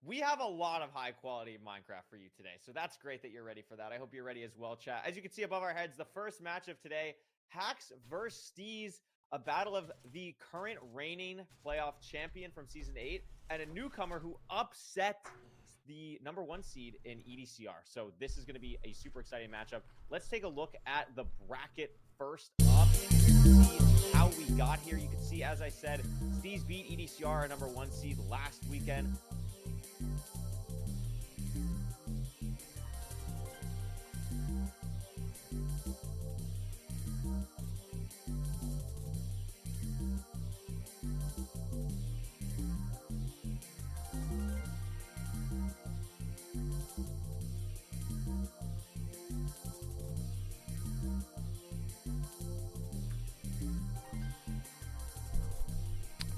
We have a lot of high quality Minecraft for you today, so that's great that you're ready for that. I hope you're ready as well, chat. As you can see above our heads, the first match of today, Hax vs Steez, a battle of the current reigning playoff champion from Season 8 and a newcomer who upset the #1 seed in EDCR. So this is going to be a super exciting matchup. Let's take a look at the bracket first up and see how we got here. You can see, as I said, Steez beat EDCR, #1 seed, last weekend.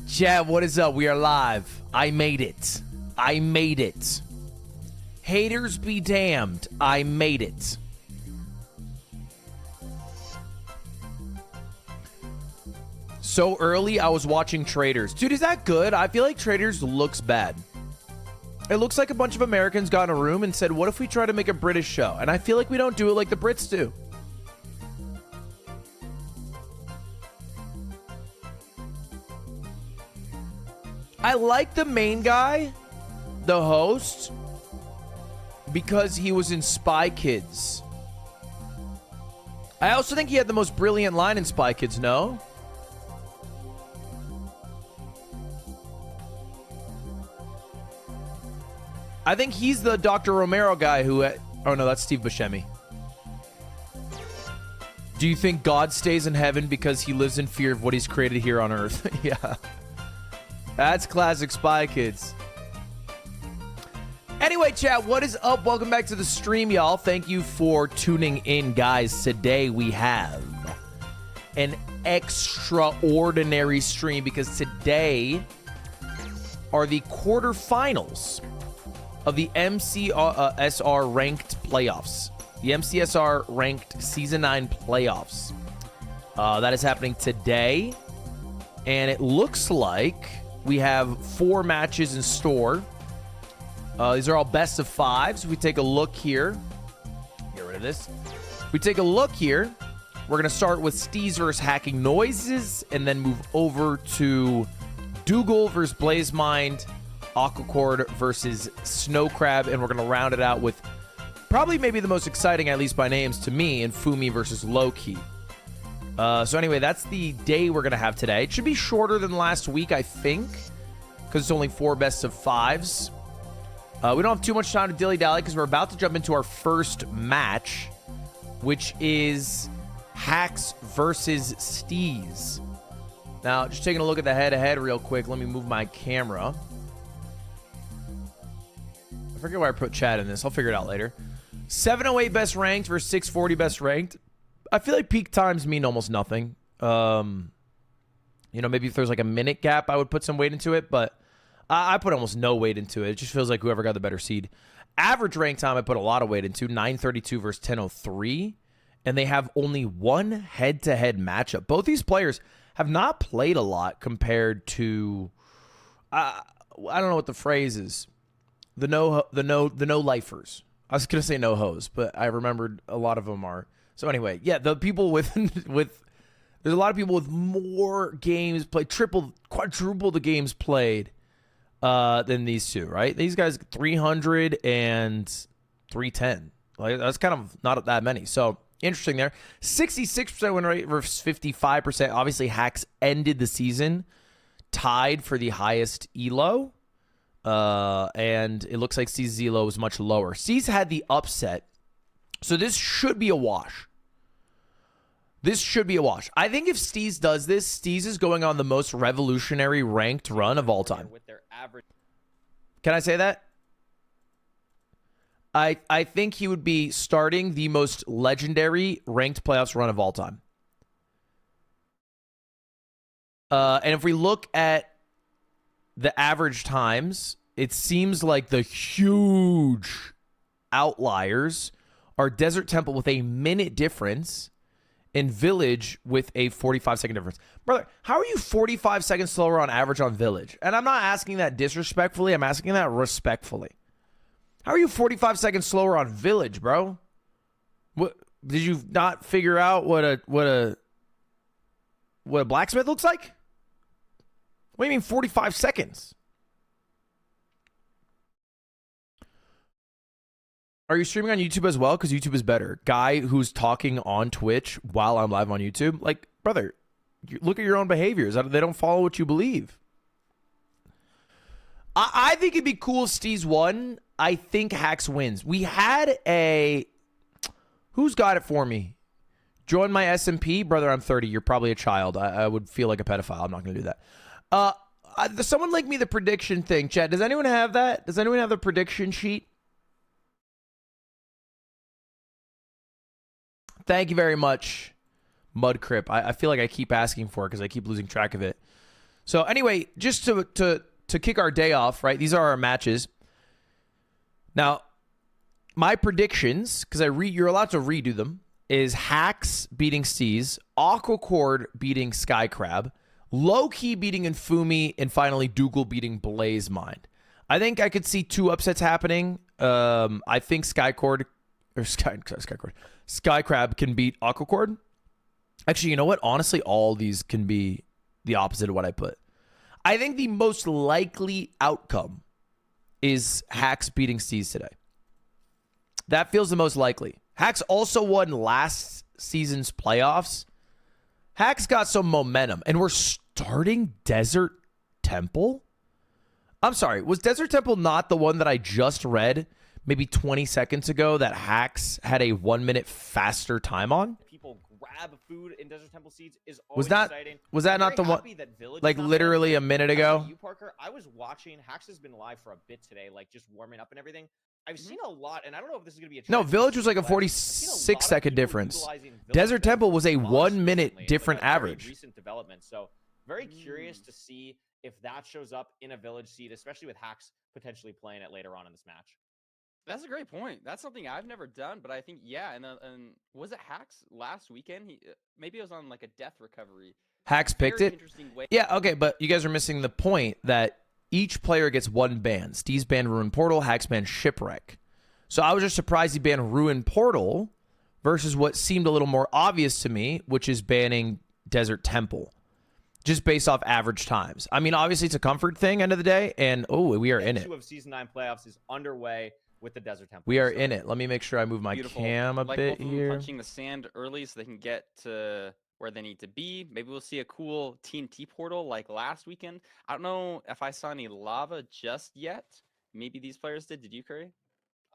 Chat, what is up? We are live. I made it. I made it. Haters be damned. I made it. So early, I was watching Traders. Dude, is that good? I feel like Traders looks bad. It looks like a bunch of Americans got in a room and said, what if we try to make a British show? And I feel like we don't do it like the Brits do. I like the main guy, the host, because he was in Spy Kids. I also think he had the most brilliant line in Spy Kids, no? I think he's the Dr. Romero guy who... oh, no, that's Steve Buscemi. Do you think God stays in heaven because he lives in fear of what he's created here on Earth? Yeah. That's classic Spy Kids. Anyway, chat, what is up? Welcome back to the stream, y'all. Thank you for tuning in, guys. Today we have an extraordinary stream because today are the quarterfinals of the MCSR ranked playoffs. The MCSR ranked Season 9 playoffs. That is happening today. And it looks like we have 4 matches in store. These are all best of 5s. We take a look here. Get rid of this. We take a look here. We're going to start with Steez versus Hacking Noises and then move over to Doogle versus Blazemind, Aquacorde versus Skycrab, and we're going to round it out with probably maybe the most exciting, at least by names to me, Infume versus Lowkey. So anyway, that's the day we're going to have today. It should be shorter than last week, I think, because it's only 4 best of 5s. We don't have too much time to dilly-dally because we're about to jump into our first match, which is Hax versus Steez. Now, just taking a look at the head-to-head real quick. Let me move my camera. I forget why I put chat in this. I'll figure it out later. 708 best ranked versus 640 best ranked. I feel like peak times mean almost nothing. You know, maybe if there's like a minute gap, I would put some weight into it, but I put almost no weight into it. It just feels like whoever got the better seed. Average rank time, I put a lot of weight into 932 versus 1003, and they have only 1 head-to-head matchup. Both these players have not played a lot compared to I don't know what the phrase is. The no lifers. I was gonna say no hoes, but I remembered a lot of them are. So anyway, yeah, the people with there's a lot of people with more games played, quadruple the games played than these two, right? These guys 300 and 310. Like that's kind of not that many. So interesting there. 66% win rate versus 55%. Obviously, Hax ended the season tied for the highest elo. And it looks like Steez's elo was much lower. Steez had the upset. So this should be a wash. This should be a wash. I think if Steez does this, Steez is going on the most revolutionary ranked run of all time. With their average. Can I say that? I think he would be starting the most legendary ranked playoffs run of all time. And if we look at the average times, it seems like the huge outliers are Desert Temple with a minute difference in Village with a 45-second difference. Brother, how are you 45 seconds slower on average on Village? And I'm not asking that disrespectfully. I'm asking that respectfully. How are you 45 seconds slower on Village, bro? What did you not figure out what a blacksmith looks like? What do you mean 45 seconds? Are you streaming on YouTube as well? Because YouTube is better. Guy who's talking on Twitch while I'm live on YouTube. Like, brother, look at your own behaviors. They don't follow what you believe. I think it'd be cool if Steez won. I think Hax wins. We had a... Who's got it for me? Join my SMP. Brother, I'm 30. You're probably a child. I would feel like a pedophile. I'm not going to do that. Someone link me the prediction thing. Chat, does anyone have that? Does anyone have the prediction sheet? Thank you very much, Mudcrip. I feel like I keep asking for it because I keep losing track of it. So anyway, just to kick our day off, right? These are our matches. Now, my predictions, because you're allowed to redo them, is Hax beating Steez, Aquacorde beating Skycrab, Lowkey beating Infume, and finally Doogle beating Blazemind. I think I could see 2 upsets happening. I think Skycrab can beat Aquacorde. Actually, you know what? Honestly, all these can be the opposite of what I put. I think the most likely outcome is Hax beating Steez today. That feels the most likely. Hax also won last season's playoffs. Hax got some momentum, and we're starting Desert Temple? I'm sorry, was Desert Temple not the one that I just read maybe 20 seconds ago that Hax had a 1 minute faster time on? People grab food in Desert Temple seeds is always exciting. Was that not the one, like literally a minute ago? You, Parker, I was watching. Hax has been live for a bit today, like just warming up and everything. I've seen a lot, and I don't know if this is going to be a trend. No, Village was like a 46-second difference. Desert Temple was a 1 minute different average. Recent development, so very curious to see if that shows up in a Village seed, especially with Hax potentially playing it later on in this match. That's a great point. That's something I've never done, but I think, yeah, and was it Hax last weekend? Maybe it was on like a death recovery. Hax picked it? Yeah, okay, but you guys are missing the point that each player gets 1 ban. Steez banned Ruin Portal, Hax banned Shipwreck. So I was just surprised he banned Ruin Portal versus what seemed a little more obvious to me, which is banning Desert Temple. Just based off average times. I mean, obviously it's a comfort thing end of the day, and we are in it. 2 of Season 9 playoffs is underway with the Desert Temple. We are in it. Let me make sure I move my cam a bit here. Punching the sand early so they can get to where they need to be. Maybe we'll see a cool TNT portal like last weekend. I don't know if I saw any lava just yet. Maybe these players did. Did you, Curry?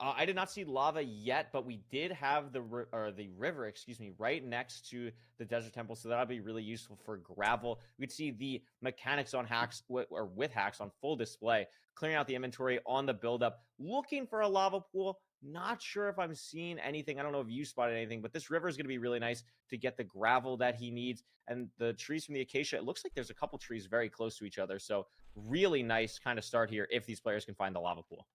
I did not see lava yet, but we did have the river, right next to the Desert Temple, so that'll be really useful for gravel. We'd see the mechanics on Hax or with Hax on full display, clearing out the inventory on the buildup, looking for a lava pool. Not sure if I'm seeing anything. I don't know if you spotted anything, but this river is going to be really nice to get the gravel that he needs. And the trees from the acacia, it looks like there's a couple trees very close to each other. So really nice kind of start here if these players can find the lava pool.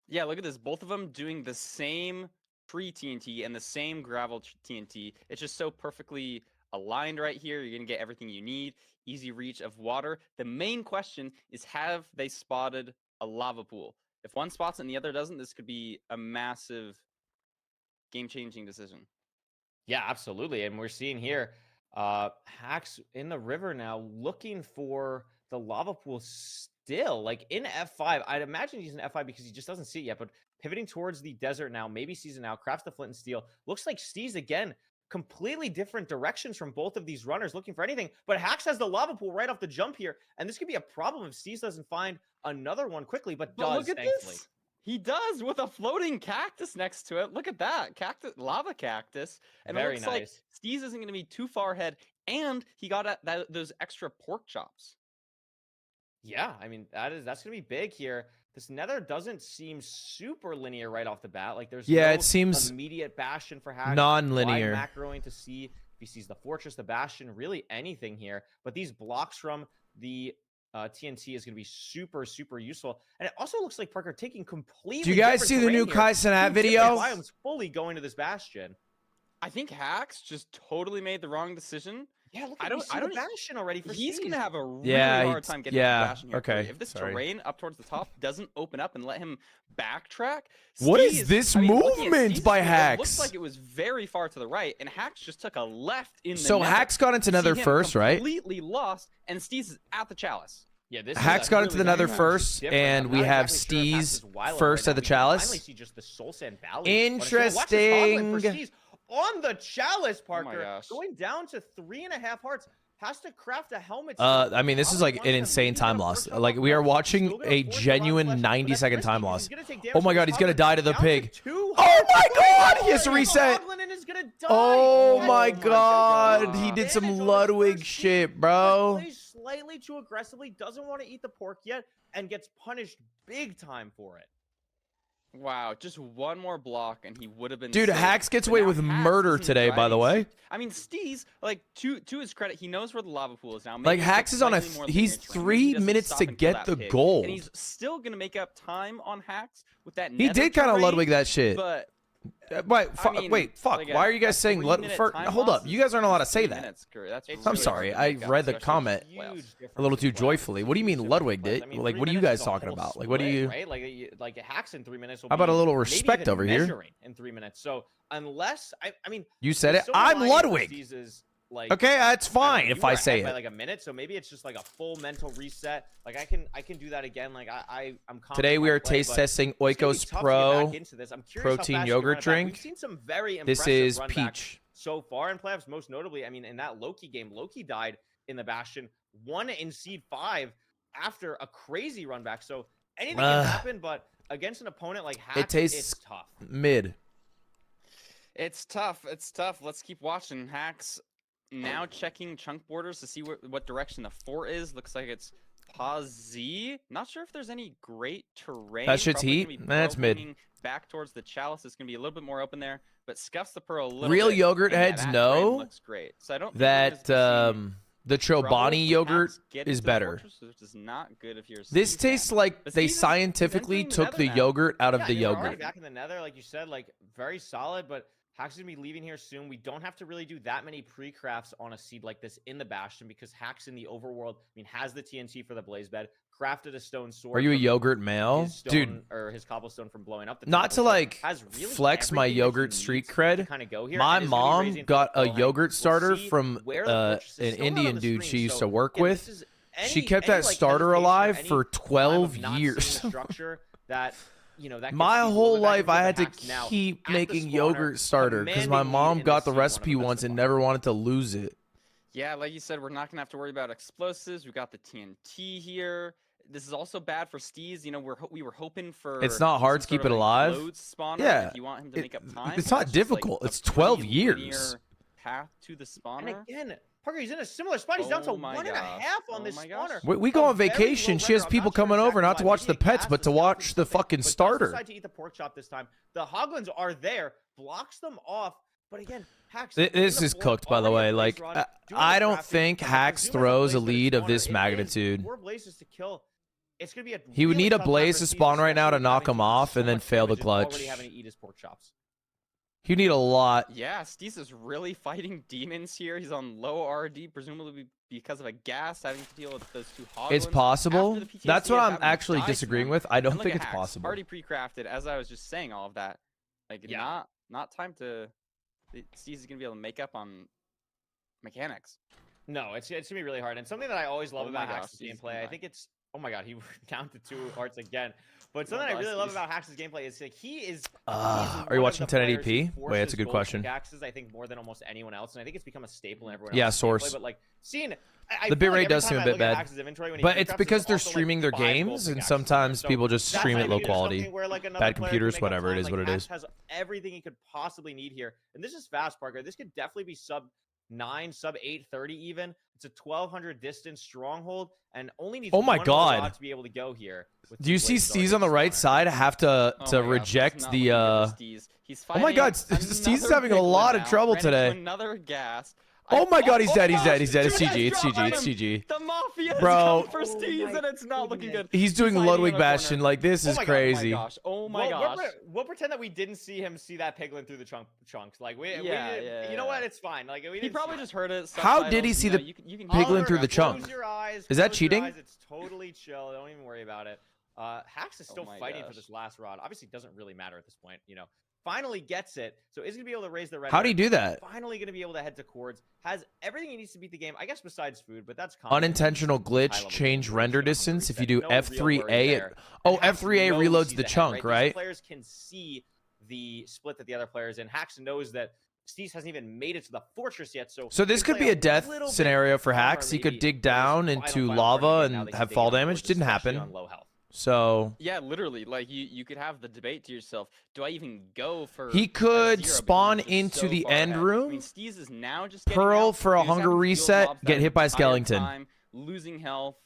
Yeah, look at this. Both of them doing the same tree TNT and the same gravel TNT. It's just so perfectly aligned right here. You're going to get everything you need. Easy reach of water. The main question is, have they spotted a lava pool? If one spots it and the other doesn't, this could be a massive game-changing decision. Yeah, absolutely. And we're seeing here Hax in the river now looking for the lava pool still. Like in F5, I'd imagine he's in F5 because he just doesn't see it yet. But pivoting towards the desert now, maybe sees it now, crafts the flint and steel. Looks like Steez again. Completely different directions from both of these runners looking for anything. But Hax has the lava pool right off the jump here. And this could be a problem if Steez doesn't find another one quickly, but does, look at thankfully. This. He does with a floating cactus next to it. Look at that. Lava cactus. And Very it looks nice. like Steez isn't going to be too far ahead. And he got those extra pork chops. Yeah, I mean, that's going to be big here. This nether doesn't seem super linear right off the bat. Like there's no it seems immediate bastion for Hax. non-linear. Macroing to see if he sees the fortress, the bastion, really anything here. But these blocks from the TNT is going to be super, super useful. And it also looks like Parker taking completely. Do you guys see the new Kai Cenat video? Biomes fully going to this bastion. I think Hax just totally made the wrong decision. Yeah, look I at don't Bastion already for He's Steez. gonna have a really Yeah, hard time getting yeah, to Bastion here. okay, If this sorry. terrain up towards the top doesn't open up and let him backtrack, What is Steez- this I mean, looking at movement Steez's by field, Hax? It looks like it was very far to the right, and Hax just took a left in the So nether. Hax got into See nether him first, right? Completely lost, and Steez is at the chalice. Yeah, this Hax is got into the nether different. first, Different. and I'm we not have exactly sure if Hax Steez is wild first right at the now. We can chalice. finally see just the Soul Sand Valley. Interesting. Watch this Hogland for Steez on the chalice, Parker. gosh. Going down to 3.5 hearts. Has to craft a helmet. I mean, this is like an insane time loss. Like, we are watching a genuine 90-second time loss. Oh my god, he's gonna die to the pig. Oh my god, he has to reset. Oh my god, he did some Ludwig shit, bro. Plays slightly too aggressively, doesn't want to eat the pork yet, and gets punished big time for it. Wow, just one more block and he would have been Dude, safe. Hax gets But away now with Hax murder isn't today, by the driving way. I mean, Steez, like, to his credit, he knows where the lava pool is now. Like, Maybe Hax it's is on a slightly more he's linear terrain, but 3 he doesn't minutes stop to and kill get that the pig. gold. And he's still going to make up time on Hax with that He nether did kind of terrain, Ludwig that shit. But Wait, I mean, wait, fuck. like Why are you guys saying hold up, you guys aren't allowed to say that. I'm sorry, I read the comment a little too joyfully. What do you mean Ludwig did? Like, what are you guys talking about? Like, what do you... Right? Like Hax in 3 minutes. How about a little respect over here? In 3 minutes. So unless I mean, You said it. I'm Ludwig. Like, Okay, that's fine if I say by it. like a minute, so maybe it's just like a full mental reset. Like I can do that again. Like I'm confident Today we in my are play, taste but testing it's gonna be Oikos tough to get Pro back into this. I'm curious how protein fast you yogurt run it back. drink. We've seen some very This impressive is run backs peach. so far in playoffs. Most notably, I mean, in that Lowkey game, Lowkey died in the Bastion, won in Seed 5 after a crazy run back. So anything can happen, but against an opponent like Hax, It tastes it's tough. mid. It's tough. It's tough. Let's keep watching. Hax now checking chunk borders to see what direction the fort is. Looks like it's Pazzi. Not sure if there's any great terrain. That shit's Probably heat. gonna be That's mid. pro-winging back towards the chalice. It's gonna be a little bit more open there, but scuffs the pearl a little Real bit, yogurt and yeah, heads that know terrain looks great. So I don't think we're that gonna see the trouble Chobani if yogurt Hax get is into the better. fortress, which is not good if you're a This Steez fan. tastes like But they Steez is scientifically entering the took nether the now. yogurt out of Yeah, the you're already yogurt. back in the nether, like you said, like very solid, but Hax is gonna be leaving here soon. We don't have to really do that many pre-crafts on a seed like this in the Bastion because Hax in the overworld, I mean, has the TNT for the blaze bed, crafted a stone sword. Are you a from yogurt male? his stone, Dude, or his cobblestone from blowing up the not temple, to so like has really flex my everything that he yogurt needs street to cred. kind of go here, My and is gonna be mom raising got from a behind. yogurt We'll starter see from where the fortress is an still not on Indian the dude screen, she used so to work again, with. this is She any- kept any, that like, starter hesitation or alive any for time of 12 not seeing years. the structure that, you know, that My gets people whole back life into I the had to Hax now keep at the making spawner, yogurt starter because my commanding mom lead in got this the seed, one of recipe best once of and all. never wanted to lose it. Yeah, like you said, we're not gonna have to worry about explosives. We got the TNT here. This is also bad for Steez. You know, we were hoping for. It's not hard some to keep sort it of, like, alive. loads spawner Yeah, if you want him to make up time. it's but not that's just, like, difficult. a It's 12 pretty years. linear path to the spawner. And again, Parker, he's in a similar spot. He's down to Oh my 1.5 gosh. on Oh this my gosh. spawner. We go A on very vacation. low She has render. I'm people not sure coming over exactly not to why. watch Maybe the it pets, gas but was to down watch for the something, fucking but does starter. decide to eat the pork chop this time. The Hoglins are there, blocks them off, but again, Hax. This is cooked, by the way. Like, I don't think Hax throws a lead of this magnitude. 4 blazes to kill. It's gonna be a He would really need a tough time blaze for to Steez, spawn right now to especially knock having him to do off so and then much fail the damage and already clutch. having to eat his pork chops. You need a lot. Yeah, Steez is really fighting demons here. He's on low RD, presumably because of a gas, having to deal with those 2 hoglins. It's possible. After the PTSD That's what of I'm having to actually die to disagreeing them. with. I don't And look think at it's Hax, possible. Already pre-crafted, as I was just saying all of that. Like, Yeah. not time to. Steez is gonna be able to make up on mechanics. No, it's gonna be really hard. And something that I always love Oh my about gosh, Hax's Steez is gameplay, gonna I die. think it's my god, he down to 2 hearts again. But something Well I really done, love Steez. about Hax's gameplay is like he is. Are one you of watching the players 1080p? who Wait, that's a forces good both question. pickaxes, I think more than almost anyone else, and I think it's become a staple in everyone Yeah, else's source. gameplay. But like seeing, I The feel bitrate like does every seem a time I bit look at bad. Hax's inventory when he But it's pre-crafts, because they're there's also, like, streaming their 5 gold games, and pickaxes. sometimes So people just that's stream how it you low do quality. something where, like, another Bad player can computers, make up whatever it time. is, Like, what it Hax is. has everything he could possibly need here, and this is fast, Parker. This could definitely be sub 9, sub 830 even. It's a 1200 distance stronghold, and only needs Oh my one more God. rod to be able to go here. with Do you two see blazes already Steez on the right spawning. side have to Oh my gosh, reject it's not the looking good for Steez. He's Oh my God, fighting Steez is another having a big lot one of now, trouble ran into today. Another gas. Oh my God, he's Oh dead, my he's dead, gosh, he's dead. It's two CG, it's guys CG, it's dropped on him. CG. The Mafia has Bro. come for Oh Steez, my and it's not looking good. He's doing hiding in Ludwig the corner. Bastion. Like, this is Oh my crazy. gosh. Oh my gosh. We'll pretend that we didn't see him see that piglin through the chunks. Like Yeah. You know what? It's fine. Like He probably just heard it. How did he see the piglin through the chunk? Is that cheating? It's totally chill. Don't even worry about it. Hax is still fighting for this last rod. Obviously, it doesn't really matter at this point. You know, finally gets it. So is gonna be able to raise the red. How do you do that? Finally gonna be able to head to chords. Has everything he needs to beat the game. I guess besides food, but that's common. Unintentional glitch, change render distance. If you do F3A, F3A reloads the chunk, right? Players can see the split that the other player's in. Hax knows that Steez hasn't even made it to the fortress yet. So this could be a death scenario for Hax. He could dig down into lava and have fall damage. Didn't happen. So yeah, literally, like you could have the debate to yourself: do I even go for? He could spawn into the end room. I mean, Steez is now just Pearl for a hunger reset, get hit by Skellington, losing health,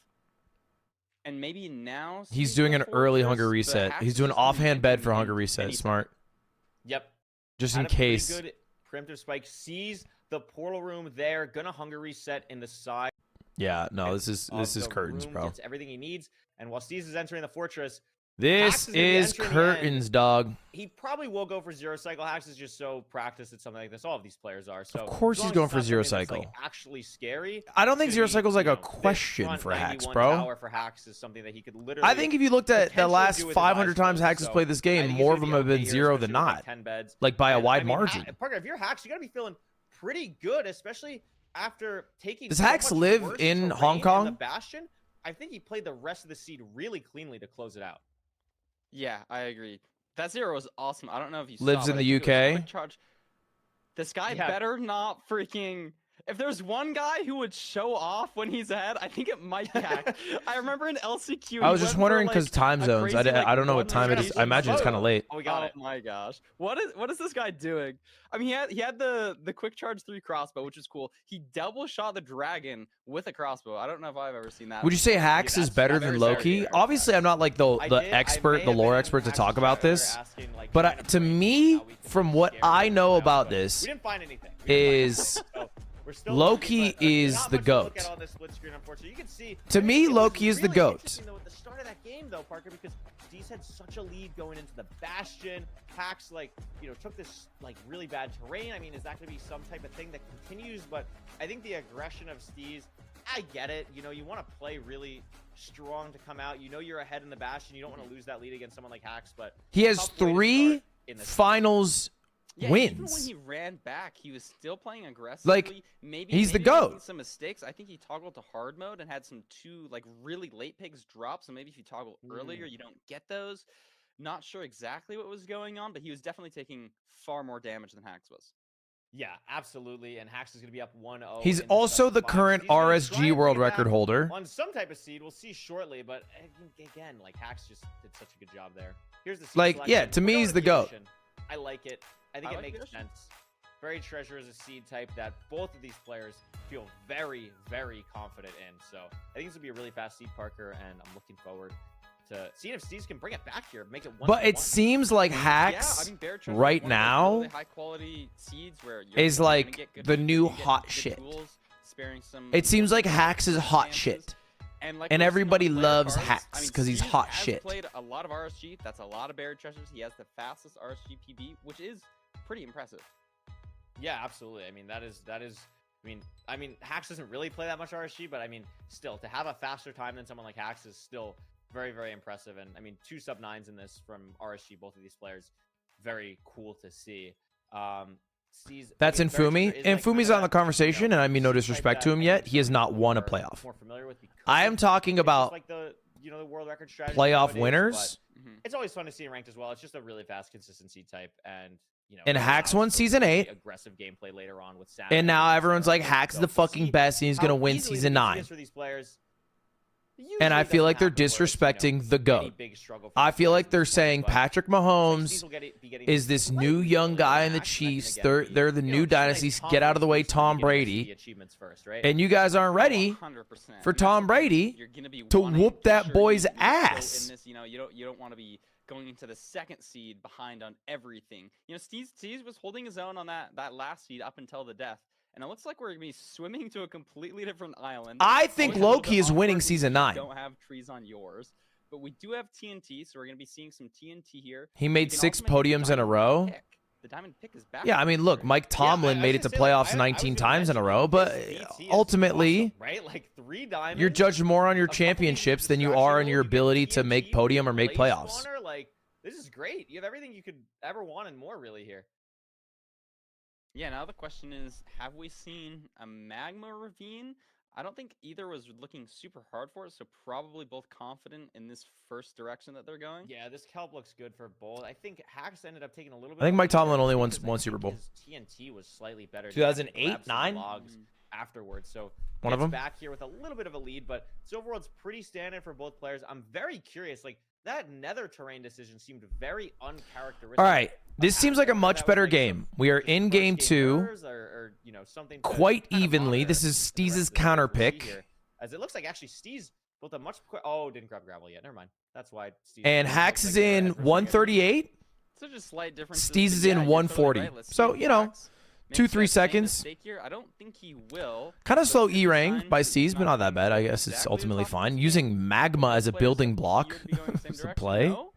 and maybe now he's doing an early hunger reset. He's doing offhand bed for hunger reset. Smart. Yep. Just in case. Good preemptive spike, sees the portal room there, gonna hunger reset in the side. Yeah, no, this is curtains, bro. Gets everything he needs. And while Steez is entering the fortress, this is curtains, dog. He probably will go for zero cycle. Hax is just so practiced at something like this. All of these players are. So of course he's going for zero cycle. Like actually scary. I don't think zero cycle is like a question for Hax, bro. Tower for Hax is something that he could literally. I think if you looked at the last 500 times Hax has played this game, more of them have been zero than not. 10 beds. Like by a wide margin. Parker, if you're Hax, you gotta be feeling pretty good, especially after taking. Does Hax live in Hong Kong? The Bastion. I think he played the rest of the seed really cleanly to close it out. Yeah, I agree. That zero was awesome. I don't know if you lives saw, in the UK. This guy better not freaking. If there's one guy who would show off when he's ahead, I think it might be Hax. I remember in LCQ. I was just wondering because time zones. I don't know what time it is. I imagine it's kind of late. Oh, we got it. Oh my gosh, what is this guy doing? I mean, he had the quick charge 3 crossbow, which is cool. He double shot the dragon with a crossbow. I don't know if I've ever seen that. Would you say Hax is better than Lowkey? Obviously, I'm not like the expert, the lore expert to talk about this. But to me, from what I know about this, we didn't find anything. Is Lowkey is the GOAT. To me, Lowkey is the GOAT. At the start of that game, though, Parker, because Steez had such a lead going into the Bastion. Hax, took this really bad terrain. I mean, is that going to be some type of thing that continues? But I think the aggression of Steez, I get it. You want to play really strong to come out. You're ahead in the Bastion. You don't want to lose that lead against someone like Hax. But he has 3 finals. Yeah, wins. Even when he ran back, he was still playing aggressively. Like, he's the GOAT. Some mistakes. I think he toggled to hard mode and had some 2 really late pigs drop. So maybe if you toggle earlier, you don't get those. Not sure exactly what was going on, but he was definitely taking far more damage than Hax was. Yeah, absolutely. And Hax is going to be up 1-0. He's also the current RSG world record holder. On some type of seed, we'll see shortly. But again, Hax just did such a good job there. Here's the seed yeah, to me, he's the GOAT. I like it. I think it makes sense. Very Treasure is a seed type that both of these players feel very, very confident in. So I think this will be a really fast seed, Parker, and I'm looking forward to seeing if Steez can bring it back here, make it 1-1. But it seems like Hax right now really high quality seeds where is like the new hot shit. It seems like Hax is hot shit. And everybody loves Hax because he's hot shit. He's played a lot of RSG. That's a lot of buried treasures. He has the fastest RSG PB, which is pretty impressive. Yeah, absolutely. I mean, that is. I mean, Hax doesn't really play that much RSG, but I mean, still to have a faster time than someone like Hax is still very, very impressive. And I mean, 2 sub-9s in this from RSG, both of these players, very cool to see. That's Infume. Infume's on the conversation, and I mean no disrespect to him yet. He has not won a playoff. I am talking about the world record strategy playoff winners. It's always fun to see ranked as well. It's just a really fast consistency type, and and Hax won season 8. Aggressive gameplay later on with Sam. And now everyone's like Hax is the fucking best, and he's gonna win season 9. And I feel like they're disrespecting the GOAT. I feel like they're saying Patrick Mahomes is this new young guy in the Chiefs. They're the new dynasties. Get out of the way, Tom Brady. And you guys aren't ready for Tom Brady to whoop that boy's ass. You don't want to be going into the 2nd seed behind on everything. Steez was holding his own on that last seed up until the death. And it looks like we're going to be swimming to a completely different island. I think Lowkey is winning season 9. Don't have trees on yours. but we do have TNT, so we're going to be seeing some TNT here. He We made can 6 also make the podiums in a diamond row. pick. The diamond pick is back. Yeah, I mean, look, Mike Tomlin made it to playoffs 19 times in a row, but ultimately, right? Like 3 diamonds. you're judged more on your a couple championships pieces than you are on destructible, your you get ability to TNT, make podium or make place playoffs. spawner, like, this is great. You have everything you could ever want and more, really, here. Yeah, now the question is, have we seen a magma ravine? I don't think either was looking super hard for it, so probably both confident in this first direction that they're going. Yeah, this kelp looks good for both. I think Hax ended up taking a little bit. I think of a Mike lead Tomlin there only too, won because I one think Super Bowl. his TNT was slightly better. 2008, 9? Logs afterwards, so One of gets them. back here with a little bit of a lead, but this overworld's pretty standard for both players. I'm very curious, like that nether terrain decision seemed very uncharacteristic. All right, this of seems Hax. like a Whether much that was, better like, game. some We are just in first game 2 errors or you know, something to quite kind of evenly. monitor This is for the rest Steez's of the series. counter We'll see pick. here, as it looks like actually Steez built a much quick. Oh, didn't grab gravel yet. Never mind. That's why Steez. And Hax is in 138. So just slight differences. Steez but is yeah, in you're 140. Totally right. Let's So, see if you know, Hax makes 2-3 that same seconds. mistake here. I don't think he will. Kind of but slow this E-rank design by is Steez, but not that going bad. I guess it's exactly ultimately the top of fine. this Using game. magma as a Players building appear block to be going the same is a direction. play. No?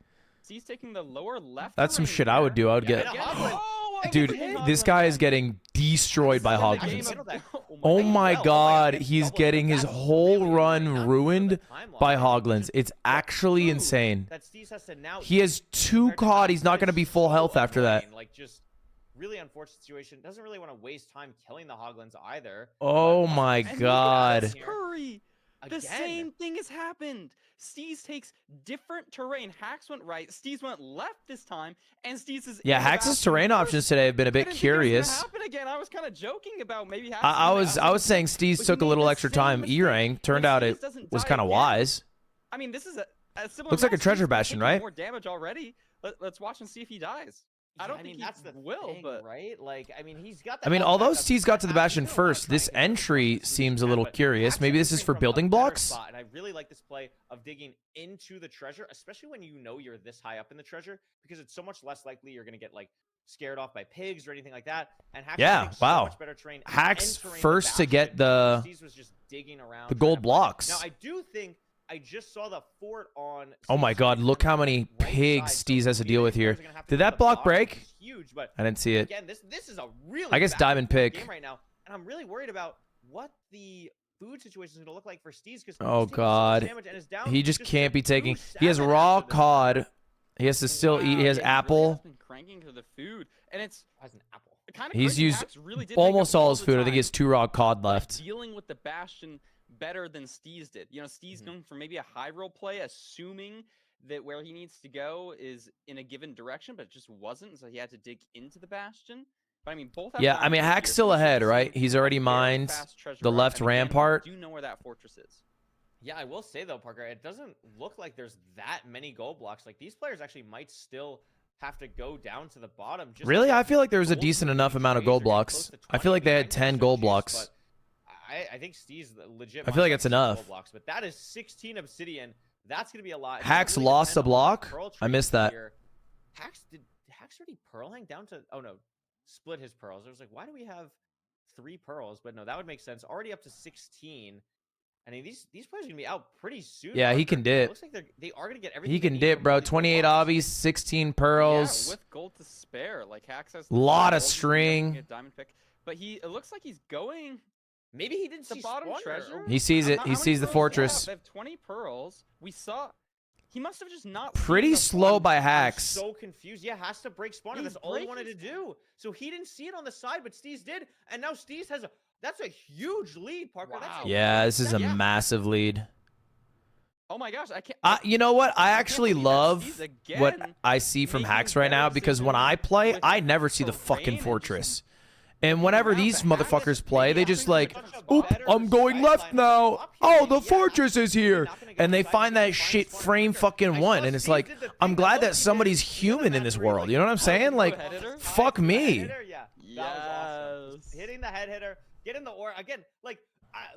Steez taking the lower left. That's some terrain shit I would there. do. I would Yeah, get... and a Hoglin. Oh, I Dude, get the this Hoglin guy is again. getting destroyed by I Hoglins. handled that. Oh my Well, god, like, he's double, getting but his that's whole really run not ruined the timeline. by It's Hoglins. just It's the actually food insane. that Steez has to now He eat has 2 compared to COD. Hax. He's not That going to is be full so health after that. annoying. Like, just really unfortunate situation. Doesn't really want to waste time killing the Hoglins either. Oh but my And look at god. this hurry. The Again. same thing has happened. Steez takes different terrain. Hax went right. Steez went left this time, and Steez is. Yeah, in the Hax's basket terrain first. options today have been a I bit didn't think it was gonna curious. happen again. I was kind of joking about maybe Hax. I was saying Steez But he took a made little the extra same time mistake. E-rank. Turned If out Steez it doesn't was die kind of again- wise. I mean, this is a similar. Looks like a match. treasure Steez's been bastion, taking right? More damage already. Let's watch and see if he dies. I don't think that's he the will, thing, but right? Like, I mean, he's got. I mean, health although back up. Steez got to the Hax, bastion he's gonna wanna first, try this and get as much entry as he seems a can, little but curious. Hax Maybe is this is entering for from a building better blocks? spot, and I really like this play of digging into the treasure, especially when you know you're this high up in the treasure, because it's so much less likely you're gonna get like scared off by pigs or anything like that. And Hax Yeah, takes so wow. much better terrain Hax entering the first to get bastion. the Steez was just digging around the trying gold to find it. blocks. Now I do think I just saw the fort on. Oh my Steez's god, side look from how the many right pigs side, Steez so has to really deal with these here. players are gonna have to Did go to that the block bottom, which break? is huge, but I didn't see it. again, this is a really I guess back diamond and forth pick. game right now, and I'm really worried about what the food situation is going to look like for Steez because Oh god, he just can't be taking. He has raw cod. He has to still eat. He has Really apple. has been cranking to the food, and it's has an apple. kind of He's crazy. used Hax really did almost make up all his the food. I think he time has 2 raw cod by left. dealing with the bastion better than Steez did. You know, Steez going for maybe a high roll play, assuming that where he needs to go is in a given direction, but it just wasn't, so he had to dig into the bastion. But I mean, both have Yeah, I mean, diamond Hack's here, still so we should ahead, be right? seeing He's a already very mined fast treasure the route, left and again, we rampart. do know where that fortress is. Yeah, I will say though, Parker, it doesn't look like there's that many gold blocks. Like these players actually might still have to go down to the bottom. Just Really? to I get feel like there was a gold decent from enough these amount of trades. gold They're getting blocks. close to I feel 20. like they had Might 10 get gold juice, blocks. but I think Steez legit. I feel like might it's have some enough. gold blocks, but that is 16 obsidian. That's gonna be a lot. Hax Really lost depend a on block? pearl I missed trades that. here. Did Hax already pearl hang down to? Oh no, split his pearls. I was like, why do we have 3 pearls? But no, that would make sense. Already up to 16. I mean, these players are gonna be out pretty soon. Yeah, he Parker. can dip. It looks like they are gonna get everything. He they can need dip, from bro. all these gold 28 blocks. obbies, 16 Yeah, pearls. with gold to spare, like Hax has Lot of gold, he can string. definitely get diamond pick, but it looks like he's going Maybe he didn't the see bottom Spawner. treasure. He sees it. How He many sees the pearls do they have? fortress. They have 20 pearls. We saw. He must have just not. seen Pretty the slow spawn. by I'm Hax. so confused. Yeah, has to break Spawner. He's That's all he wanted to breaking do. So he didn't see it on the side, but Steez did, and now Steez has a. That's a huge lead, Parker. Wow. That's a Yeah, huge this is a step. massive lead. Oh my gosh, I can't. You know what? I can't actually believe that love Steez what again I see from making Hax right now better because when decisions I play, with I never see the terrain fucking and fortress. just And whenever around, these but Hax motherfuckers play, they maybe just having like, such a oop, better I'm going sight left line now. up here, Oh, maybe, the yeah, fortress is here. not gonna go And they inside, find maybe that find shit Spawner frame quicker. fucking I one. saw And it's Steez like, did the I'm thing glad Lowkey that did. somebody's He did human the in this match where he, world. like, You know what I'm oh, saying? did Like, the head hitter? fuck Hitting the head me. hitter, yeah. That was awesome. Just Yes. hitting the head hitter, getting the ore again.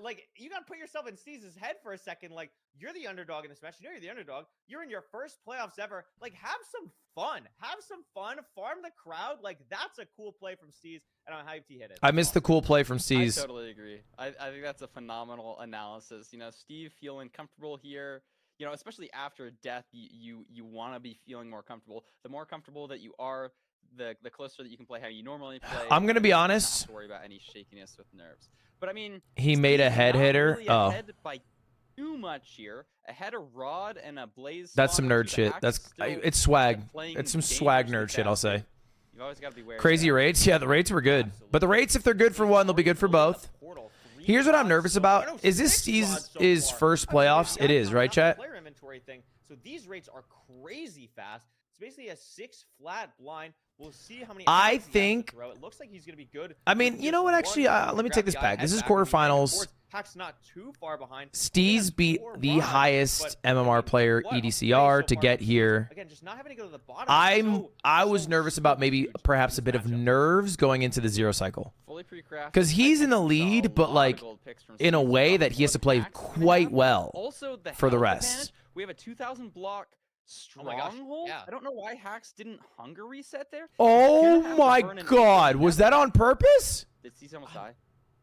Like you gotta put yourself in Steez's head for a second. Like you're the underdog in this match. You know you're the underdog. You're in your first playoffs ever. Like have some fun. Have some fun. Farm the crowd. Like that's a cool play from Steez, and I'm hyped he hit it. I missed the cool play from I Steez. totally agree. I think that's a phenomenal analysis. You know, Steve feeling comfortable here. you know, especially after death, you want to be feeling more comfortable. The more comfortable that you are, the closer that you can play how you normally play. I'm gonna be Not honest. have to worry about any shakiness with nerves. But I mean, He made a Steez head not hitter. Really Oh. ahead by too much here. Ahead of Rod and a Blaze. That's some Song, nerd too. shit. Hax That's is still it's swag. playing It's some swag nerd dangerously shit, I'll fast. say. You've always got to be wary. Crazy rates. Yeah, the rates were good. But the rates, if they're good for one, they'll be good for both. Here's what I'm nervous about. Is this Steez's first playoffs? It is, right, chat? Player inventory thing. So these rates are crazy fast. It's basically a 6 flat blind. We'll see how many. I he has to think. throw. It looks like he's gonna be good. I mean, you know what? Actually, let me take this back. This is quarterfinals. Hax not too far behind. Steez beat the highest MMR player EDCR to get here. Again, just not having to go to the bottom. I was nervous about maybe perhaps a bit of nerves going into the 0 cycle. Because he's in the lead, but like in a way that he has to play quite well for the rest. We have a 2,000 block stronghold. I don't know why Hax didn't hunger reset there. Oh my god, was that on purpose? Did Steez almost die?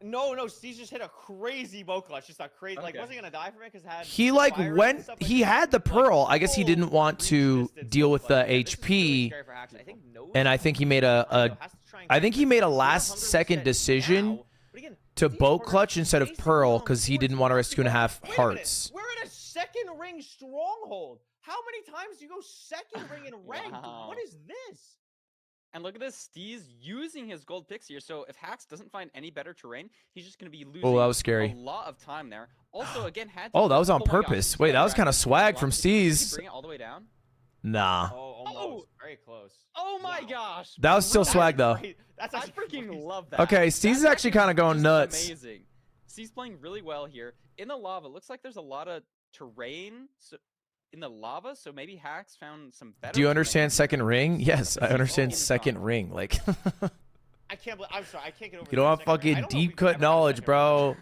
No, Steez just hit a crazy bow clutch. Just a crazy, like, wasn't gonna die from it because had he like went. He had the pearl. I guess he didn't want to deal with the HP, and I think he made I think he made a last second decision to bow clutch instead of pearl because he didn't want to risk 2.5 hearts. We're in a second ring stronghold. How many times do you go second ring in ranked? Wow. What is this? And look at this, Steez using his gold picks here. So if Hax doesn't find any better terrain, he's just going to be losing Oh, that was scary. a lot of time there. Also, again, had Oh, that was on my gosh, purpose. he's Wait, gonna that was drag kind of it swag down. from Did he Steez. bring it all the way down? Nah. Oh, almost. Very close. Oh my gosh. That was still swag though. That's I actually freaking crazy. love that. Okay, Steez is actually kind of going just nuts. Amazing. Steez playing really well here. In the lava, it looks like there's a lot of terrain in the lava, so maybe Hax found some better. Do you terrain. understand second ring? Yes, I understand second ring. Like, I can't believe. I'm sorry. I can't get over. you don't have fucking deep cut knowledge, bro.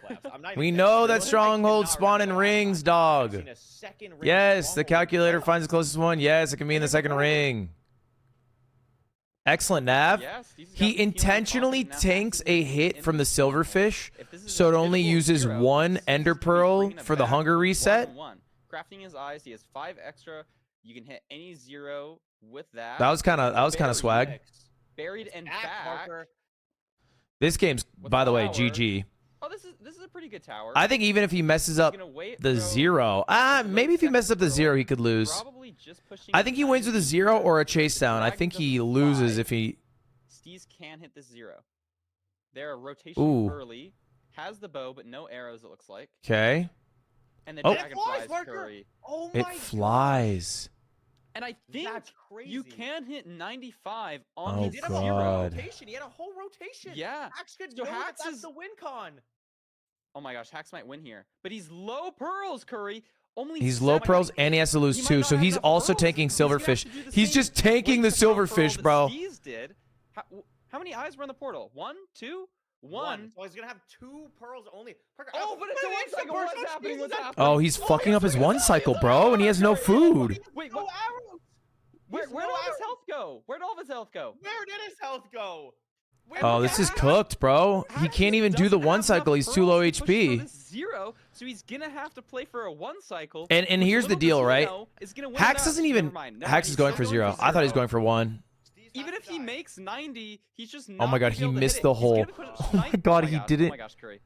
We know that strongholds spawn in rings, dog. Yes, the calculator finds the closest one. Yes, it can be in the second ring. Excellent, Nav. He intentionally tanks a hit from the silverfish, so it only uses 1 ender pearl for the hunger reset. Crafting his eyes, he has 5 extra. You can hit any 0 with that. That was kind of swag. Buried and back. This game's, by the way, GG. Oh, this is a pretty good tower. I think even if he messes up the 0, maybe if he messes up the 0, he could lose. I think he wins with a 0 or a chase down. I think he loses if he. Steez can hit this 0. They're rotation early. Has the bow, but no arrows. It looks like. Okay. And the dragon flies Curry. Oh my it flies. And I think you can hit 95 on Oh, his He had a whole 0. rotation. He had a whole rotation. Yeah. Hax could So know that Hax that's is- the win con. Oh my gosh, Hax might win here. But he's low pearls, Curry. Only He's low 7. pearls and he has to lose He might 2, not so have he's enough also pearls. tanking He's gonna have silverfish. to do the He's same just tanking the weight amount of pearl silverfish, that bro. Steez did. How many eyes were in the portal? 1, 2, 1. So he's gonna have 2 pearls only. Parker, Oh, but it's a 1 cycle. What's happening? What's happening? Oh, he's fucking up his 1 cycle, bro, and he has no food. Wait, No what? arrows. Where'd all of his health go? Where'd all of his health go? Where did his health go? Oh, this is cooked, bro. He can't even do the 1 cycle. He's too low HP. 0, so he's gonna have to play for a 1 cycle. And which here's the little deal, does he right? know is gonna win Hax that. doesn't even. Never mind. Hax is going for 0. I thought he was going for 1. Even if he makes 90, he's just not Oh my god, gonna he be able to missed hit the it. He's hole. gonna put it Oh tonight. my god, Oh he gosh, didn't. Oh my gosh, Curry.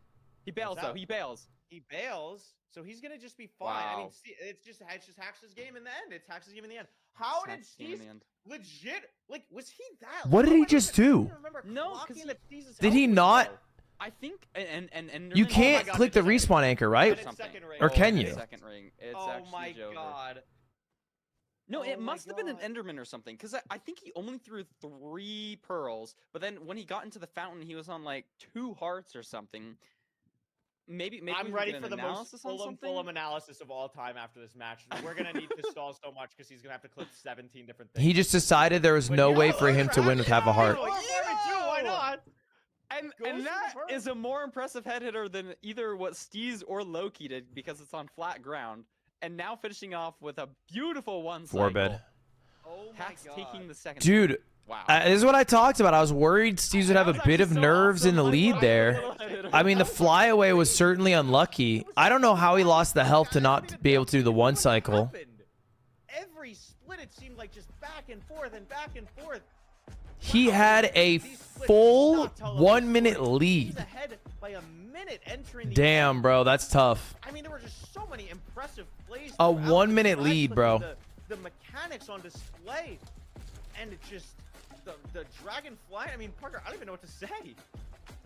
He bails though. He bails. He bails, so he's gonna just be fine. I mean, Wow. see, it's just Hax's game in the end. It's Hax's game in the end. How did Hax's game in Steez the end. legit? Like, was he that? What did low? he I don't just even- I don't do? even remember No, clocking 'cause that Steez's Did he health was not? low. I think and You there's- can't Oh my God, click the it's respawn anchor, right? It's second ring. Or can it's you? Second ring. It's Oh actually my Jover. god. No, Oh it my must have been an God. Enderman or something, because I think he only threw 3 pearls, but then when he got into the fountain, he was on like 2 hearts or something. Maybe I'm we ready can for get an the most analysis on something. Fulham analysis of all time after this match. We're gonna need to stall so much because he's gonna have to clip 17 different things. He just decided there was But no yeah, way for him to win with half a heart. Why not? And Goes to that the pearl. is a more impressive head hitter than either what Steez or Lowkey did because it's on flat ground. And now finishing off with a beautiful 1 cycle. Four bed. Oh my Hax god. taking the second. Dude, Wow. This is what I talked about. I was worried Steez would have a bit of nerves in the lead there. I mean, the flyaway was certainly unlucky. I don't know how he lost the health to not be able to do the one cycle. Every split, it seemed like just back and forth and back and forth. He had a full 1 minute lead. He's ahead by a minute entering the Damn, game. bro, that's tough. I mean, there were just so many impressive plays. A throughout. 1 minute Guys lead, put bro. The mechanics on display, and it just the dragon flying. I mean, Parker, I don't even know what to say.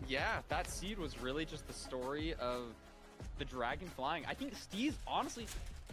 Yeah, that seed was really just the story of the dragon flying. I think Steez honestly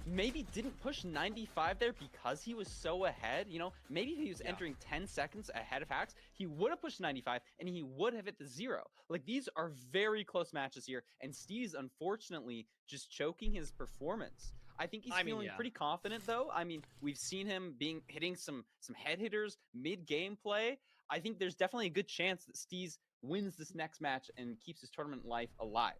maybe didn't push 95 there because he was so ahead. You know, maybe if he was entering 10 seconds ahead of Hax, he would have pushed 95 and he would have hit the 0. Like, these are very close matches here, and Steez unfortunately just choking his performance. I think he's feeling pretty confident though. I mean, we've seen him hitting some head hitters mid-game play. I think there's definitely a good chance that Steez wins this next match and keeps his tournament life alive.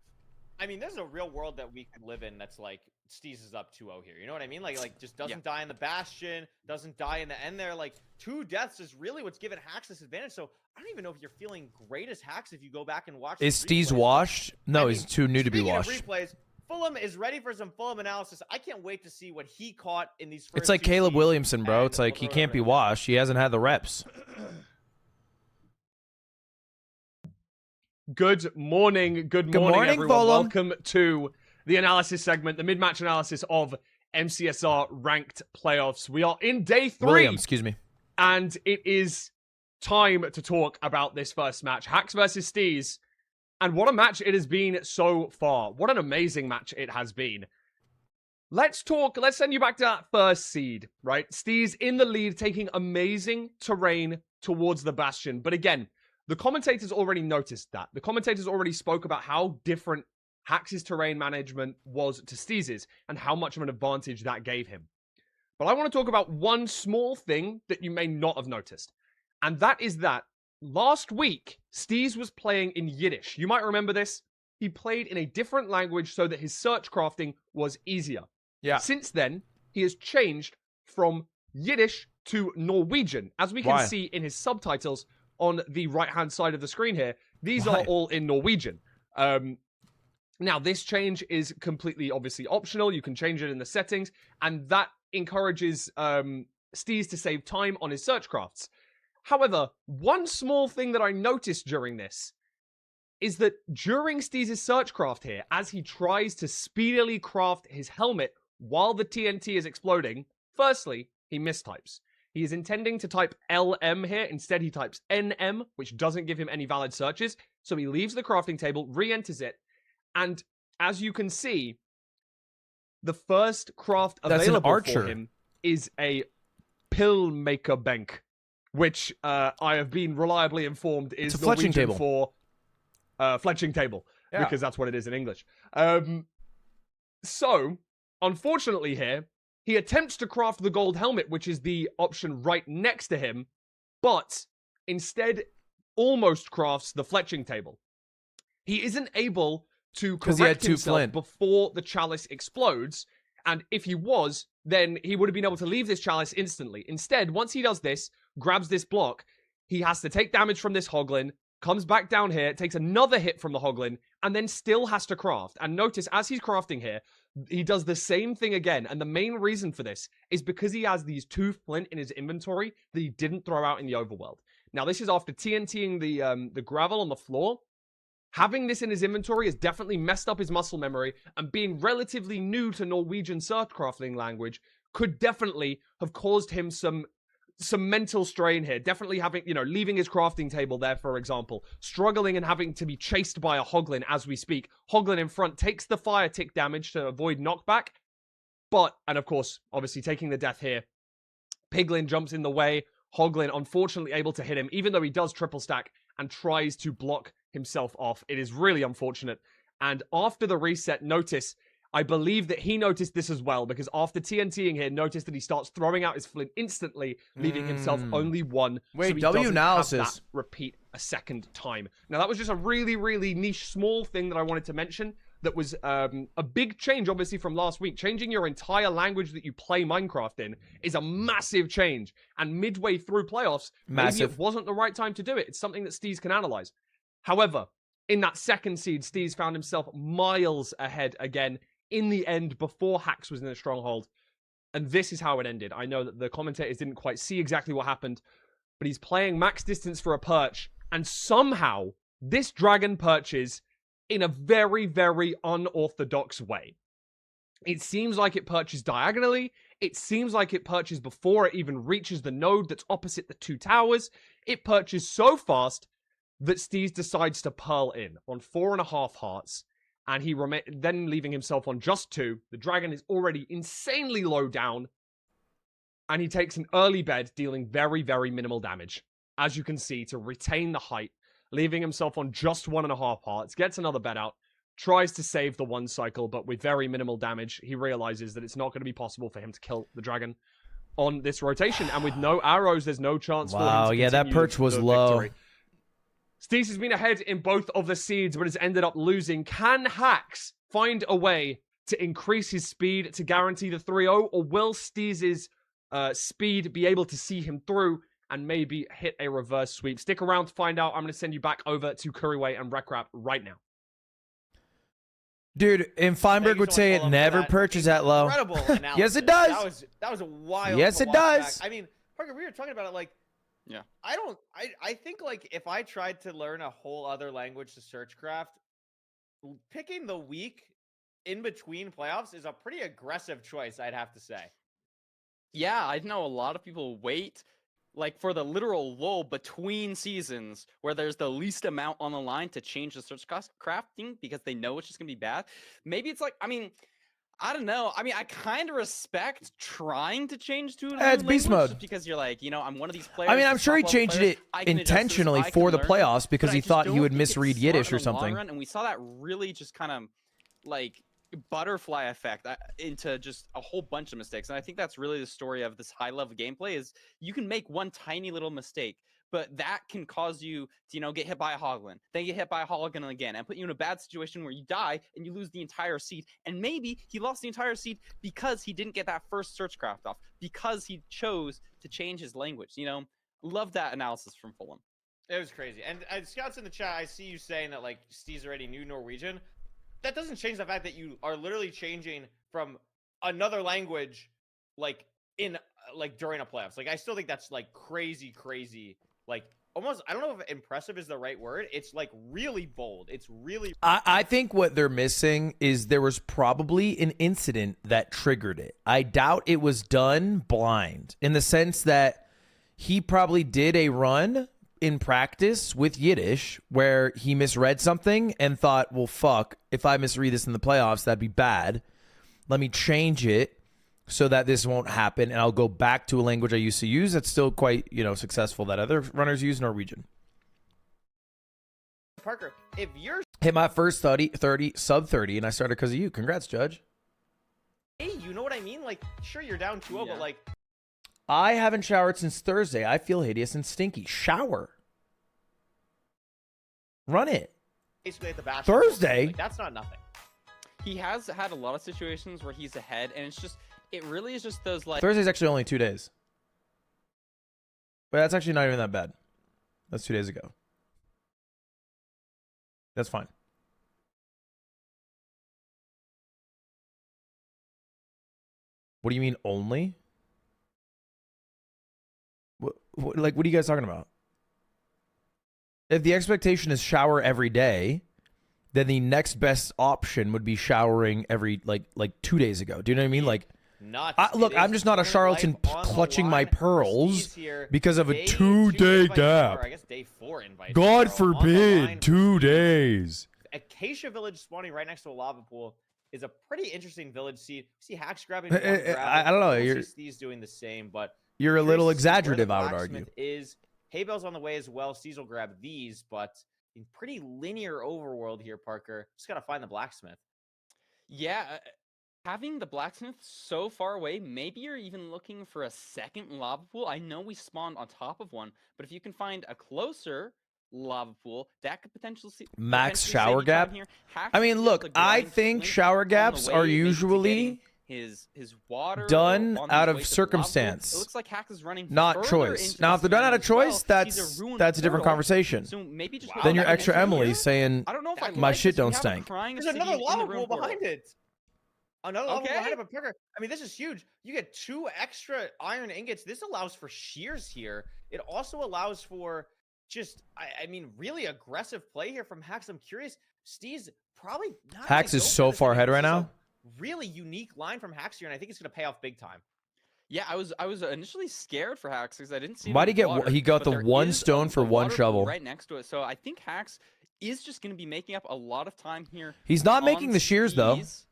I mean, there's a real world that we could live in that's like Steez is up 2-0 here. You know what I mean? Like just doesn't die in the Bastion, doesn't die in the end there. Like 2 deaths is really what's given Hax this advantage. So I don't even know if you're feeling great as Hax if you go back and watch. Is Steez washed? No, he's too new to be washed. Replays, Fulham is ready for some Fulham analysis. I can't wait to see what he caught in these first It's like 2 Caleb seasons, Williamson, bro. It's like he can't be washed. He hasn't had the reps. Good morning, everyone. Fulham. Welcome to the analysis segment, the mid-match analysis of MCSR ranked playoffs. We are in day 3. William, excuse me. And it is time to talk about this first match. Hax versus Steez. And what a match it has been so far. What an amazing match it has been. Let's send you back to that first seed, right? Steez in the lead, taking amazing terrain towards the Bastion. But again, the commentators already noticed that. The commentators already spoke about how different Hax's terrain management was to Steez's and how much of an advantage that gave him. But I want to talk about one small thing that you may not have noticed. And that is that last week, Steez was playing in Yiddish. You might remember this. He played in a different language so that his search crafting was easier. Yeah. Since then, he has changed from Yiddish to Norwegian. As we can see in his subtitles on the right-hand side of the screen here, these are all in Norwegian. Now, this change is completely, obviously, optional. You can change it in the settings, and that encourages Steez to save time on his search crafts. However, one small thing that I noticed during this is that during Steez's search craft here, as he tries to speedily craft his helmet while the TNT is exploding, firstly, he mistypes. He is intending to type LM here. Instead, he types NM, which doesn't give him any valid searches. So he leaves the crafting table, re-enters it, and as you can see, the first craft available for him is a pill maker bank, which I have been reliably informed is Norwegian for fletching table, because that's what it is in English. So, unfortunately here, he attempts to craft the gold helmet, which is the option right next to him, but instead almost crafts the fletching table. He isn't able to correct himself before the chalice explodes, and if he was, then he would have been able to leave this chalice instantly. Instead, once he does this, grabs this block, he has to take damage from this hoglin, comes back down here, takes another hit from the hoglin, and then still has to craft. And notice, as he's crafting here, he does the same thing again. And the main reason for this is because he has these 2 flint in his inventory that he didn't throw out in the overworld. Now, this is after TNTing the gravel on the floor. Having this in his inventory has definitely messed up his muscle memory, and being relatively new to Norwegian search crafting language could definitely have caused him some mental strain here. Definitely having, leaving his crafting table there, for example. Struggling and having to be chased by a hoglin as we speak. Hoglin in front takes the fire tick damage to avoid knockback. And of course, obviously taking the death here. Piglin jumps in the way. Hoglin, unfortunately, able to hit him, even though he does triple stack and tries to block himself off. It is really unfortunate. And after the reset, notice, I believe that he noticed this as well, because after TNTing here, notice that he starts throwing out his flint instantly, leaving himself only 1. Wait, so W analysis. Have that repeat a second time. Now, that was just a really, really niche, small thing that I wanted to mention, that was a big change, obviously, from last week. Changing your entire language that you play Minecraft in is a massive change. And midway through playoffs, maybe it wasn't the right time to do it. It's something that Steez can analyze. However, in that second seed, Steez found himself miles ahead again in the end before Hax was in the stronghold. And this is how it ended. I know that the commentators didn't quite see exactly what happened, but he's playing max distance for a perch, and somehow this dragon perches in a very, very unorthodox way. It seems like it perches diagonally. It seems like it perches before it even reaches the node that's opposite the two towers. It perches so fast that Steez decides to pearl in on 4.5 hearts, and he then leaving himself on just 2. The dragon is already insanely low down, and he takes an early bed, dealing very, very minimal damage, as you can see, to retain the height, leaving himself on just 1.5 hearts, gets another bed out, tries to save the 1 cycle, but with very minimal damage. He realizes that it's not going to be possible for him to kill the dragon on this rotation, and with no arrows, there's no chance for him to continue that perch was low. Victory. Steez has been ahead in both of the seeds, but has ended up losing. Can Hax find a way to increase his speed to guarantee the 3-0, or will Steez's speed be able to see him through and maybe hit a reverse sweep? Stick around to find out. I'm going to send you back over to Curryway and Rekrap right now. Dude, and Feinberg would say it never perches that low. Incredible analysis. Yes, it does. That was a wild. Yes, it does. Back. I mean, Parker, we were talking about it like. Yeah. I think like if I tried to learn a whole other language to search craft, picking the week in between playoffs is a pretty aggressive choice, I'd have to say. Yeah, I know a lot of people wait like for the literal lull between seasons where there's the least amount on the line to change the search crafting because they know it's just gonna be bad. Maybe it's like, I mean, I don't know. I mean, I kind of respect trying to change to it's beast mode just because you're like, you know, I'm one of these players. I mean, I'm sure he changed it intentionally for the playoffs because he thought he would misread Yiddish or something. And we saw that really just kind of like butterfly effect into just a whole bunch of mistakes. And I think that's really the story of this high level gameplay is you can make one tiny little mistake, but that can cause you to, you know, get hit by a Hoglin, then get hit by a Hoglin again, and put you in a bad situation where you die and you lose the entire seed. And maybe he lost the entire seed because he didn't get that first search craft off, because he chose to change his language. You know, love that analysis from Fulham. It was crazy. And Scouts in the chat, I see you saying that like Steez already knew Norwegian. That doesn't change the fact that you are literally changing from another language, like in like during a playoffs. Like I still think that's like crazy. Like almost, I don't know if impressive is the right word. It's like really bold. It's really. I think what they're missing is there was probably an incident that triggered it. I doubt it was done blind in the sense that he probably did a run in practice with Yiddish where he misread something and thought, well, fuck, if I misread this in the playoffs, that'd be bad. Let me change it so that this won't happen, and I'll go back to a language I used to use that's still quite, you know, successful that other runners use, Norwegian. Parker, if you're hit my first 30 sub 30, and I started because of you. Congrats, Judge. Hey, you know what I mean? Like, sure, you're down 2-0, but like, I haven't showered since Thursday. I feel hideous and stinky. Shower. Run it. Basically at the basketball. Thursday. Like, that's not nothing. He has had a lot of situations where he's ahead, and it's just, it really is just those like. Thursday's actually only 2 days. But that's actually not even that bad. That's 2 days ago. That's fine. What do you mean only? What are you guys talking about? If the expectation is shower every day, then the next best option would be showering every like 2 days ago. Do you know what I mean? Like, look, I'm just not a charlatan clutching my pearls because of a 2-day gap. I guess day 4 invite. God forbid, 2 days. Acacia Village spawning right next to a lava pool is a pretty interesting village. See Hax grabbing. I don't know. Steez doing the same, but you're a little exaggerative, I would argue. Is Haybell's on the way as well. Steez will grab these, but in pretty linear overworld here, Parker. Just got to find the blacksmith. Yeah, having the blacksmith so far away, maybe you're even looking for a second lava pool. I know we spawned on top of one, but if you can find a closer lava pool. That could potentially Max potentially shower save you time gap? here. Hax I could mean, be able look, to I grind think Flink shower on the gaps way, are maybe to usually getting his water done on his out way of to the lava pool. circumstance. It looks like Hax is running not further choice. into Now, the if they're done out of as well. choice, He's that's ruined a different portal. conversation. So maybe just Wow, Then you're that extra is weird. Emily saying, I don't know if I my like shit this. We don't have a stank. crying There's obsidian another in lava the pool ruined portal. behind it. Another lava pool Okay. behind it, but Parker, I mean, this is huge. You get 2 extra iron ingots. This allows for shears here. It also allows for just, I mean, really aggressive play here from Hax. I'm curious. Steez probably not. Hax gonna is go so for this. far I think ahead this right is now. a really unique line from Hax here, and I think it's going to pay off big time. Yeah, I was initially scared for Hax because I didn't see. Why'd he get? Water, He got but the there one is stone for a one water pool shovel. right next to it. So I think Hax is just going to be making up a lot of time here. He's not on making the shears though. Steez.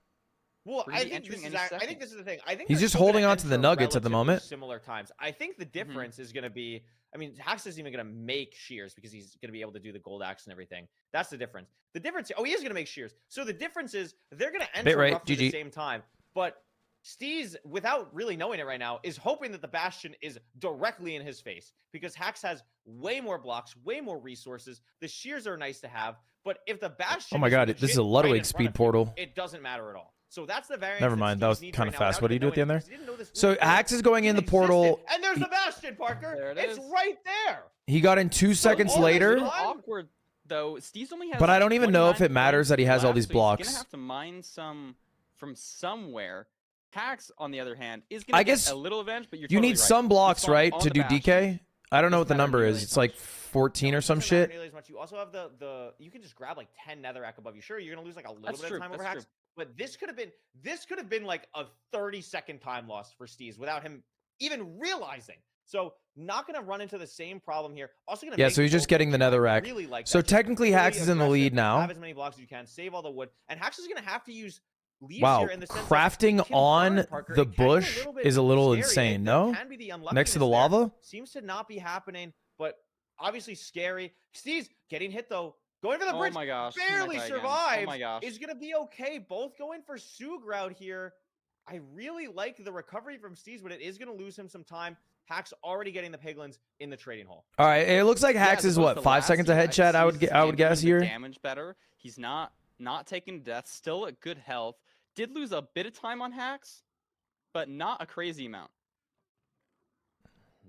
Well, We're I gonna be think this entering is. any I think second. this is the thing. I think He's they're just still gonna holding on to the enter nuggets at the relatively moment. Similar times. I think the difference is going to be. I mean, Hax isn't even going to make shears because he's going to be able to do the gold axe and everything. That's the difference. The difference. Oh, he is going to make shears. So the difference is they're going to enter Bitrate, roughly the GG. same time. But Steez, without really knowing it right now, is hoping that the Bastion is directly in his face because Hax has way more blocks, way more resources. The shears are nice to have, but if the Bastion, Oh my is god, legit this is a right Ludwig in front speed of you, portal. it doesn't matter at all. So that's the variance. Never mind, that was kind kinda fast. What do you do at the end there? So So Hax is going in the portal. and there's the Bastion, Parker. There it It's is. right there. He got in 2 seconds all this later. time- Awkward though. Steez only has. But I don't even know if 29 it matters that he has all left, these so He's blocks. gonna have to mine some from somewhere. Hax, on the other hand, is gonna I get guess a little advantage, but you're You totally need right. some blocks, spawn right, on to the do Bastion. DK? I don't know what the Doesn't matter number nearly is. as It's like 14 or It some doesn't matter shit. nearly as much. You also have the you can just grab like 10 netherrack above you. Sure, you're gonna lose like a little That's bit true, of time over that's Hax, true. but this could have been like a 30-second time loss for Steez without him even realizing. So not gonna run into the same problem here. Also gonna Yeah, make so he's just gold getting the here. I netherrack. really like So that. Just technically Hax really is in the lead aggressive. now. Have as many blocks as you can. Save all the wood, and Hax is gonna have to use leaves Wow, here in the sense that crafting it can on burn, Parker. the It can be a bush little bit is a little scary. insane, There no? can be the Next to the unluckiness there. lava? Seems to not be happening, but obviously scary. Steez getting hit though. Going for the Oh bridge. my gosh. Barely Oh survives. my gosh. Is going to be okay. Both going for Sugrout here. I really like the recovery from Steez, but it is going to lose him some time. Hax already getting the piglins in the trading hall. All right, it looks like Hax Yeah, is as opposed what, to 5 last seconds year, ahead, Chad. I would Steez is guess handling the here. damage better. He's not taking death. Still at good health. Did lose a bit of time on Hax, but not a crazy amount.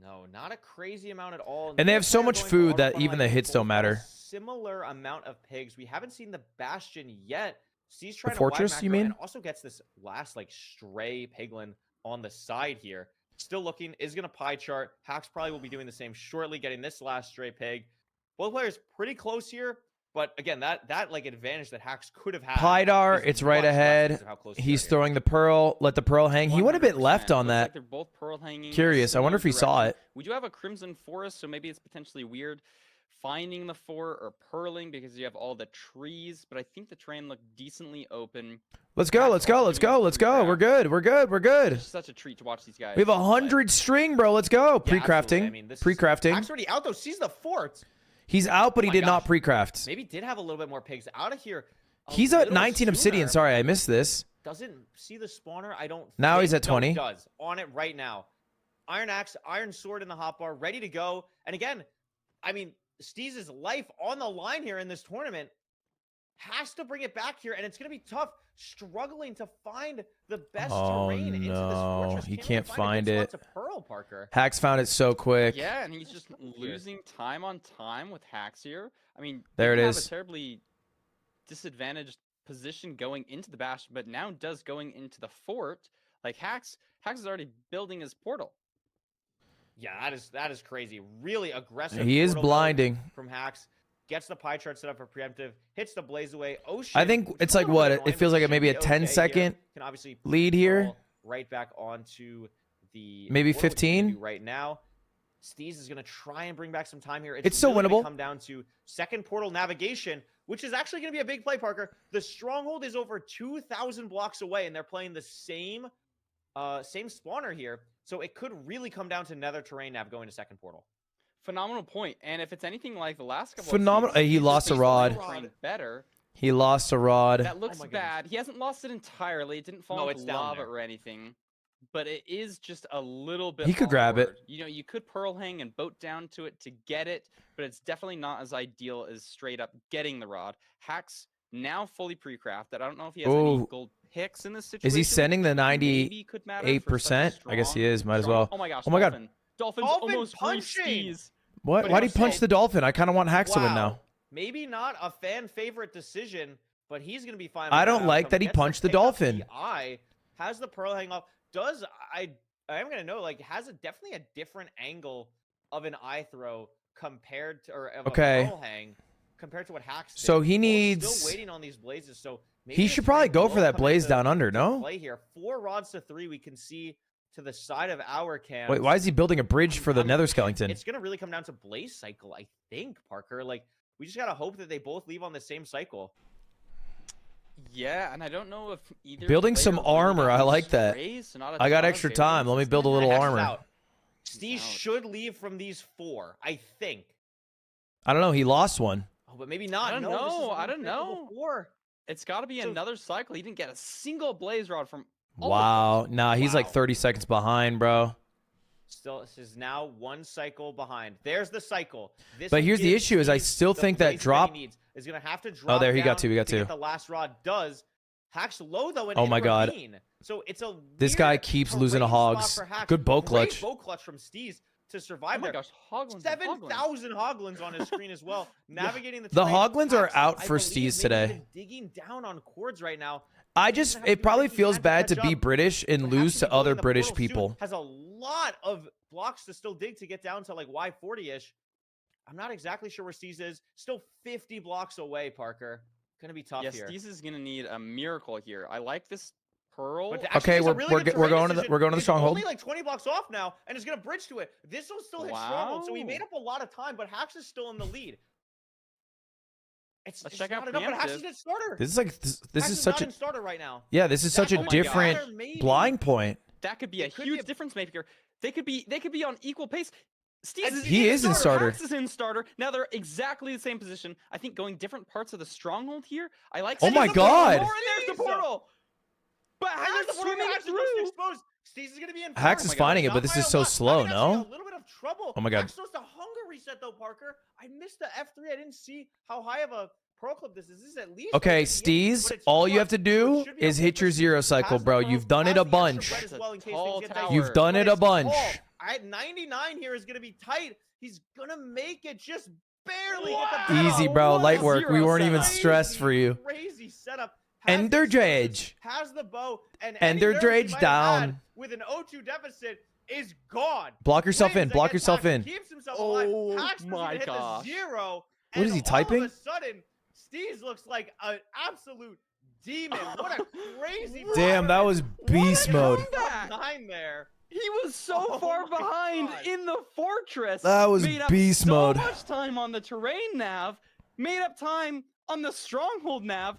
No, not a crazy amount at all. And they have so Neither much player going food for that auto even the funnel. hits Both don't got a matter. Similar amount of pigs. We haven't seen the Bastion yet. Steez trying fortress, to you wide macro mean? and also gets this last like stray piglin on the side here. Still looking, is going to pie chart. Hax probably will be doing the same shortly, getting this last stray pig. Both players pretty close here, but again, that like advantage that Hax could have had. Pydar, is it's right much less ahead. because of how close they He's are here. throwing the pearl. Let the pearl hang. He went a bit 100%. left on Looks that. Like they're both pearl hanging. Curious. I wonder if he similar saw direction. it. We do have a crimson forest, so maybe it's potentially weird finding the fort or purling because you have all the trees. But I think the terrain looked decently open. Let's go. Let's go. Let's go. Let's go. We're good. We're good. We're good. It's such a treat to watch these guys. We have play. 100 string, bro. Let's go. Yeah, absolutely. Pre-crafting. I mean, this is- Pre-crafting. Hax already out though. Sees the fort. He's out, but he Oh my did not gosh. pre-craft. Maybe did have a little bit more pigs out of here. a He's at little 19 obsidian. sooner. Sorry, I missed this. Doesn't see the spawner. I don't. Now he's think. at No, 20. he does on it right now. Iron axe, iron sword in the hotbar, ready to go. And again, I mean, Steez's life on the line here in this tournament has to bring it back here, and it's going to be tough. Struggling to find the best Oh, terrain into this no. fortress. He Can't can't really find a good it. spot to Pearl, Parker. Hax found it so quick. Yeah, and he's just losing time on time with Hax here. I mean, There it didn't have is. a terribly disadvantaged position going into the bastion, but now does going into the fort. Like Hax is already building his portal. Yeah, that is crazy. Really aggressive. He is portal build blinding. from Hax. Gets the pie chart set up for preemptive. Hits the blaze away. Oh shit! I think which it's is a like little what? bit It annoying, feels but like maybe a should be 10 okay second here. Can obviously lead here. fall right back onto the Maybe portal, which we can 15? do right now. Steez is going to try and bring back some time here. It's still really gonna winnable. Come down to second portal navigation, which is actually going to be a big play, Parker. The stronghold is over 2,000 blocks away, and they're playing the same spawner here. So it could really come down to nether terrain nav going to second portal. Phenomenal point. And if it's anything like the last couple Phenomenal- of seasons, he he's lost just a rod. basically trained better. He lost a rod. That looks my goodness. bad. He hasn't lost it entirely. It didn't fall No, into it's down lava there. or anything. but it is just a little bit. He could grab it. awkward. You know, you could pearl hang and boat down to it to get it, but it's definitely not as ideal as straight up getting the rod. Hax now fully pre-crafted. I don't know if he has any gold picks in this situation. Is he sending the Maybe could matter for such a 98%? I guess he is. strong- Might as well. Oh my gosh! Oh my God. Dolphin's Dolphin almost punching! Steez. What? But Why'd he also- punch the dolphin? I kind of want Hax to win now. Maybe not a fan favorite decision, but he's going to be fine. I with don't like outcome. that he Gets to punched the pick up dolphin. The eye has the pearl hang off. Does I am going to know, like, has definitely a different angle of an eye throw compared to, or of a pearl hang compared to what Hax did. So he Both needs. still waiting on these blazes. So maybe He the should probably trend go will for that come blaze into- down under. into No. play here. 4 rods to 3. We can see to the side of our cam. Wait, why is he building a bridge for the Nether Skeleton? It's going to really come down to blaze cycle, I think, Parker. Like, we just got to hope that they both leave on the same cycle. Yeah, and I don't know if either Building player some really armor, I got like that. sprays, so not a I got ton of extra variance. time. Let me build a little Hax is armor. out. He's Steez out. should leave from these 4, I think. I don't know. He lost one. Oh, but maybe not. I don't No, this is know, I don't unthinkable know. 4. It's got to be So- another cycle. He didn't get a single blaze rod from. all of Wow. them. Nah, he's like Wow. 30 seconds behind, bro. Still, this is now 1 cycle behind. There's the cycle. This But will here's the give issue is I Steez still the think that blazes drop- he needs. Is going to have to drop there, he got down 2, he got to 2. get the last rod does. Hax low, though, and Oh in my God. ravine. So it's a This guy weird keeps losing to terrain spot hogs. for Hax. Good bow Great clutch. bow clutch from Steez to Oh survive my there. gosh, Hoglins. and Hoglins. 7,000 hoglins on his screen as well. Navigating the The terrain. hoglins are Hax, out I for believe, Steez maybe today. even digging down on cords right now. It probably feels bad to be British British and lose to other British people. Has a lot of blocks to still dig to get down to like Y40-ish. I'm not exactly sure where Steez is. Still 50 blocks away, Parker. Gonna be tough Yes, here. Steez is gonna need a miracle here. I like this pearl. But actually, Okay, it's a we're really good we're terrain going to the decision. we're going to the He's stronghold. only like 20 blocks off now, and is gonna bridge to it. This will still hit stronghold, so he made Wow. up a lot of time. But Hax is still in the lead. Let's It's check not out enough, but Hax preemptive. is in starter. This is like this Hax is such not a in starter right now. yeah. This is such That a oh my different matter, maybe. blind point. That could be a It could be huge a- difference maker. They could be on equal pace. Steez And is he is in starter. Hax is in starter. Now they're exactly the same position. I think going different parts of the stronghold here. I like. Oh Steez my is the portal. God. More, and there's the Steez. portal. But And Hax there's the portal, swimming Hax is through. just exposed. Steez is gonna be in. Hax farm. is my God, finding it, Not but this by is a so lot. slow. Might actually No. a little bit of trouble. Oh my God. Hax supposed to hunger reset though, Parker. I missed the F3. I didn't see how high of a pro clip this is. This is at least. Okay, like 58, Steez, but it's all you clutch, have to so it do should be is okay hit for your Steez. zero cycle, Has bro. the You've pro, done has it a the extra bunch. red as well in case Tall things get dicey. tower. You've done But it a it's tall. bunch. At 99 here is gonna be tight. He's gonna make it just barely. Wow. Get the pedal. Easy, bro. What a Light work. We zero weren't even setup. stressed for you. Crazy setup. Has Ender the explosives, Drage. has the bow, and Ender any nerves he Drage might have had down. with an O2 deficit is gone. Block yourself in. Wins Block against yourself Hax, in. Keeps himself Oh alive. Hax doesn't my even hit the gosh. 0. What is he and typing? All of a sudden, Steez looks like an absolute demon. What a crazy. Damn, that was beast mode. comeback. 9 there. He was so Oh far my behind God. in the fortress. That was made up beast so mode. much time on the terrain nav, made up time on the stronghold nav,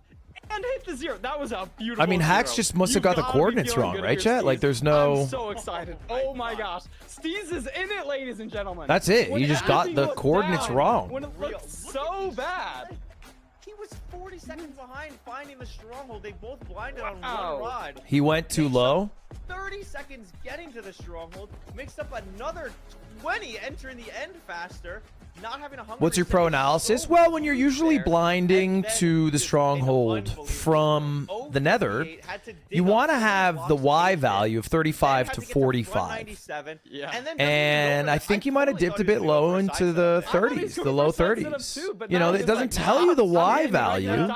and hit the 0. That was a beautiful. I mean, Hax 0. just must have You got the gotta be coordinates feeling wrong, good right, here, chat? Like, Steez. there's no. I'm so excited. Oh my gosh, Steez is in it, ladies and gentlemen. That's it. When You just got everything the looked coordinates down, wrong. When it Real. looked Look so at these bad. seconds. He was 40 seconds behind finding the stronghold. They both blinded on Wow. one rod. He went too low. 30 seconds getting to the stronghold. Mixed up another 20 entering the end faster. Not having a hunger What's your reset pro is analysis? so Well, when you're huge usually there. blinding And then to the just an stronghold unbelievable from the nether, 058, had to dig you up want to 7 have blocks the to Y get it. value of Then 35 had to get front 45. 97, Yeah. and then And I think you might have dipped a bit low into the 30s, the low 30s. You know, it doesn't tell you the Y value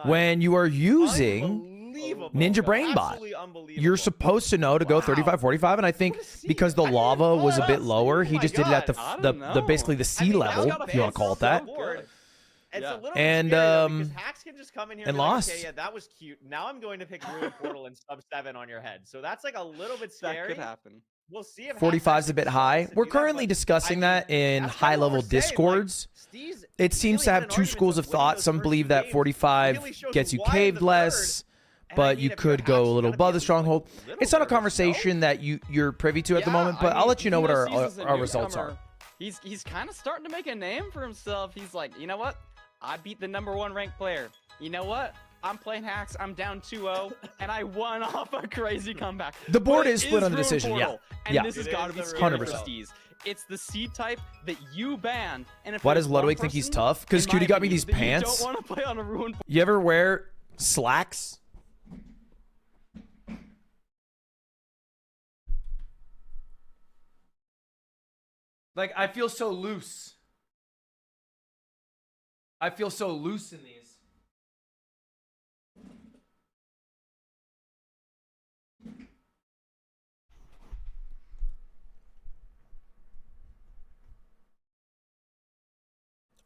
when you are using Ninja Brainbot. You're supposed to know to go 35, 45, and I think because the lava was a bit lower, he just did it at I the don't basically the know. sea level, if you want to call it that. It's Yeah. a little And, bit scary, though, because Hax can just come in here and be like, lost. okay, yeah, that was cute. Now I'm going to pick Ruin Portal and sub 7 on your head. So that's like a little bit That scary. could happen. We'll see if Hax 45 is a actually bit decides high. to We're do that, currently but discussing that in that's kinda what high-level we're saying, like, discords. Steez It seems really to had have an two argument schools of winning thought. those Some first believe two that games. 45 Really shows gets you why in caved the less, third. but And I you mean, if could you're go Hax, a you little gotta above be the stronghold. a little It's not a nervous, no? conversation that you're privy to at the Yeah, moment, but I I'll mean, let you know what Steez is a our results newcomer. are. He's kind of starting to make a name for himself. He's like, you know what? I beat the #1 ranked player. You know what? I'm playing Hax. I'm down 2-0, and I won off a crazy comeback. The board But is split on the Ruin decision, yeah. Portal, and Yeah. this has It got to is be the scary for 100%. Steez. It's the seed type that you banned. And if Why there's does one Ludwig think he's person, tough? Because in my Cutie got me opinion, these that pants. You don't want to play on a Ruin. You ever wear slacks? Like, I feel so loose. I feel so loose in these.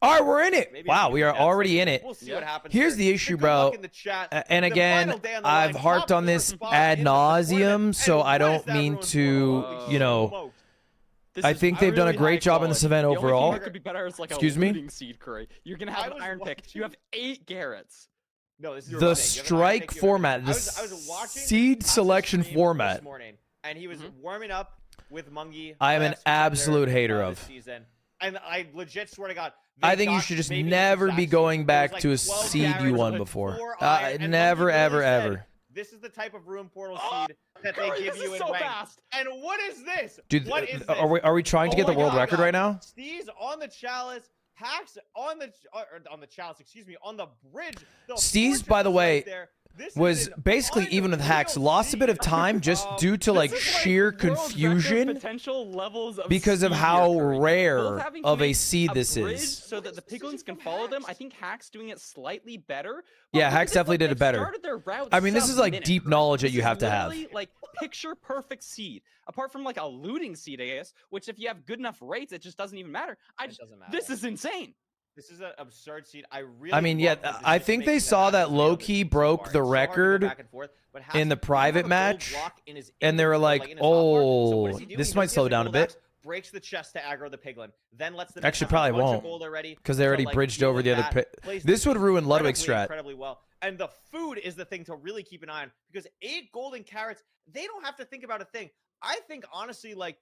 All right, we're in it. Maybe Wow, if we can are get already some- in it. We'll see what happens. Here's here. the issue, Good luck bro. in the chat. And The again, final day on the I've line, harped top on four this spot ad in the tournament. nauseum, so And I what don't is that mean Ruin to, Portal? you know, Smoked. This I is think they've done a really great high job in this quality. event The only thing overall. that could be better is like Excuse a me? looting seed, Curry. You're gonna have I an was iron pick. You have 8 Garrets. No, this is The thing. You have an iron strike pick, you have format, everything. the I was watching seed Hax's selection stream format. this morning, and he was warming up with Mungie. I am an last season, absolute hater this of. season. And I legit swear to God, I they think you got should just maybe the never exact be seed. going It was back like to a 12 seed you Garrets won with before. 4 iron, and Never, Mungie ever, literally said, ever. This is the type of Ruin Portal Oh, seed that Curry, they give this you is in so rank. fast. And what is this? Dude, What is this? are we trying to Oh get the my world God. record right now? Steez on the chalice, Hax on the chalice, excuse me, on the bridge. The Steez, by the fortress way, right there. This was is an basically, even with Hax, unreal lost a bit of seed. time just due to like This is sheer world record confusion potential levels of because of speed how here, Curry. Both rare having to of a make seed a this bridge is. so that the piglins can follow them. I think Hax doing it slightly better. Yeah, look at Hax this, definitely like, did it they've better. started their route I mean, this is like sub-minute, deep Curry. knowledge that This you is have to have. literally, like picture perfect seed. Apart from like a looting seed, I guess, which if you have good enough rates, it just doesn't even matter. Doesn't matter. This is insane. This is an absurd seed. I really. I mean, yeah, love the I decision think they making saw Hax that has made on this Lowkey seed so broke far. the It's so hard to go record back and forth, but Hax in the doesn't private have a gold match, block in his and they were inventory, like, in his hotbar. So what oh, does he do? this He might goes, slow he has down a gold bit. axe, breaks the chest to aggro the piglin, then lets them Actually, have a probably bunch of won't, gold already because they to, already like, bridged deal over with the other that. Plays this would ruin Ludwig's incredibly, strat. incredibly well. And the food is the thing to really keep an eye on, because 8 golden carrots, they don't have to think about a thing. I think honestly, like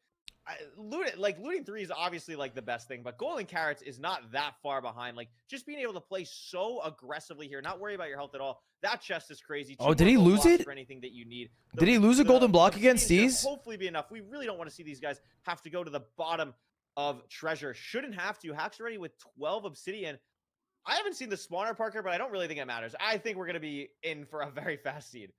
looting 3 is obviously like the best thing, but golden carrots is not that far behind. Like just being able to play so aggressively here, not worry about your health at all. That chest is crazy. Oh, 2 did more he gold lose blocks it? For anything that you need. Did he lose a golden block against obsidian Steez? should hopefully be enough. We really don't want to see these guys have to go to the bottom of treasure. Shouldn't have to. Hax already with 12 obsidian. I haven't seen the spawner, Parker, but I don't really think it matters. I think we're going to be in for a very fast seed.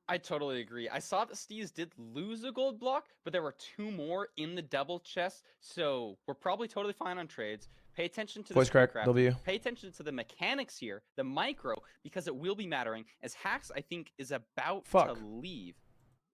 I totally agree. I saw that Steez did lose a gold block, but there were 2 more in the double chest, so we're probably totally fine on trades. Pay attention to the Voice crack, Skycrab. W. Pay attention to the mechanics here, the micro, because it will be mattering, as Hax, I think, is about to leave.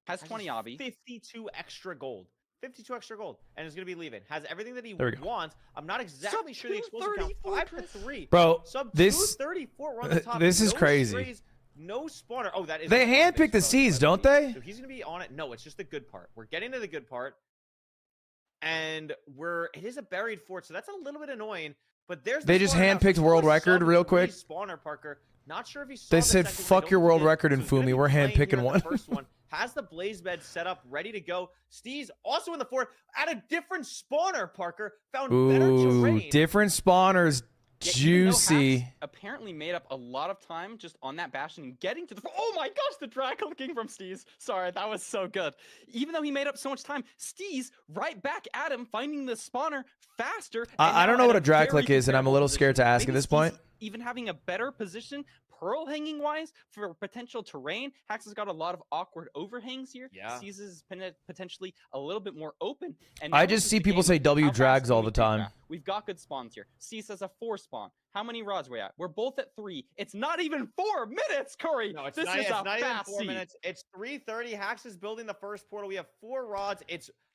Has 20 obby. 52 extra gold. 52 extra gold, and is going to be leaving. Has everything that he There we go. wants. I'm not exactly sure the explosive count. 5-3. Bro, Sub this 234. We're on the top. this is No crazy. strays, no spawner. Oh, that is. They the spawner handpicked the base seeds, bonus, don't they? So he's going to be on it. No, it's just the good part. We're getting to the good part, and it is a buried fort, so that's a little bit annoying. But there's. They the just spawner now. handpicked So world a record sub real 3 quick. Spawner, Parker. Not sure if he saw They the said, second one. I "Fuck don't your think world he did. record, So he's gonna Infume. be We're playing here handpicking on the one." first one. Has the blaze bed set up, ready to go. Steez also in the fort at a different spawner, Parker. Found better Ooh, terrain. different spawners. Yeah, even though Juicy. Hax apparently made up a lot of time just on that bastion and getting to the. Oh my gosh, the drag clicking from Steez. Sorry, that was so good. Even though he made up so much time, Steez right back at him, finding the spawner faster. I don't know what a drag click is, and I'm a little scared to ask at this point. Even having a better position, pearl hanging wise, for potential terrain, Hax has got a lot of awkward overhangs here. Yeah. Steez is potentially a little bit more open. And I now just it's see a people game say of W how fast drags can all we the take time. that? We've got good spawns here. Steez has a 4 spawn. How many rods are we at? We're both at 3. It's not even 4 minutes, Curry. No, it's this not, is it's a not even fast 4 seed. minutes. It's 3:30. Hax is building the first portal. We have 4 rods.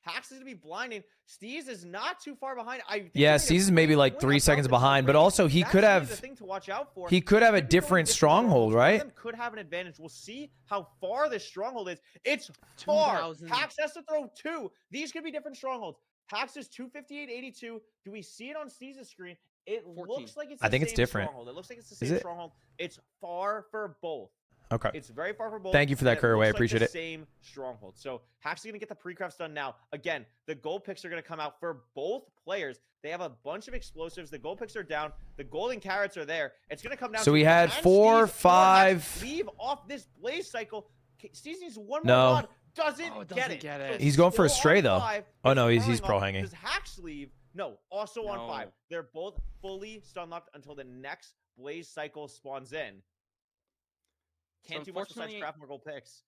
Hax is going to be blinding. Steez is not too far behind. Yeah, Steez is maybe like 3 seconds behind, but also he could have. The thing to watch out for. He could have a Could be going different strongholds. stronghold, One of right? them could have an advantage. We'll see how far this stronghold is. It's far. 2,000. Hax has to throw 2. These could be different strongholds. Hax is 258.82. Do we see it on Steez's screen? It 14. looks like it's. I the think it's same different. Stronghold. It looks like it's the Is same it? stronghold. It's far for both. Okay. It's very far for both. Thank you for that, and it Curraway. I looks like appreciate the it. Same stronghold. So Hax is going to get the pre-crafts done now. Again, the gold picks are going to come out for both players. They have a bunch of explosives. The gold picks are down. The golden carrots are there. It's going to come down. So to we had can 4, Steez or 5. Hax leave off this blaze cycle. Steez needs one No. more rod. Doesn't get it. So He's going for a still stray on though. 5. Oh no, he's Throwing pro off. hanging. Does Hax leave? No, also on No. 5. They're both fully stun locked until the next blaze cycle spawns in. Can't do much besides unfortunately, craft more gold picks.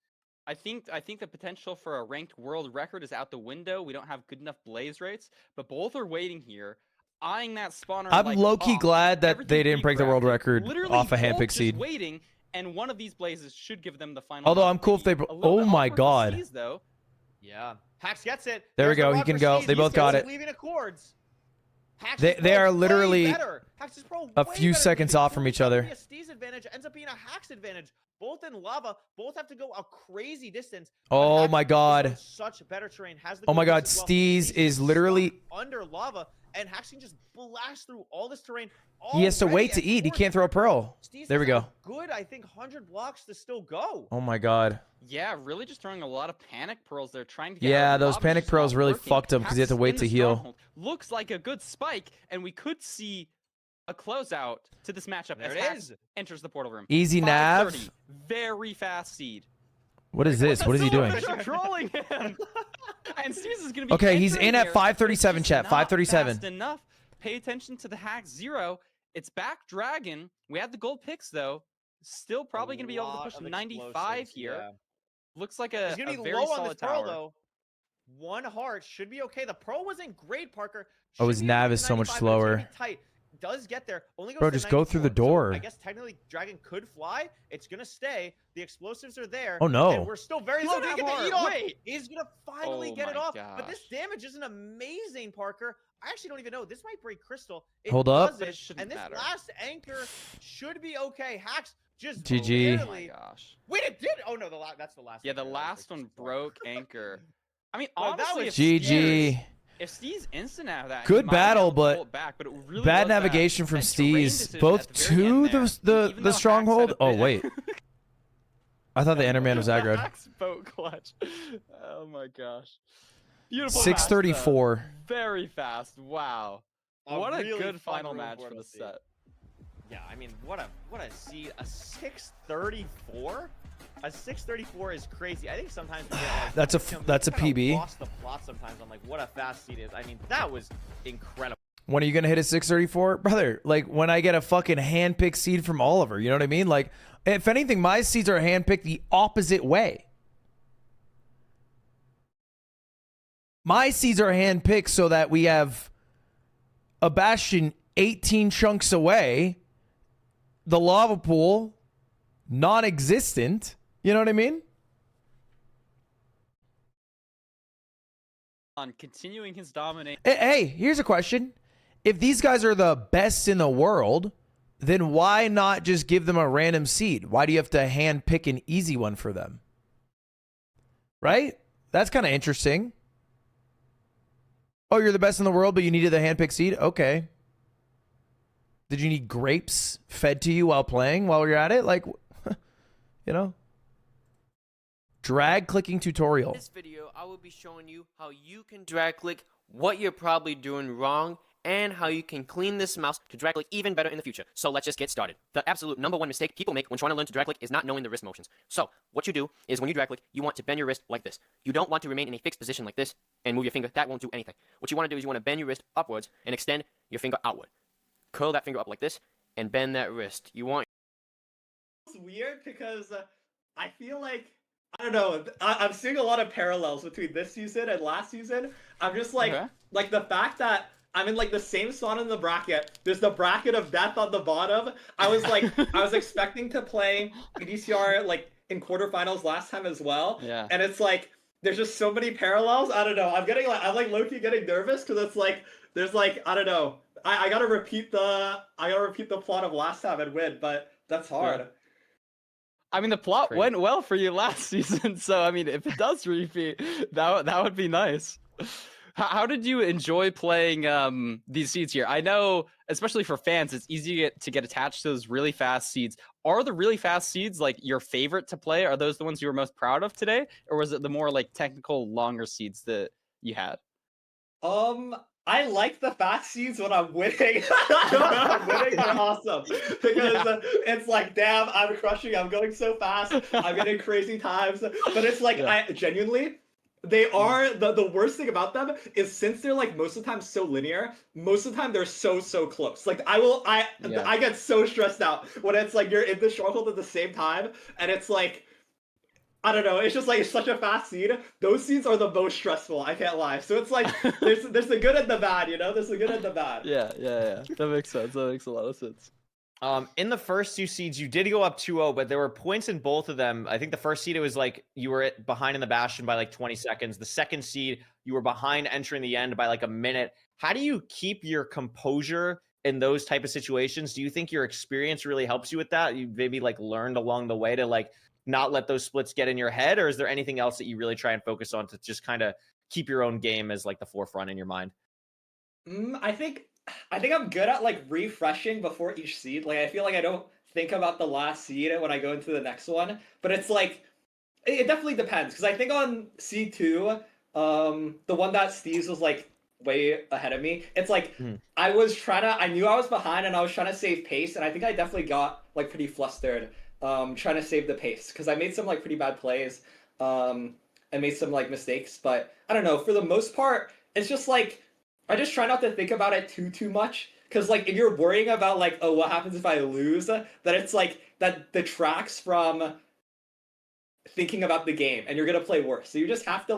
I think the potential for a ranked world record is out the window. We don't have good enough blaze rates, but both are waiting here, eyeing that spawner. I'm like, low-key oh, glad that everything they didn't break the world pre-crafted. record Literally off a both handpick just seed. waiting, and one of these blazes should give them the final. Although round I'm cool if they lead. bro- A little oh bit my awkward for God. Steez, though. Yeah. Hax gets it. There we There's the go. He rod can for go. Steez. They He's both got still it. leaving accords. Hax They- is they pro are way literally better. Hax is pro a way few better. seconds It off from was each other. gonna be a Steez advantage ends up being a Hax advantage. Both in lava. Both have to go a crazy distance. but Oh Hax my is God. on such better terrain. Has the Oh my gold God, picks as well. Steez is stuck literally- under lava, and Hax can just blast through all this terrain. He has to already wait to at eat. He 4 can't throw a pearl. Steez There we has go. a good, I think, 100 blocks to still go. Oh my God. Yeah, really just throwing a lot of panic pearls. They're trying to get Yeah, out of those lava, panic just pearls not really working. fucked him because he had to Hax wait in to the heal. stronghold looks like a good spike, and we could see a closeout to this matchup There as it Hax is. enters the portal room. Easy 5:30, nav. very fast seed. What is this? What is he doing? Silverfish are trolling him. And Steez is gonna be Okay, he's entering in at here, 5:37, but it's chat, just not 5:37. fast enough. Pay attention to the Hax 0. It's back dragon. We have the gold picks though. Still probably gonna be able to lot push of 95 explosives, here. yeah. Looks like He's a gonna be very low on solid this pearl tower. though. 1 heart should be okay. The pearl wasn't great, Parker. Oh, Should his be able to nav get is so much 95, but it's gonna slower. be tight. Does get there. Only goes Bro, to just go through the 94, so door. I guess technically dragon could fly. It's gonna stay. The explosives are there. Oh, no. And we're still very He's low. gonna Did he get have the eat heart. off? Wait. He's gonna finally Oh get it my off. But this gosh. damage isn't amazing, Parker. I actually don't even know. This might break crystal. It Hold up. doesn't, But it shouldn't and this matter. last anchor should be okay. Hax just GG. Oh my barely- gosh. Wait, it did. Oh no, that's the last. Yeah, the anchor. That was last like one so- broke anchor. I mean, Bro, that honestly, was GG. if Steez instant out of that, he Good might be able battle, to but pull it back, but it really bad was that- navigation from that terrain Steez. decision Both at the very to end the there. the, Even though the Hax had stronghold. a Oh bit- wait, I thought the Enderman was The aggroed. Hax boat clutch. Oh my gosh. Beautiful. 634. match, though. Very fast. Wow. What a really good fun final room match for for to the see. set. Yeah, I mean, what a seed. A 634. A 634 is crazy. I think sometimes we get, like, That's a you know, that's a we kinda PB. Lost the plot sometimes on like what a fast seed is. I mean, that was incredible. When are you gonna hit a 634, brother? Like when I get a fucking handpicked seed from Oliver. You know what I mean? Like if anything, my seeds are handpicked the opposite way. My seeds are handpicked so that we have a bastion 18 chunks away, the lava pool non-existent. You know what I mean? On continuing his domination. Hey, here's a question. If these guys are the best in the world, then why not just give them a random seed? Why do you have to hand pick an easy one for them? Right? That's kind of interesting. Oh, you're the best in the world, but you needed the hand pick seed? Okay. Did you need grapes fed to you while playing while you're at it? Like, you know? Drag clicking tutorial. In this video, I will be showing you how you can drag click, what you're probably doing wrong, and how you can clean this mouse to drag click even better in the future. So let's just get started. The absolute #1 mistake people make when trying to learn to drag click is not knowing the wrist motions. So what you do is when you drag click, you want to bend your wrist like this. You don't want to remain in a fixed position like this and move your finger. That won't do anything. What you want to do is you want to bend your wrist upwards and extend your finger outward. Curl that finger up like this and bend that wrist. You want It's weird because I feel like, I don't know, I'm seeing a lot of parallels between this season and last season. I'm just like, Okay. like the fact that I'm in like the same spot in the bracket. There's the bracket of death on the bottom. I was like, I was expecting to play EDCR like in quarterfinals last time as well. Yeah. And it's like, there's just so many parallels. I don't know. I'm like low-key getting nervous because it's like, there's like, I don't know. I gotta repeat the plot of last time and win, but that's hard. Yeah. I mean, the plot Great. went well for you last season, so I mean, if it does repeat, that would be nice. How did you enjoy playing these seeds here? I know, especially for fans, it's easy to get attached to those really fast seeds. Are the really fast seeds like your favorite to play? Are those the ones you were most proud of today, or was it the more like technical, longer seeds that you had? I like the fast seeds when I'm winning. When I'm winning, they're awesome because it's like, damn, I'm crushing. I'm going so fast. I'm getting crazy times. But it's like, I genuinely, they are the worst thing about them is since they're like most of the time so linear, most of the time they're so close. Like I get so stressed out when it's like you're in the stronghold at the same time, and it's like, I don't know. It's just like it's such a fast seed. Those seeds are the most stressful. I can't lie. So it's like there's the good and the bad. You know, there's the good and the bad. Yeah. That makes sense. That makes a lot of sense. In the first two seeds, you did go up 2-0, but there were points in both of them. I think the first seed, it was like you were behind in the Bastion by like 20 seconds. The second seed, you were behind entering the end by like a minute. How do you keep your composure in those type of situations? Do you think your experience really helps you with that? You maybe like learned along the way to like not let those splits get in your head, or is there anything else that you really try and focus on to just kind of keep your own game as like the forefront in your mind? I think I'm good at like refreshing before each seed. Like I feel like I don't think about the last seed when I go into the next one, but it's like it definitely depends because I think on seed 2, the one that Steez was like way ahead of me. It's like I knew I was behind and I was trying to save pace, and I think I definitely got like pretty flustered trying to save the pace because I made some like pretty bad plays and made some like mistakes. But I don't know, for the most part it's just like I just try not to think about it too much, because like if you're worrying about like, oh, what happens if I lose, that it's like that detracts from thinking about the game and you're gonna play worse. So you just have to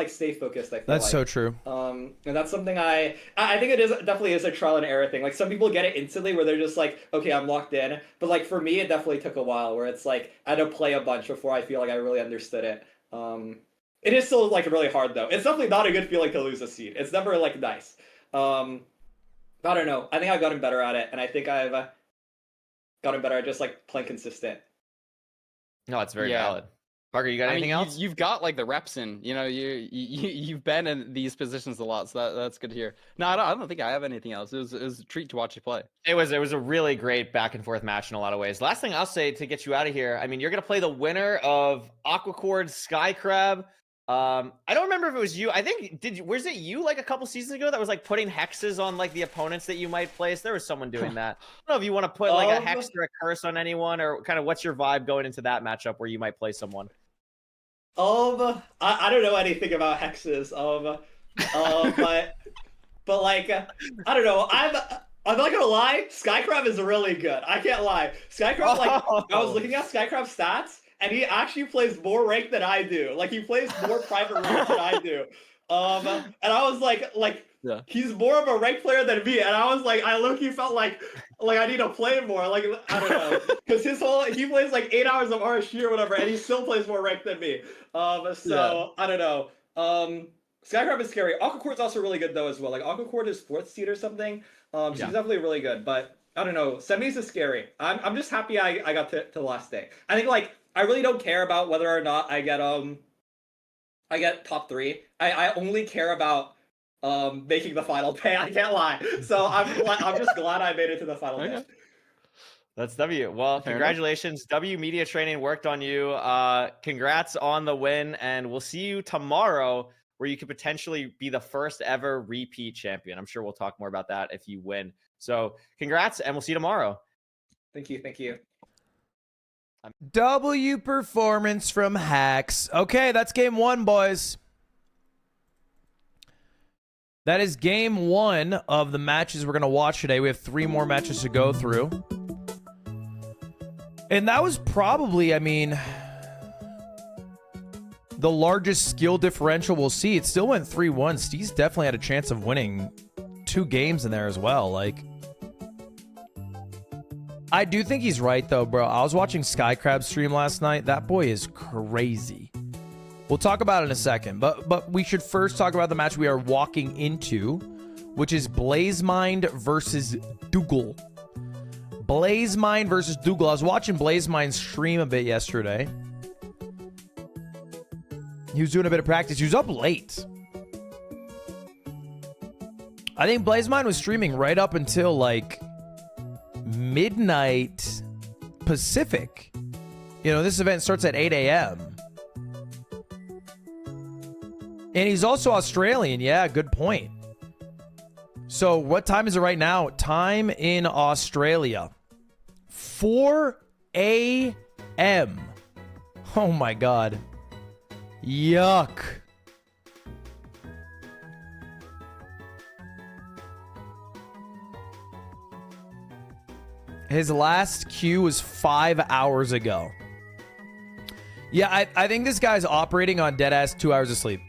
stay focused. I feel That's like. so true. And that's something I think it is definitely is a trial and error thing. Like some people get it instantly where they're just like, okay, I'm locked in. But like for me, it definitely took a while where it's like I had to play a bunch before I feel like I really understood it. It is still like really hard though. It's definitely not a good feeling to lose a seed. It's never like nice. I don't know. I think I've gotten better at it, and I think I've gotten better at just like playing consistent. No, it's very valid. Parker, you got anything else? You've got like the reps in. You know, you've been in these positions a lot, so that's good to hear. No, I don't think I have anything else. It was a treat to watch you play. It was a really great back and forth match in a lot of ways. Last thing I'll say to get you out of here, I mean, you're gonna play the winner of Aquacorde Skycrab. I don't remember if it was you. I think was it you like a couple seasons ago that was like putting hexes on like the opponents that you might place? There was someone doing that. I don't know if you want to put like a hex or a curse on anyone, or kind of what's your vibe going into that matchup where you might play someone. I don't know anything about hexes. But like I don't know. I'm not gonna lie. Skycrab is really good. I can't lie. Skycrab, like I was looking at Skycrab's stats, and he actually plays more rank than I do. Like he plays more private rank than I do. And I was like he's more of a rank player than me. And I was like, I low-key felt like I need to play more. Like I don't know, because he plays like 8 hours of RSG or whatever, and he still plays more rank than me. I don't know. Skycrab is scary. Aquacorde's also really good though as well. Like Aquacord is 4th seed or something. She's definitely really good, but I don't know. Semis is scary. I'm just happy I got to the last day. I think like I really don't care about whether or not I get top 3. I only care about making the final pay. I can't lie. So I'm just glad I made it to the final pay. That's W. Well, congratulations. W Media Training worked on you. Congrats on the win, and we'll see you tomorrow, where you could potentially be the first ever repeat champion. I'm sure we'll talk more about that if you win. So congrats, and we'll see you tomorrow. Thank you. W performance from Hax. Okay, that's game 1, boys. That is game 1 of the matches we're going to watch today. We have 3 more matches to go through. And that was probably, I mean, the largest skill differential we'll see. It still went 3-1. Steez definitely had a chance of winning 2 games in there as well. Like, I do think he's right, though, bro. I was watching Skycrab stream last night. That boy is crazy. We'll talk about it in a second, but we should first talk about the match we are walking into, which is Blazemind versus Doogle. Blazemind versus Doogle. I was watching Blazemind stream a bit yesterday. He was doing a bit of practice. He was up late. I think Blazemind was streaming right up until like midnight Pacific. You know, this event starts at 8 a.m. And he's also Australian. Yeah, good point. So what time is it right now? Time in Australia. 4 a.m. Oh my God. Yuck. His last queue was 5 hours ago. Yeah, I think this guy's operating on deadass 2 hours of sleep.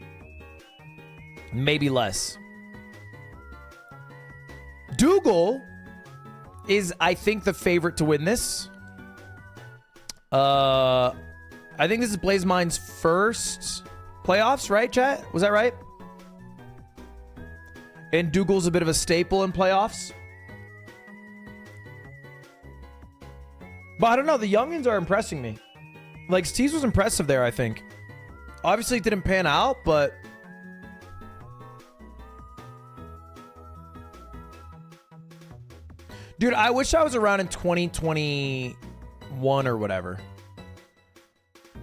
Maybe less. Doogle is, I think, the favorite to win this. I think this is Blazemind's first playoffs, right, chat? Was that right? And Doogle's a bit of a staple in playoffs. But I don't know. The youngins are impressing me. Like, Steez was impressive there, I think. Obviously, it didn't pan out, but... Dude, I wish I was around in 2021 or whatever.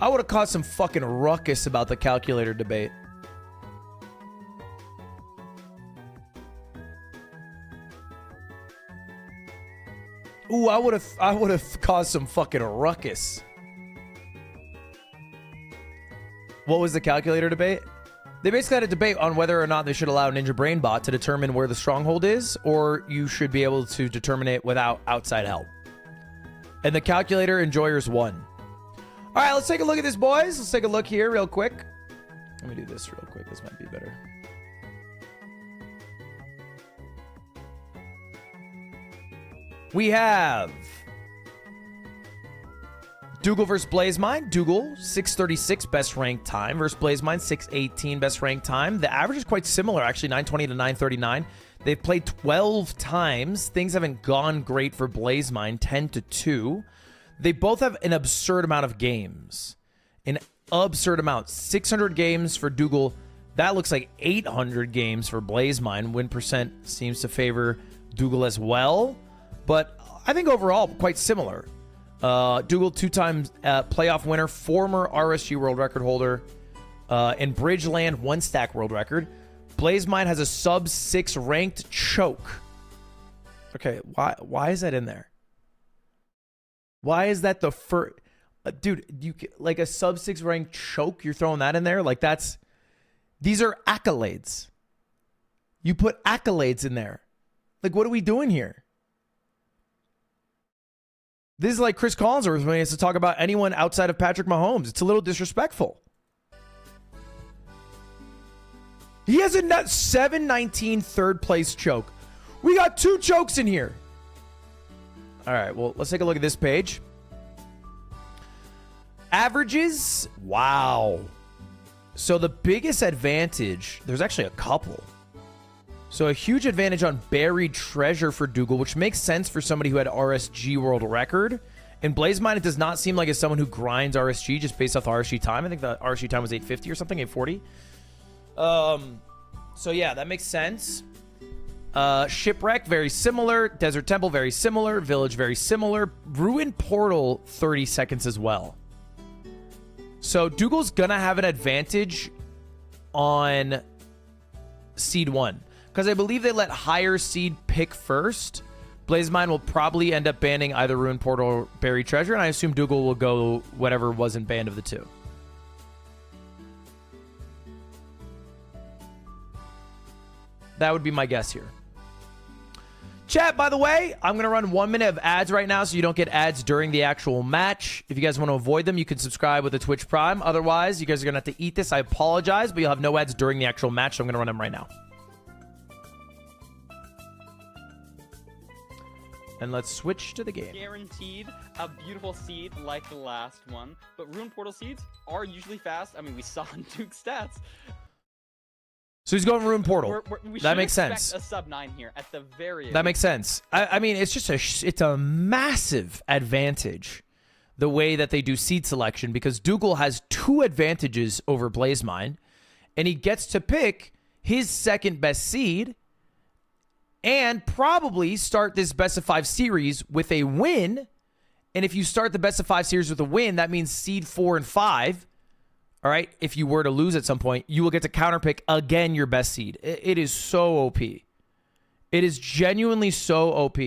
I would have caused some fucking ruckus about the calculator debate. Ooh, I would have caused some fucking ruckus. What was the calculator debate? They basically had a debate on whether or not they should allow Ninja BrainBot to determine where the stronghold is, or you should be able to determine it without outside help. And the calculator enjoyers won. All right, let's take a look at this, boys. Let's take a look here real quick. Let me do this real quick. This might be better. We have Doogle versus Blazemind. Doogle, 636 best ranked time versus Blazemind, 618 best ranked time. The average is quite similar, actually, 920 to 939. They've played 12 times. Things haven't gone great for Blazemind, 10 to 2. They both have an absurd amount of games. An absurd amount. 600 games for Doogle. That looks like 800 games for Blazemind. Win percent seems to favor Doogle as well. But I think overall, quite similar. Doogle, two-time playoff winner, former RSG world record holder, and Bridgeland one-stack world record. Blazemind has a sub-6 ranked choke. Okay, why is that in there? Why is that the first... dude, you like a sub-6 ranked choke, you're throwing that in there? Like, that's... These are accolades. You put accolades in there. Like, what are we doing here? This is like Chris Collinsworth when he has to talk about anyone outside of Patrick Mahomes. It's a little disrespectful. He has a 719 third place choke. We got 2 chokes in here. All right, well, let's take a look at this page. Averages. Wow. So the biggest advantage, there's actually a couple. So a huge advantage on buried treasure for Doogle, which makes sense for somebody who had RSG world record. In Blazemind, it does not seem like it's someone who grinds RSG just based off the RSG time. I think the RSG time was 850 or something, 840. So yeah, that makes sense. Shipwreck, very similar. Desert Temple, very similar. Village, very similar. Ruin Portal, 30 seconds as well. So Doogle's gonna have an advantage on Seed 1. Because I believe they let higher seed pick first. Blazemind will probably end up banning either Ruin Portal or Buried Treasure, and I assume Doogle will go whatever wasn't banned of the two. That would be my guess here. Chat, by the way, I'm going to run 1 minute of ads right now so you don't get ads during the actual match. If you guys want to avoid them, you can subscribe with a Twitch Prime. Otherwise, you guys are going to have to eat this. I apologize, but you'll have no ads during the actual match, so I'm going to run them right now. And let's switch to the game. Guaranteed a beautiful seed like the last one, but Ruin Portal seeds are usually fast. I mean, we saw in Duke's stats. So he's going Ruin Portal. That makes sense. A sub 9 here at the very. That makes sense. I mean, it's just it's a massive advantage the way that they do seed selection because Doogle has 2 advantages over Blazemind, and he gets to pick his second best seed. and probably start this best of 5 series with a win. And if you start the best of 5 series with a win, that means seed 4 and 5. All right. If you were to lose at some point, you will get to counterpick again your best seed. It is so OP. It is genuinely so OP.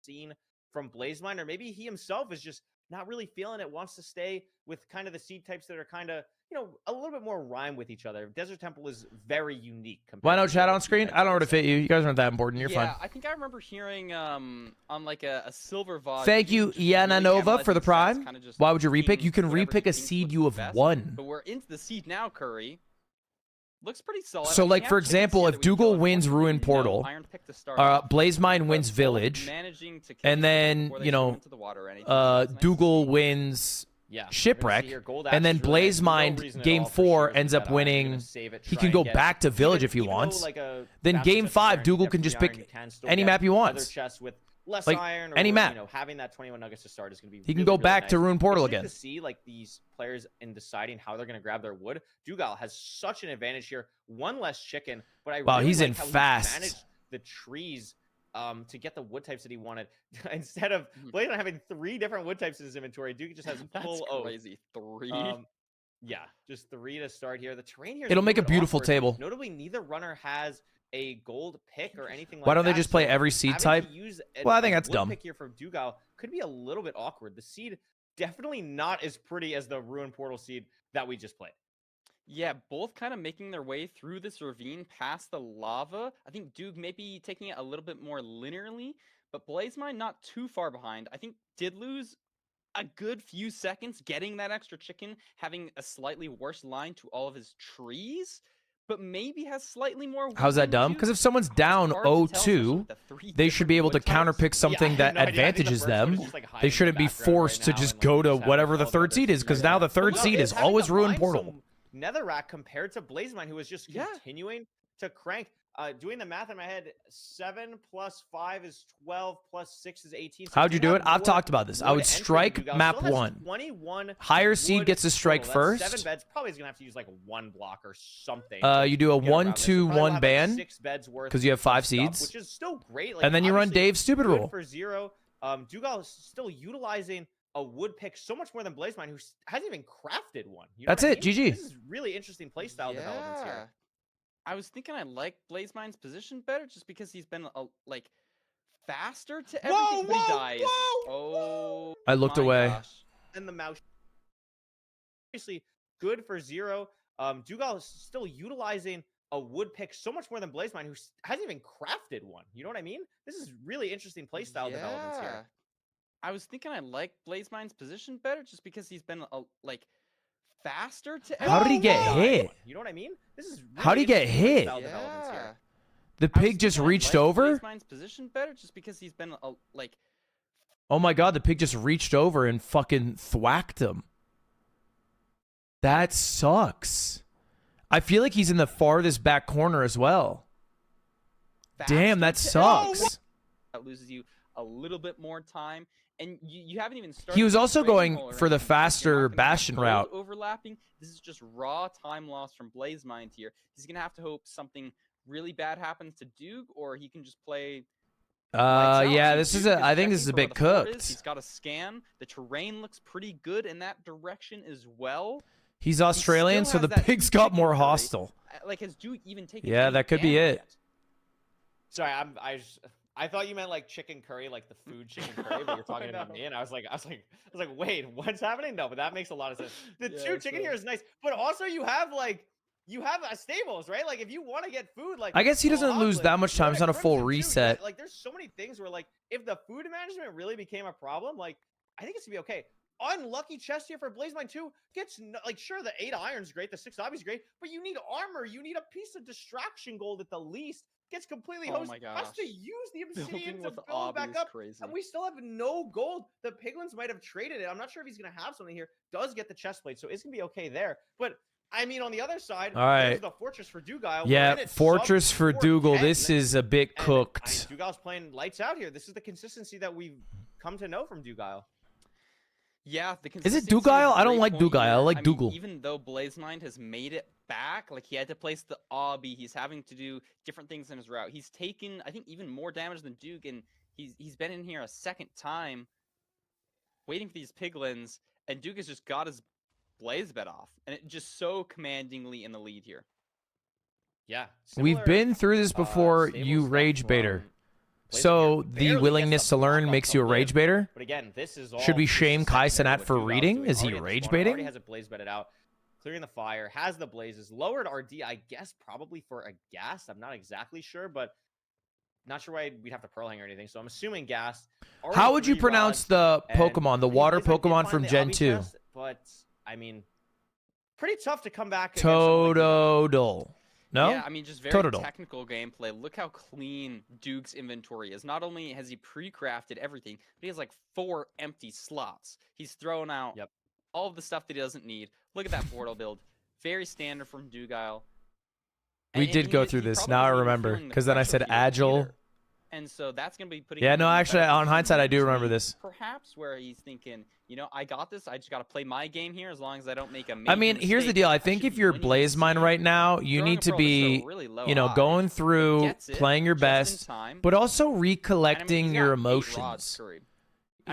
Seen from Blazemind, or maybe he himself is just not really feeling it, wants to stay with kind of the seed types that are kind of, you know, a little bit more rhyme with each other. Desert Temple is very unique. Why no chat on screen? I don't know where to fit you. You guys aren't that important. You're fine. Yeah, I think I remember hearing on like a silver VOD. Thank you, Yananova, for the prime. Why would you repick? You can whatever repick he a thinks seed looks you the have best, won. But we're into the seed now, Curry. Looks pretty solid. So, I mean, like, we for have chickens example, here if that we Doogle built. wins Unfortunately, Ruin Portal, Iron Pick to start off, Blazemind but wins both Village, managing to kill and each other then, before they you swim know, into the water or anything. That's nice to Doogle see. wins Yeah, Shipwreck, and then Blazemind game 4 ends up winning. He can go back to Village if he wants. Then game 5, Doogle can just pick any map he wants. With less Like, iron, or, any map. You know, having that 21 nuggets to start is going to be. He can really, go really back nice. to Ruin Portal Interesting again. To see like these players in deciding how they're going to grab their wood. Doogle has such an advantage here. One less chicken, but I Wow, really he's like in how fast. He managed the trees to get the wood types that he wanted. Instead of Blazemind having 3 different wood types in his inventory, Duke just has full That's crazy. 3. Yeah, just 3 to start here. The terrain here. It'll make a beautiful table. Notably, neither runner has a gold pick or anything like that. Why don't they just play every seed type? Well, I think that's dumb. Pick here from Doogle could be a little bit awkward. The seed definitely not as pretty as the Ruin Portal seed that we just played. Yeah, both kind of making their way through this ravine past the lava. I think Duke may be taking it a little bit more linearly, but Blazemind not too far behind. I think did lose a good few seconds getting that extra chicken, having a slightly worse line to all of his trees, but maybe has slightly more. How's that dumb? Because if someone's down 0-2, they should be able to counterpick something that advantages them. They shouldn't be forced to just go to whatever the third seed is, because now the third seed is always Ruin Portal. Netherrack compared to Blazemind, who is just continuing to crank. Doing the math in my head, 7 plus 5 is 12 plus 6 is 18. So how'd you do it? I've talked about this. I would strike map 1. 21 higher seed gets to strike first. 7 beds. Probably is gonna have to use like 1 block or something. You do a 1-2-1 ban 6 beds worth because you have 5 stuff, seeds, which is still great. Like, and then you run Dave's stupid rule for 0. Doogle is still utilizing a wood pick so much more than Blazemind, who hasn't even crafted one. You know That's what I it. mean? GG. This is really interesting playstyle developments here. I was thinking I like Blazemind's position better just because he's been like faster to everything, but he dies. Oh, I looked away. Gosh. And the mouse. Obviously, good for 0. Doogle is still utilizing a wood pick so much more than Blazemind, who hasn't even crafted one. You know what I mean? This is really interesting playstyle developments here. I was thinking I like Blazemind's position better just because he's been like faster to everything. How did he get hit? You know what I mean? This is really How did he get hit? developments here. The pig just reached over? Blazemind's position better just because he's been like. Oh my god, the pig just reached over and fucking thwacked him. That sucks. I feel like he's in the farthest back corner as well. Damn, that sucks. That loses you a little bit more time, and you haven't even started. He was also training going or for the anything. faster You're not gonna have Bastion gold route. Overlapping. This is just raw time loss from Blazemind here. He's gonna have to hope something really bad happens to Duke, or he can just play. Yeah, this is I think this is a bit cooked. He's got a scan. The terrain looks pretty good in that direction as well. He's Australian, so the pig's got more hostile. Like, has Duke even taken? Yeah, that could be it. Yet? Sorry, I thought you meant like chicken curry, like the food chicken curry, but you're talking about me, and I was like, wait, what's happening? No, but that makes a lot of sense. The two chicken here is nice, but also you have stables, right? Like if you want to get food, like I guess he doesn't lose that much time. It's not a full reset. Like there's so many things where like if the food management really became a problem, like I think it's gonna be okay. Unlucky chest here for Blazemind 2 gets like sure the 8 iron's great, the 6 obby's great, but you need armor, you need a piece of distraction gold at the least. Gets completely hosed, has to use the obsidian to build back up, and we still have no gold. The piglins might have traded it. I'm not sure if he's gonna have something here. Does get the chest plate, so it's gonna be okay there. But I mean, on the other side, there's the fortress for Doogle. Yeah, fortress for Doogle. This is a bit cooked. Doogle's playing lights out here. This is the consistency that we've come to know from Doogle. Yeah, the Is it consistency Doogle? is a I don't great like point Doogle. I here. like mean, Doogle. Even though Blazemind has made it back, like he had to place the obby, he's having to do different things in his route. He's taken, I think, even more damage than Duke, and he's been in here a second time, waiting for these piglins, and Duke has just got his blaze bed off, and it just so commandingly in the lead here. Yeah. We've similar, been through this before. stable You stuff rage from baiter. Blazemind So here. the Barely willingness gets to the block learn off makes to you a live. rage baiter. But again, this is all. Should we this is shame the Kai secondary Cenat what for Doogal's reading? doing. Is he Already in the rage corner, already baiting? has it blaze bedded out, clearing the fire, has the blazes, lowered RD, I guess probably for a gas. I'm not exactly sure, but not sure why we'd have to pearl hang or anything. So I'm assuming gas. Already How would you 3 pronounce rods, the and Pokemon, the I think water Blazemind did Pokemon find from the Gen obby 2? chest, but I mean, pretty tough to come back against someone like Doogal. Totodile. No? Yeah, I mean, just very Totodile. technical gameplay. Look how clean Duke's inventory is. Not only has he pre-crafted everything, but he has like 4 empty slots. He's thrown out all of the stuff that he doesn't need. Look at that portal build. Very standard from Doogle. We did go through this. Now I remember. Because then I said agile. And so that's going to be putting Yeah, him no, in a actually, better on hindsight, I do position remember to this. Perhaps where he's thinking, you know, I got this. I just got to play my game here as long as I don't make a I mean, major here's the mistake. deal. I think should if be you're winning this Blazemind game. right now, you Throwing need a to pearl that's so be, really low you know, high. going through, Gets it playing your just in best, time. but also And I mean, recollecting he's your got 8 rods, emotions. Curry.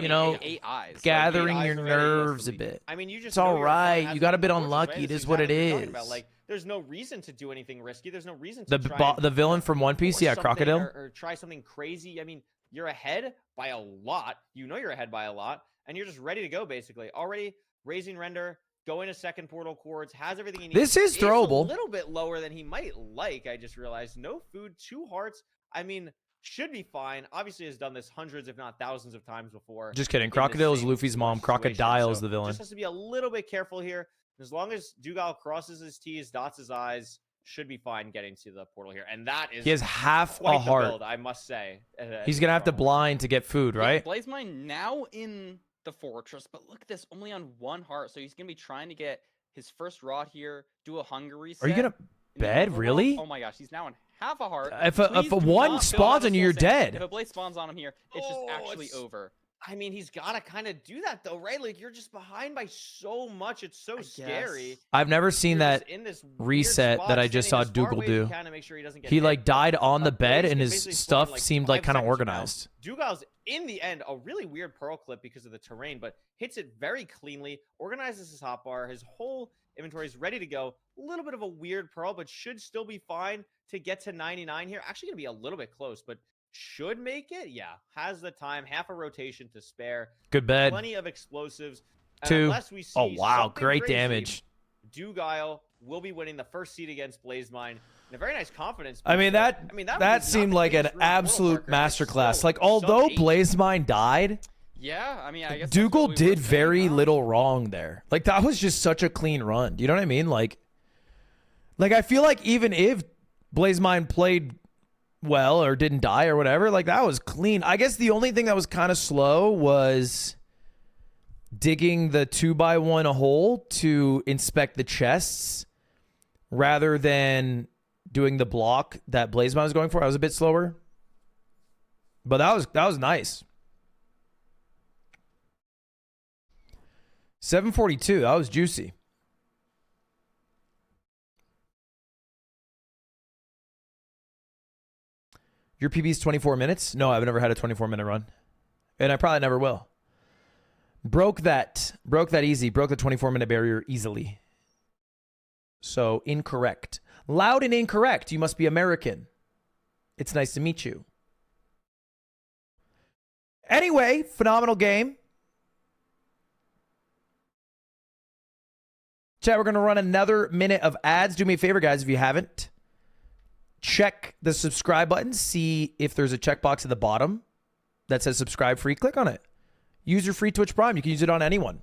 You know, 8 eyes. Like, gathering eyes your already, nerves a yes, bit. I mean, you just It's know all your right. opponent has You got a the bit fortunes, unlucky. right? It That's is what it exactly what we're talking about. is. Like, there's no reason to do anything risky. There's no reason to The villain from One Piece, force yeah, something Crocodile. or try something crazy. I mean, you're ahead by a lot. You know you're ahead by a lot, and you're just ready to go. Basically, already raising render, going to second portal chords, has everything he needs. This is It's throwable. a little bit lower than he might like. I just realized. No food, 2 hearts. I mean, should be fine. Obviously, has done this hundreds, if not thousands, of times before. Just kidding. in the Crocodile is same Luffy's mom. situation, Crocodile's so the villain. Just has to be a little bit careful here. As long as Doogal crosses his T's, dots his I's, should be fine getting to the portal here. And that is He has half quite a the heart. build, I must say. He's going to have to blind to get food, Yeah, right? Blazemind now in the fortress, but look at this, only on 1 heart. So he's gonna be trying to get his first rod here, do a hunger reset. Are you going to and then bed? overall- Really? Oh my gosh, he's now on half a heart. If Please a do one not spawns fill on you, out you're a soul sand. dead. If a blaze spawns on him here, it's just actually it's- over. I mean, he's got to kind of do that, though, right? Like, you're just behind by so much. It's so scary. I've never seen You're that just in this weird reset spot, that I just standing saw as far Doogle away as you do. can to make sure he doesn't get He hit. like died on the A bed Blaze and can his basically spawn stuff in, like, seemed like 5 kind of seconds from now. organized. Doogal's, in the end, a really weird pearl clip because of the terrain, but hits it very cleanly, organizes his hotbar, his whole inventory is ready to go. A little bit of a weird pearl, but should still be fine to get to 99 here. Actually going to be a little bit close, but should make it. Yeah, has the time, half a rotation to spare. Good bed. Plenty of explosives. And 2. unless we see Oh, wow. something Great crazy, damage. Doogal will be winning the first seed against Blazemind. And a very nice confidence. I mean, boost. that was not seemed the like case an for Portal absolute Parker, and it's masterclass. still Like, although sub 8. Blazemind died, Yeah, I mean, I guess that's what Doogle we did were saying, very huh? little wrong there. Like, that was just such a clean run. Do you know what I mean? Like I feel like even if Blazemind played well or didn't die or whatever, like, that was clean. I guess the only thing that was kind of slow was digging the 2x1 a hole to inspect the chests rather than doing the block that Blazemind was going for. I was a bit slower. But that was nice. 742. That was juicy. Your PB is 24 minutes? No, I've never had a 24-minute run. And I probably never will. Broke that easy. Broke the 24-minute barrier easily. So, incorrect. Loud and incorrect. You must be American. It's nice to meet you. Anyway, phenomenal game. Chat, we're going to run another minute of ads. Do me a favor, guys, if you haven't. Check the subscribe button. See if there's a checkbox at the bottom that says subscribe free. Click on it. Use your free Twitch Prime. You can use it on anyone.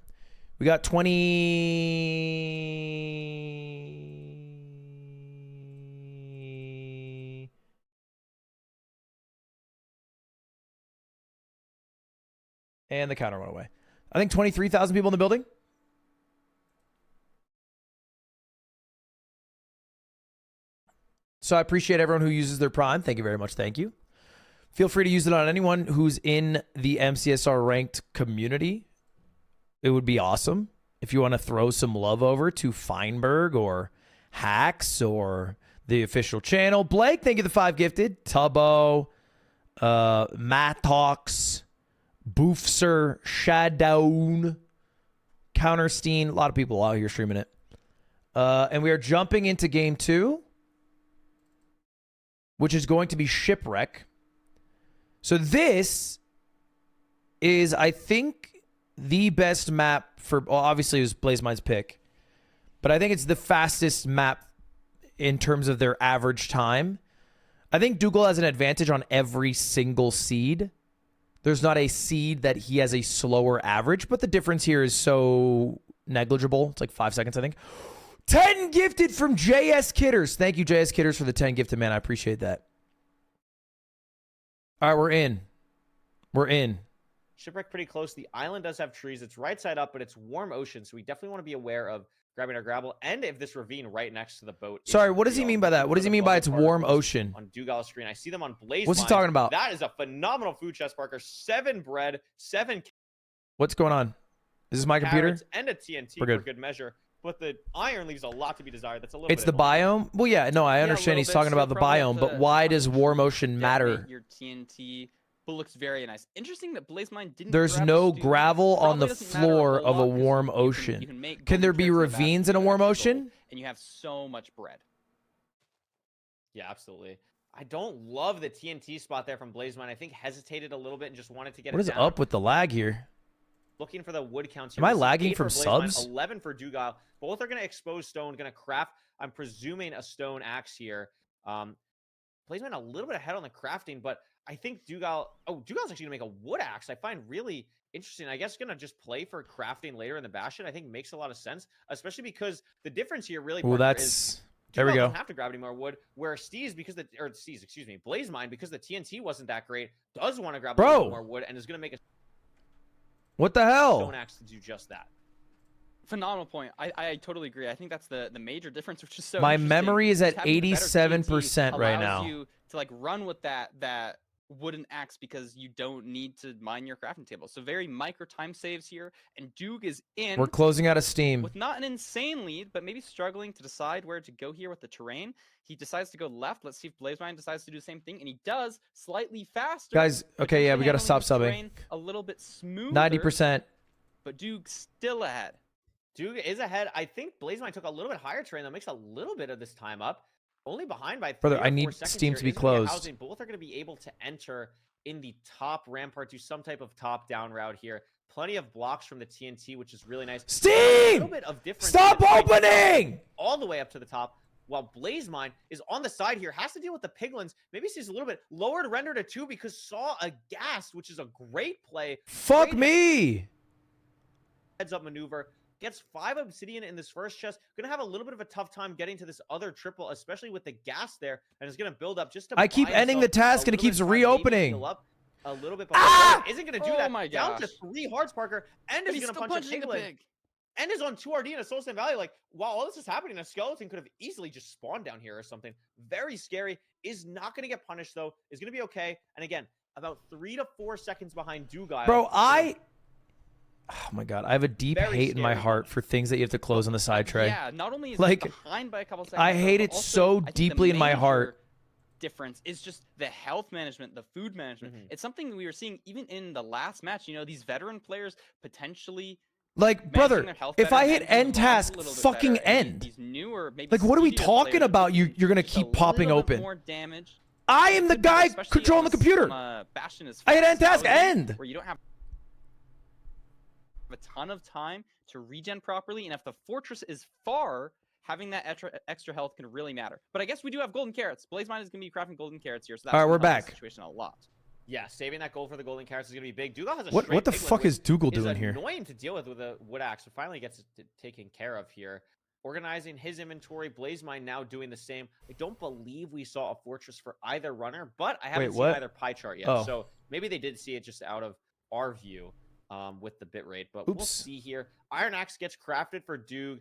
We got 20... And the counter went away. I think 23,000 people in the building. So I appreciate everyone who uses their Prime. Thank you very much. Thank you. Feel free to use it on anyone who's in the MCSR ranked community. it would be awesome if you want to throw some love over to Feinberg or Hax or the official channel. Blake, thank you the 5 gifted. Tubbo, Mattox, Boofser, Shadowne, Counterstein. A lot of people out here streaming it. And we are jumping into game 2, which is going to be Shipwreck. So this is, I think, the best map for, well, obviously it was Blazemind's pick, but I think it's the fastest map in terms of their average time. I think Doogle has an advantage on every single seed. There's not a seed that he has a slower average, but the difference here is so negligible. It's like 5 seconds, I think. 10 gifted from JS Kidders. Thank you, JS Kidders, for the 10 gifted, man. I appreciate that. All right, we're in. We're in. Shipwreck pretty close. The island does have trees. It's right side up, but it's warm ocean, so we definitely want to be aware of grabbing our grapple, and if this ravine right next to the boat. Sorry, what does he mean by that? What does he mean by it's warm ocean? On Doogle's screen, I see them on Blazemind. What's he talking about? That is a phenomenal food chest, Parker. 7 bread, 7 What's going on? Is this my computer? and a TNT We're good. for good measure. But the iron leaves a lot to be desired. That's a little. It's the biome. Well, yeah, no, I understand he's talking about the biome, but why does warm ocean matter? Your TNT, but looks very nice. Interesting that Blazemind didn't. There's no gravel on the floor of a warm ocean. Can there be ravines in a warm ocean? And you have so much bread. Yeah, absolutely. I don't love the TNT spot there from Blazemind. I think hesitated a little bit and just wanted to get. What is up with the lag here? Looking for the wood counts here. Am I lagging from subs? 11 for Doogle. Both are going to expose stone, going to craft, I'm presuming, a stone axe here. Blazemind a little bit ahead on the crafting, but I think Doogle's actually going to make a wood axe. I find really interesting. I guess going to just play for crafting later in the Bastion, I think makes a lot of sense, especially because the difference here really is there we go. Doesn't have to grab any more wood, where Steez, Blazemind, because the TNT wasn't that great, does want to grab a little bit more wood and is going to make a what the hell? stone axe to do just that. Phenomenal point. I totally agree. I think that's the major difference, which is so my interesting. memory is at Just having the better 87% TNT right now. allows you to like run with that wooden axe because you don't need to mine your crafting table. So very micro time saves here, and Doog is in. We're closing out of steam with not an insane lead, but maybe struggling to decide where to go here with the terrain. He decides to go left. Let's see if Blazemind decides to do the same thing, and he does slightly faster. Guys, okay, yeah, we got to stop subbing. A little bit smoother. 90%. But Doog still ahead. Doog is ahead. I think Blazemind took a little bit higher terrain that makes a little bit of this time up. Only behind by 3 Brother, or 4 I need seconds Steam here. to be It's gonna closed. housing. Both are going to be able to enter in the top rampart, do some type of top-down route here. Plenty of blocks from the TNT, which is really nice. Steam! A little bit of difference. Stop opening! All the way up to the top, while Blazemind is on the side here, has to deal with the piglins. Maybe sees a little bit lowered render to 2 because saw a ghast, which is a great play. Fuck me! Heads up maneuver. Gets 5 obsidian in this first chest. Gonna have a little bit of a tough time getting to this other triple, especially with the gas there, and is gonna build up just to. I keep ending the task and it keeps reopening. A little bit. Isn't gonna do that. Oh my Down gosh. to 3 hearts, Parker. End is gonna punch a piglin. End is on 2 RD in a Soul Sand Valley. Like, while all this is happening, a skeleton could have easily just spawned down here or something. Very scary. Is not gonna get punished though. Is gonna be okay. And again, about 3 to 4 seconds behind Doogle. Bro, oh my god, I have a deep hate in my heart for things that you have to close on the side tray. Yeah, not only is like, it behind by a couple seconds, I hate it also, so deeply in my heart. Difference is just the health management, the food management. It's something we were seeing even in the last match. You know, these veteran players potentially. Like, brother, if I hit end task, fucking end. These newer, maybe like, what are we talking about? You're gonna keep popping open. More damage. I am the guy controlling the computer. I hit end task, end. Where you don't have a ton of time to regen properly, and if the fortress is far, having that extra health can really matter. But I guess we do have golden carrots. Blazemind is going to be crafting golden carrots here, so that's all right, we're back. Situation a lot. Yeah, saving that gold for the golden carrots is going to be big. Doogle has a what the fuck is Doogle doing here? Annoying to deal with a wood axe, but finally gets it taken care of here. Organizing his inventory. Blazemind now doing the same. I don't believe we saw a fortress for either runner, but I haven't seen either pie chart yet. So maybe they did see it just out of our view. With the bitrate, but we'll see here. Iron Axe gets crafted for Doog.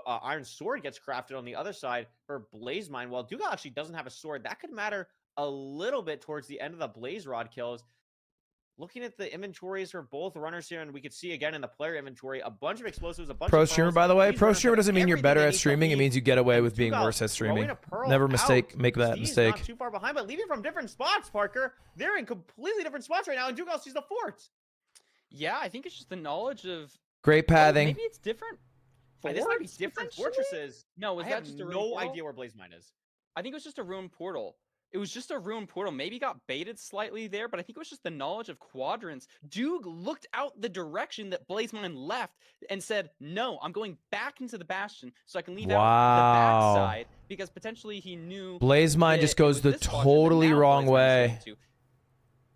Iron Sword gets crafted on the other side for Blazemind. While Doogle actually doesn't have a sword, that could matter a little bit towards the end of the Blaze Rod kills. looking at the inventories for both runners here, and we could see again in the player inventory a bunch of explosives, a bunch Pro of streamer, pearls. by the way. These Pro runners streamer have doesn't mean you're everything better they at need to streaming. It lead. means you get away And with being Doogle worse at throwing streaming. a pearl Never out. make that Steez mistake. not too far behind, but leaving from different spots, Parker. They're in completely different spots right now, and Doogle sees the fort. Yeah, I think it's just the knowledge of. Great Oh, pathing. maybe it's different. This might be forts, different potentially? fortresses. No, was I that have just a ruined no portal? idea where Blazemind is. I think it was just a ruined portal. It was just a ruined portal. Maybe got baited slightly there, but I think it was just the knowledge of quadrants. Doog looked out the direction that Blazemind left and said, no, I'm going back into the Bastion so I can leave out Wow. the backside, because potentially he knew Blazemind that just it goes was the this quadrant, but totally now wrong Blazemind is way. going to.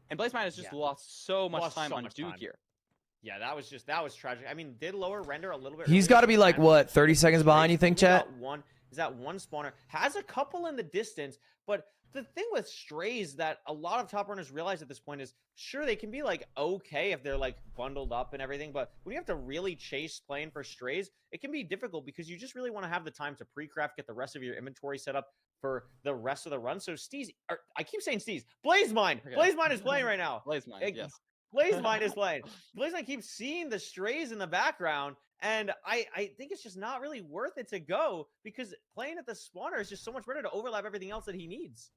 And Blazemind has just Yeah. lost so much Lost time so on much Doog time. here. Yeah, that was tragic. I mean, did lower render a little bit. He's earlier, got to be like, and what, 30 he's seconds behind, you think, only chat? got one. Is that one spawner? Has a couple in the distance, but the thing with strays that a lot of top runners realize at this point is, sure, they can be like okay if they're like bundled up and everything, but when you have to really chase playing for strays, it can be difficult because you just really want to have the time to pre-craft, get the rest of your inventory set up for the rest of the run. So Steez, I keep saying Steez, Blazemind, Okay. Blazemind is playing right now. Blazemind, yes. Blazemind is playing. Blazemind keeps seeing the strays in the background, and I think it's just not really worth it to go because playing at the spawner is just so much better to overlap everything else that he needs.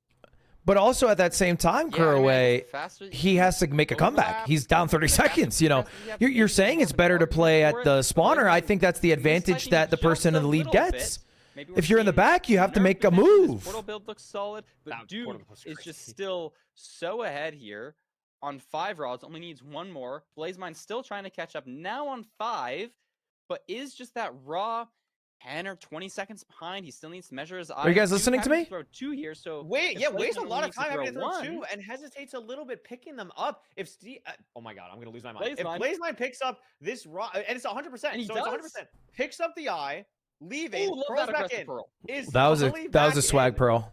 But also at that same time, Yeah, I mean, Kuraway, faster he has to make a comeback. overlap, He's down 30 the faster seconds, you know. you have to You're make saying more it's of an better to argument play for at it, the but spawner. I Blazemind think that's the is advantage fighting that the just person a in the lead little gets. bit. Maybe we're If you're in the seeing back, you have to nerf make a potentially. This move. portal build looks solid, but That Doog portal was is just crazy. still so ahead here on 5 rods. Only needs one more. Blazemind still trying to catch up now on 5, but is just that raw 10 or 20 seconds behind. He still needs to measure his eyes. Are you guys Doog listening to having me? Throw 2 here, so Wait, if yeah, wastes a Blazemind lot of needs to time having to throw throw two one- and hesitates a little bit picking them up. If Steve, oh my god, I'm gonna lose my mind. Blazemind. If Blazemind picks up this raw, and it's 100%, And he so it's does? 100%, picks up the eye, leaving, Ooh, love throws that back aggressive in. pearl. Is That was fully a back swag in. pearl.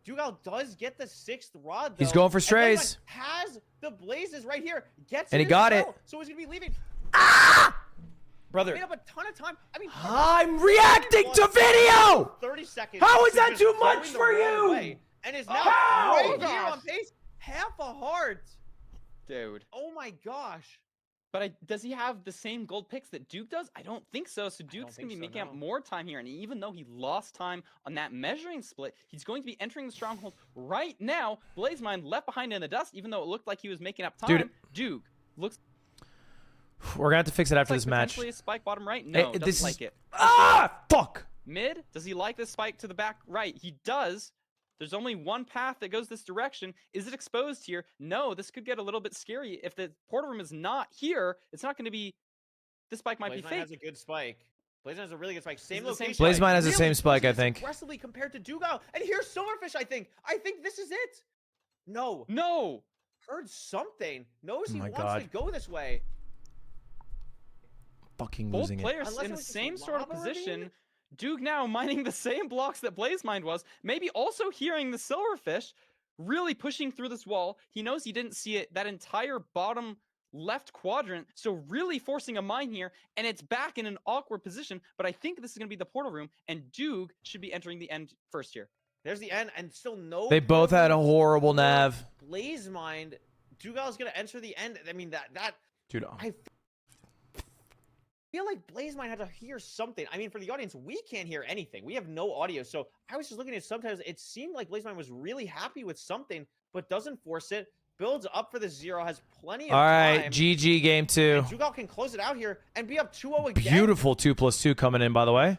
Doogle does get the 6th rod, though. He's going for and Blazemind strays. has the blazes right here. Gets And it he got as it. well, so he's gonna be leaving. Brother, Made up a ton of time. I mean, I'm reacting to video. 30 seconds. How is to that just too going much the for wrong you? way, and is now How? right here Gosh. on pace. Half a heart. Dude. Oh my gosh. But does he have the same gold picks that Duke does? I don't think so. So Duke's going to be think so, making up no. more time here. And even though he lost time on that measuring split, he's going to be entering the stronghold right now. Blazemind left behind in the dust, even though it looked like he was making up time. Dude. Duke looks We're gonna have to fix it after like this match. potentially a spike bottom right. No, doesn't this is- like it. Fuck. Mid, does he like this spike to the back right? He does. There's only one path that goes this direction. Is it exposed here? No, this could get a little bit scary. If the portal room is not here, it's not going to be... This spike might be Blazemind fake. has a good spike. Blazemind has a really good spike. Same it the same location. spike? Blazemind has the Really same spike, pushing I this think. aggressively compared to Doogle. And here's Silverfish, I think. I think this is it. No. No! Heard something. Knows Oh he my wants God. to go this way. Fucking Both losing it. players Unless in it the was just same sort of lava ravine? position. Duke now mining the same blocks that Blazemind was. Maybe also hearing the Silverfish. Really pushing through this wall. He knows he didn't see it. That entire bottom left quadrant. So really forcing a mine here. And it's back in an awkward position. But I think this is going to be the portal room. And Duke should be entering the end first here. There's the end, and still no. They both had a progress horrible for nav. Blazemind. Doogle is gonna enter the end. I mean that. Dude, I feel like Blazemind had to hear something. I mean, for the audience, we can't hear anything. We have no audio. So I was just looking at sometimes it seemed like Blazemind was really happy with something, but doesn't force it. Builds up for the 0, has plenty of all right, time. GG game 2. Doogle can close it out here and be up 2-0 again. Beautiful 2+2 coming in, by the way.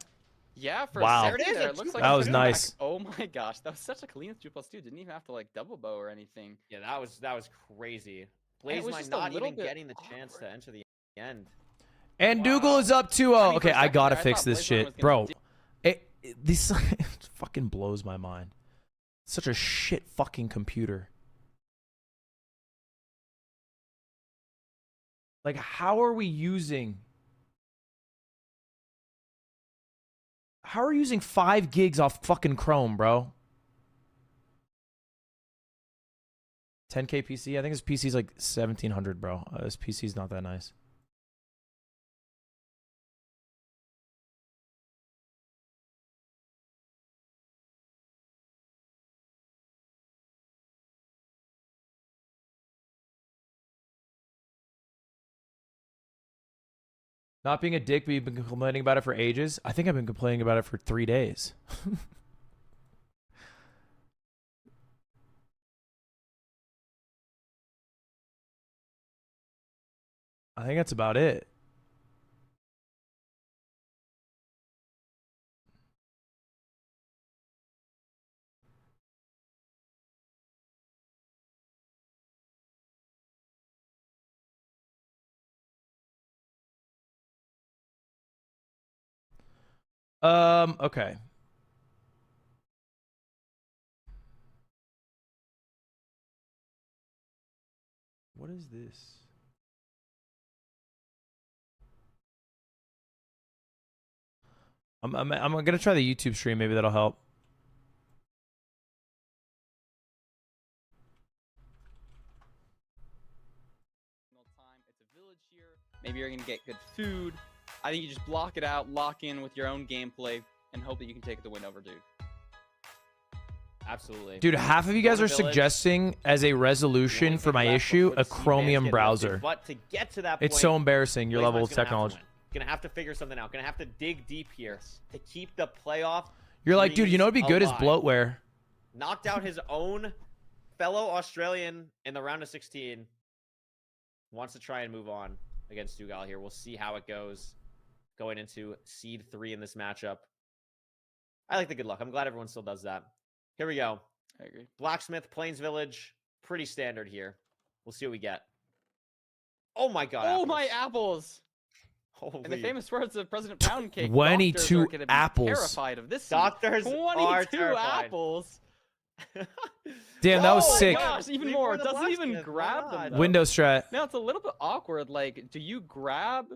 Yeah, for Wow. a There it second is, there, a it looks two like That a was comeback. nice. Oh my gosh, that was such a clean 2+2. Didn't even have to like double bow or anything. Yeah, that was crazy. And it was Blazemind just a not little even bit getting the chance awkward. to enter the end. And Wow. Doogle is up 2-0. I mean, for Okay, a I second gotta there, I fix thought this Blazemind shit, was gonna bro. do- This fucking blows my mind. Such a shit fucking computer. Like, how are we using? How are we using 5 gigs off fucking Chrome, bro? 10K PC? I think this PC's like 1700, bro. This PC's not that nice. Not being a dick, but you've been complaining about it for ages. I think I've been complaining about it for 3 days. I think that's about it. Okay. What is this? I'm gonna try the YouTube stream. Maybe that'll help. It's a village here. Maybe you're gonna get good food. I think you just block it out, lock in with your own gameplay, and hope that you can take the win over Dude. Absolutely. Dude, half of you guys are suggesting as a resolution for my issue a Chromium browser. But to get to that point, It's so embarrassing, your level of technology. Gonna have to figure something out. Gonna have to dig deep here to keep the playoff. You're like, dude, you know what'd be good is bloatware. Knocked out his own fellow Australian in the round of 16. Wants to try and move on against Doogle here. We'll see how it goes going into seed 3 in this matchup. I like the good luck. I'm glad everyone still does that. Here we go. I agree. Blacksmith, Plains Village. Pretty standard here. We'll see what we get. Oh my god. Oh apples. my apples! Holy. In the famous words of President Poundcake, 22 doctors are apples. Terrified of this. Doctors 22 are terrified. apples. Damn, that was Oh my sick. gosh, even Leave more. more It the doesn't even blacksmith. grab Why them. not? though. Windows strat. Now it's a little bit awkward. Like, do you grab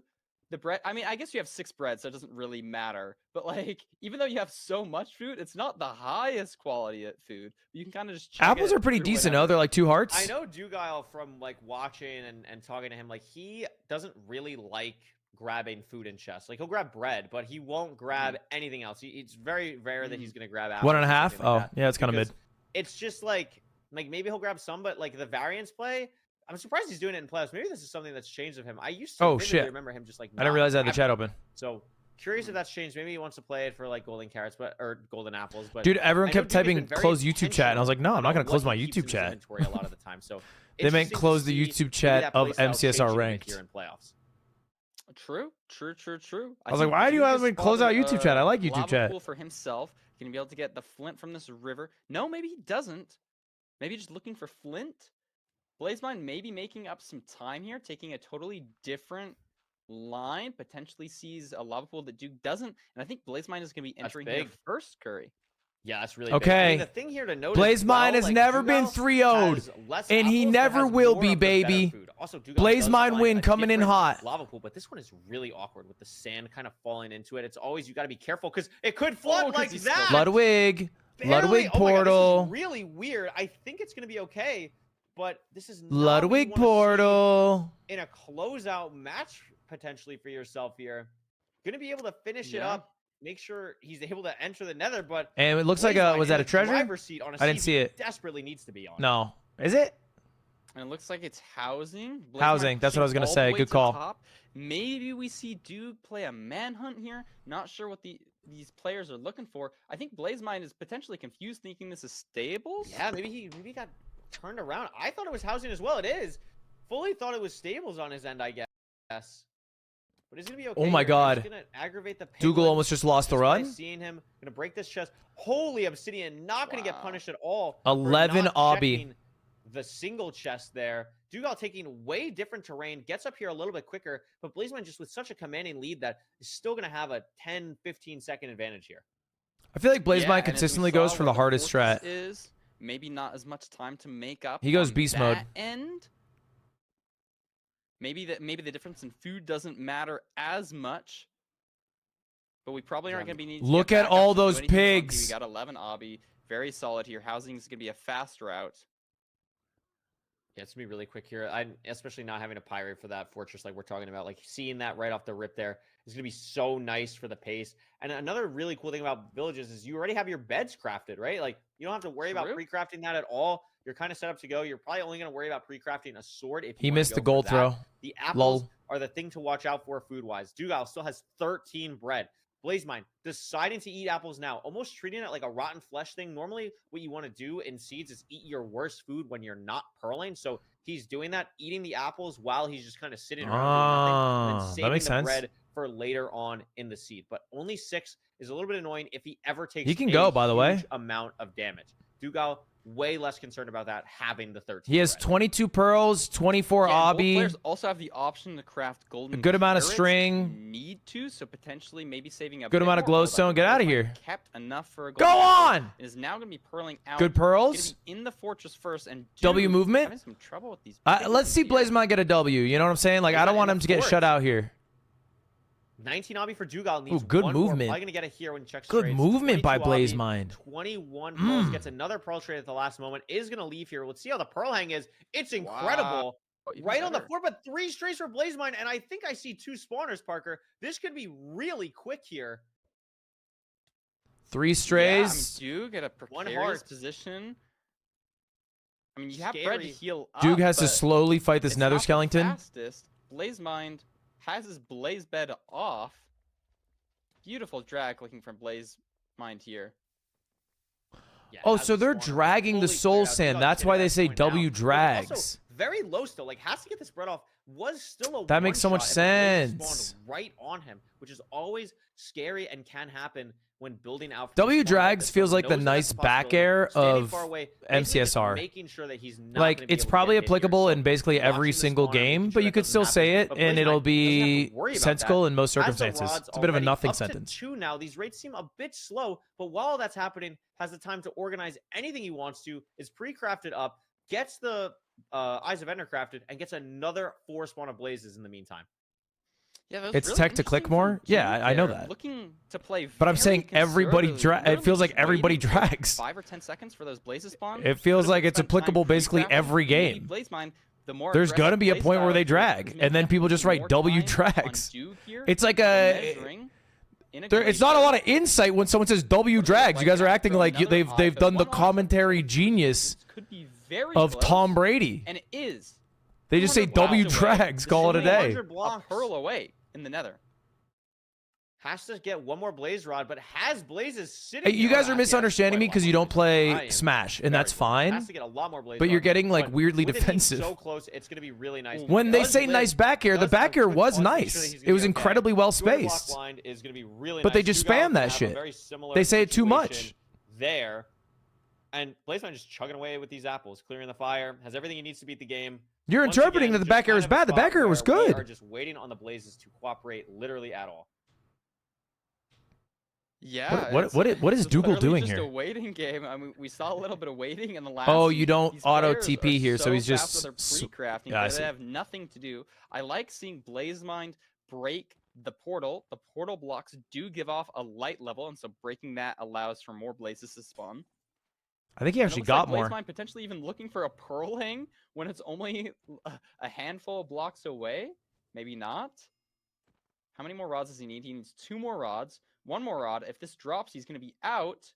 the bread? I mean, I guess you have 6 bread, so it doesn't really matter. But like, even though you have so much food, it's not the highest quality of food. You can kind of just chug Apples it are pretty through decent. whatever. Oh, they're like 2 hearts. I know Doogle from like watching and talking to him. Like he doesn't really like grabbing food in chests. Like he'll grab bread, but he won't grab anything else. It's very rare that he's gonna grab apples. 1.5. or something Oh, like that, yeah, it's kind of mid. because it's just like maybe he'll grab some, but like the variance play. I'm surprised he's doing it in playoffs. Maybe this is something that's changed of him. I used to vividly shit. remember him just like. I didn't realize I had the chat open. So curious if that's changed. Maybe he wants to play it for like golden carrots, or golden apples. But Dude, everyone I know kept Duke has typing been very close YouTube chat, and I was like, no, I'm not intentional gonna close on my what he keeps YouTube in his chat. inventory a lot of the time. So They meant interesting to close the see YouTube maybe chat that of playstyle MCSR changing a bit ranked. here in playoffs. True. I was like, why do you have me close out YouTube chat? I like YouTube chat. Pool for himself. Gonna be able to get the flint from this river. No, maybe he doesn't. Maybe just looking for flint. Blazemind maybe making up some time here, taking a totally different line. Potentially sees a lava pool that Duke doesn't. And I think Blazemind is gonna be entering here big. first, Curry. Yeah, that's really Okay. big. I mean, the thing here to note Blazemind has like, never been Doogle 3-0'd, has less and he apples, but never has will more be, of the better baby. food. Also, Doogle does Blazemind find win a coming in different hot. Lava pool, but this one is really awkward with the sand kind of falling into it. It's always you got to be careful because it could flood 'cause like he's that. Ludwig. Barely. Ludwig Oh my God, portal. this is really weird. I think it's gonna be okay, but this is not Ludwig what you wanna see portal. in a closeout match potentially for yourself here. Gonna be able to finish it Yeah. up. Make sure he's able to enter the nether, but And it looks like Blazemind was that in a the treasure? driver's seat on a I didn't seat see he it. Desperately needs to be on. No. Is it? And it looks like it's housing. Blazemind Housing, that's what I was gonna pushing say. all the way Good to call. top. Maybe we see Duke play a manhunt here. Not sure what these players are looking for. I think Blazemind is potentially confused, thinking this is stables. Yeah, maybe he got turned around. I thought it was housing as well. It is. Fully thought it was stables on his end, I guess. But he's gonna be okay. Oh my here. God. He's gonna aggravate the Doogle penguin almost just lost the just by run. Seeing him, gonna break this chest. Holy Obsidian, not gonna get Wow. punished at all. for 11 not obby. checking the single chest there. Doogle taking way different terrain, gets up here a little bit quicker, but Blazemind just with such a commanding lead that is still gonna have a 10-15 second advantage here. I feel like Yeah, Blazemind and as we consistently saw goes for where the hardest fortress strat. Is maybe not as much time to make up. He goes on beast that mode. End. Maybe the difference in food doesn't matter as much. But we probably aren't going to be needing to Look get at back all up to do those anything funky. pigs. We got 11 obby. Very solid here. Housing is going to be a fast route. Yeah, it's gonna be really quick here. I'm especially not having a pirate for that fortress like we're talking about. Like seeing that right off the rip there. is going to be so nice for the pace. And another really cool thing about villages is you already have your beds crafted, right? Like you don't have to worry about pre-crafting that at all. You're kind of set up to go. You're probably only going to worry about pre-crafting a sword if you He wanna missed go the for gold that. throw. The apples Lol. are the thing to watch out for food-wise. Doogle still has 13 bread. Blazemind deciding to eat apples now, almost treating it like a rotten flesh thing. Normally, what you want to do in seeds is eat your worst food when you're not pearling. So he's doing that, eating the apples while he's just kind of sitting around doing nothing, and then saving that makes the sense. bread for later on in the seed. But only 6 is a little bit annoying if he ever takes He can go, by the way. huge amount of damage. Doogle way less concerned about that having the 13. He has 22 pearls, 24 Yeah, and both obby. players also have the option to craft golden. A good amount of carrots if string. you Need to, so potentially maybe saving a Good bit amount of more gold. glowstone. Get outta here. Kept enough for a Go golden apple. on! Is now going to be pearling out. Good pearls. Gonna be in the fortress first and W Dude movement? having some trouble with these Let's see picks here. Blazemind get a W. You know what I'm saying? Like, I don't Blazemind want in him the to get fourth. shut out here. 19 obby for Doogle. Needs Ooh, good one more. movement. Probably gonna get it here when he checks Good trades. movement by 22 obby, Blazemind. 21 pearls, gets another pearl trade at the last moment. Is gonna leave here. Let's see how the pearl hang is. It's incredible. Oh, even Right on the better. floor, but 3 strays for Blazemind, and I think I see 2 spawners, Parker. This could be really quick here. 3 Yeah, strays. Duke at a One precarious heart. position. I mean, you have bread to Scary. heal up. Duke has to but slowly fight this it's nether not the skeleton. fastest. Blazemind has his blaze bed off. Beautiful drag looking from Blazemind here. Yeah, Oh, has so the they're spawner dragging the fully soul cleared out. sand. Doogle That's getting why that they say point now. W But drags. Also, very low still. Like, has to get this bread off. Was still a That makes so much one-shot if the blaze sense. spawned right on him, which is always scary and can happen when building out. W drags feels like the nice back air of MCSR. Making sure that he's not Like, gonna be it's able to probably get hit here. applicable So in basically every watching this single spawn and making game, sure but you that could doesn't still happen. say it, But and Blazemind it'll doesn't have to be worry about sensical that. in most Has the circumstances. rods It's a bit of a already nothing up to sentence. 2 now. These rates seem a bit slow, but while that's happening, has the time to organize anything he wants to, is pre-crafted up, gets the Eyes of Ender crafted, and gets another 4 spawn of blazes in the meantime. Yeah, that was It's really tech to click interesting from more? Yeah, Duke I know there, that. Looking to play But I'm very saying everybody conservatively, it feels like literally everybody just waiting drags. 5 or 10 seconds for those blazes spawn. It feels Could've like it's spent time applicable basically pre-crafting. every Maybe game. Blazemind, the more There's aggressive gonna be a play point where style they is drag, maybe and then have people just write more W time on drags. Duke here It's like for a measuring it's not a lot of integration. insight when someone says W drags. You guys are acting like they've done the commentary genius This could be very of close, Tom Brady. and it is. They just say 200 W blocks away. drags, call it a Only day. 100 A blocks. pearl away in the nether. Has to get one more blaze rod, but has blazes sitting. Hey, you there. guys are Actually, misunderstanding me quite because you don't I play am Smash, and very that's good. fine. Has to get a lot more blaze But you're rods, getting like but weirdly with it being defensive. So close, it's going to be really nice. When they Does say live, nice back air, the does have back air quick was pause to make sure nice. that he's It gonna was be okay. incredibly well 200 block spaced. blind is going to be really But they nice. just Doogle spam gonna that have a shit. very similar They say it too much. situation there. And Blazemind just chugging away with these apples, clearing the fire, has everything he needs to beat the game. You're Once interpreting again, that the just back air kind is of a bad. The spot back air was where we good. are just waiting on the blazes to cooperate literally at all. Yeah. What is it's Doogle literally doing just here? a waiting game. I mean, we saw a little bit of waiting in the last. Oh, you don't These auto players TP are here, so he's fast just with their pre-crafting. yeah, I They see. have nothing to do. I like seeing Blazemind break the portal. The portal blocks do give off a light level, and so breaking that allows for more blazes to spawn. I think he And it actually looks got like more. Blazemind potentially even looking for a pearl hang when it's only a handful of blocks away. Maybe not. How many more rods does he need? He needs 2 more rods. 1 more rod. If this drops, he's going to be out.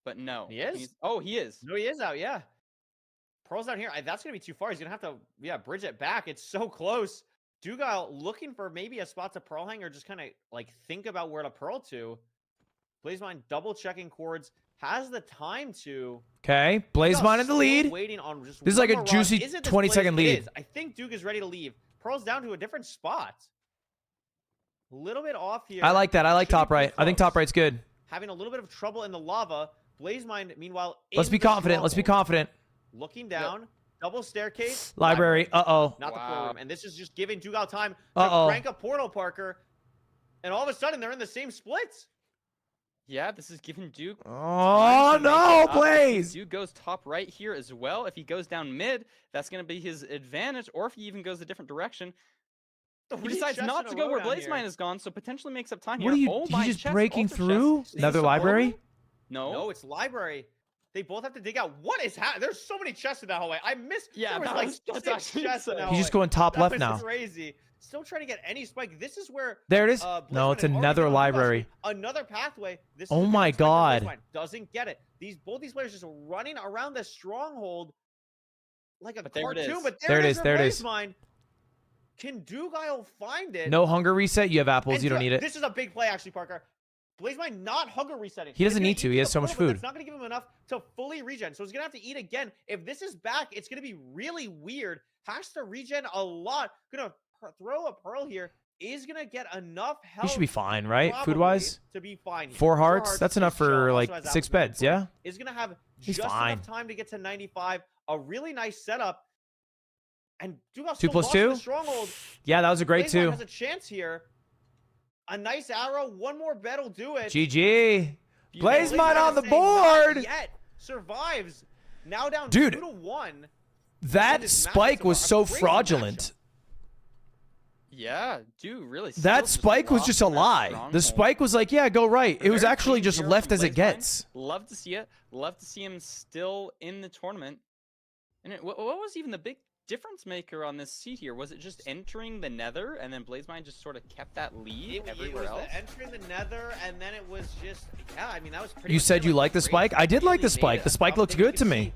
But no. He is? Oh, he is. No, he is out, yeah. Pearl's down here. That's going to be too far. He's going to have to, bridge it back. It's so close. Doogle looking for maybe a spot to pearl hang or just kind of, like, think about where to pearl to. Blazemind double-checking chords. Has the time to... Okay, Doogle Blazemind in the still lead. Waiting on just This is one like a more rod. juicy Is it this 20-second blaze? It lead. is. I think Duke is ready to leave. Pearl's down to a different spot. A little bit off here. I like that. I like Should be top pretty right. I think close. top right's good. Having a little bit of trouble in the lava. Blazemind, meanwhile, Let's in be the confident. Let's be stronghold. confident. Looking down, double staircase. Library. Uh-oh. Not the Wow. core room. And this is just giving Doogle time to Uh-oh. crank a portal, Parker. And all of a sudden, they're in the same splits. Yeah, this is giving Duke. Oh, time to make no, it up. If Blaze. Duke goes top right here as well. If he goes down mid, that's going to be his advantage. Or if he even goes a different direction. He Three decides chests not in to a go row where down here. Blazemind is gone, so potentially makes up time What are here. you? Oh my He's just chest, breaking also through chest. another some library. hallway? No. No, it's library. They both have to dig out. What is happening? There's so many chests in that hallway. I missed. Yeah, there was that like was- that's 6 actually chests in that insane. He's just hallway. going top That left was now. crazy. still trying to get any spike. This is where There it is. Blazemind No, it's had already another been on library. another pathway. This Oh is a my different spike for God. Blazemind. Doesn't get it. Both these players just running around the stronghold like a But there it cartoon. is. But There it is, for there it is. Blazemind. Can Doogle find it? No hunger reset. You have apples. And You don't need it. This is a big play, actually, Parker. Blazemind not hunger resetting. He doesn't He's gonna need to. eat He has the so much portal, but food. It's not going to give him enough to fully regen. So he's going to have to eat again. If this is back, it's going to be really weird. Has to regen a lot. Going to throw a pearl here. Is going to get enough health. He should be fine, right? probably Food-wise? to be fine here. 4 hearts. That's enough is for shot. like Also has 6 apples beds, in the yeah? Is going to have He's just fine. enough time to get to 95. A really nice setup. And Doogle 2 plus 2? Stronghold. Yeah, that was a great Blazemind 2. has a chance here. A nice arrow. One more bet will do it. GG. Blazemind Blazemind on is the saying, board. "Not yet." Survives. Now down Dude, 2-1. That this spike matchup, was a so crazy fraudulent. Yeah, dude, really. That spike was just a lie. The spike was like, yeah, go right. It was actually just left as it gets. Love to see it. Love to see him still in the tournament. And what was even the big difference maker on this seed here? Was it just entering the nether and then Blazemind just sort of kept that lead everywhere else? Entering the nether, and then it was just, yeah, I mean, that was pretty You much said it. you liked the spike? I did like the spike. The spike looked good to me.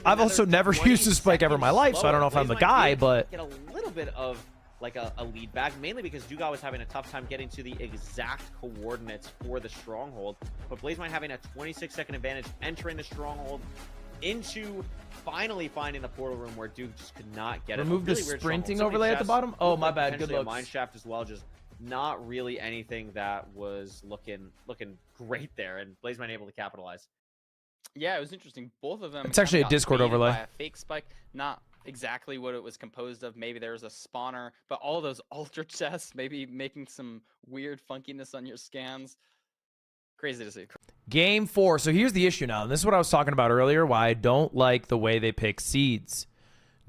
I've also never used a spike ever in my life, so I don't know if I'm the guy, but get a little bit of like a lead back, mainly because Doogle was having a tough time getting to the exact coordinates for the stronghold. But Blazemind having a 26-second advantage, entering the stronghold into finally finding the portal room where Duke just could not get it. remove the Really weird sprinting stronghold. overlay at the Chests, bottom. Oh, looked my like bad. Good potentially a looks. mine shaft as well. Just not really anything that was looking great there, and Blazemind able to capitalize. Yeah, it was interesting. Both of them. It's actually kinda a got Discord baited overlay. by a fake spike. Not exactly what it was composed of. Maybe there was a spawner, but all those ultra chests, maybe making some weird funkiness on your scans. Crazy to see. Game 4. So here's the issue now. And this is what I was talking about earlier, why I don't like the way they pick seeds.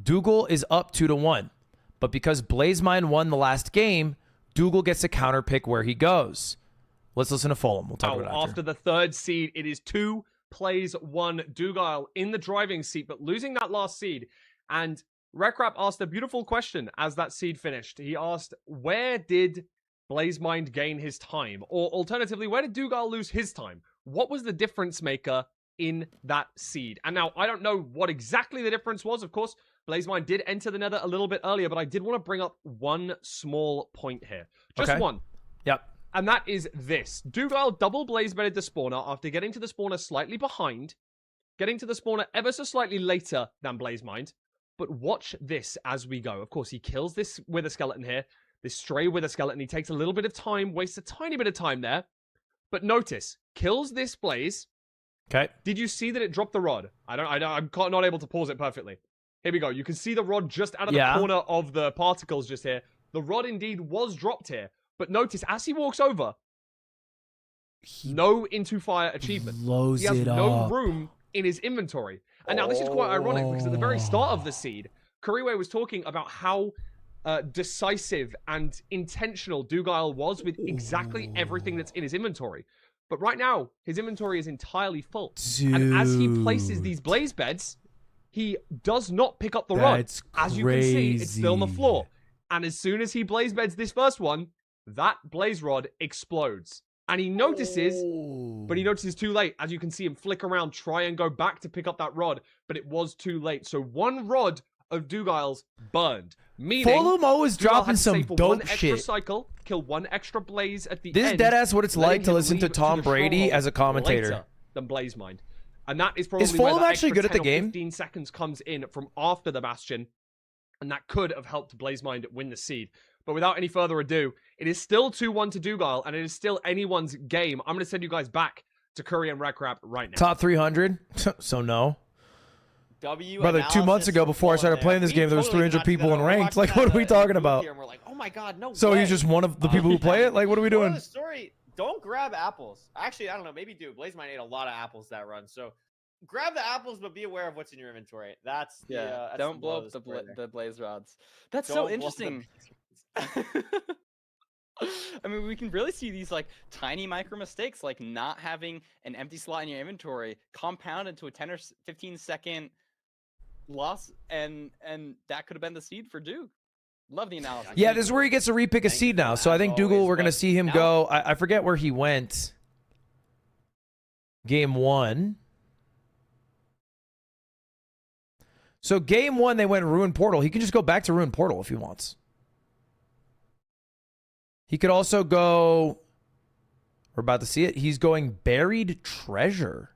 Doogle is up 2-1. But because Blazemind won the last game, Doogle gets to counter pick where he goes. Let's listen to Fulham. We'll talk about it after the 3rd seed, it is 2 plays 1 Doogle in the driving seat, but losing that last seed. And Rekrap asked a beautiful question as that seed finished. He asked, where did Blazemind gain his time? Or alternatively, where did Doogle lose his time? What was the difference maker in that seed? And now, I don't know what exactly the difference was. Of course, Blazemind did enter the nether a little bit earlier, but I did want to bring up one small point here. Just one. Yep. And that is this. Doogle double blaze-bedded the spawner after getting to the spawner slightly behind, getting to the spawner ever so slightly later than Blazemind. But watch this as we go. Of course, he kills this wither skeleton here, this stray wither skeleton. He takes a little bit of time, wastes a tiny bit of time there. But notice, kills this blaze. Okay. Did you see that it dropped the rod? I'm not able to pause it perfectly. Here we go. You can see the rod just out of the corner of the particles just here. The rod indeed was dropped here. But notice, as he walks over, no into fire achievement. Blows he has it no up. room in his inventory. And now this is quite ironic because at the very start of the seed, Kuriwe was talking about how decisive and intentional Doogle was with exactly everything that's in his inventory. But right now, his inventory is entirely full. Dude. And as he places these blaze beds, he does not pick up the rod. That's As you can see, it's still on the floor. And as soon as he blaze beds this first one, that blaze rod explodes. And he notices, but he notices too late. As you can see him flick around, try and go back to pick up that rod, but it was too late. So one rod of Doogle's burned. Meaning, Fulham always Doogle dropping had to some stay for dope one extra shit. cycle, kill one extra blaze at the This end. is deadass what it's letting like to him listen to leave Tom the Brady stronghold as a commentator. later than Blazemind. And that is probably Fulham where that actually extra good at the 10 or game? 15 seconds comes in from after the Bastion. And that could have helped Blazemind win the seed. But without any further ado, it is still 2-1 to Doogle, and it is still anyone's game. I'm going to send you guys back to Curry and Rekrap right now. Top 300? So no. Brother, 2 months ago before I started playing this game, there was 300 people in ranked. Like, what are we talking about? And we're like, oh my god, no So way. he's just one of the people who play it? Like, what are we Moral of doing? the story, don't grab apples. Actually, I don't know, maybe do. Blazemind ate a lot of apples that run, so grab the apples, but be aware of what's in your inventory. That's that's don't blow up the blaze rods. That's so interesting. I mean, we can really see these like tiny micro mistakes, like not having an empty slot in your inventory compound into a 10 or 15 second loss, and that could have been the seed for Duke. Love the analysis. Yeah, this is where he gets to repick a Thank seed you now. for So that, I think as Doogle, always, we're going to but see him now- go. I forget where he went. Game 1. So game 1, they went Ruin Portal. He can just go back to Ruin Portal if he wants. He could also go... We're about to see it. He's going Buried Treasure.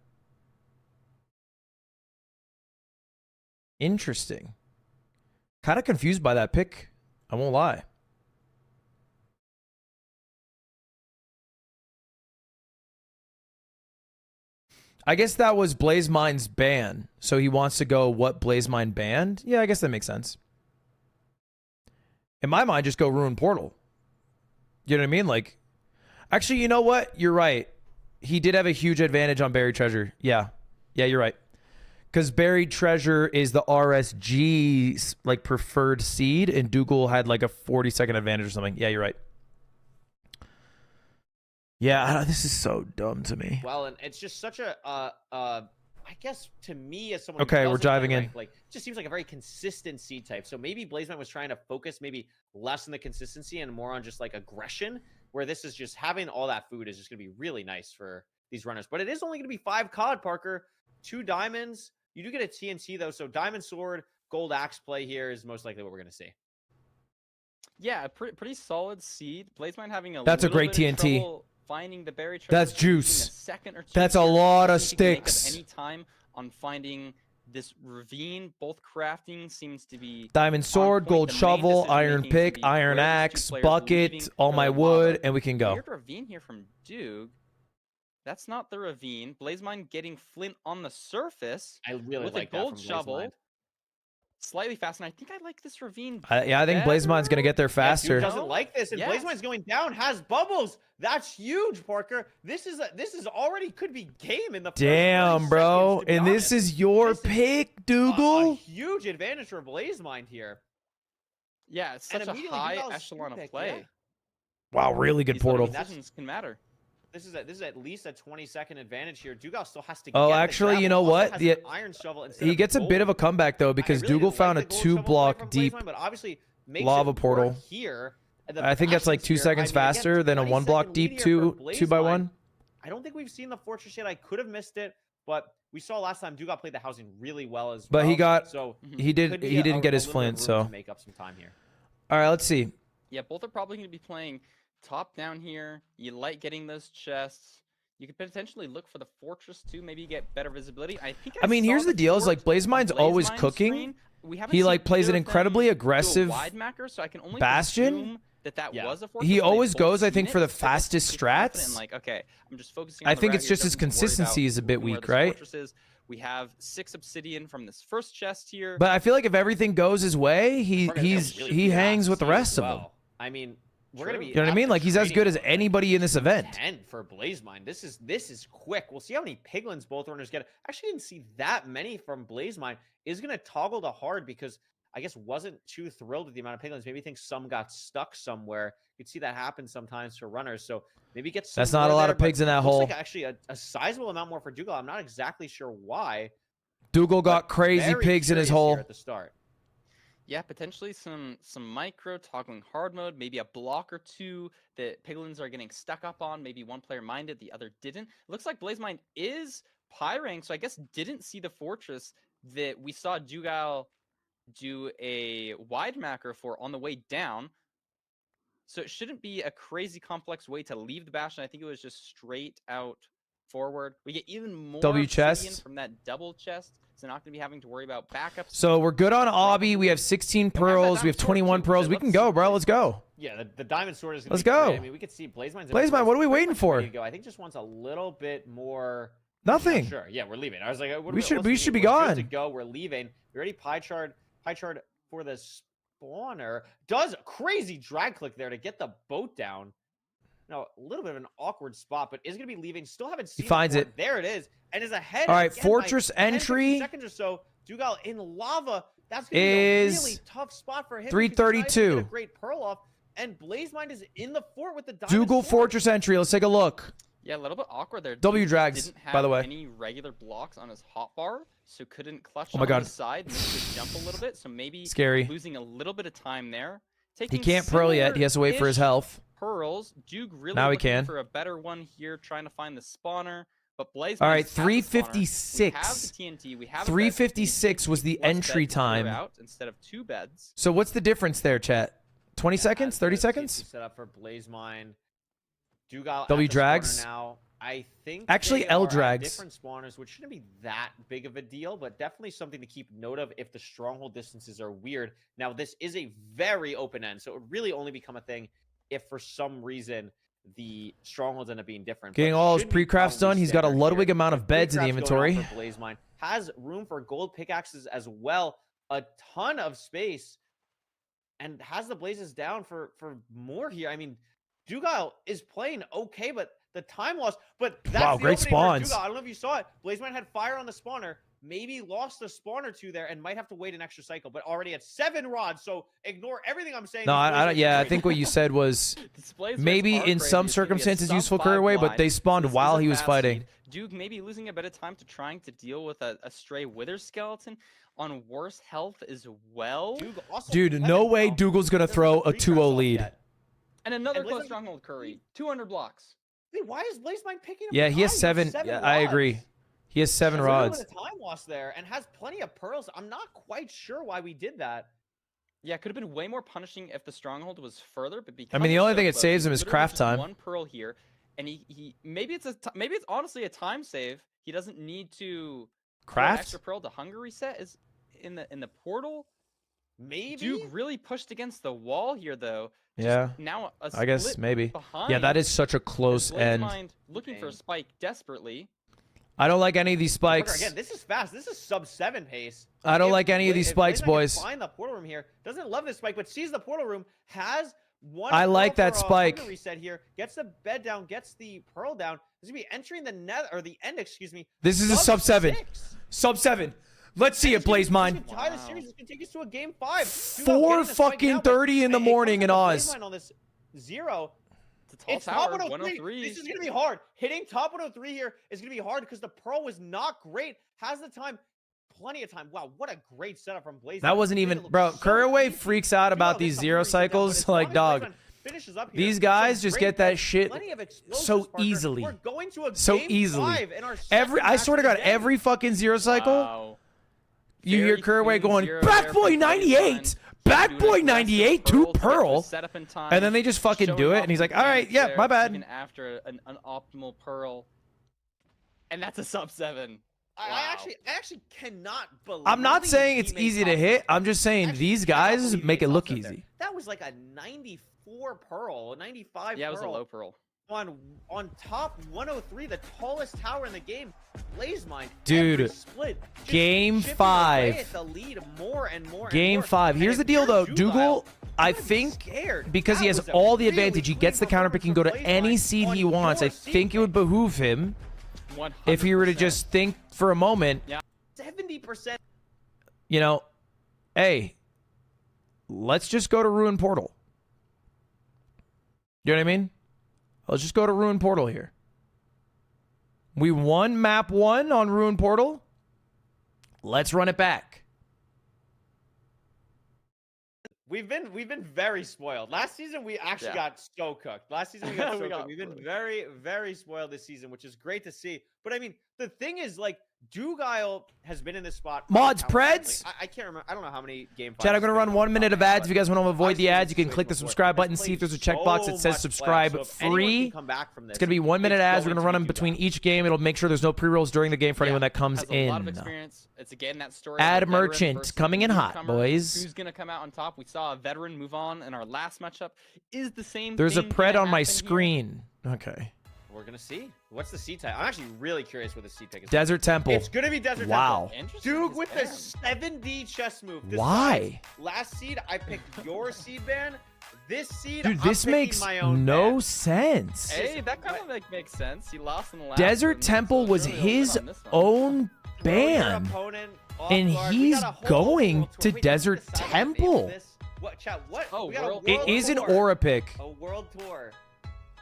Interesting. Kind of confused by that pick. I won't lie. I guess that was Blazemind's ban. So he wants to go what Blazemind banned? Yeah, I guess that makes sense. In my mind, just go Ruin Portal. You know what I mean? Like, actually, you know what? You're right. He did have a huge advantage on Buried Treasure. Yeah. Yeah, you're right. Because Buried Treasure is the RSG's like preferred seed, and Doogle had like a 40-second advantage or something. Yeah, you're right. Yeah, I don't, this is so dumb to me. Well, and it's just such a, I guess to me as someone. Okay, who we're doesn't play diving in. rank, like, it just seems like a very consistent seed type. So maybe Blazemind was trying to focus maybe less on the consistency and more on just like aggression. Where this is just having all that food is just going to be really nice for these runners. But it is only going to be 5 COD, Parker. 2 diamonds. You do get a TNT though, so diamond sword, gold axe play here is most likely what we're going to see. Yeah, pretty solid seed. Blazemind having a That's a little great bit of TNT. trouble finding the berry treasure. That's Using juice. a second or two That's a here. lot I of think he can make up sticks. Any time on finding this ravine, both crafting seems to be Diamond on sword, point. gold The main shovel, decision iron making is gonna pick, be iron where these axe, two players leaving bucket, all the my lava. wood, and we can go. Weird ravine here from Doog. That's not the ravine. Blazemind getting flint on the surface I really with like a gold that from shovel. Blazemind. Slightly fast, and I think I like this ravine. Yeah, I think Blazemind's going to get there Yeah, faster. Dude doesn't like this, and Yes. Blazemind's going down, has bubbles. That's huge, Parker. This is already could be game in the first 30 Damn, bro. seconds, to be And this honest. is your This is pick, a Doogle? huge advantage for Blazemind here. Yeah, it's And such a immediately high Dugal's echelon pick, of play. yeah. Wow, really good These little portal. decisions can matter. This is at least a 20-second advantage here. Doogal still has to. Oh, get the actually, you gravel, know also what? has The- an iron shovel instead He of gets a bit of a gold. comeback, though, because I really Doogle didn't found like a the gold shovel play 2-block from deep. Blazemind, but obviously makes lava it portal. work here. And the I think that's like bastions 2 here, seconds I mean, again, faster than a 20-second 1-block lead deep here 2 for 2x1. Blazemind. I don't think we've seen the fortress yet. I could have missed it, but we saw last time Doogal played the housing really well as well. But he got- so He could be didn't get a his little bit flint, of room so. to make up some time here. All right, let's see. Yeah, both are probably going to be playing top down here. You like getting those chests. You could potentially look for the fortress too. Maybe get better visibility. I mean, here's the deal: is like Blazemind's always cooking. He like plays an incredibly aggressive wide macro, so I can only bastion. presume that Yeah. was a fortress. He and they always both goes, I seen think, it, for the so I guess fastest I'm pretty confident strats. and, like, okay, I'm just focusing. I On the think route it's here, just his doesn't worry about consistency is a bit looking where weak, this right? fortress is. We have 6 obsidian from this first chest here. But I feel like if everything goes his way, Parker, he really hangs with the fast rest of them. well. I mean, we're gonna True. be. You know what I mean? Like he's as good as anybody in this event. 10 for Blazemind. This is quick. We'll see how many piglins both runners get. Actually, didn't see that many from Blazemind. Is gonna toggle to hard because I guess wasn't too thrilled with the amount of piglins. Maybe thinks some got stuck somewhere. You'd see that happen sometimes for runners. So maybe get some. That's not more a lot there, of pigs but in that looks hole. Like actually a sizable amount more for Doogle. I'm not exactly sure why. Doogle got but crazy very pigs in his curious hole. here at the start. Yeah, potentially some micro toggling hard mode, maybe a block or two that piglins are getting stuck up on. Maybe one player minded, the other didn't. Looks like Blazemind is Pyrang, so I guess didn't see the fortress that we saw Doogal do a wide macro for on the way down. So it shouldn't be a crazy complex way to leave the bastion. I think it was just straight out forward. We get even more W obsidian chest. from that double chest. So not going to be having to worry about backups. So we're good on Obby. We have 16 pearls. We have 21 pearls. We can go, bro. Let's go. Yeah, the diamond sword is. Let's be great. go. I mean, we could see Blazemind's. Blazemind, what are we waiting for? Ready to go. I think just wants a little bit more. Nothing. Sure. Yeah, we're leaving. I was like, what We should be We're good gone. to go. We're leaving. We already pie chart for the spawner. Does a crazy drag click there to get the boat down. Now, a little bit of an awkward spot, but is going to be leaving. Still haven't seen. He finds the board. it. There it is, and is ahead. All right, again fortress by 10, 15 entry seconds or so. Doogal in lava. That's going to be a is really tough spot for him. 332. A great pearl off, and Blazemind is in the fort with the diamond Doogle sword. fortress entry. Let's take a look. Yeah, a little bit awkward there. W Dude drags, didn't have by the way. any regular blocks on his hotbar, so couldn't clutch Oh my on God. the side, missed his jump a little bit, so maybe Scary. losing a little bit of time there. Taking can't pearl yet. He has to wait for his similar-ish health. pearls. Duke really Now he looking can. for a better one here, trying to find the spawner. But Blaze. All right, has the spawner. We have 356. the TNT. We have 356 was the entry time. Out instead of 2 beds. So what's the difference there, chat? 20 seconds? 30 seconds? Set up for Blazemind. Doogle W at the drags. spawner now. I think Actually, they L are at drags. different spawners, which shouldn't be that big of a deal, but definitely something to keep note of if the stronghold distances are weird. Now, this is a very open end, so it would really only become a thing if for some reason the strongholds end up being different. Getting but all his shouldn't be pre-crafts done. probably He's got a standard Ludwig here. amount of beds in the Pre-crafts going inventory. on for Blazemind. Has room for gold pickaxes as well. A ton of space. And has the blazes down for more here. I mean, Doogle is playing okay, but the time loss. But that's Wow, the great opening where spawns. Doogle, I don't know if you saw it. Blazemind had fire on the spawner. Maybe lost a spawn or two there and might have to wait an extra cycle, but already at 7 rods. So ignore everything I'm saying. No, These I Blazers don't. are Yeah, I great. think what you said was Displays maybe are in crazy. some It's gonna be a circumstances useful sub-5 career way, but line. they spawned This is while a he was fast fighting. lead. Duke maybe losing a bit of time to trying to deal with a stray wither skeleton on worse health as well. Doogle also Dude, Kevin no way now Dougle's going to doesn't throw have a pre-crafts 2-0 off lead. yet. And another And close Blazemind- stronghold curry. 200 blocks. Wait, why is Blazemind picking up? Yeah, the he has time? 7. Yeah, I agree. rods. He has 7 There's a little rods. bit of time loss there and has plenty of pearls. I'm not quite sure why we did that. Yeah, it could have been way more punishing if the stronghold was further, but because I mean, the it's only so thing it close, saves he's him is literally craft just time. 1 pearl here, and he maybe it's honestly a time save. He doesn't need to throw an Craft? extra pearl to hunger reset is in the portal. Maybe. Duke really pushed against the wall here though. Just Yeah, now a I guess split maybe. behind. Yeah, that is such a close end. Blazemind looking for a spike desperately. I don't like any of these Parker, spikes. again, this is fast. This is sub 7 pace. I don't If like any of these if spikes, Blazemind can boys. Find the portal room here. Doesn't love this spike, but sees the portal room. Has one. I pearl like that for a spike. hunger reset here. Gets the bed down. Gets the pearl down. This is gonna be entering the net or the end. Excuse me. This is a sub 7. 6. Sub 7. Let's see it, Blazemind. This could tie the series. This could take us to a game 5. 4:30 in the morning in Oz. On this 0. It's a tall It's top tower. 103. 103. This is going to be hard. Hitting top 103 here is going to be hard because the Pearl was not great. Has the time. Plenty of time. Wow, what a great setup from Blazemind. That wasn't even, bro. Curraway freaks out about these 0 cycles. Like, dog. These guys just get that shit so easily. We're going to a So game easily. 5 in our I swear to God, every fucking 0 cycle, Wow. you hear Very Curraway clean going, zero Bat there Boy from 98, Blazemind. Bat Doing Boy aggressive 98, 2 pearls to get the pearl. setup in time, And then they just fucking showing do it, off and he's the like, all right, advantage yeah, there, my bad. Even after an optimal pearl. And that's a sub 7. I actually cannot believe. I'm not saying it's he made easy to top hit. seven. I'm just saying Actually these cannot guys believe he make made it top look seven there. easy. That was like a 94 pearl, 95 Yeah, it was a pearl. low pearl. On top 103, the tallest tower in the game. Blazemind. Dude, every split, just game chipping 5. away at the lead more and more. and Game more. 5. And Here's if the deal, you're though. Doogle, Doogle, I you're gonna be think, scared. because he That has was a all the really advantage, he gets the clean counter pick, can go to performance any from seed Blazemind he on wants. I your seed think it would pick. behoove him 100%. if he were to just think for a moment, 70%. you know, hey, let's just go to Ruin Portal. You know what I mean? Let's just go to Ruin Portal here. We won map 1 on Ruin Portal. Let's run it back. We've been very spoiled. Last season we actually got so cooked. Last season we got so cooked. We've been very, very spoiled this season, which is great to see. But I mean, the thing is, like, Doogle has been in this spot. Mods, countless times. Preds? Like, I can't remember. I don't know how many game. Chat, I'm going to run 1 minute of ads. If you guys want to avoid the ads, you can click the subscribe button. See if there's a checkbox that says subscribe free. It's going to be 1 minute ads. We're going to run them between each game. It'll make sure there's no pre-rolls during the game for anyone that comes has a lot of in. experience. It's again that story. Ad of a veteran merchant versus coming in a hot, newcomer. boys. Who's gonna come out on top? We saw a veteran move on in our last matchup. Is the same. There's a thing pred gonna on my happen here? screen. Okay. We're gonna see. What's the seed type? I'm actually really curious what the seed pick is. Desert Temple. It's gonna be Desert Wow. Temple. Interesting. Duke He's with there. the 7D chess move. Why? Last seed, I picked your seed ban. This seed, Dude, I'm this picking makes my own no ban. sense. Hey, that kind of makes sense. He lost in the last. Desert one, Temple so was it's really his open on this one. own Throw your ban. opponent off And guard. We he's got a whole going world to tour. Wait, Desert what's the name of Temple. this? What, chat? What? Oh, we got a world It tour. is an tour. aura pick. A world tour.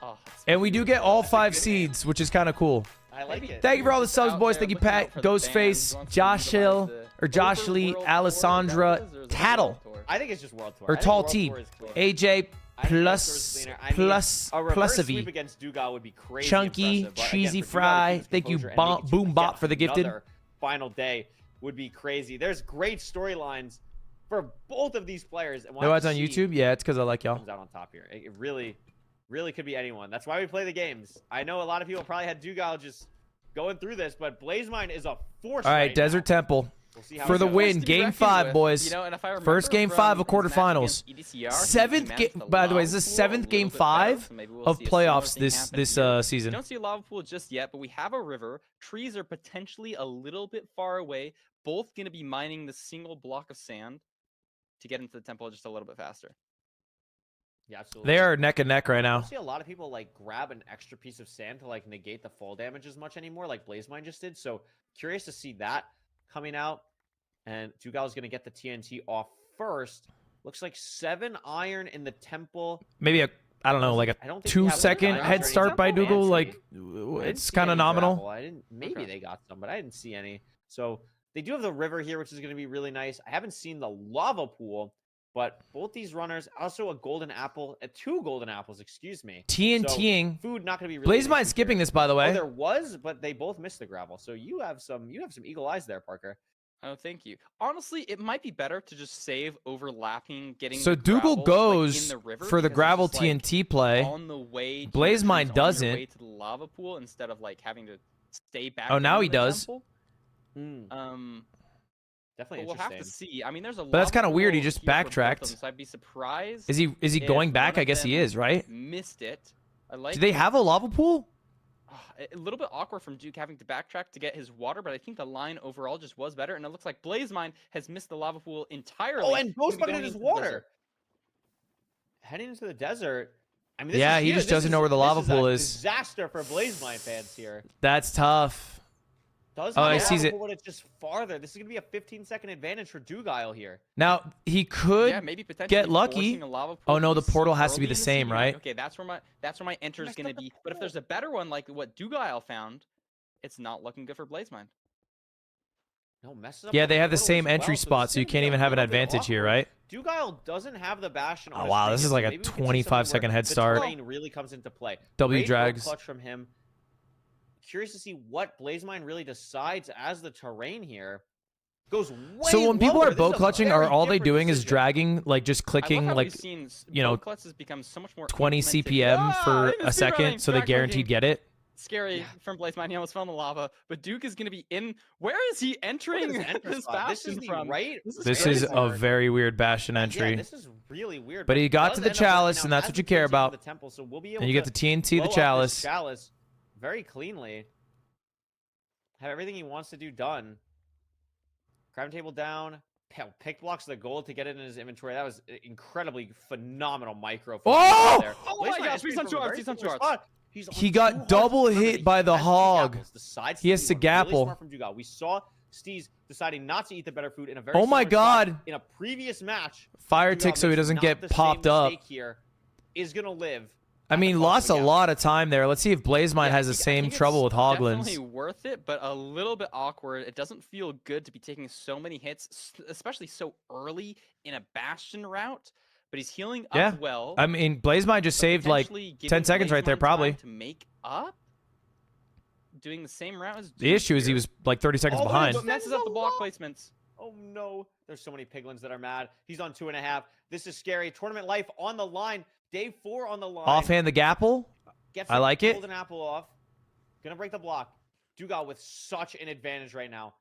Oh, that's And we do get all That's a 5 good seeds, which is kind of cool. I like it. Thank you for all the subs, out boys. there Thank you, looking out Pat, for the Ghostface, fans, wants to Josh utilize Hill, the or Josh Lee, overworld tour, is that what Alessandra, it is, or is it a Tattle. world tour? I think it's just World Tour. Or I think tall World T. Tour is clean. AJ I think World Tour is plus cleaner. I mean, plus a reverse plus sweep against Doogle would be crazy Chunky, impressive, but again, cheesy for Doogle to fry. keep his Thank you, composure and make it to Boom Bot yet for the gifted. another final day would be crazy. There's great storylines for both of these players. And we'll No have ads to on see YouTube? Yeah, it's because I like who y'all. comes out on top here. It really could be anyone. That's why we play the games. I know a lot of people probably had Doogle just going through this, but Blazemind is a force. All right, right Desert now. Temple. We'll see how For it the goes. win, To be game reckoned 5, with, boys. You know, and if I First game remember 5 of from his match quarterfinals. against EDCR, Seventh he game. managed By the way, lava is this pool a 7th little game bit better, 5 so maybe we'll of see a similar playoffs thing this happen this here. We season? don't see a lava pool just yet, but we have a river. Trees are potentially a little bit far away. Both going to be mining the single block of sand to get into the temple just a little bit faster. Yeah, absolutely. They are neck and neck right I now. don't see a lot of people like grab an extra piece of sand to like negate the fall damage as much anymore, like Blazemind just did. So curious to see that coming out. And Doogle is going to get the TNT off first. Looks like 7 iron in the temple. Maybe I don't know, like I a don't think we have 2-second any head irons start by fancy. Doogle. Like I didn't it's see kind of any nominal. gravel. I didn't. Maybe Okay. they got some, but I didn't see any. So they do have the river here, which is going to be really nice. I haven't seen the lava pool, but both these runners also a golden apple, 2 golden apples, excuse me. TNTing. So food not going to be really. Blazemind skipping this, by the Oh, way. there was, but they both missed the gravel. So you have some eagle eyes there, Parker. Oh, thank you. Honestly, it might be better to just save overlapping, getting So the gravel, Doogle goes like, in the river for the because it's gravel just, like, TNT play. on the way. To Blazemind the trees, on your doesn't. way to the lava pool instead of like having to stay back. Oh, now in he the does. temple. Definitely But we'll interesting. have to see. I mean, there's a. But that's lava kinda weird, he pool just here for both of backtracked. them, so I'd be surprised. Is he if going one back? of I guess he them is, right? Missed it. I like. Do they have a lava pool? A little bit awkward from Duke having to backtrack to get his water, but I think the line overall just was better. And it looks like Blazemind has missed the lava pool entirely. Oh, and He's gonna Ghost be bucketed going his into the water. desert. Heading into the desert. I mean, this Yeah, is he huge. just This doesn't is- know where the this lava is pool a is. Disaster for Blazemind fans here. That's tough. Does Oh, have he a sees lava it. pool, but it's just farther. This is gonna be a 15-second advantage for Doogle here. Now he could. Yeah, maybe potentially get lucky. forcing a lava pool Oh, no, to the be portal seen has to be early the in same, season. right? Okay, that's where my enter is Messed going to up the be. But if pool. there's a better one like what Doogle found, it's not looking good for Blazemind. No, messes up Yeah, the they have the portal same as entry well, so spot, this so you is gonna can't be a even have an little bit advantage here, awkward. right? Doogle doesn't have the Bastion. on Oh, his wow, thing this yet, is so like a maybe we could see 25-second something where head the start. terrain really comes into play. W Great drags. clutch from him. Curious to see what Blazemind really decides as the terrain here goes way So when people lower. are This bow is a clutching, very are all they different doing is decision. dragging, like just I clicking, love how like we've seen you know, bow clutch has become so much more 20 implemented. CPM Ah, for I a didn't see second, running, so they drag guaranteed clicking. get it? Scary Yeah. from Blazemind. He almost fell in the lava, but Duke is going to be in. Where is he Look at entering this enter this spot. This is bastion the from? right. This very is a hard. very weird Bastion Yeah, entry. this is really weird. But he got does to the end up working chalice, out and that's as what the you care TNT for about. the temple, so we'll be able And you get to the TNT, blow the up this chalice. chalice very cleanly. Have everything he wants to do done. Crime table down. Pick blocks the gold to get it in his inventory. That was incredibly phenomenal micro. from Oh! Doogle there. Oh my Blazemind gosh, is he's from on a 2 very hearts, he's on 2 similar hearts. spot. He's on He 2 got hearts. double Remember, hit he by the has to eat hog. apples. The side He has Steez to one, really gapple. smart from Doogle. We saw Steez deciding not to eat the better food in a very Oh my similar spot God. in a previous match. Fire Doogle tick so he makes doesn't not get the same popped up. mistake here. Is gonna live. I mean, lost a lot of time there. Let's see if Blazemind Yeah, has the I same think it's trouble with Hoglins. Definitely worth it, but a little bit awkward. It doesn't feel good to be taking so many hits, especially so early in a Bastion route. But he's healing up Yeah. well. I mean, Blazemind just but saved like potentially 10 giving seconds right there, Blazemind probably. time to make up. Doing the same route as The Duke issue is he here. was like 30 seconds Oh, but behind. it's- messes up the block placements. Oh no, there's so many piglins that are mad. He's on 2.5. This is scary. Tournament life on the line. Day 4 on the line. Offhand the gapple. Gets I the like it. golden apple off. Gonna break the block. Doogle with such an advantage right now.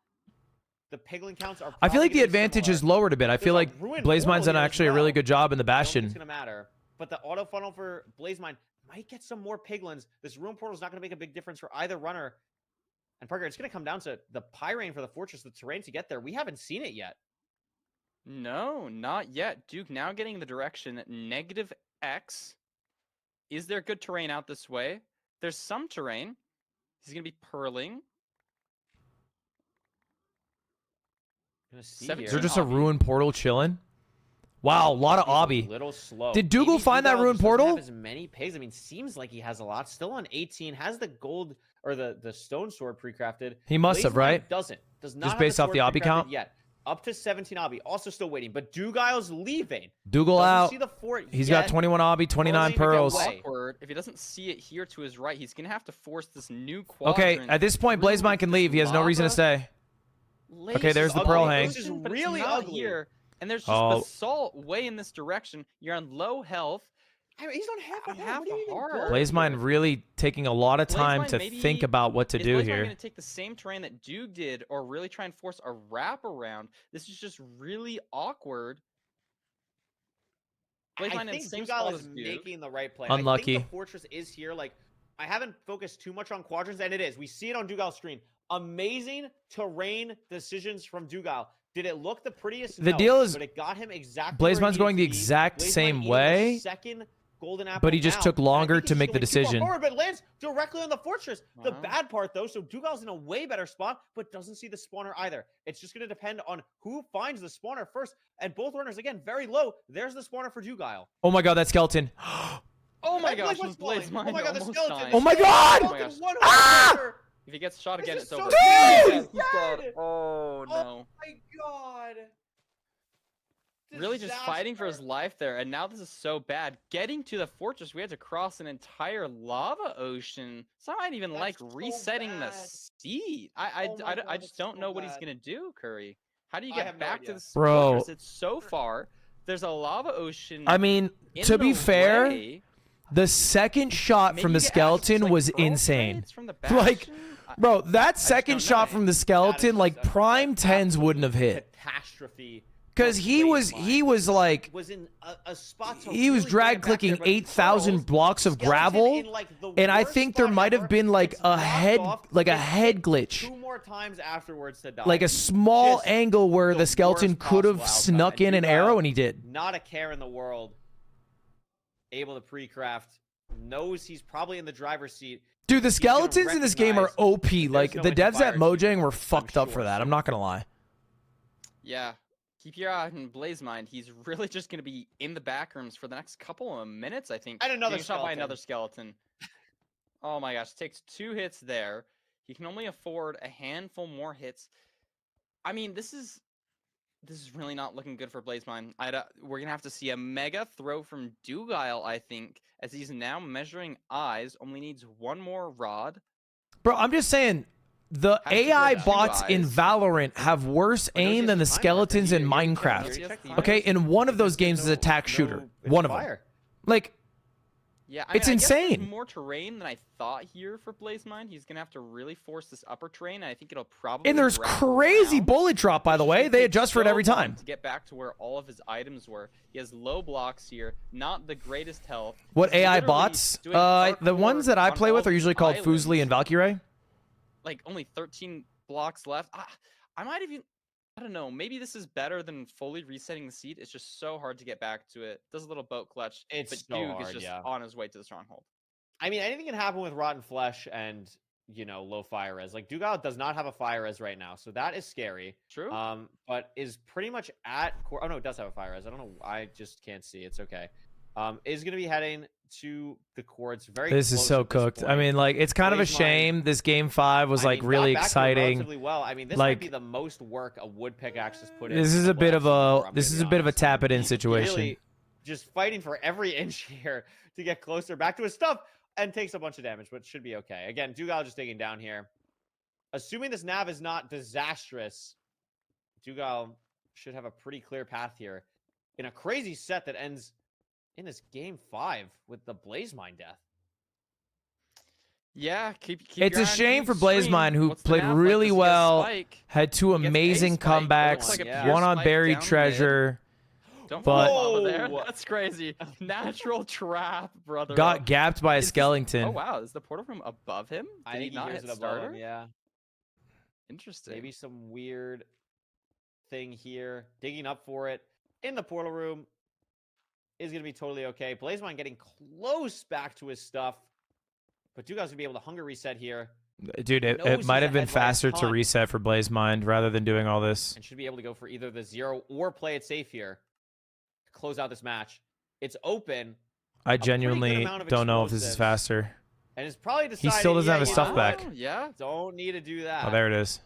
The piglin counts are. I feel like the probably gonna be advantage similar. is lowered a bit. I feel There's like a ruined Blazemind's portal done here as actually a really well. good job in the I don't think Bastion. it's gonna matter. But the auto funnel for Blazemind might get some more piglins. This ruin portal is not gonna make a big difference for either runner. And Parker, it's gonna come down to the Pyrain for the fortress, the terrain to get there. We haven't seen it yet. No, not yet. Duke now getting the direction -X. Is there good terrain out this way? There's some terrain. He's going to be purling. Gonna see Seven- Is here. there just a Obby. ruined portal chilling? Wow, a lot of He's a obby. little slow. Did Doogle Maybe find that Doogle ruined just doesn't have portal? As many pigs. I mean, seems like he has a lot. Still on 18. Has the gold or the stone sword pre-crafted. He must have, Blazemind right? Doesn't. Does not have based the off the sword obby pre-crafted count? yet. up to 17 obby. Also still waiting, but Doogile's leaving. Dougal Doesn't out. see the fort He's yet. got 21 obby, 29 Early to get pearls. away. Awkward. If he doesn't see it here to his right, he's gonna have to force this new Okay, quadrant. at this point, through Blazemind can this leave. He has no reason to lava. stay. Okay, there's the ugly. pearl This hang. is But it's really not ugly. here, and there's just Oh. basalt way in this direction. You're on low health. I mean, he's on half a On heart. half What are you a even heart. going Blazemind here? really taking a lot of time Blazemind to maybe- think about what to Is do Blazemind here. gonna take the same terrain that Duke did, or really try and force a wraparound? This is just really awkward. I Blazemind in the think same Doogle spot is as Duke. making the right play. Unlucky. I think the fortress is here. Like, I haven't focused too much on quadrants, and it is. We see it on Doogle's screen. Amazing terrain decisions from Doogle. Did it look the prettiest? The No, deal is but it got him exactly where he Blazemind's going the needed to be. exact Blazemind same needed the way, second golden apple but he just now, took and I longer think to he's make the going too far decision. forward, but lands directly on the fortress. The Wow. bad part, though, so Doogle's in a way better spot, but doesn't see the spawner either. It's just going to depend on who finds the spawner first. And both runners, again, very low. There's the spawner for Doogle. Oh my god, that skeleton. Oh my That gosh, Blazemind's Blazemind falling. Oh my god, the almost skeleton. died. Oh my The God! skeleton, Oh my gosh. one Ah! heart. If he gets shot This again, is it's so over. scary. He's He's dead. dead. Oh no. My god. Really just fighting for his Disaster. life there, and now this is so bad. Getting to the fortress, we had to cross an entire lava ocean. So I might even That's like so resetting the bad. seed. Oh my I God, just that's don't so know what he's bad. gonna do, Curry. How do you I get have no back to idea. this Bro. fortress? It's so far. There's a lava ocean. I mean, in to be the fair, way. the second shot Maybe from you the get access to, skeleton like, was pearl insane. trades from the Like, Bastion? Bro, that just second don't shot know. from the skeleton, like just a prime tens wouldn't have hit. Catastrophe. Because he was like, was in a spot to he was really drag bring it back clicking there, but 8,000 Pearls, blocks of skeleton gravel, in, like, the and I worst think there spot might have ever, been like gets a knocked head, off, like a gets head hit glitch, 2 more times afterwards to die. like a small Just angle where the the skeleton worst could have possible snuck outcome, in and an Doogle, arrow, and he did. Not a care in the world. Able to pre-craft. Knows he's probably in the driver's seat. Dude, the He's gonna skeletons in this game are recognize OP. Like, no the way to devs fire at it, Mojang were I'm fucked up for sure. that. I'm not gonna lie. Yeah. Keep your eye on Blazemind. He's really just going to be in the back rooms for the next couple of minutes, I think. And another Getting shot by skeleton. another skeleton. Oh my gosh, takes 2 hits there. He can only afford a handful more hits. I mean, this is really not looking good for Blazemind. We're going to have to see a mega throw from Doogle, I think, as he's now measuring eyes. Only needs 1 more rod. Bro, I'm just saying, the Has to AI put 2 bots in eyes. Valorant have worse But no, aim he than the has time skeletons marker. in You check Minecraft. time. Okay, in one of those games is No- attack shooter. it's One of them. fire. Like, Yeah, It's I guess there's insane. more terrain than I thought here for Blazemind. He's gonna have to really force this upper terrain. And I think it'll probably. and there's wrap crazy around, bullet drop, by the which is way. gonna They take adjust for it so every long time. to get back to where all of his items were. He has low blocks here, not the greatest health. What He's AI literally bots? doing The parkour ones that I on play all with are these usually called islands. Fuslie and Valkyrie. Like only 13 blocks left. I might even. I don't know. Maybe this is better than fully resetting the seed. It's just so hard to get back to it. Does a little boat clutch. It's but so Duke hard, is just yeah. on his way to the stronghold. I mean, anything can happen with rotten flesh and, you know, low fire res. Like, Doogle does not have a fire res right now, so that is scary. True. But is pretty much at core. Oh no, it does have a fire res. I don't know. I just can't see. It's okay. Is going to be heading to the courts. Very. This is close so at this cooked. I point. mean, like, it's kind of a Blazemind- shame. This game 5 was I like mean, really got back to it exciting. relatively well. I mean, this Like, might be the most work a wood pickaxe has put in. This is in a bit of Blast a Summer, I'm this gonna is a be bit of a honest. tap it in situation. Really just fighting for every inch here to get closer back to his stuff and takes a bunch of damage, but should be okay. Again, Doogle just digging down here. Assuming this nav is not disastrous, Doogle should have a pretty clear path here in a crazy set that ends in this game 5 with the Blazemind death. Yeah, keep It's your a eye on shame for Duke's stream. Blazemind, who What's the played nav like? really Does he get a well, spike? had 2 He gets a amazing spike, but it looks comebacks, like a Yeah. pure one on spike buried down mid. treasure, Don't but- fall over there. Whoa. That's crazy. Natural trap, brother. got gapped by a Is this- skeleton. Oh wow, is the portal room above him? I Did think he not hears hit it above starter? him, yeah. Interesting. Maybe some weird thing here. Digging up for it in the portal room is going to be totally okay. Blazemind getting close back to his stuff. But Doogle's going to be able to hunger reset here Dude, knows it he's might have been ahead by a faster to ton. reset for Blazemind rather than doing all this. and should be able to go for either the 0 or play it safe here to close out this match. It's open, I pretty good genuinely amount of don't know if this is explosives. faster. and it's probably decided still doesn't have his you stuff know back. what? Yeah. Don't need to do that. Oh, there it is.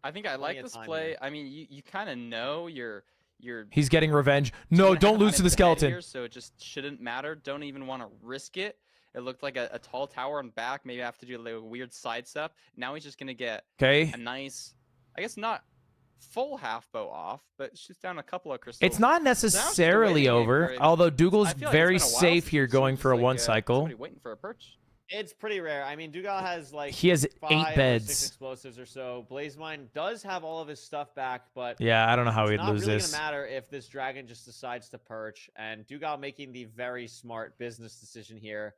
I think I Plenty like of this time play. here. I mean, you kind of know you're He's getting revenge. 2.5 No, don't lose to the minutes ahead skeleton. here, so it just shouldn't matter. Don't even want to risk it. It looked like a tall tower on back. Maybe I have to do like a weird sidestep. Now he's just gonna get Okay. a nice, I guess not full half bow off, but shoots down a couple of crystals. It's not necessarily over, although Doogle's I feel like very it's been a while safe since here we've seen going just, for a like, one cycle. somebody waiting for a perch. It's pretty rare. I mean, Doogle has like He has 5 8 or 6 beds. explosives or so. Blazemind does have all of his stuff back, but Yeah, I don't know how it's he'd not lose really this. gonna matter if this dragon just decides to perch. And Doogle making the very smart business decision here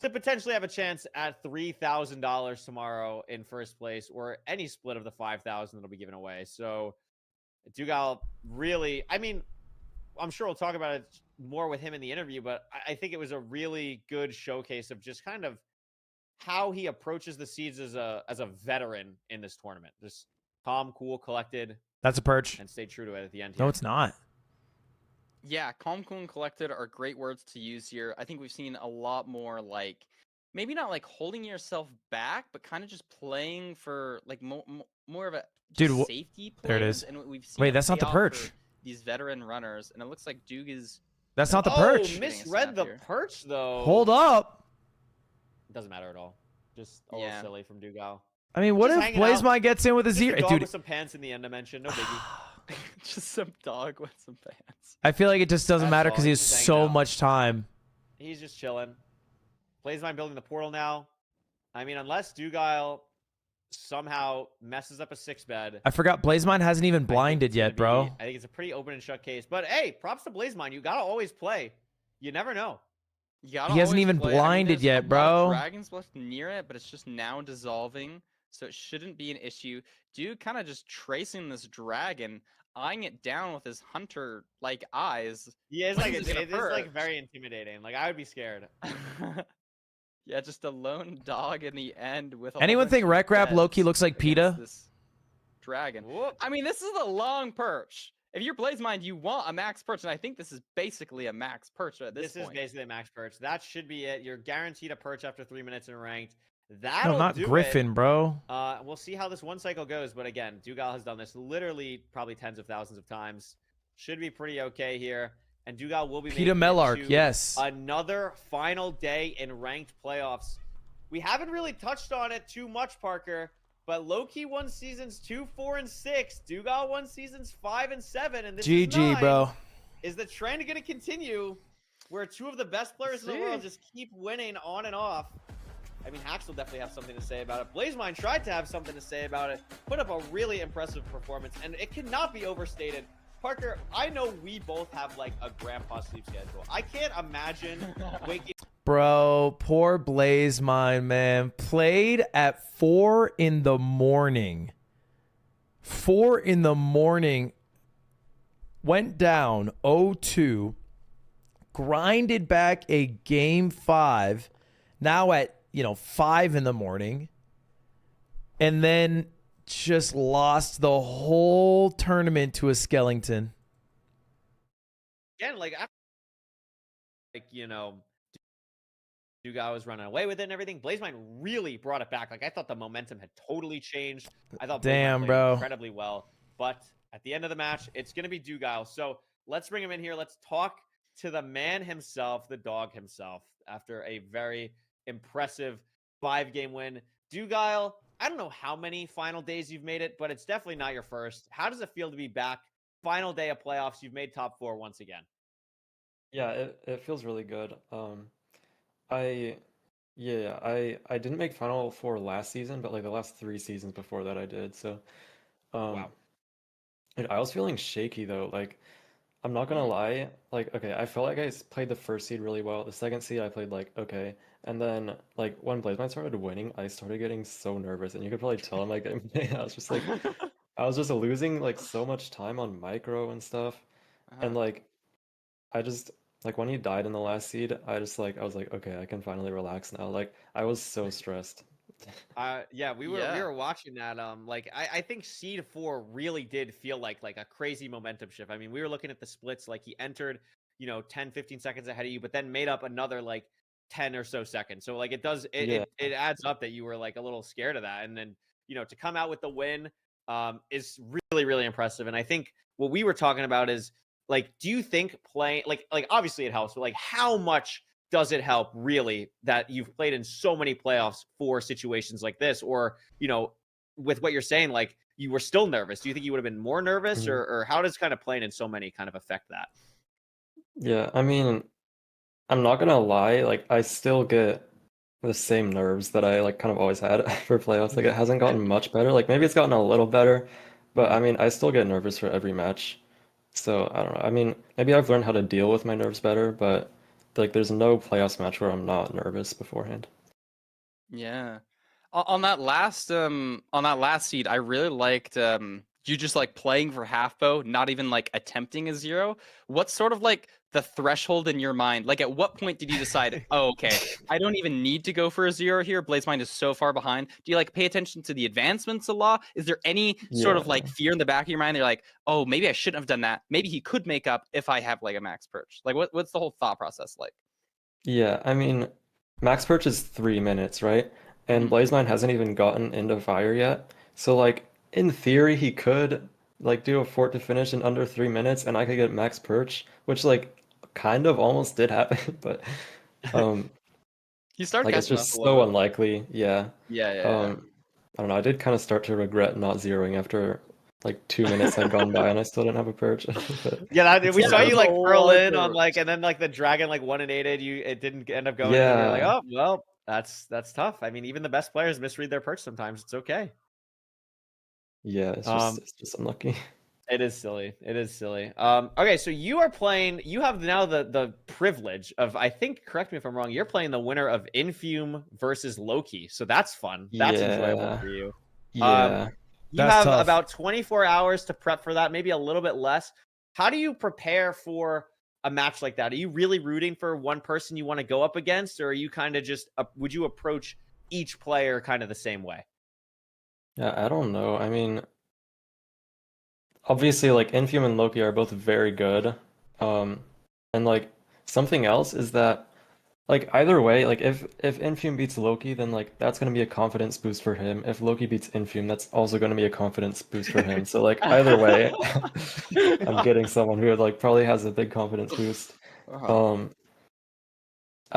to potentially have a chance at $3,000 tomorrow in first place, or any split of the 5,000 that'll be given away. So Doogle really, I mean, I'm sure we'll talk about it more with him in the interview, but I think it was a really good showcase of just kind of how he approaches the seeds as a veteran in this tournament. Just calm, cool, collected, That's a perch. and stay true to it at the end. No, Here. it's not. Yeah, calm, cool, and collected are great words to use here. I think we've seen a lot more like, maybe not like holding yourself back, but kind of just playing for like more of a Dude, just safety play. there it is. And we've seen Wait, it that's not pay the off perch. for these veteran runners, and it looks like Doog is. That's not the Oh, perch. Getting a misread snap the here. perch though. Hold up. Doesn't matter at all. Just a little Yeah. silly from Doogle. I mean, what Just if hanging out. Blazemind gets in with a Just zero? a dog Dude, with some pants in the end dimension. No biggie. Just some dog with some pants. I feel like it just doesn't That's matter all, because he has he's just so hanging out. much time. He's just chilling. Blazemind building the portal now. I mean, unless Doogle somehow messes up a 6-bed. I forgot Blazemind hasn't even I think blinded it's gonna yet, bro. be- I think it's a pretty open and shut case. But hey, props to Blazemind. You gotta always play. You never know. You gotta He hasn't always even play. I mean, blinded there's yet, a lot of bro. Dragons left near it, but it's just now dissolving, so it shouldn't be an issue. Dude, kind of just tracing this dragon, eyeing it down with his hunter-like eyes. Yeah, it's When like is it it gonna is like perch? very intimidating. Like I would be scared. Yeah, just a lone dog in the end with. Anyone think Rec Rap Lowkey looks like PETA? This dragon. Whoop. I mean, this is a long perch. If you're Blazemind, you want a max perch, and I think this is basically a max perch at this This is point. basically a max perch. That should be it. You're guaranteed a perch after 3 minutes in ranked. That'll No, not do Griffin, it. bro. We'll see how this one cycle goes, but again, Doogle has done this literally probably tens of thousands of times. Should be pretty okay here. And Doogle will be PETA making it Melark, to yes. another final day in ranked playoffs. We haven't really touched on it too much, Parker, but Lowkey won seasons 2, 4, and 6. Doogle won seasons 5 and 7, and this is GG, 9. bro. Is the trend going to continue where two of the best players in the world just keep winning on and off? I mean, Hax will definitely have something to say about it. Blazemind tried to have something to say about it, put up a really impressive performance, and it cannot be overstated. Parker, I know we both have like a grandpa sleep schedule. I can't imagine waking. Bro, poor Blazemind, man. Played at 4 in the morning. 4 in the morning. Went down 0-2. Grinded back a game 5. Now at 5 in the morning, and then just lost the whole tournament to a Skellington. Again, like Doogle was running away with it and everything. Blazemind really brought it back. Like I thought the momentum had totally changed. I thought Damn, Blazemind played bro. incredibly well. But at the end of the match, it's gonna be Doogle. So let's bring him in here. Let's talk to the man himself, the dog himself, after a very impressive 5-game win. Doogle, I don't know how many final days you've made it, but it's definitely not your first. How does it feel to be back? Final day of playoffs. You've made top 4 once again. Yeah, it feels really good. I didn't make Final Four last season, but like the last 3 seasons before that I did. So, Wow. and I was feeling shaky though. Like, I'm not gonna lie. Like, okay, I felt like I played the first seed really well. The second seed I played like okay, and then like when Blazemind started winning, I started getting so nervous, and you could probably tell in my gameplay. I was just like, I was just losing like so much time on micro and stuff, and like, I just. Like when he died in the last seed, I was like, okay, I can finally relax now. Like I was so stressed. Yeah, we Yeah. were watching that. Like I think seed 4 really did feel like a crazy momentum shift. I mean, we were looking at the splits. Like he entered, 10, 15 seconds ahead of you, but then made up another like 10 or so seconds. So like it does it adds up that you were like a little scared of that, and then to come out with the win. is really, really impressive. And I think what we were talking about is, like, do you think playing, like obviously it helps, but like how much does it help really that you've played in so many playoffs for situations like this? Or, you know, with what you're saying, like you were still nervous. Do you think you would have been more nervous, or how does kind of playing in so many kind of affect that? Yeah, I mean, I'm not gonna lie, like I still get the same nerves that I like kind of always had for playoffs. Like it hasn't gotten much better. Like maybe it's gotten a little better, but I mean, I still get nervous for every match. So I don't know. I mean, maybe I've learned how to deal with my nerves better, but like there's no playoffs match where I'm not nervous beforehand. Yeah. On that last seed, I really liked you just like playing for half bow, not even like attempting a 0. What's sort of like the threshold in your mind? Like at what point did you decide, oh, okay, I don't even need to go for a 0 here. Blazemind is so far behind. Do you like pay attention to the advancements a lot? Is there any sort of like fear in the back of your mind? You're like, oh, maybe I shouldn't have done that. Maybe he could make up if I have like a max perch. Like what's the whole thought process like? Yeah, I mean, max perch is 3 minutes, right? And Blazemind hasn't even gotten into fire yet. So like in theory he could like do a fort to finish in under 3 minutes and I could get max perch, which like kind of almost did happen, but You start like it's catching just up a little so bit. unlikely. Yeah. Yeah. I don't know, I did kind of start to regret not zeroing after like 2 minutes had gone by and I still didn't have a perch. But Yeah, we saw that's you a like curl lot in on of- like, and then like the dragon like 1-8'd you. It didn't end up going in. And you're like, yeah. oh well, that's tough. I mean, even the best players misread their perch sometimes. It's okay. Yeah, it's just unlucky. It is silly. It is silly. Okay, so you are playing. You have now the privilege of, I think, correct me if I'm wrong, you're playing the winner of Infume versus Lowkey. So that's fun. That's enjoyable Yeah. for you. Yeah. You That's have tough. about 24 hours to prep for that, maybe a little bit less. How do you prepare for a match like that? Are you really rooting for one person you want to go up against, or are you kind of just would you approach each player kind of the same way? Yeah, I don't know. I mean, obviously like Infume and Lowkey are both very good. And like something else is that like either way, like if Infume beats Lowkey, then like that's gonna be a confidence boost for him. If Lowkey beats Infume, that's also gonna be a confidence boost for him. So like either way, I'm getting someone who like probably has a big confidence boost. I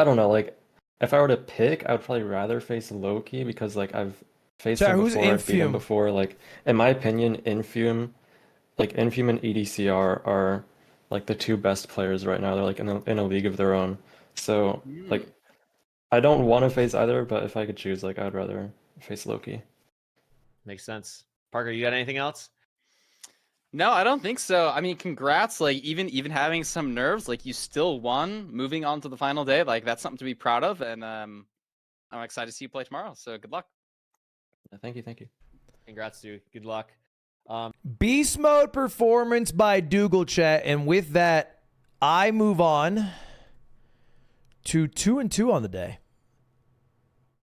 don't know, like if I were to pick, I would probably rather face Lowkey because like I've faced Chat, him who's before, I've beat him Infume? before. Like in my opinion, Infume and EDCR are like the two best players right now. They're like in a league of their own. So like I don't want to face either, but if I could choose, like I'd rather face Lowkey. Makes sense. Parker, you got anything else? No, I don't think so. I mean, congrats. Like even having some nerves, like you still won. Moving on to the final day, like that's something to be proud of. And I'm excited to see you play tomorrow. So good luck. Thank you. Congrats, dude. Good luck. Beast Mode performance by Doogle, chat. And with that, I move on to 2-2 on the day.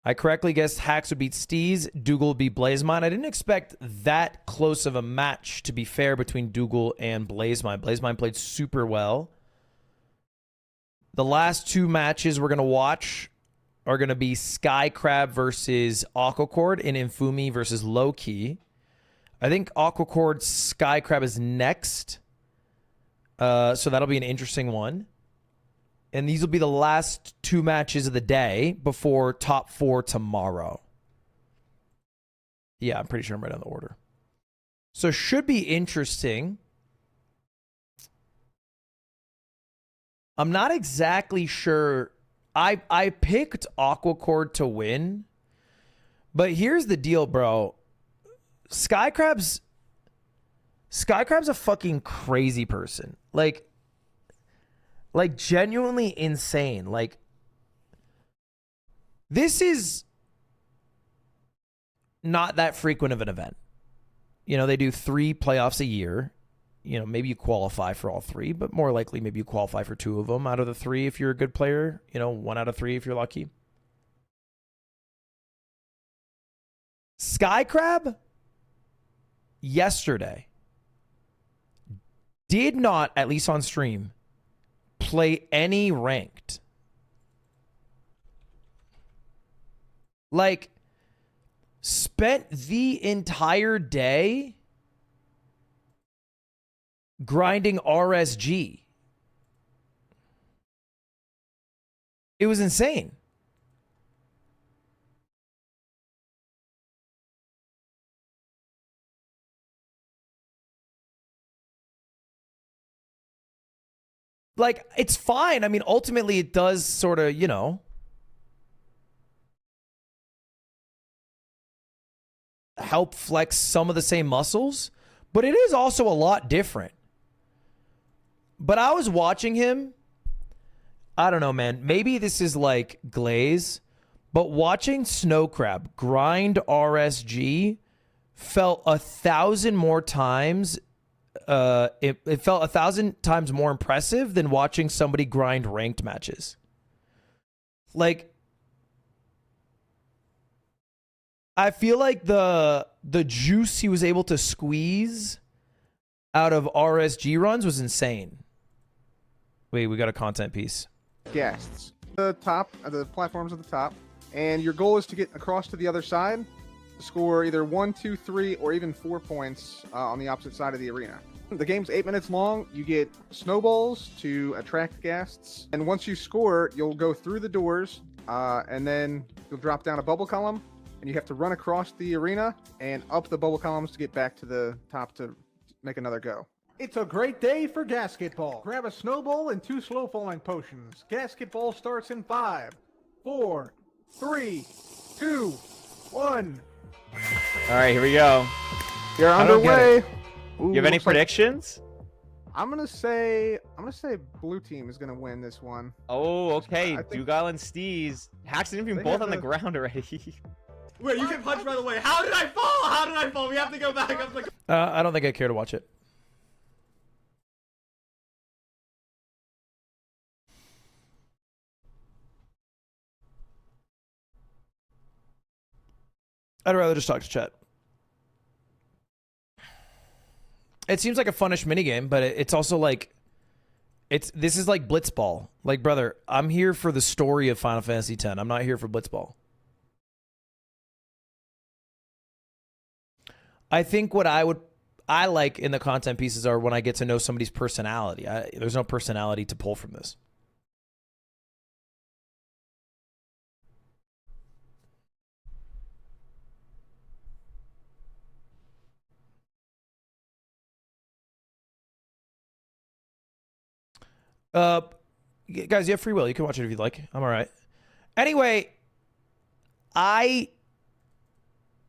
I correctly guessed Hax would beat Steez, Doogle would beat Blazemind. I didn't expect that close of a match, to be fair, between Doogle and Blazemind. Blazemind played super well. The last two matches we're going to watch are going to be Skycrab versus Aquacorde and Infume versus Lowkey. I think Aquacorde Skycrab is next. So that'll be an interesting one. And these will be the last two matches of the day before top 4 tomorrow. Yeah, I'm pretty sure I'm right on the order. So should be interesting. I'm not exactly sure. I picked Aquacorde to win. But here's the deal, bro. Skycrab's a fucking crazy person. Like genuinely insane. Like, this is not that frequent of an event. You know, they do 3 playoffs a year. You know, maybe you qualify for all 3, but more likely maybe you qualify for 2 of them out of the 3 if you're a good player. You know, 1 out of 3 if you're lucky. Skycrab yesterday did not, at least on stream, play any ranked. Like, spent the entire day grinding RSG. It was insane. Like, it's fine. I mean, ultimately, it does sort of, you know, help flex some of the same muscles, but it is also a lot different. But I was watching him. I don't know, man. Maybe this is like glaze, but watching Snowcrab grind RSG felt 1,000 more times. It felt 1,000 times more impressive than watching somebody grind ranked matches. Like, I feel like the juice he was able to squeeze out of RSG runs was insane. Wait, we got a content piece. Guests. The platforms at the top, and your goal is to get across to the other side, to score either 1, 2, 3, or even 4 points on the opposite side of the arena. The game's 8 minutes long. You get snowballs to attract guests, and once you score, you'll go through the doors, and then you'll drop down a bubble column, and you have to run across the arena and up the bubble columns to get back to the top to make another go. It's a great day for Gasketball. Grab a snowball and 2 slow-falling potions. Gasketball starts in 5, 4, 3, 2, 1. All right, here we go. You're I don't get underway. it. You have any predictions? I'm gonna say blue team is gonna win this one. Oh, okay. I think- Doogle and Steez. Hax and Infume They both have on the the- ground already. Wait, you can punch by the way. How did I fall? How did I fall? We have to go back up the. I don't think I care to watch it. I'd rather just talk to chat. It seems like a funnish minigame, but it's also like, this is like Blitzball. Like, brother, I'm here for the story of Final Fantasy X. I'm not here for Blitzball. I think what I like in the content pieces are when I get to know somebody's personality. There's no personality to pull from this. Guys, you have free will. You can watch it if you'd like. I'm all right. Anyway, I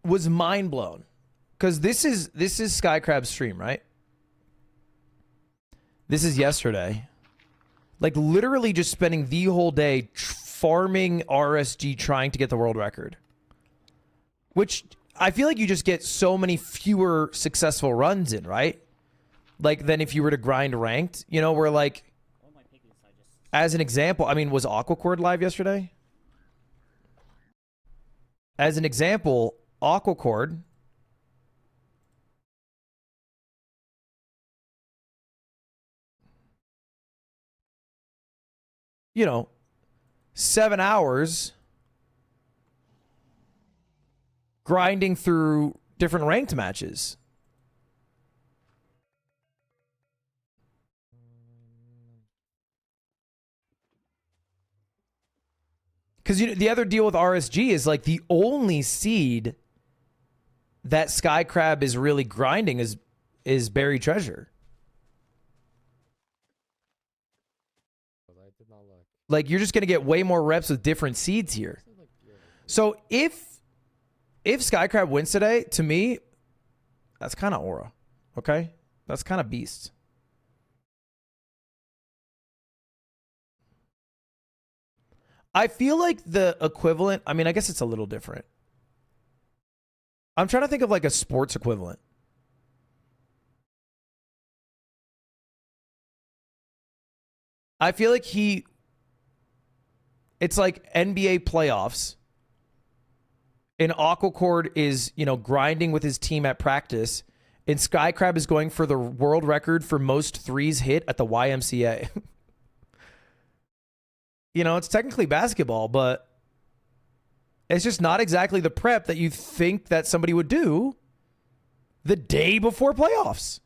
was mind blown because this is Skycrab's stream, right? This is yesterday. Like, literally just spending the whole day farming RSG trying to get the world record. Which I feel like you just get so many fewer successful runs in, right? Like, than if you were to grind ranked, you know, where like, as an example, I mean, was Aquacorde live yesterday? As an example, Aquacorde you know, 7 hours grinding through different ranked matches. Because the other deal with RSG is like the only seed that Skycrab is really grinding is Buried Treasure. Like, you're just going to get way more reps with different seeds here. So if Skycrab wins today, to me, that's kind of aura. Okay? That's kind of beast. I feel like the equivalent, I mean, I guess it's a little different. I'm trying to think of like a sports equivalent. I feel like it's like NBA playoffs. And Aquacorde is, you know, grinding with his team at practice. And Skycrab is going for the world record for most threes hit at the YMCA. You know, it's technically basketball, but It's just not exactly the prep that you think that somebody would do the day before playoffs.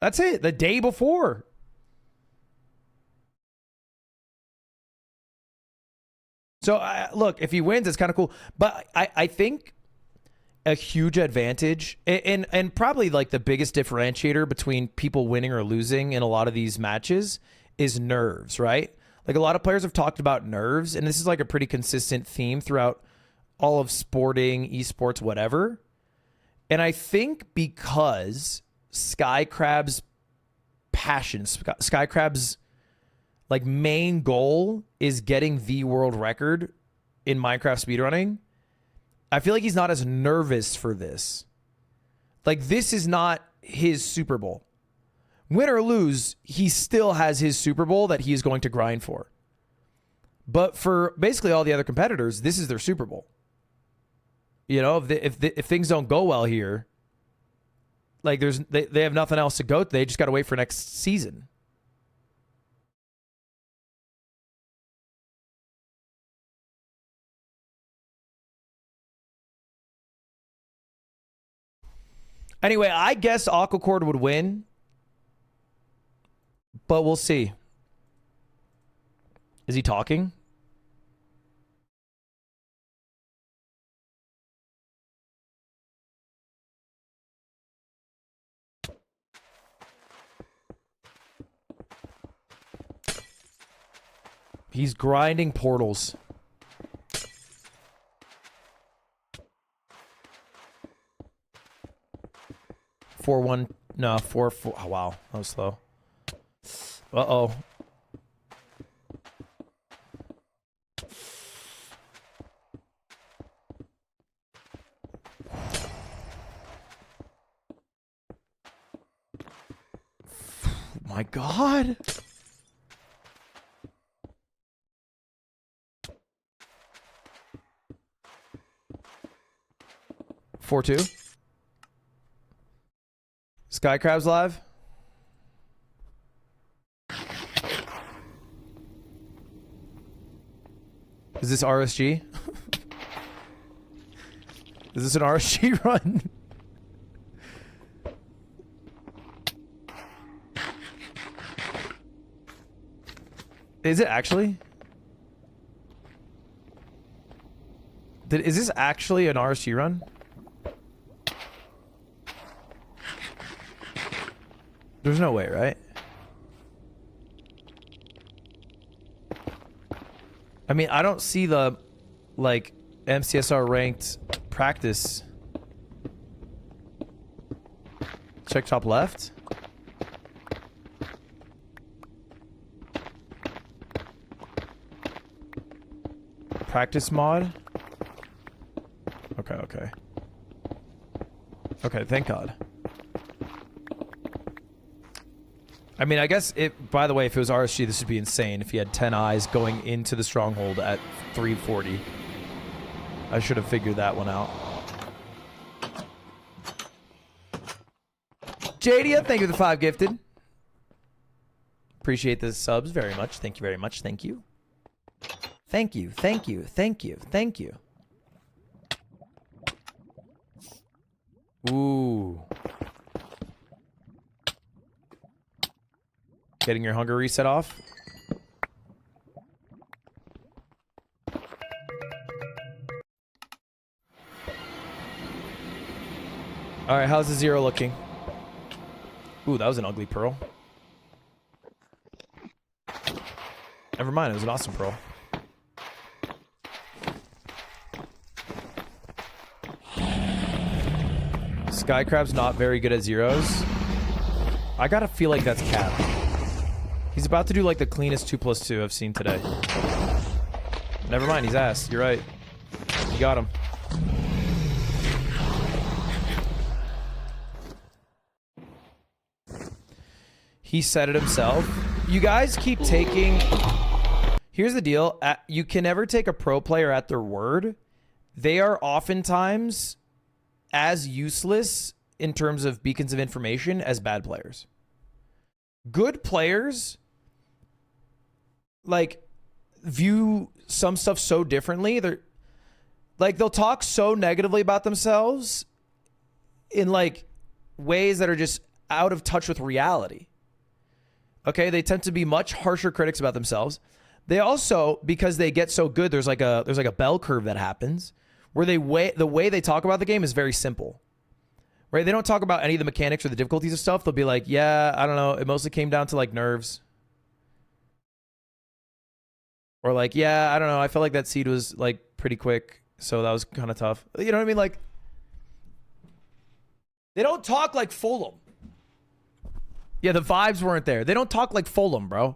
That's it. The day before. So, look, if he wins, it's kind of cool. But I think a huge advantage and probably like the biggest differentiator between people winning or losing in a lot of these matches is nerves, right? Like a lot of players have talked about nerves, and this is like a pretty consistent theme throughout all of sporting, esports, whatever. And I think because Skycrab's passion, Skycrab's like main goal is getting the world record in Minecraft speedrunning, I feel like he's not as nervous for this. Like, this is not his Super Bowl. Win or lose, he still has his Super Bowl that he is going to grind for. But for basically all the other competitors, this is their Super Bowl. You know, if things don't go well here, like they have nothing else to go to. They just got to wait for next season. Anyway, I guess Aquacorde would win, but we'll see. Is he talking? He's grinding portals. Four one, no, 4-4. Oh, wow, that was slow. Uh-oh. My God. Four two. Skycrab's live. Is this RSG? Is this an RSG run? Is it actually? Is this actually an RSG run? There's no way, right? I mean, I don't see the, like, MCSR ranked practice. Check top left. Practice mod. Okay. Okay, thank God. I mean, I guess it, by the way, if it was RSG, this would be insane if he had 10 eyes going into the stronghold at 340. I should have figured that one out. Jadia, thank you for the 5 gifted. Appreciate the subs very much. Thank you very much. Thank you. Thank you. Thank you. Thank you. Thank you. Ooh. Getting your hunger reset off. All right, how's the 0 looking? Ooh, that was an ugly pearl. Never mind, it was an awesome pearl. Skycrab's not very good at zeros. I gotta feel like that's cap. He's about to do like the cleanest 2+2 I've seen today. Never mind, he's ass. You're right. You got him. He said it himself. You guys keep taking... Here's the deal. You can never take a pro player at their word. They are oftentimes as useless in terms of beacons of information as bad players. Good players, like, view some stuff so differently. They're like, they'll talk so negatively about themselves in like ways that are just out of touch with reality. Okay, they tend to be much harsher critics about themselves. They also, because they get so good, there's like a bell curve that happens where the way they talk about the game is very simple. Right? They don't talk about any of the mechanics or the difficulties of stuff. They'll be like, yeah, I don't know, it mostly came down to like nerves. Or like, yeah, I don't know, I felt like that seed was like pretty quick, so that was kind of tough. You know what I mean? Like, they don't talk like Fulham. Yeah, the vibes weren't there. They don't talk like Fulham, bro.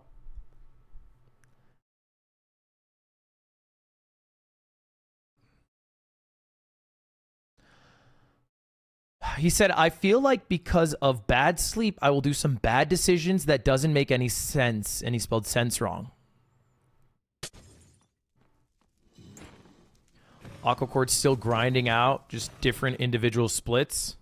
He said, I feel like because of bad sleep, I will do some bad decisions that doesn't make any sense. And he spelled sense wrong. Aquacord's still grinding out just different individual splits.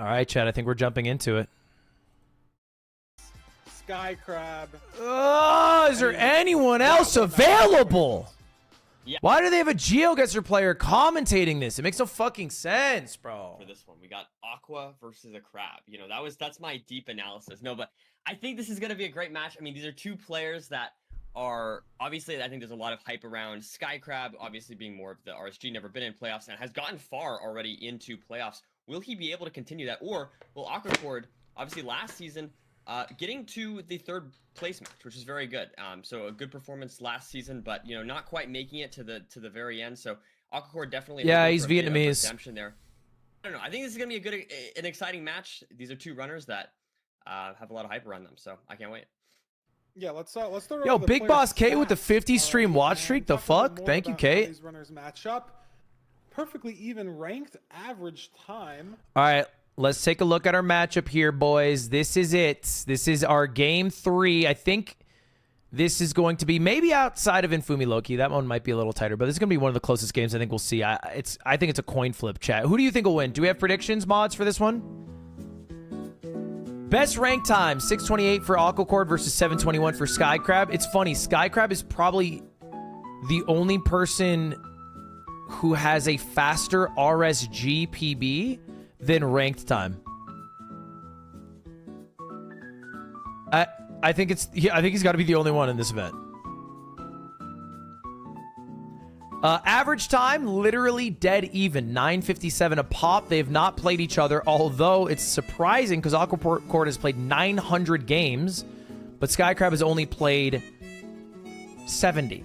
All right, Chad, I think we're jumping into it. Skycrab. Oh, is there anyone else available? Yeah. Why do they have a GeoGuessr player commentating this? It makes no fucking sense, bro. For this one, we got Aqua versus a Crab. You know, that's my deep analysis. No, but I think this is going to be a great match. I mean, these are two players that are obviously, I think there's a lot of hype around Skycrab, obviously being more of the RSG, never been in playoffs and has gotten far already into playoffs. Will he be able to continue that? Or will Aquacorde, obviously last season, getting to the third place match, which is very good. So a good performance last season, but you know, not quite making it to the very end. So Aquacorde definitely, yeah, he's Vietnamese. Redemption there. I don't know. I think this is gonna be an exciting match. These are two runners that have a lot of hype around them, so I can't wait. Yeah, let's throw. Yo, Big Boss Kate with the 50 stream watch streak. The fuck? Thank you, Kate. These runners match up. Perfectly even ranked, average time. All right. Let's take a look at our matchup here, boys. This is it. This is our game 3. I think this is going to be maybe outside of Infume Lowkey. That one might be a little tighter, but this is going to be one of the closest games I think we'll see. I think it's a coin flip, chat. Who do you think will win? Do we have predictions, mods, for this one? Best rank time, 628 for Aquacorde versus 721 for Skycrab. It's funny, Skycrab is probably the only person who has a faster RSG PB than ranked time. I think he's got to be the only one in this event. Average time, literally dead even, 9:57 a pop. They have not played each other, although it's surprising because Aquacorde has played 900 games, but Skycrab has only played 70.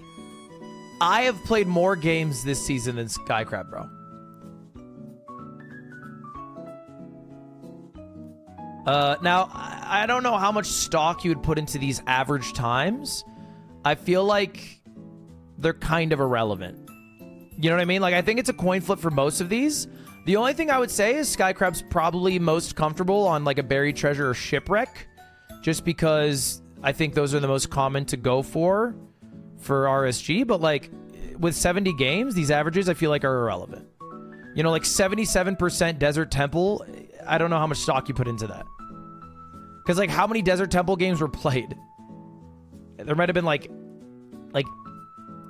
I have played more games this season than Skycrab, bro. Now, I don't know how much stock you would put into these average times. I feel like they're kind of irrelevant. You know what I mean? Like, I think it's a coin flip for most of these. The only thing I would say is Skycrab's probably most comfortable on, like, a buried treasure or shipwreck, just because I think those are the most common to go for RSG. But, like, with 70 games, these averages I feel like are irrelevant. You know, like 77% Desert Temple, I don't know how much stock you put into that. Because, like, how many Desert Temple games were played? There might have been, like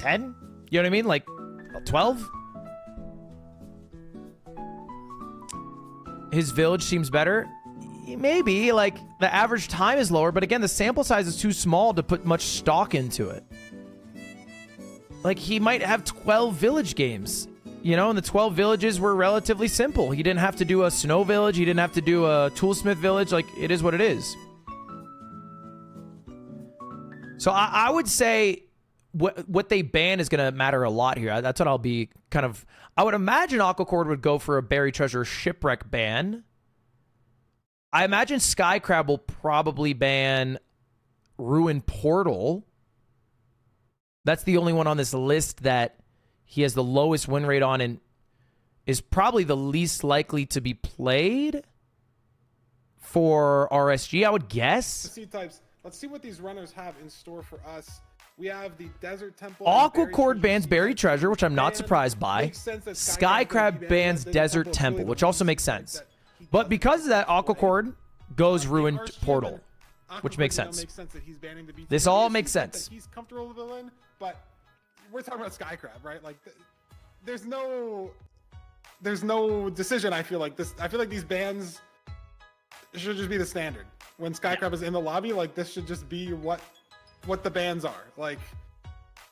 10? You know what I mean? Like, 12? His village seems better. Maybe, like, the average time is lower, but again, the sample size is too small to put much stock into it. Like, he might have 12 village games, you know, and the 12 villages were relatively simple. He didn't have to do a snow village. He didn't have to do a toolsmith village. Like, it is what it is. So I would say what they ban is going to matter a lot here. That's what I'll be kind of... I would imagine Aquacorde would go for a buried treasure shipwreck ban. I imagine Skycrab will probably ban Ruin Portal. That's the only one on this list that he has the lowest win rate on and is probably the least likely to be played for RSG, I would guess. C-types. Let's see what these runners have in store for us We have the Desert Temple. Aquacorde bans Buried Treasure, which I'm not surprised by. Skycrab bans Desert Temple, which also makes sense. But because of that, Aquacorde goes Ruined Portal, which makes sense. This all makes sense. He's comfortable with the villain, but we're talking about Skycrab, right? Like, there's no decision. I feel like these bans should just be the standard. When Skycrab is in the lobby, like, this should just be what the bans are. Like,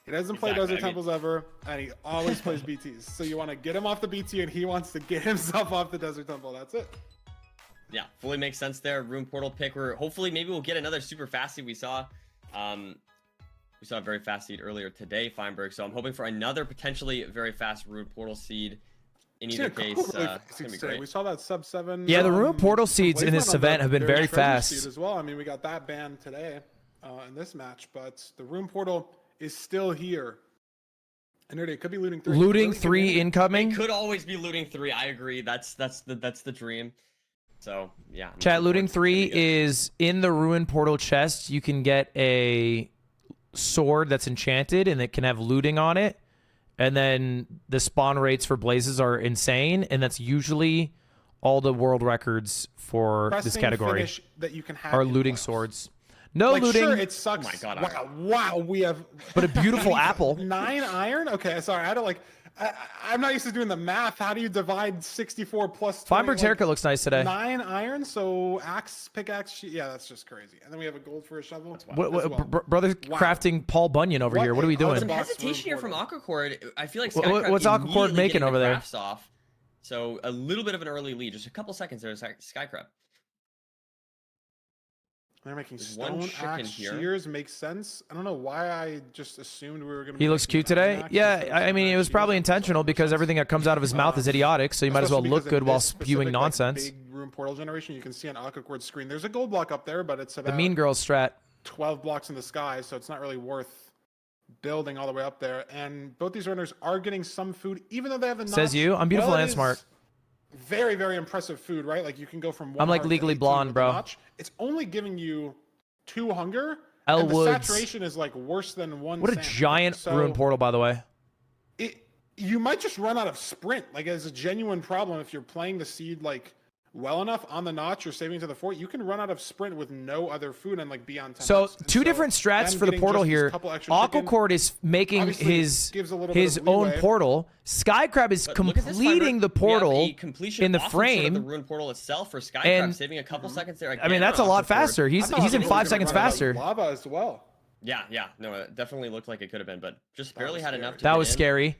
he doesn't play Desert Temples ever, and he always plays BTs. So you want to get him off the BT, and he wants to get himself off the Desert Temple. That's it. Yeah, fully makes sense there. Rune Portal pick. Where hopefully maybe we'll get another super fast seed. We saw a very fast seed earlier today, Feinberg. So I'm hoping for another potentially very fast Rune Portal seed. In either case, it's gonna be great. We saw that sub 7. Yeah, the Rune Portal seeds in this event have been very fast as well. I mean, we got that banned today in this match, but the Rune Portal is still here. And it could be looting 3. Looting 3 incoming. It could always be looting 3. I agree. That's the dream. So yeah. Chat, looting 3 is in the Ruin Portal chest. You can get a sword that's enchanted and it can have looting on it. And then the spawn rates for blazes are insane. And that's usually all the world records for this category that you can have are looting swords. No looting. Sure, it sucks. Oh my God, wow, we have. But a beautiful apple. 9 iron? Okay, sorry. I had to like. I'm not used to doing the math. How do you divide 64 plus 20? Feinberg's haircut looks nice today. 9 iron, so pickaxe. Yeah, that's just crazy. And then we have a gold for a shovel. Brother crafting Paul Bunyan over here. What are we doing? Some hesitation here from Aquacorde. I feel like what's Aquacorde making over there? Off. So a little bit of an early lead, just a couple seconds there. Skycrab. They're making stone axe shears. Makes sense. I don't know why I just assumed we were going to. He looks cute today. Yeah, I mean, it was probably intentional because everything that comes out of his mouth is idiotic. So you might as well look good while spewing nonsense. Big Rune Portal generation. You can see on Aquacorde's screen. There's a gold block up there, but it's about the Mean Girls strat. 12 blocks in the sky, so it's not really worth building all the way up there. And both these runners are getting some food, even though they have the notch. Says you. I'm beautiful and smart. Very, very impressive food, right? Like you can go from 1 I'm like Legally Blonde, bro. Notch. It's only giving you 2 hunger. L and the Woods. saturation is like worse than 1. What a giant Rune Portal, by the way. You might just run out of sprint. Like it's a genuine problem if you're playing the seed like well enough on the notch or saving to the fort. You can run out of sprint with no other food and like be on 10. So two different strats for the portal here. Aquacorde is making his own portal. Skycrab is completing the portal in the frame. The Rune Portal itself for Skycrab, saving a couple seconds there. I mean, that's a lot faster. He's in 5 seconds faster. Lava as well. Yeah. No, it definitely looked like it could have been, but just barely had enough. That was scary.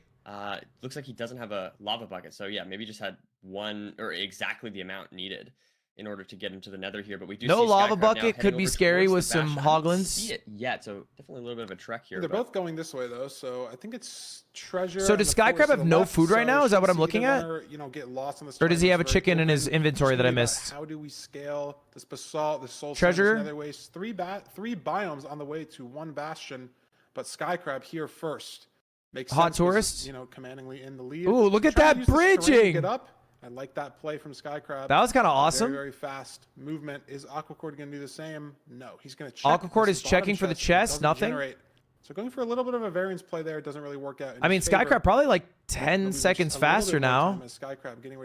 Looks like he doesn't have a lava bucket, so yeah, maybe just had one or exactly the amount needed in order to get into the nether here. But we do no see lava Skycrab bucket could be scary with some hoglins. See it yet, so definitely a little bit of a trek here. They're both going this way though, so I think it's treasure. So does Skycrab have no food right now? Is that what I'm looking at? Get lost in the or does he have a chicken in his inventory that I missed? How do we scale this basalt, this soul treasure? Nether waste, 3 biomes on the way to 1 bastion, but Skycrab here first. Makes hot sense, tourist, commandingly in the lead. Ooh, look at that bridging! Get up. I like that play from Skycrab. That was kind of awesome. Very, very fast movement. Is Aquacorde going to do the same? No, he's going to check. Aquacorde is checking for the chest. Nothing. So going for a little bit of a variance play there. It doesn't really work out. I mean, Skycrab probably like 10 seconds faster now,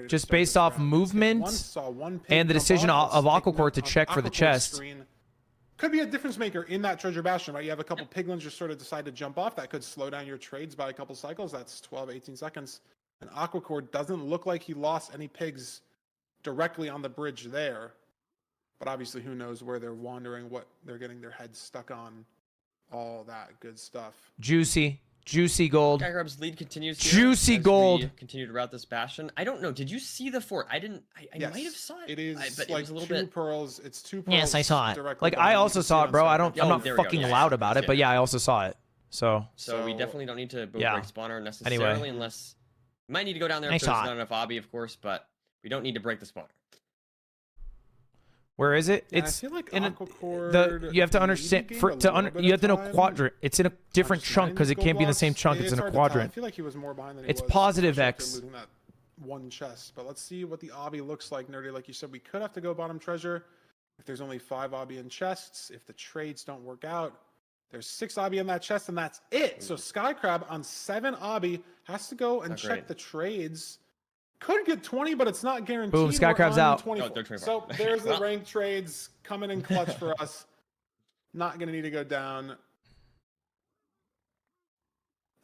just based off movement and the decision of Aquacorde to check for the chest. Could be a difference maker in that treasure bastion, right? You have a couple piglins just sort of decide to jump off. That could slow down your trades by a couple cycles. That's 12, 18 seconds. And Aquacorde doesn't look like he lost any pigs directly on the bridge there. But obviously, who knows where they're wandering, what they're getting their heads stuck on, all that good stuff. Juicy gold. Skycrab's lead continues. Juicy gold. Continue to route this bastion. I don't know. Did you see the fort? I didn't. I might have saw it. It is but like it was a little 2 bit. pearls. It's 2 pearls. Yes, I saw it. Like I also saw it, bro. I'm not fucking loud about it, but yeah, I also saw it. So we definitely don't need to break spawner necessarily, unless we might need to go down there if there's not enough obby, of course. But we don't need to break the spawner. Where is it? Yeah, it's I feel like in you have to understand you have to know quadrant. It's in a different chunk because it can't be in the same chunk. It's in a quadrant. I feel like he was more behind than he it's was, positive X. Losing that 1 chest, but let's see what the obby looks like. Nerdy, like you said, we could have to go bottom treasure if there's only 5 obby in chests. If the trades don't work out, There's 6 obby in that chest, and that's it. So Skycrab on 7 obby has to go and check the trades. Could get 20, but it's not guaranteed. Boom, Skycrab's We're on out. 24. Oh, they're 24. So there's the Well. ranked trades coming in clutch for us. Not going to need to go down.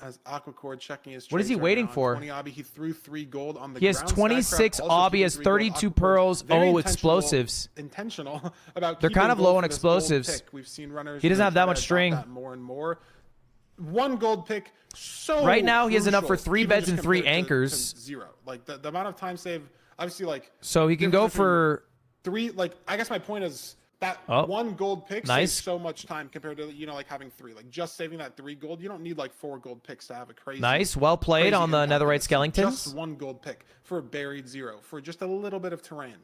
As Aquacorde checking his What is he trades right waiting now on for? 20 obby. He threw 3 gold on the He has ground. 26 Skycrab also obby, threw has 3 gold. 32 Aquacorde's pearls. very Oh, intentional explosives. About They're kind keeping of low gold on for this gold explosives. pick. We've seen runners He doesn't really have that try to much adopt string. that more and more. 1 gold pick. So Right now, he has enough for crucial, 3 even beds just and 3 compared to anchors. 0. Like the amount of time save, obviously, like So he can go difference between for 3. Like I guess my point is that Oh, 1 gold pick nice. saves so much time compared to like having 3. Like just saving that 3 gold, you don't need like 4 gold picks to have a crazy. nice. Well played crazy on the impact netherite on this. skeletons. Just 1 gold pick for a buried 0 for just a little bit of terrain.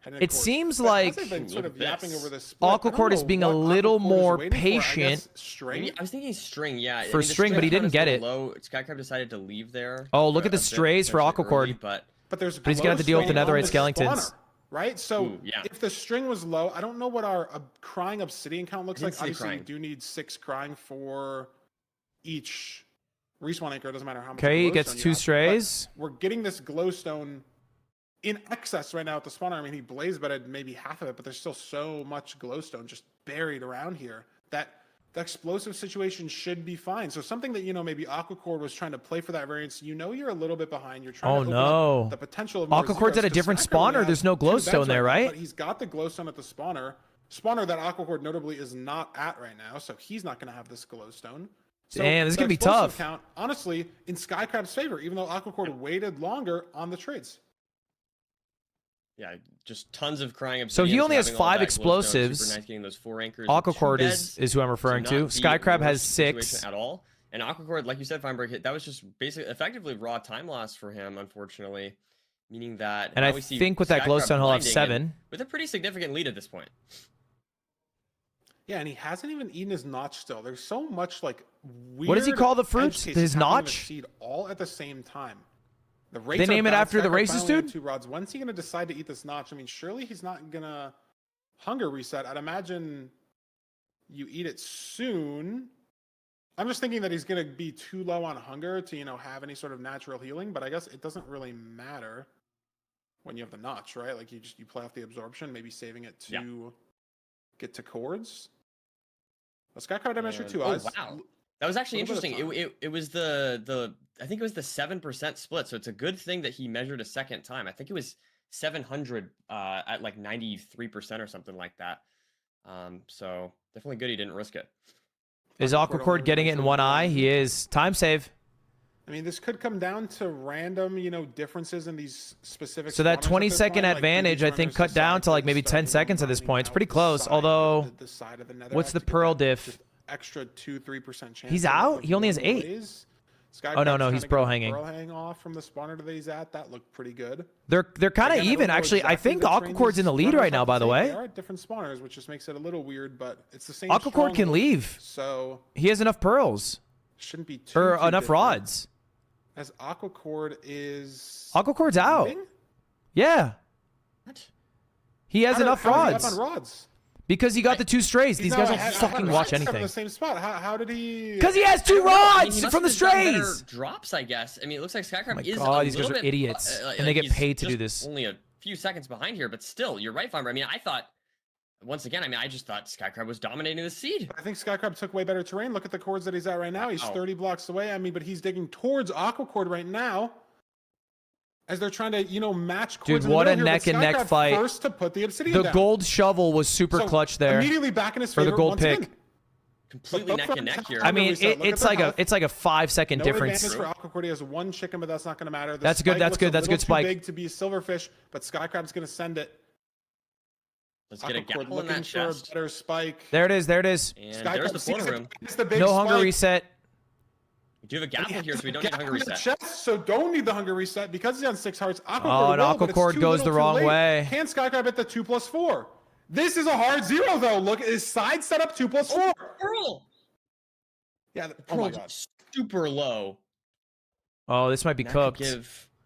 Heading It towards- seems But as like I've been sort of Look at yapping this. over this split, I don't Aquacorde is know being a what little Aquacorde is more waiting for. I guess patient. string. I was thinking string, yeah. For string, but he didn't get it. Low. Skycrab decided to leave there. Oh, look at the a bit strays for potentially early, Aquacorde. but There's But he's gonna have to deal with the glow netherite string on the skeletons. spawner, right? So Ooh, yeah. if the string was low, I don't know what our crying obsidian count looks I like. didn't see Obviously, crying. you do need 6 crying for each respawn anchor. It doesn't matter how much. Okay, he gets glowstone you 2 have, but strays. We're getting this glowstone in excess right now at the spawner. I mean, he blaze bedded maybe half of it, but there's still so much glowstone just buried around here that the explosive situation should be fine. So something that, maybe Aquacorde was trying to play for that variance, you're a little bit behind. You're trying Oh, to open no. up the potential of more Aquacorde's zeros, at a 'cause different Skycrab only spawner. There's has no 2 beds glowstone there, now, right? But he's got the glowstone at the spawner that Aquacorde notably is not at right now, so he's not going to have this glowstone. So Damn, this is the gonna be explosive tough. Count, honestly, in Skycrab's favor, even though Aquacorde waited longer on the trades. yeah, just tons of crying. So he obsidians, only has having all 5 that glowstone, explosives. Super nice getting those 4 anchors. and 2 Aquacorde beds, is who I'm referring so to. not the Skycrab has worst situation 6. at all. And Aquacorde, like you said, Feinberg hit. That was just basically effectively raw time loss for him, unfortunately. Meaning that And now I we see think with that Skycrab glowstone, he'll have blinding 7. and with a pretty significant lead at this point. Yeah, and he hasn't even eaten his notch still. There's so much like weird. What does he call the edge fruits? cases His happening to notch? Seed all at the same time. The They rates are name it bad. after the Skycrab racist finally had dude? 2 rods. When's he gonna decide to eat this notch? I mean, surely he's not gonna hunger reset. I'd imagine you eat it soon. I'm just thinking that he's gonna be too low on hunger to have any sort of natural healing. But I guess it doesn't really matter when you have the notch, right? Like you play off the absorption, maybe saving it to get to cords. Well, Skycrab had measure 2 eyes. Oh wow, that was actually Little bit of interesting. It was the I think it was the 7% split. So it's a good thing that he measured a second time. I think it was 700 at like 93% or something like that. So definitely good he didn't risk it. Is Aquacorde getting it in 1 eye? He is. Time save. I mean, this could come down to random, differences in these specific. So that spawners at this 20-second point. Like, do advantage, these I think, runners cut down decide to like maybe start, 10 seconds at this grinding point. It's out pretty the close. side- Although, the side of the netherrack what's the to get pearl that diff? just extra 2-3% chance. He's of out? He only has one 8. blaze. Oh, no, Skycrab's no, he's kinda pearl got a hanging. Pearl hang off from the spawner that he's at. That looked pretty good. They're kind of Again, I don't even, know actually. I exactly think the train Aquacorde's these in the lead runners right now, have by to the take. way. They are at different spawners, which just makes it a little weird, but it's the same. Aquacorde can stronghold, leave. So He has enough pearls. shouldn't be too Or enough different. rods. As Aquacorde is Aquacorde's out. leaving? Yeah. What? He has enough How is he rods. up on rods? Because he got the 2 strays. These He's guys not- don't I fucking had watch rods up in anything. the same spot. How did he? Because he has 2 I mean, rods he must from the have done better strays. drops, I guess. I mean, it looks like Skycrab Oh my is God, a these guys little are bit, idiots, and they get he's paid to do just this. Only a few seconds behind here, but still, you're right, Farmer. I mean, I thought, once again, I just thought Skycrab was dominating the seed. I think Skycrab took way better terrain. Look at the cords that he's at right now. He's Wow. 30 blocks away. I mean, but he's digging towards Aquacorde right now. As they're trying to, match cords. Dude, in the what a middle here, but neck-and-neck Skycrab fight. First to put the obsidian The down. gold shovel was super So, clutch there. Immediately back in his For the favor gold once pick. again. Completely But neck both and neck runners here. have I mean, reset. Look it's at like their a health. 5-second No difference. advantage for Aquacorde. He has 1 chicken, but that's not going to matter. The That's good, spike that's looks good, that's a little good too spike. Big to be a silverfish, but Skycrab's going to send it. Let's get a Aquacorde gapple in looking that for a chest. better spike. There it is. There it is. And Skycrab there's the sees corner it. room. It's the big No hunger spike. reset. We do have a And he gapple here, has so we the don't need a gap hunger in the reset. chest, so don't need the hunger reset because he's on 6 hearts. Aquacorde Oh, and will, but it's Aquacorde too goes little, the too wrong late. way. Can Skycrab hit the 2+4? This is a hard 0 though. Look, his side set up 2+4. Pearl! Yeah. Oh Pearl my god. super low. Oh, this might be That could cooked.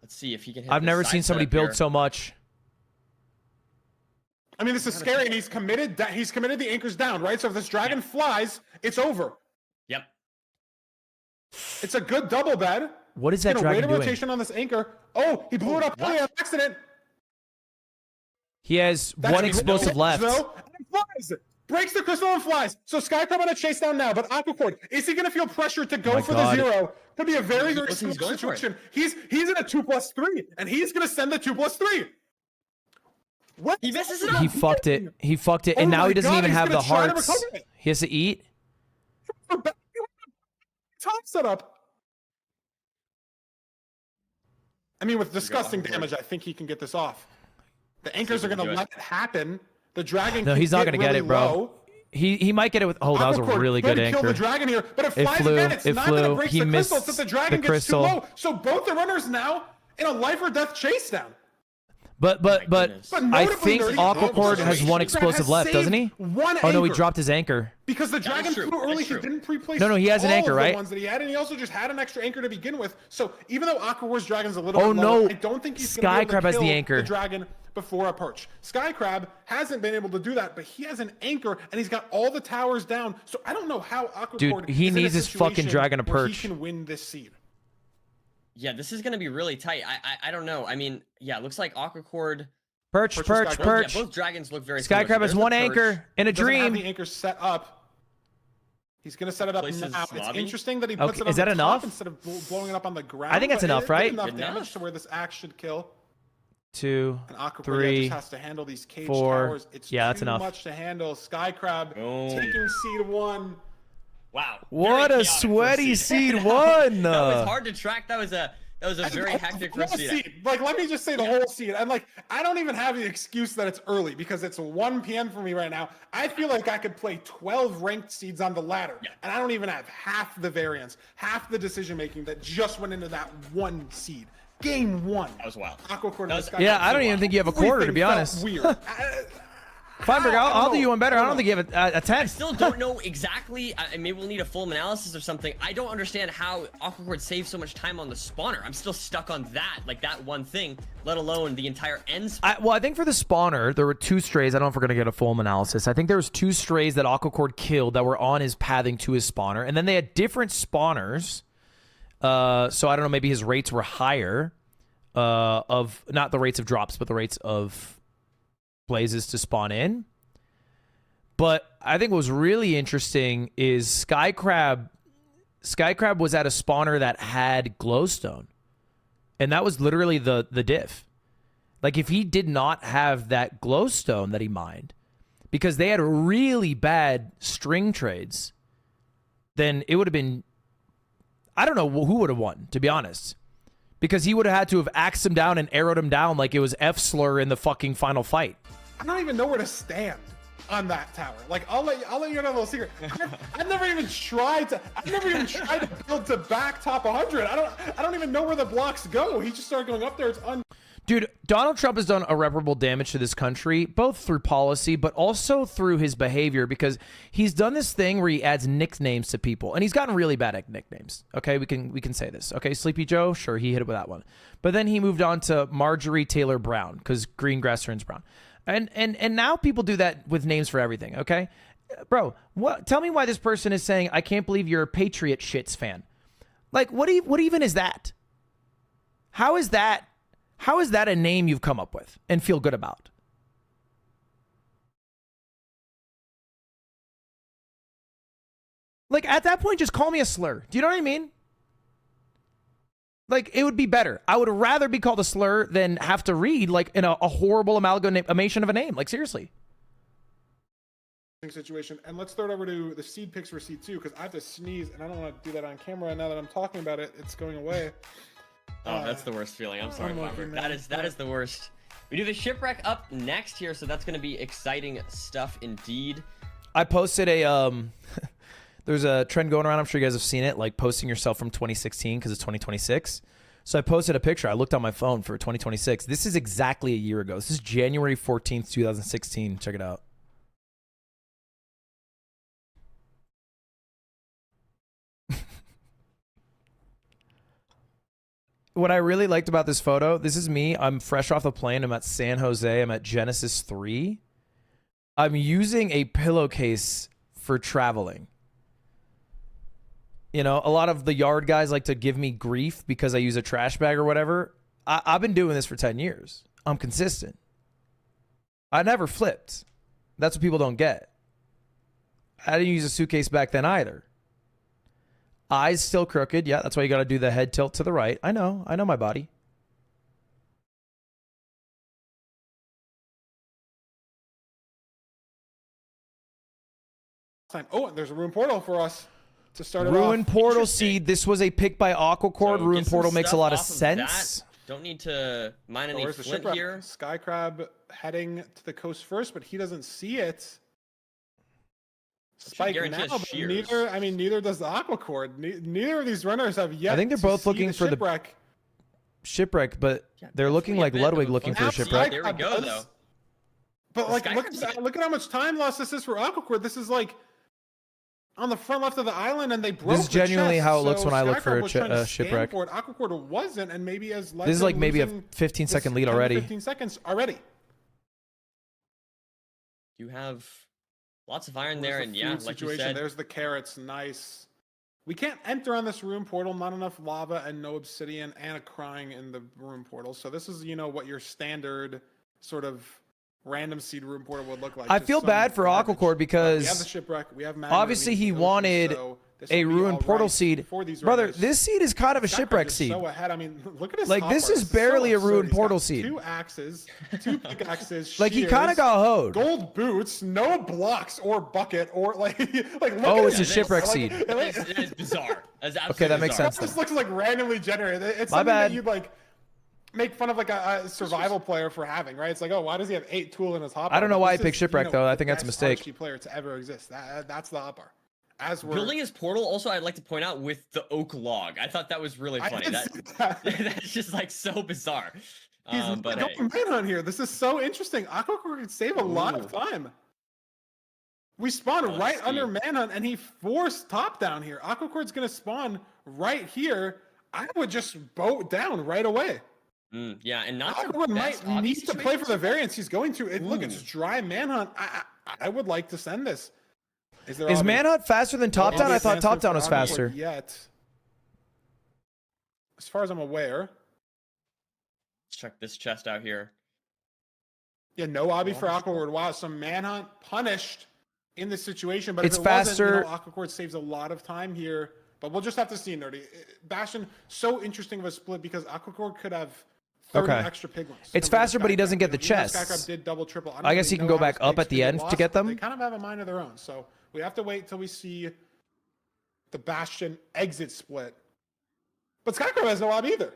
Let's see if he can hit I've the never side seen somebody setup build here. so much. I mean, this is scary, and he's committed. He's committed the anchors down, right? So if this dragon flies, it's over. Yep. It's a good double bed. What is that dragon wait a doing? rotation on this anchor. Oh, he blew it up on accident. He has one explosive left. Though, and flies. Breaks the crystal and flies. So Skycrab on a chase down now, but Aquacorde, is he going to feel pressure to go for the 0? Could be a very, very smooth situation. He's in a 2+3, and he's going to send the 2+3. What? He messes it up. He fucked it. He fucked it, and now he doesn't even have the hearts. He has to eat. Top setup. I mean, with disgusting damage, I think he can get this off. The anchors are going to let it happen. The dragon. No, he's not going to get it, bro. Low. He might get it with. Oh, that was a really good anchor. Kill the dragon here, but it flies again. It's not going to break the crystal since the dragon gets too low. So both the runners now in a life or death chase down. But I think Aquacorde has one explosive left, doesn't he? Oh no, he dropped his anchor. Because the dragon flew early, he didn't pre-place. No, he has an anchor, right? The ones that he had, and he also just had an extra anchor to begin with. So even though Aquacorde's dragon's a little bit lower, I don't think he's going to be able to kill the dragon before a perch. Skycrab hasn't been able to do that, but he has an anchor and he's got all the towers down. So I don't know how Aquacorde. Dude, he needs his fucking dragon to perch. He can win this seed. Yeah, this is gonna be really tight. I don't know. I mean, yeah, it looks like Aquacorde. Perch. Yeah, both dragons look very similar. Skycrab has one anchor in a dream. Have the anchor set up. He's gonna set it up now. It's interesting that he puts it on is that the enough? top instead of blowing it up on the ground. I think that's enough, right? Enough damage to where this axe should kill. 2, and 3, just has to handle these cage 4. Towers. It's that's too enough. much to handle. Skycrab taking seed 1. Wow. What a sweaty seed 1. That was hard to track. That was a very hectic first seed. Like, let me just say the whole seed. And like, I don't even have the excuse that it's early because it's 1 p.m. for me right now. I feel like I could play 12 ranked seeds on the ladder, and I don't even have half the variance, half the decision making that just went into that 1 seed. Game 1. That was wild. Yeah, I don't even think you have a quarter, to be honest. Weird. Feinberg, I'll do you one better. I don't think you have a 10. I still don't know exactly. Maybe we'll need a full analysis or something. I don't understand how Aquacorde saves so much time on the spawner. I'm still stuck on that, like that one thing, let alone the entire end. Well, I think for the spawner, there were 2 strays. I don't know if we're going to get a full analysis. I think there was 2 strays that Aquacorde killed that were on his pathing to his spawner. And then they had different spawners. So I don't know, maybe his rates were higher of not the rates of drops, but the rates of blazes to spawn in. But I think what was really interesting is Skycrab was at a spawner that had glowstone. And that was literally the diff. Like, if he did not have that glowstone that he mined, because they had really bad string trades, then it would have been, I don't know who would have won, to be honest. Because he would have had to have axed him down and arrowed him down like it was F-Slur in the fucking final fight. I don't even know where to stand on that tower. Like, I'll let you know a little secret. I've never even tried to build to back top 100. I don't even know where the blocks go. He just started going up there. It's Dude, Donald Trump has done irreparable damage to this country, both through policy, but also through his behavior, because he's done this thing where he adds nicknames to people, and he's gotten really bad at nicknames. Okay, we can say this. Okay, Sleepy Joe, sure, he hit it with that one. But then he moved on to Marjorie Taylor Brown, because green grass turns brown. And now people do that with names for everything, okay? Bro, tell me why this person is saying, I can't believe you're a Patriot shits fan. Like, what even is that? How is that a name you've come up with and feel good about? Like, at that point, just call me a slur. Do you know what I mean? Like, it would be better. I would rather be called a slur than have to read, like, in a horrible amalgamation of a name. Like, seriously. Situation. And let's throw it over to the seed picks for seed 2, because I have to sneeze, and I don't want to do that on camera. Now that I'm talking about it, it's going away. Oh, that's the worst feeling. I'm sorry, Bomber. That is the worst. We do the shipwreck up next here, so that's going to be exciting stuff indeed. I posted a there's a trend going around. I'm sure you guys have seen it, like posting yourself from 2016 because it's 2026. So I posted a picture. I looked on my phone for 2026. This is exactly a year ago. This is January 14th, 2016. Check it out. What I really liked about this photo, this is me. I'm fresh off the plane. I'm at San Jose. I'm at Genesis 3. I'm using a pillowcase for traveling. You know, a lot of the yard guys like to give me grief because I use a trash bag or whatever. I've been doing this for 10 years. I'm consistent. I never flipped. That's what people don't get. I didn't use a suitcase back then either. Eyes still crooked. Yeah, that's why you got to do the head tilt to the right. I know my body. Oh, and there's a Rune Portal for us to start it off. Rune Portal seed. This was a pick by Aquacorde. So Rune get some Portal makes a stuff lot of off sense. that. Don't need to mine any Where's the flint shipwreck? here. Skycrab heading to the coast first, but he doesn't see it. Spike guarantee now, us but shears. neither does the Aquacorde. Neither of these runners have yet. I think they're to both see looking the for the shipwreck. shipwreck, but they're looking like definitely a bit Ludwig of a looking for a fun shipwreck. There we go, though. But The like, Skycrab's look at how much time loss this is for Aquacorde. This is like on the front left of the island, and they broke. This is genuinely the chest, how it looks so when I look for Skycrab a was trying to scan shipwreck. for it. Aquacorde wasn't, and maybe as This is like maybe a losing 15-second this lead 10 to already. 15 seconds already. You have lots of iron Where's there, the and yeah, food like you situation? said, There's the carrots. Nice. We can't enter on this Rune Portal. Not enough lava and no obsidian and a crying in the Rune Portal. So this is, what your standard sort of random seed Rune Portal would look like. I Just feel some bad for garbage. Aquacorde because we have the shipwreck. We have magma obviously he in the ocean, wanted so this a will be Rune all Portal right seed. for these Brother, runners. this seed is kind of a Skycrab shipwreck is seed. So ahead. I mean, look at his Like, this hotbar. is barely a absurd. Rune He's got Portal seed. 2 axes, 2 pickaxes. Like, he kind of shears, got hoed. gold boots, no blocks or bucket or like look Oh, at it's his a shipwreck like, seed. it's bizarre. That's Okay, that makes bizarre. sense. It just looks like randomly generated. It's My something bad. that you'd like make fun of like a survival player for having, right? It's like, oh, why does he have 8 tool in his hotbar? I don't know why I This picked is, shipwreck, though. I the think that's a best mistake. RNG player to ever exist. That's the hotbar. As we're Building his portal, also, I'd like to point out with the oak log. I thought that was really I funny. did That, see that. that's just like so bizarre. He's But going hey, man on here. This is so interesting. Aquacorde could save a lot of time. We spawn Let's right see. under Manhunt, and he forced top down here. Aquacorde's going to spawn right here. I would just boat down right away. yeah, and not the Aquacorde best might need obvious to play for the situation. variance he's going to. Look, it's dry Manhunt. I would like to send this. There Is obvious- Manhunt faster than Top no Down? I obvious thought answer Top Down for was Aquacorde faster. Yet. As far as I'm aware. Let's check this chest out here. Yeah, no obby for Aquacorde. Wow, some Manhunt punished in this situation, but It's if it wasn't, faster. Aquacorde saves a lot of time here. But we'll just have to see, Nerdy. Bastion, so interesting of a split because Aquacorde could have 30 Okay. extra piglins. It's compared to faster, but he Skycrab. doesn't get the Even though chests. Skycrab did double, triple. I guess he can go back up at the end to get them. They kind of have a mind of their own, so we have to wait till we see the Bastion exit split. But Skycrab has no ob either.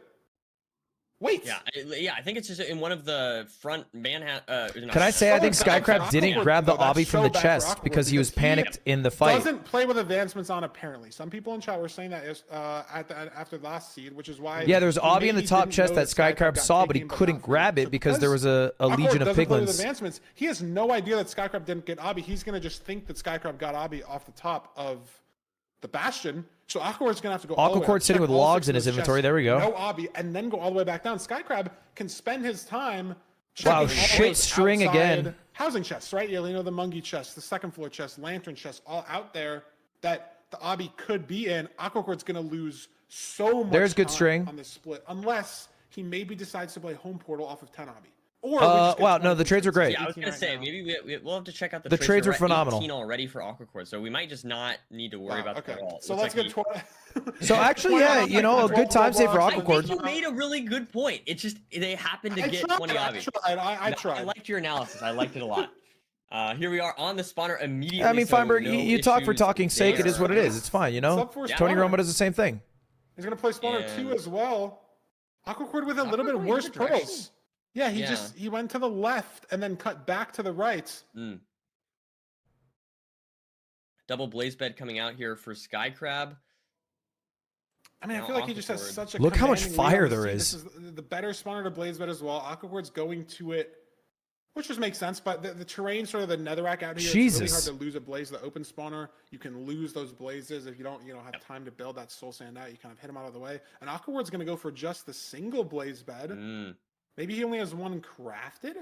Wait. Yeah, I think it's just in one of the front Manhunt. Can I say I think Skycrab didn't grab the obby from the chest because he was panicked in the fight? Doesn't play with advancements on apparently. Some people in chat were saying that after the last seed, which is why. Yeah, there was obby in the maybe top didn't chest know that Skycrab got saw, but he taken, couldn't not grab free. it because there was a Aquacorde legion of doesn't play with piglins. advancements. He has no idea that Skycrab didn't get obby. He's gonna just think that Skycrab got obby off the top of the Bastion. So Aquacorde's gonna have to go. all the way up, Aquacorde's sitting check with all logs 6 in of his inventory. There we go. No obby, and then go all the way back down. Skycrab can spend his time. Wow, checking all shit those string outside again. Housing chests, right? The Mungie chest, the second floor chest, lantern chest, all out there that the obby could be in. Aquacorde's gonna lose so much. There's good time string. on this split, unless he maybe decides to play home portal off of 10 obby. Or we just get wow, 20 no, the trades were great. Yeah, I was 18 gonna right say now. maybe we'll have to check out the The trades were We're at phenomenal. 18 already for Aquacord, so we might just not need to worry Wow, about that at all. So Looks let's like get he- 20. So actually, yeah, a good time save for I think Aquacord. you made a really good point. It's just they happened to get 20 obvious. I tried. I liked your analysis. I liked it a lot. Here we are on the spawner immediately. I mean, so Feinberg, no you talk for issues talking's sake. It there. is what it is. It's fine, you know? Sub four Tony spawner. Romo does the same thing. He's gonna play spawner 2 And- as well. Aquacord with a little bit Aquacord worse good direction. pearls. Yeah, he went to the left and then cut back to the right. Double blaze bed coming out here for Skycrab. I mean, I Now feel like he just has Aquacord. such a Look how much commanding lead fire on the there scene. is. This is the better spawner to blaze bed as well. Aquacord's going to it, which just makes sense. But the terrain, sort of the netherrack out here, it's really hard Jesus. to lose a blaze. The open spawner, you can lose those blazes if you don't, have time to build that soul sand out. You kind of hit them out of the way. And Aquacord's going to go for just the single blaze bed. Maybe he only has one crafted.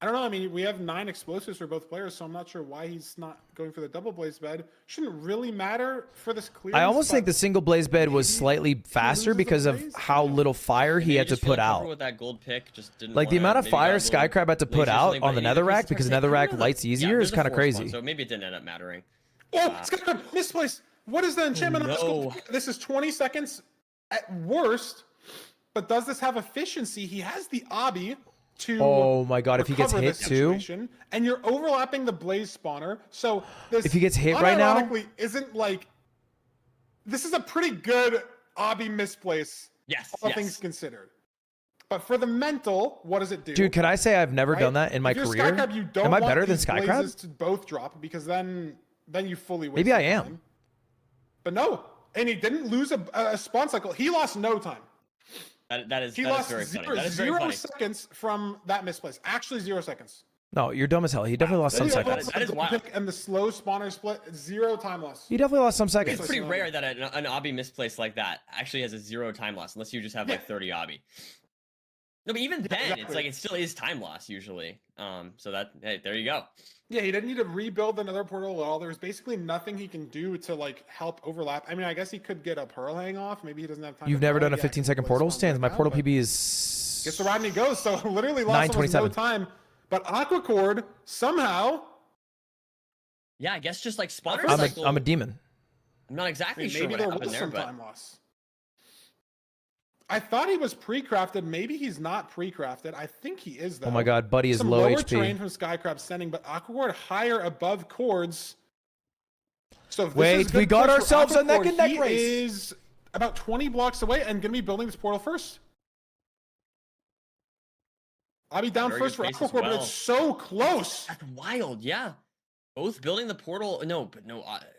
I don't know. I mean, we have 9 explosives for both players, so I'm not sure why he's not going for the double blaze bed. Shouldn't really matter for this clearance. I almost think the single blaze bed was slightly faster loses the because of blaze? how little fire he Maybe had to just feel put comfortable out. with that gold pick. Just didn't Like the wanna- amount of maybe got fire a little Skycrab had to put lazy or out something, on but the he did netherrack pick because the netherrack target. lights Yeah, easier there's is a kind of force one, crazy. so maybe it didn't end up mattering. Oh, Skycrab misplaced. What is the enchantment on this no. gold pick? This is 20 seconds at worst, but does this have efficiency? He has the obby to Oh my god, if he gets recover hit this too. situation, and you're overlapping the blaze spawner, so this If he gets hit right now- unironically isn't like this is a pretty good obby misplace, Yes. all yes. things considered. But for the mental, what does it do? Dude, can I say I've never Right? done that in my If you're career? Skycrab, you don't Am I want better than these blazes Skycrab? to both drop because then you fully waste Maybe I your am. time. But no, and he didn't lose a spawn cycle. He lost no time. That is He that is lost very funny. zero, That is very 0 funny. seconds from that misplace. Actually, 0 seconds. No, you're dumb as hell. He definitely lost some The seconds. that is gold wild. pick and the slow spawner split, 0 time loss. He definitely lost some It's seconds. pretty rare that an obby misplace like that actually has a 0 time loss, unless you just have like 30 obby. No, but even then, it's exactly. like it still is time loss usually. So that hey, there you go. Yeah, he didn't need to rebuild another portal at all. There's basically nothing he can do to like help overlap. I mean, I guess he could get a pearl hang off. Maybe he doesn't have time. You've to never pearl. done a Yeah, 15-second he portal spawns stands. right My now, portal but PB is gets the rod and he goes. So literally lost almost no 9:27. time. But Aquacorde somehow. Yeah, I guess just like spawner I'm cycle. a demon. I'm not exactly sure Maybe what there happened was there, some but time loss. I thought he was pre-crafted. Maybe he's not pre-crafted. I think he is though. Oh my god, Buddy is Some low lower terrain HP. from Skycrab sending, but Aquacorde higher above chords. So if this Wait, is we good got push for ourselves a neck Aquacorde, and neck he race. is about 20 blocks away and gonna be building this portal first. I'll be down Very first for good pace as Aquacorde, but well. it's so close. that's wild. Yeah, both building the portal. No,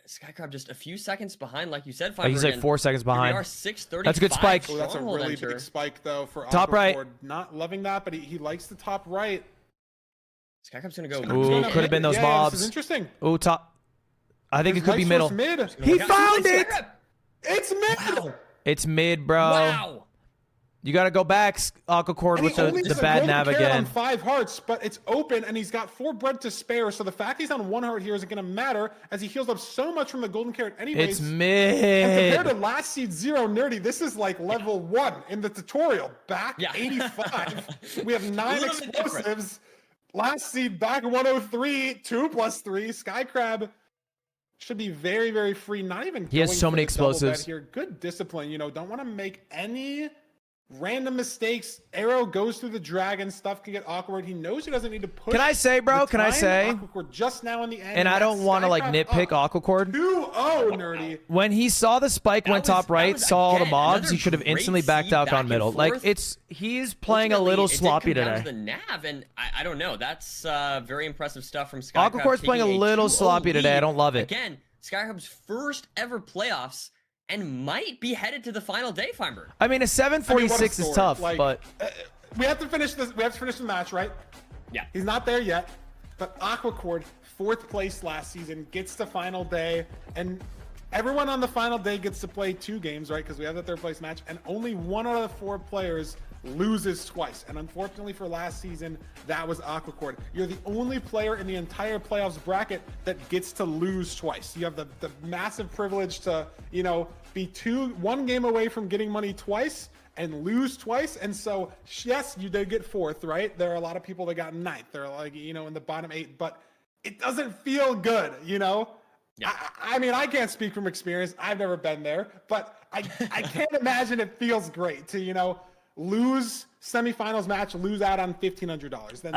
Skycrab just a few seconds behind, like you said. Oh, he's Feinberg, like and 4 seconds here we behind. are 6:35. That's a good spike. Oh, that's a Stronghold really enter. big spike though for Top right. Aquacorde. Not loving that, but he likes the top right. Skycrab's gonna go. Ooh, could have been those Yeah, mobs. This is interesting. Ooh, top. I think it could be Light middle. source mid. He found it. It's mid. Wow. It's mid, bro. Wow. You gotta go back, Aquacorde, And with he only the has a bad golden nav carrot again. on 5 hearts, but it's open and he's got 4 bread to spare. So the fact he's on 1 heart here isn't going to matter as he heals up so much from the golden carrot anyways. It's And mid. compared to last seed 0 nerdy, this is like level 1 in the tutorial. Back Yeah. 85. We have 9 little bit different. explosives. Last seed back 103. 2+3. Skycrab should be very, very free. Not even. He has going so for many the double bet explosives. here. Good discipline. You know, don't want to make any random mistakes. Arrow goes through the dragon. Stuff can get awkward. He knows he doesn't need to push. Can I say, bro? the Can I time. say? Aquacorde just now in the end. And I don't want to like Skycrab nitpick up. Aquacorde. 2-0 nerdy. When he saw the spike That went was- top that right, was, saw all the again, mobs, another he should have great instantly backed seed out back down and middle. Like forth. he's playing a Ultimately, little it did sloppy come down today. to the nav, and I don't know. That's very impressive stuff from Skycrab. Aquacorde's playing a taking little 2-0 sloppy today. I lead. don't love it. Again, Skycrab's first ever playoffs, and might be headed to the final day, Feinberg. I mean, a 746 is story. tough, Like, but we have to finish this. We have to finish the match, right? Yeah. He's not there yet, but Aquacorde, 4th place last season, gets to final day, and everyone on the final day gets to play 2 games, right? Because we have the 3rd place match, and only 1 out of the 4 players loses twice. And unfortunately for last season, that was Aquacorde. You're the only player in the entire playoffs bracket that gets to lose twice. You have the massive privilege to, you know, be 1 game away from getting money twice and lose twice. And so, yes, you did get 4th, right? There are a lot of people that got 9th. They're like, you know, in the bottom 8, but it doesn't feel good, you know? Yeah. I mean, I can't speak from experience. I've never been there, but I can't imagine it feels great to, you know, lose semifinals match, lose out on $1,500. Then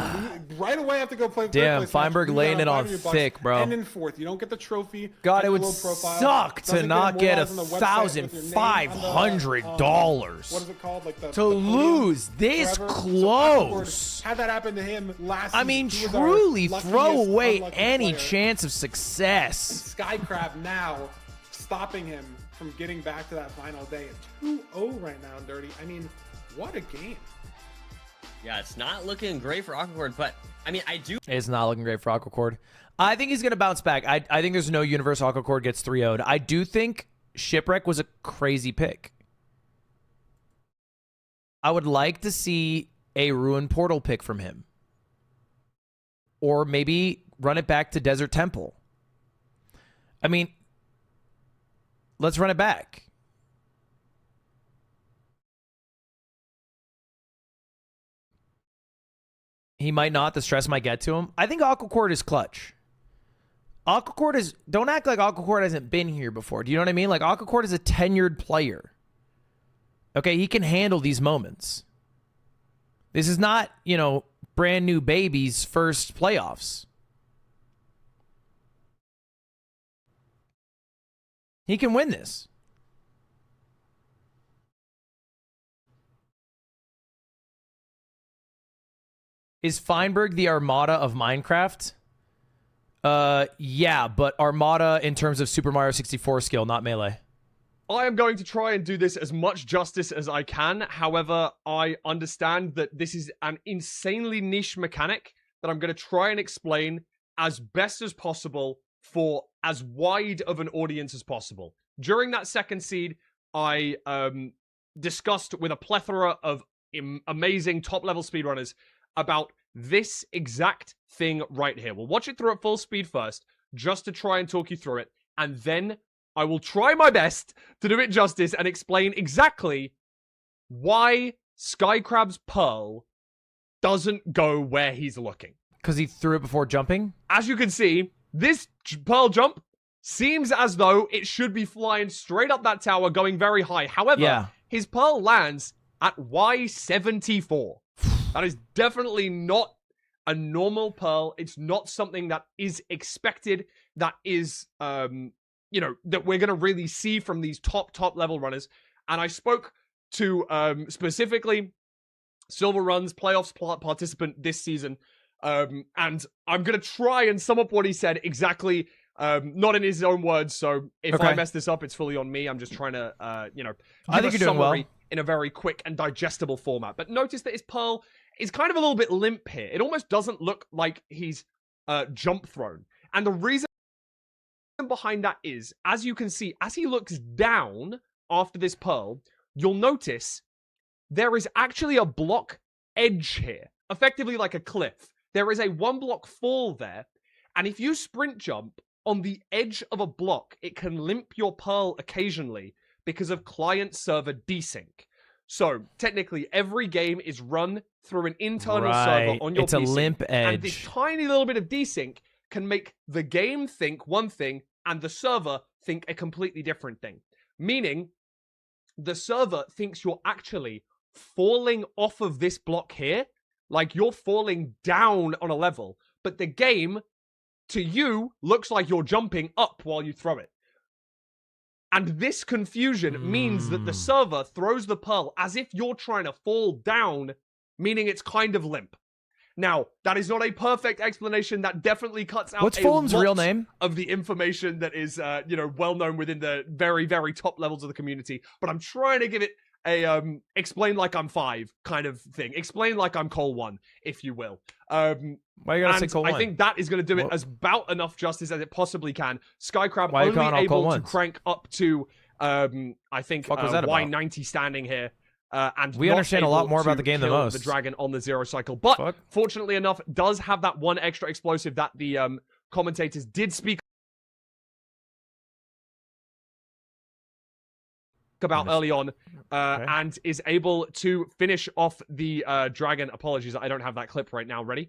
right away have to go play. the Damn, 3rd place Feinberg match, lose laying out it on 500 bucks, thick, bro. And in 4th, you don't get the trophy. God, on it your would little profile. suck to Doesn't not get immortalized on the website with your name on the, $1,500. what is it called? Like the To podium lose this forever. So close. Aquacorde had that happen to him last I season. mean, He was our truly luckiest throw away unlucky any player. chance of success. Skycrab now stopping him from getting back to that final day. 2-0 right now, Dirty. I mean, what a game. Yeah, it's not looking great for Aquacorde, but I mean, I do. It's not looking great for Aquacorde. I think he's going to bounce back. I think there's no universe Aquacorde gets 3-0'd. I do think Shipwreck was a crazy pick. I would like to see a Ruin Portal pick from him. or maybe run it back to Desert Temple. I mean, let's run it back. He might not. The stress might get to him. I think Aquacorde is clutch. Aquacorde is... Don't act like Aquacorde hasn't been here before. Do you know what I mean? Like, Aquacorde is a tenured player. Okay, he can handle these moments. This is not, you know, brand new baby's first playoffs. He can win this. Is Feinberg the Armada of Minecraft? Yeah, but Armada in terms of Super Mario 64 skill, not Melee. I am going to try and do this as much justice as I can. However, I understand that this is an insanely niche mechanic that I'm going to try and explain as best as possible for as wide of an audience as possible. During that second seed, I discussed with a plethora of amazing top-level speedrunners about this exact thing right here. We'll watch it through at full speed first, just to try and talk you through it, and then I will try my best to do it justice and explain exactly why Skycrab's Pearl doesn't go where he's looking. Because he threw it before jumping? As you can see, this Pearl jump seems as though it should be flying straight up that tower, going very high. However, his Pearl lands at Y74. That is definitely not a normal Pearl. It's not something that is expected, that is, you know, that we're going to really see from these top level runners. And I spoke to, specifically, Silver Run's playoffs participant this season. And I'm going to try and sum up what he said exactly, not in his own words. So if I mess this up, it's fully on me. I'm just trying to, you know, I think you're doing well in a very quick and digestible format. But notice that his Pearl is kind of a little bit limp here. It almost doesn't look like he's jump thrown. And the reason behind that is, as you can see, as he looks down after this Pearl, you'll notice there is actually a block edge here, effectively like a cliff. There is a 1 block fall there, and if you sprint jump on the edge of a block, it can limp your Pearl occasionally because of client-server desync. So, technically, every game is run through an internal server on your PC. It's a limp edge. And this tiny little bit of desync can make the game think one thing and the server think a completely different thing. Meaning, the server thinks you're actually falling off of this block here, like you're falling down on a level, but the game, to you, looks like you're jumping up while you throw it. And this confusion means that the server throws the Pearl as if you're trying to fall down, meaning it's kind of limp. Now, that is not a perfect explanation. That definitely cuts out What's Fulham's real name? Of the information that is, you know, well known within the very, very top levels of the community. But I'm trying to give it a explain like I'm 5 kind of thing. Explain like I'm Cole 1, if you will. Why you gotta say Cole 1? I think that is going to do it as about enough justice as it possibly can. Skycrab Why only able to crank up to, I think, Y90 standing here. And we understand a lot more about the game than most. The dragon on the 0 cycle, but fortunately enough, does have that one extra explosive that the commentators did speak about early on, and is able to finish off the dragon. Apologies, I don't have that clip right now ready.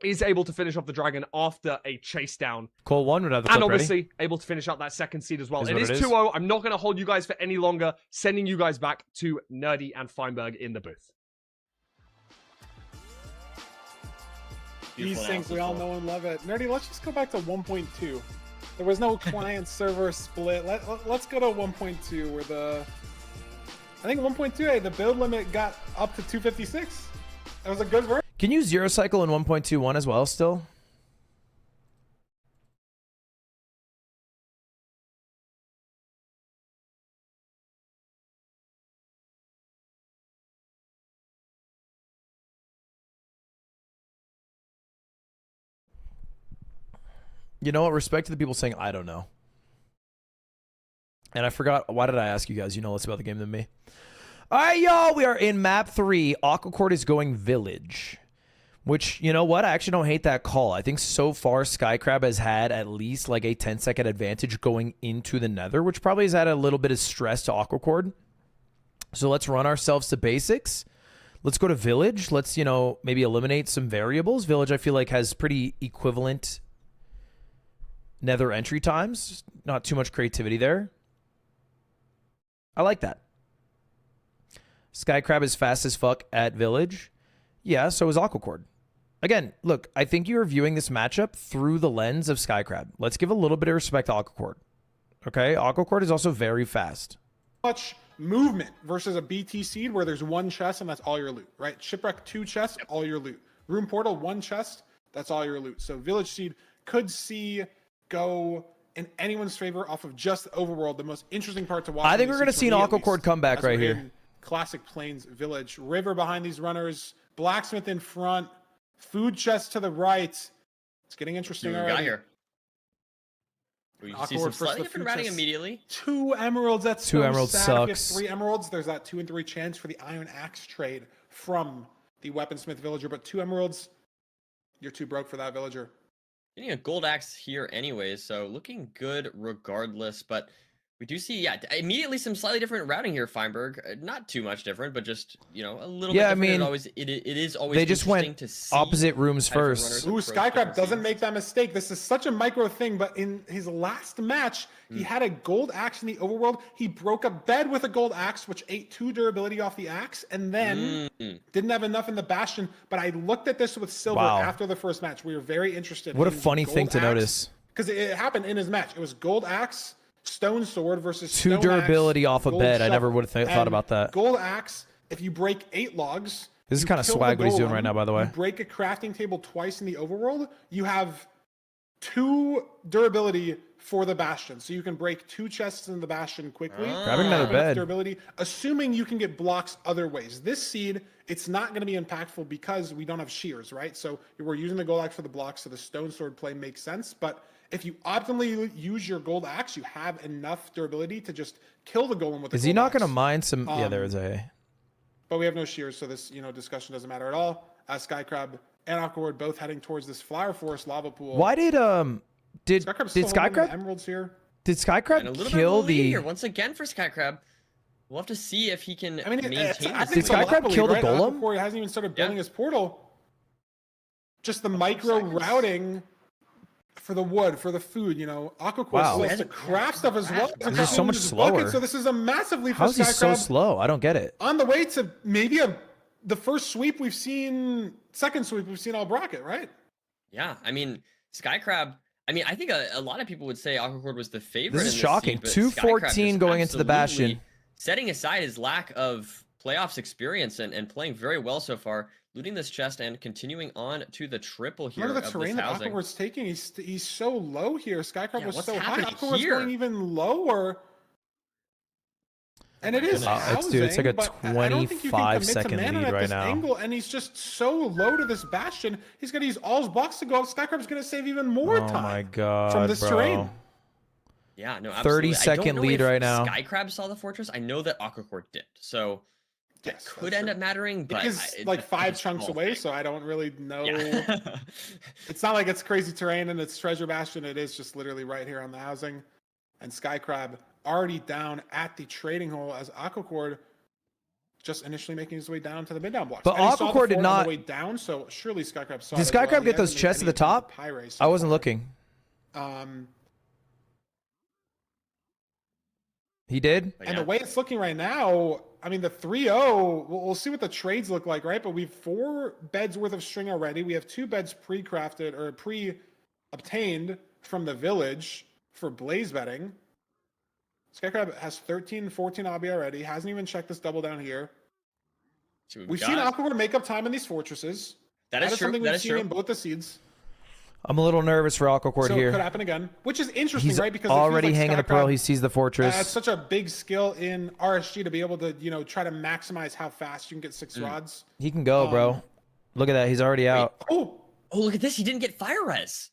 Is able to finish off the dragon after a chase down. Cole 1 would have the clip and obviously ready. Able to finish out that second seed as well. It is 2-0. I'm not going to hold you guys for any longer. Sending you guys back to Nerdy and Feinberg in the booth. Desync, we all know and love it. Nerdy, let's just go back to 1.2. There was no client server split. Let's go to 1.2 where I think 1.2, the build limit got up to 256. That was a good version. Can you 0 cycle in 1.21 as well still? You know what? Respect to the people saying, I don't know. And I forgot, why did I ask you guys? You know less about the game than me. All right, y'all. We are in map 3. Aquacorde is going village. Which, you know what? I actually don't hate that call. I think so far Skycrab has had at least like a 10-second advantage going into the nether, which probably has added a little bit of stress to Aquacorde. So let's run ourselves to basics. Let's go to Village. Let's, you know, maybe eliminate some variables. Village, I feel like, has pretty equivalent nether entry times. Not too much creativity there. I like that. Skycrab is fast as fuck at Village. Yeah, so is Aquacorde. Again, look, I think you're viewing this matchup through the lens of Skycrab. Let's give a little bit of respect to Aquacorde. Okay? Aquacorde is also very fast. Much movement versus a BT seed where there's one chest and that's all your loot, right? Shipwreck 2 chests, all your loot. Room Portal 1 chest, that's all your loot. So Village seed could see go in anyone's favor off of just the overworld. The most interesting part to watch. I think we're going to see an Aquacorde comeback right here. Classic Plains Village. River behind these runners. Blacksmith in front. Food chest to the right. It's getting interesting already. Got here. We see some slightly different routing immediately. 2 emeralds. That's 2 emeralds sad. If you have sucks. 3 emeralds. There's that 2 and 3 chance for the Iron Axe trade from the Weaponsmith villager. But 2 emeralds, you're too broke for that villager. Getting a gold axe here anyways, so looking good regardless. But we do see, yeah, immediately some slightly different routing here, Feinberg. Not too much different, but just, you know, a little bit different. I mean, it is always they just went to see opposite rooms first. Ooh, Skycrab doesn't make that mistake. This is such a micro thing, but in his last match, he had a gold axe in the overworld. He broke a bed with a gold axe, which ate 2 durability off the axe, and then didn't have enough in the bastion. But I looked at this with Silver after the first match. We were very interested. What a funny thing to notice. Because it happened in his match. It was gold axe, stone sword versus 2 stone durability axe, off a bed. I never would have thought about that. Gold axe, if you break 8 logs. This is kind of swag what he's doing right now, by the way. You break a crafting table twice in the overworld, you have 2 durability for the bastion. So you can break 2 chests in the bastion quickly. Grabbing another bed. Durability, assuming you can get blocks other ways. This seed, it's not going to be impactful because we don't have shears, right? So we're using the gold axe for the blocks, so the stone sword play makes sense. But if you optimally use your gold axe, you have enough durability to just kill the golem with the Is he gold not going to axe. mine some? Yeah, there is a. But we have no shears, so this discussion doesn't matter at all. Skycrab and Aquacorde both heading towards this flower forest lava pool. Why did Skycrab emeralds here? Did Skycrab kill the? Here once again for Skycrab. We'll have to see if he can maintain this. Did Skycrab kill the golem? Aquacorde hasn't even started building his portal. Just the micro routing for the wood, for the food, Aquacorde has to craft stuff as well. This is so much slower. So this is a massive leap for How is he Skycrab. so slow? I don't get it. On the way to maybe the first sweep we've seen, second sweep we've seen all bracket, right? Yeah, I mean, Skycrab, I think a lot of people would say Aquacorde was the favorite. This is in shocking. Seed, 214 going into the bastion. Setting aside his lack of playoffs experience and playing very well so far, looting this chest and continuing on to the triple here. Look at the terrain that Aquacorde's taking. He's so low here. Skycrab was so high. Aquacorde's going even lower. And it is housing, it's like a but I don't think you can commit 25-second to mana lead at right this now. angle, and he's just so low to this bastion. He's going to use all his blocks to go. Skycrab's going to save even more time. Oh my god, from this terrain. Yeah, no, absolutely. 30-second lead right now. Skycrab saw the fortress. I know that Aquacorde did, so that could end up mattering. But it is like 5 chunks away, so I don't really know. Yeah. It's not like it's crazy terrain and it's treasure bastion. It is just literally right here on the housing, and Skycrab already down at the trading hole as Aquacorde just initially making his way down to the mid down blocks. But Aquacorde did not. On the way down, so surely Skycrab saw. Did Skycrab get those chests at the top? I wasn't looking. He did. And the way it's looking right now, I mean, the 3-0, we'll see what the trades look like, right? But we've 4 beds worth of string already. We have 2 beds pre-crafted or pre-obtained from the village for blaze bedding. Skycrab has 13, 14 obby already. Hasn't even checked this double down here. We've seen Aquacorde make up time in these fortresses. That is true. Something we've seen in both the seeds. I'm a little nervous for Aquacorde so here. It could happen again, which is interesting, He's right? Because already like hanging a pearl. He sees the fortress. It's such a big skill in RSG to be able to, try to maximize how fast you can get 6 rods. He can go, bro. Look at that. He's already out. Oh, look at this. He didn't get fire res.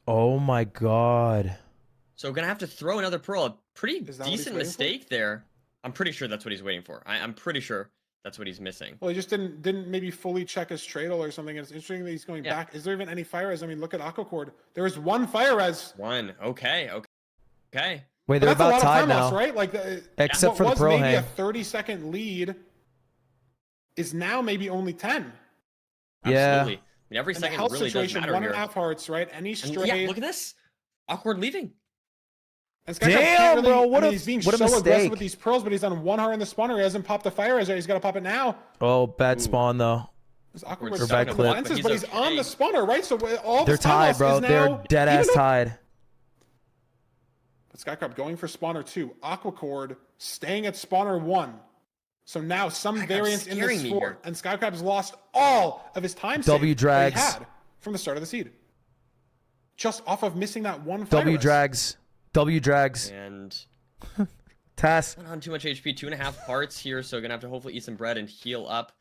Oh my god. So gonna have to throw another pearl. A pretty decent mistake there. I'm pretty sure that's what he's waiting for. I'm pretty sure. That's what he's missing. Well, he just didn't maybe fully check his Tradle or something. It's interesting that he's going back. Is there even any fire res? I mean, look at Aquacorde. There is one fire res. One. Okay. Wait, they're about tied now, loss, right? Like except for the Pearl maybe Hang. a 30-second lead is now maybe only 10. Yeah. Absolutely. I mean, every And second the health really does situation, matter 1.5 hearts, right? Any And stray. yeah, look at this. Awkward leaving. And Skycrab Damn, can't really, bro, what I mean, a- he's being what a so aggressive mistake. with these pearls, but he's on 1 heart in the spawner. He hasn't popped the fire res yet. He's got to pop it now. Oh, bad spawn though. It's awkward We're with back the clip. defenses, But but he's he's on okay. the spawner, right? So all They're this time tied, loss bro. is They're now, dead ass even though- tied. But Skycrab going for spawner 2. Aquacorde staying at spawner 1. So now some Skycrab's variance in scaring this me sport, here. and Skycrab's lost all of his time W save drags. that he had from the start of the seed. Just off of missing that one fire W res. drags. W drags. And Tass. not on too much HP. 2.5 hearts here, so gonna have to hopefully eat some bread and heal up.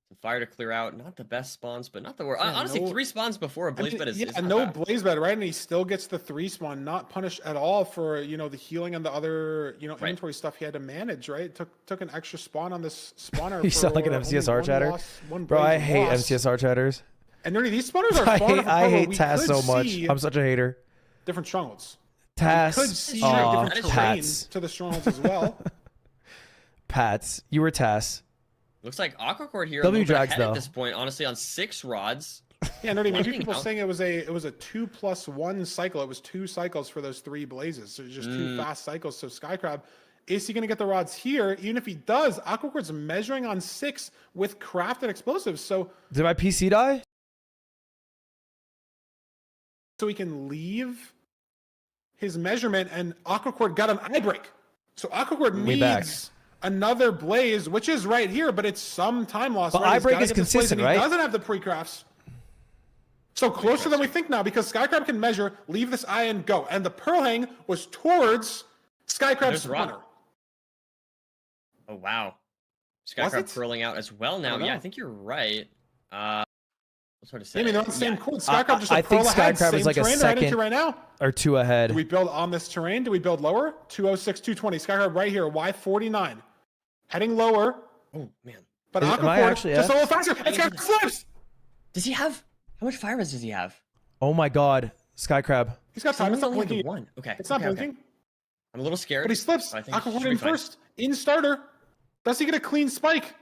Some fire to clear out. Not the best spawns, but not the worst. Yeah, Honestly, no- 3 spawns before a blaze bed is yeah, not no bad. blaze bed, right? And he still gets the 3 spawn, not punished at all for the healing and the other inventory stuff he had to manage, right? Took an extra spawn on this spawner. You sound like an for only MCSR one chatter. loss, one Bro, I blaze hate loss. MCSR chatters. And Nerdy, these spawners are I far enough apart where hate we Tass could so much. see I'm such a hater. different strongholds. Tass. We could see Aw, different terrain Pats. to the strongholds as well. Pats. You were Tass. Looks like Aquacorde here W a little bit drags, ahead though. at this point, honestly, on 6 rods. Yeah, Nerdy, maybe Lightning people out. saying it was a 2+1 cycle. It was 2 cycles for those 3 blazes. So just 2 fast cycles. So Skycrab, is he going to get the rods here? Even if he does, Aquacorde's measuring on 6 with crafted explosives. So Did my PC die? he can leave his measurement, and Aquacorde got an eye break. So Aquacorde Way back. needs another blaze, which is right here, but it's some time loss. But right? eye He's break gotta is get this blaze, consistent, and right? He doesn't have the pre-crafts. So closer than we think now, because Skycrab can measure, leave this eye and go. And the Pearl Hang was towards Skycrab's There's Rod. spawner. Oh, wow. Was Skycrab it? curling out as well now. don't Yeah, I know. think you're right. What's hard to say? I mean, they're on the same Yeah. chord. Skycrab just a I think pearl ahead, Skycrab same is like a terrain they're heading to second- right now. Or 2 Do ahead. we build on this terrain? Do we build lower? 206, 220. Skycrab right here, Y49. Heading lower, Oh, man. but Am I Aquacorde actually just a F? little faster. And Skycrab slips! Does he have... How much fire res does he have? Oh my god. Skycrab. He's got time. It's not Only the blinking. one. Okay. It's not okay, blinking. I'm a little scared. But he slips. I think it should Aquacorde be in fine. first. In starter. Does he get a clean spike?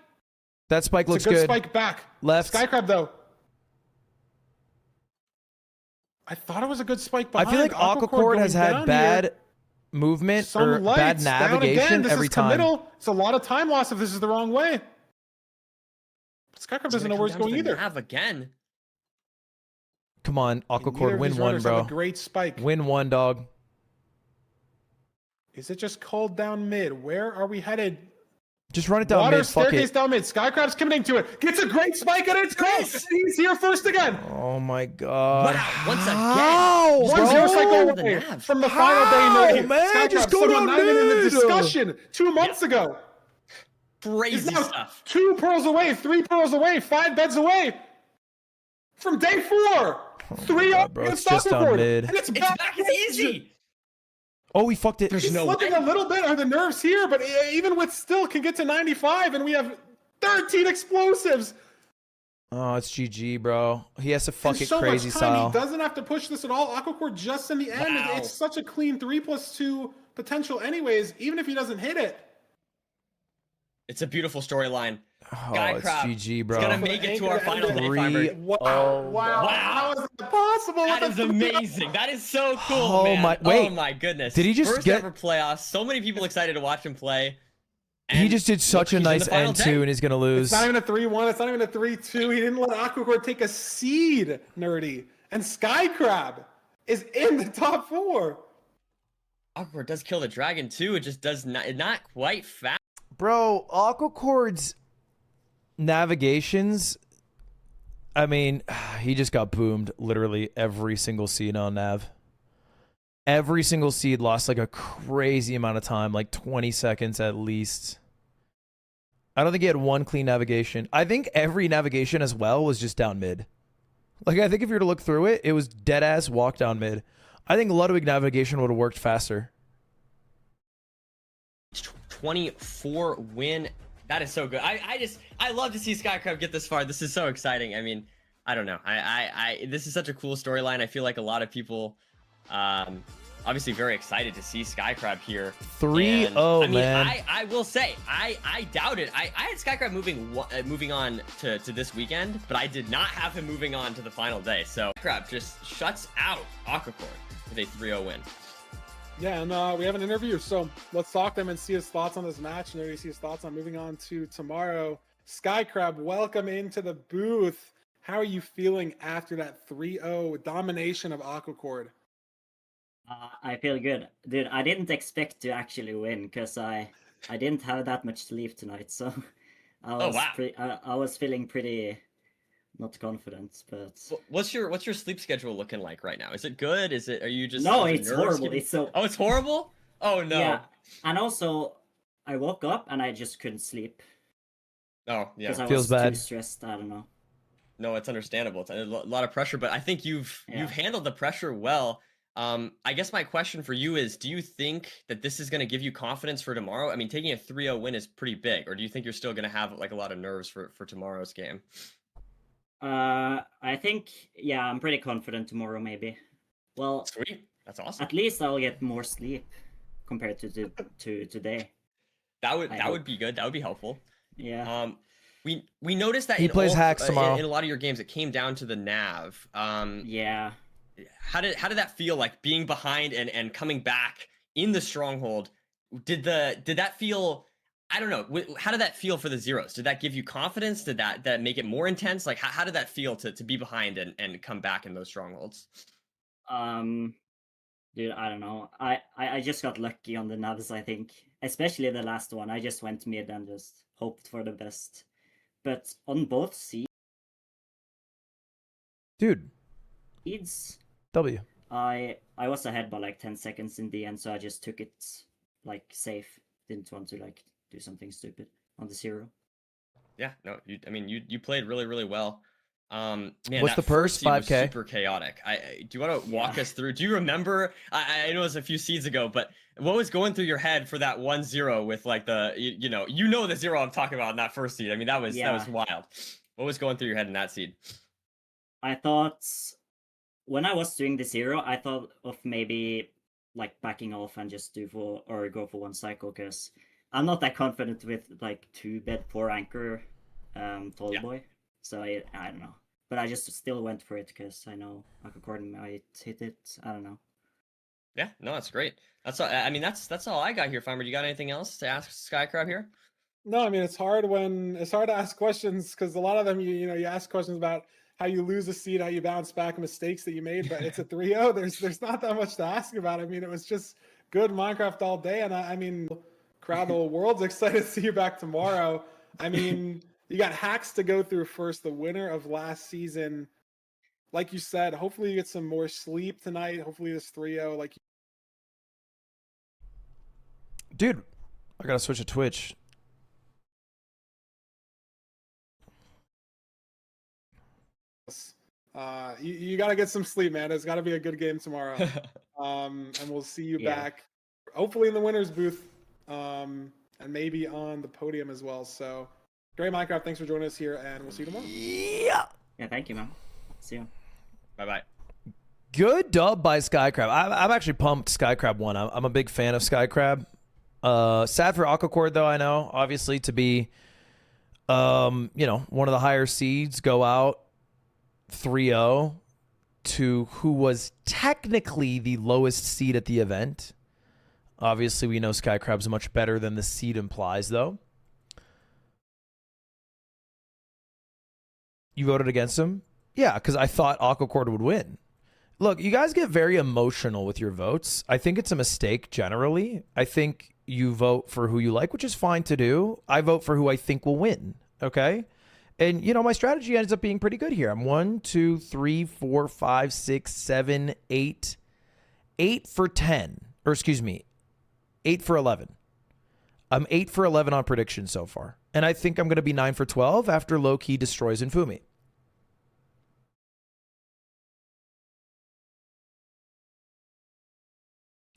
That spike It's looks a good good. spike back. Left. Skycrab, though. I thought it was a good spike I behind. feel like Aquacorde has going had down bad here. movement Some or lights bad down navigation again. This every is time. committal. It's a lot of time loss if this is the wrong way. But Skycrab It's doesn't know gonna where come he's down to going the either. nav again. Come on, Neither Aquacorde, of win these one, runners have bro. a great spike. Win one, dog. Is it just cold down mid? Where are we headed? Just run it down Water mid. Fuck staircase it. down mid. Skycrab's committing to it. Gets a great spike and it's close. He's here first again. Oh my god. Wow, once again. How, 1-0 bro? cycle The away nav. from the final How, day. man? Skycrab, Just go someone down not even in the mid. discussion 2 months ago. Is Crazy now stuff. 2 pearls away, 3 pearls away, 5 beds away from day 4. 3 God, up bro, against it's just on Aquacorde. mid. And it's It's back. back. It's easy. Oh, we fucked it. He's no slipping way. a little bit. Are the nerves here? But even with still can get to 95, and we have 13 explosives. Oh, it's GG, bro. He has to fuck And it so crazy much time. style. He doesn't have to push this at all. Aquacorde just in the end. Wow. It's such a clean 3+2 potential, anyways. Even if he doesn't hit it. It's a beautiful storyline. Oh, Skycrab. it's GG, bro. It's gonna make it to our final day, Three. Fiber. Wow! Oh, wow! wow. How is that possible? That with is a 3-0? amazing. That is so cool, Oh man. my- wait. Oh my goodness. Did he just First get- ever playoffs? So many people excited to watch him play. He And just did such a look, he's in nice the final end day. too, and he's gonna lose. It's not even a 3-1. It's not even a 3-2. He didn't let Aquacorde take a seed, Nerdy. And Skycrab is in the top 4. Aquacorde does kill the dragon too. It just does not quite fast. Bro, Aquacorde's navigations, I mean, he just got boomed literally every single seed on nav. Every single seed lost like a crazy amount of time, like 20 seconds at least. I don't think he had one clean navigation. I think every navigation as well was just down mid. Like, I think if you were to look through it, it was dead ass walk down mid. I think Ludwig navigation would have worked faster. 24 win That is so good. I love to see Skycrab get this far. This is so exciting. I mean, I don't know. This is such a cool storyline. I feel like a lot of people, obviously very excited to see Skycrab here. 3-0, I mean, man. I will say, I doubt it. I had Skycrab moving on to this weekend, but I did not have him moving on to the final day. So Skycrab just shuts out Aquacorde with a 3-0 win. Yeah, and we have an interview, so let's talk to him and see his thoughts on this match, and maybe see his thoughts on moving on to tomorrow. Skycrab, welcome into the booth. How are you feeling after that 3-0 domination of Aquacorde? I feel good. Dude, I didn't expect to actually win because I didn't have that much sleep tonight, so I was feeling pretty not confident, but what's your sleep schedule looking like right now? Is it good? Are you just No, it's horrible. It's so Oh, it's horrible? Oh no. Yeah. And also I woke up and I just couldn't sleep. Oh, yeah. Because I Feels was bad. too stressed, I don't know. No, it's understandable. It's a lot of pressure, but I think you've handled the pressure well. I guess my question for you is, do you think that this is going to give you confidence for tomorrow? I mean, taking a 3-0 win is pretty big, or do you think you're still going to have like a lot of nerves for tomorrow's game? I think, yeah, I'm pretty confident tomorrow, maybe. Well, sweet. That's awesome. At least I'll get more sleep compared to today. That would be good. That would be helpful. Yeah. We noticed that He plays Hax tomorrow. In a lot of your games, it came down to the nav. Yeah. How did that feel, like being behind and coming back in the stronghold? Did that feel? I don't know. How did that feel for the zeros? Did that give you confidence? Did that make it more intense? Like, how did that feel to be behind and come back in those strongholds? Dude, I don't know. I just got lucky on the navs, I think. Especially the last one. I just went mid and just hoped for the best. But on both seeds, Dude. W. I was ahead by like 10 seconds in the end, so I just took it like safe. Didn't want to like do something stupid on the zero. Yeah, no, you played really, really well. Man, What's the that purse? first seed was 5K? super chaotic. Do you want to walk us through? Do you remember? I know it was a few seeds ago, but what was going through your head for that 1-0 with like the you know the zero I'm talking about in that first seed? I mean, that was wild. What was going through your head in that seed? I thought when I was doing the zero, I thought of maybe like backing off and just go for one cycle, because I'm not that confident with like 2-bed 4-anchor tall boy. So I don't know, but I just still went for it because I know Aquacorde might hit it. I don't know. Yeah, no, that's great. That's all. I mean, that's all I got here. Farmer, do you got anything else to ask Skycrab here? No, I mean it's hard to ask questions because a lot of them you ask questions about how you lose a seed, how you bounce back, mistakes that you made, but it's a 3-0. There's not that much to ask about. I mean, it was just good Minecraft all day, and I mean, crowd, the whole world's excited to see you back tomorrow. I mean, you got Hax to go through first, the winner of last season. Like you said, hopefully you get some more sleep tonight. Hopefully this 3-0, like. Dude, I gotta switch to Twitch. You got to get some sleep, man. It's got to be a good game tomorrow. And we'll see you back, hopefully in the winner's booth, and maybe on the podium as well. So, great Minecraft. Thanks for joining us here, and we'll see you tomorrow. Yeah, thank you, man. See you. Bye-bye. Good dub by Skycrab. I'm actually pumped Skycrab won. I'm a big fan of Skycrab. Sad for Aquacorde, though, I know. Obviously, to be, one of the higher seeds, go out 3-0 to who was technically the lowest seed at the event. Obviously, we know Skycrab's much better than the seed implies, though. You voted against him? Yeah, because I thought Aquacorde would win. Look, you guys get very emotional with your votes. I think it's a mistake generally. I think you vote for who you like, which is fine to do. I vote for who I think will win, okay? And, my strategy ends up being pretty good here. I'm 1, 2, 3, 4, 5, 6, 7, 8. 8 for 10. Or excuse me, 8 for 11. I'm 8 for 11 on predictions so far. And I think I'm going to be 9 for 12 after Lowkey destroys Infume.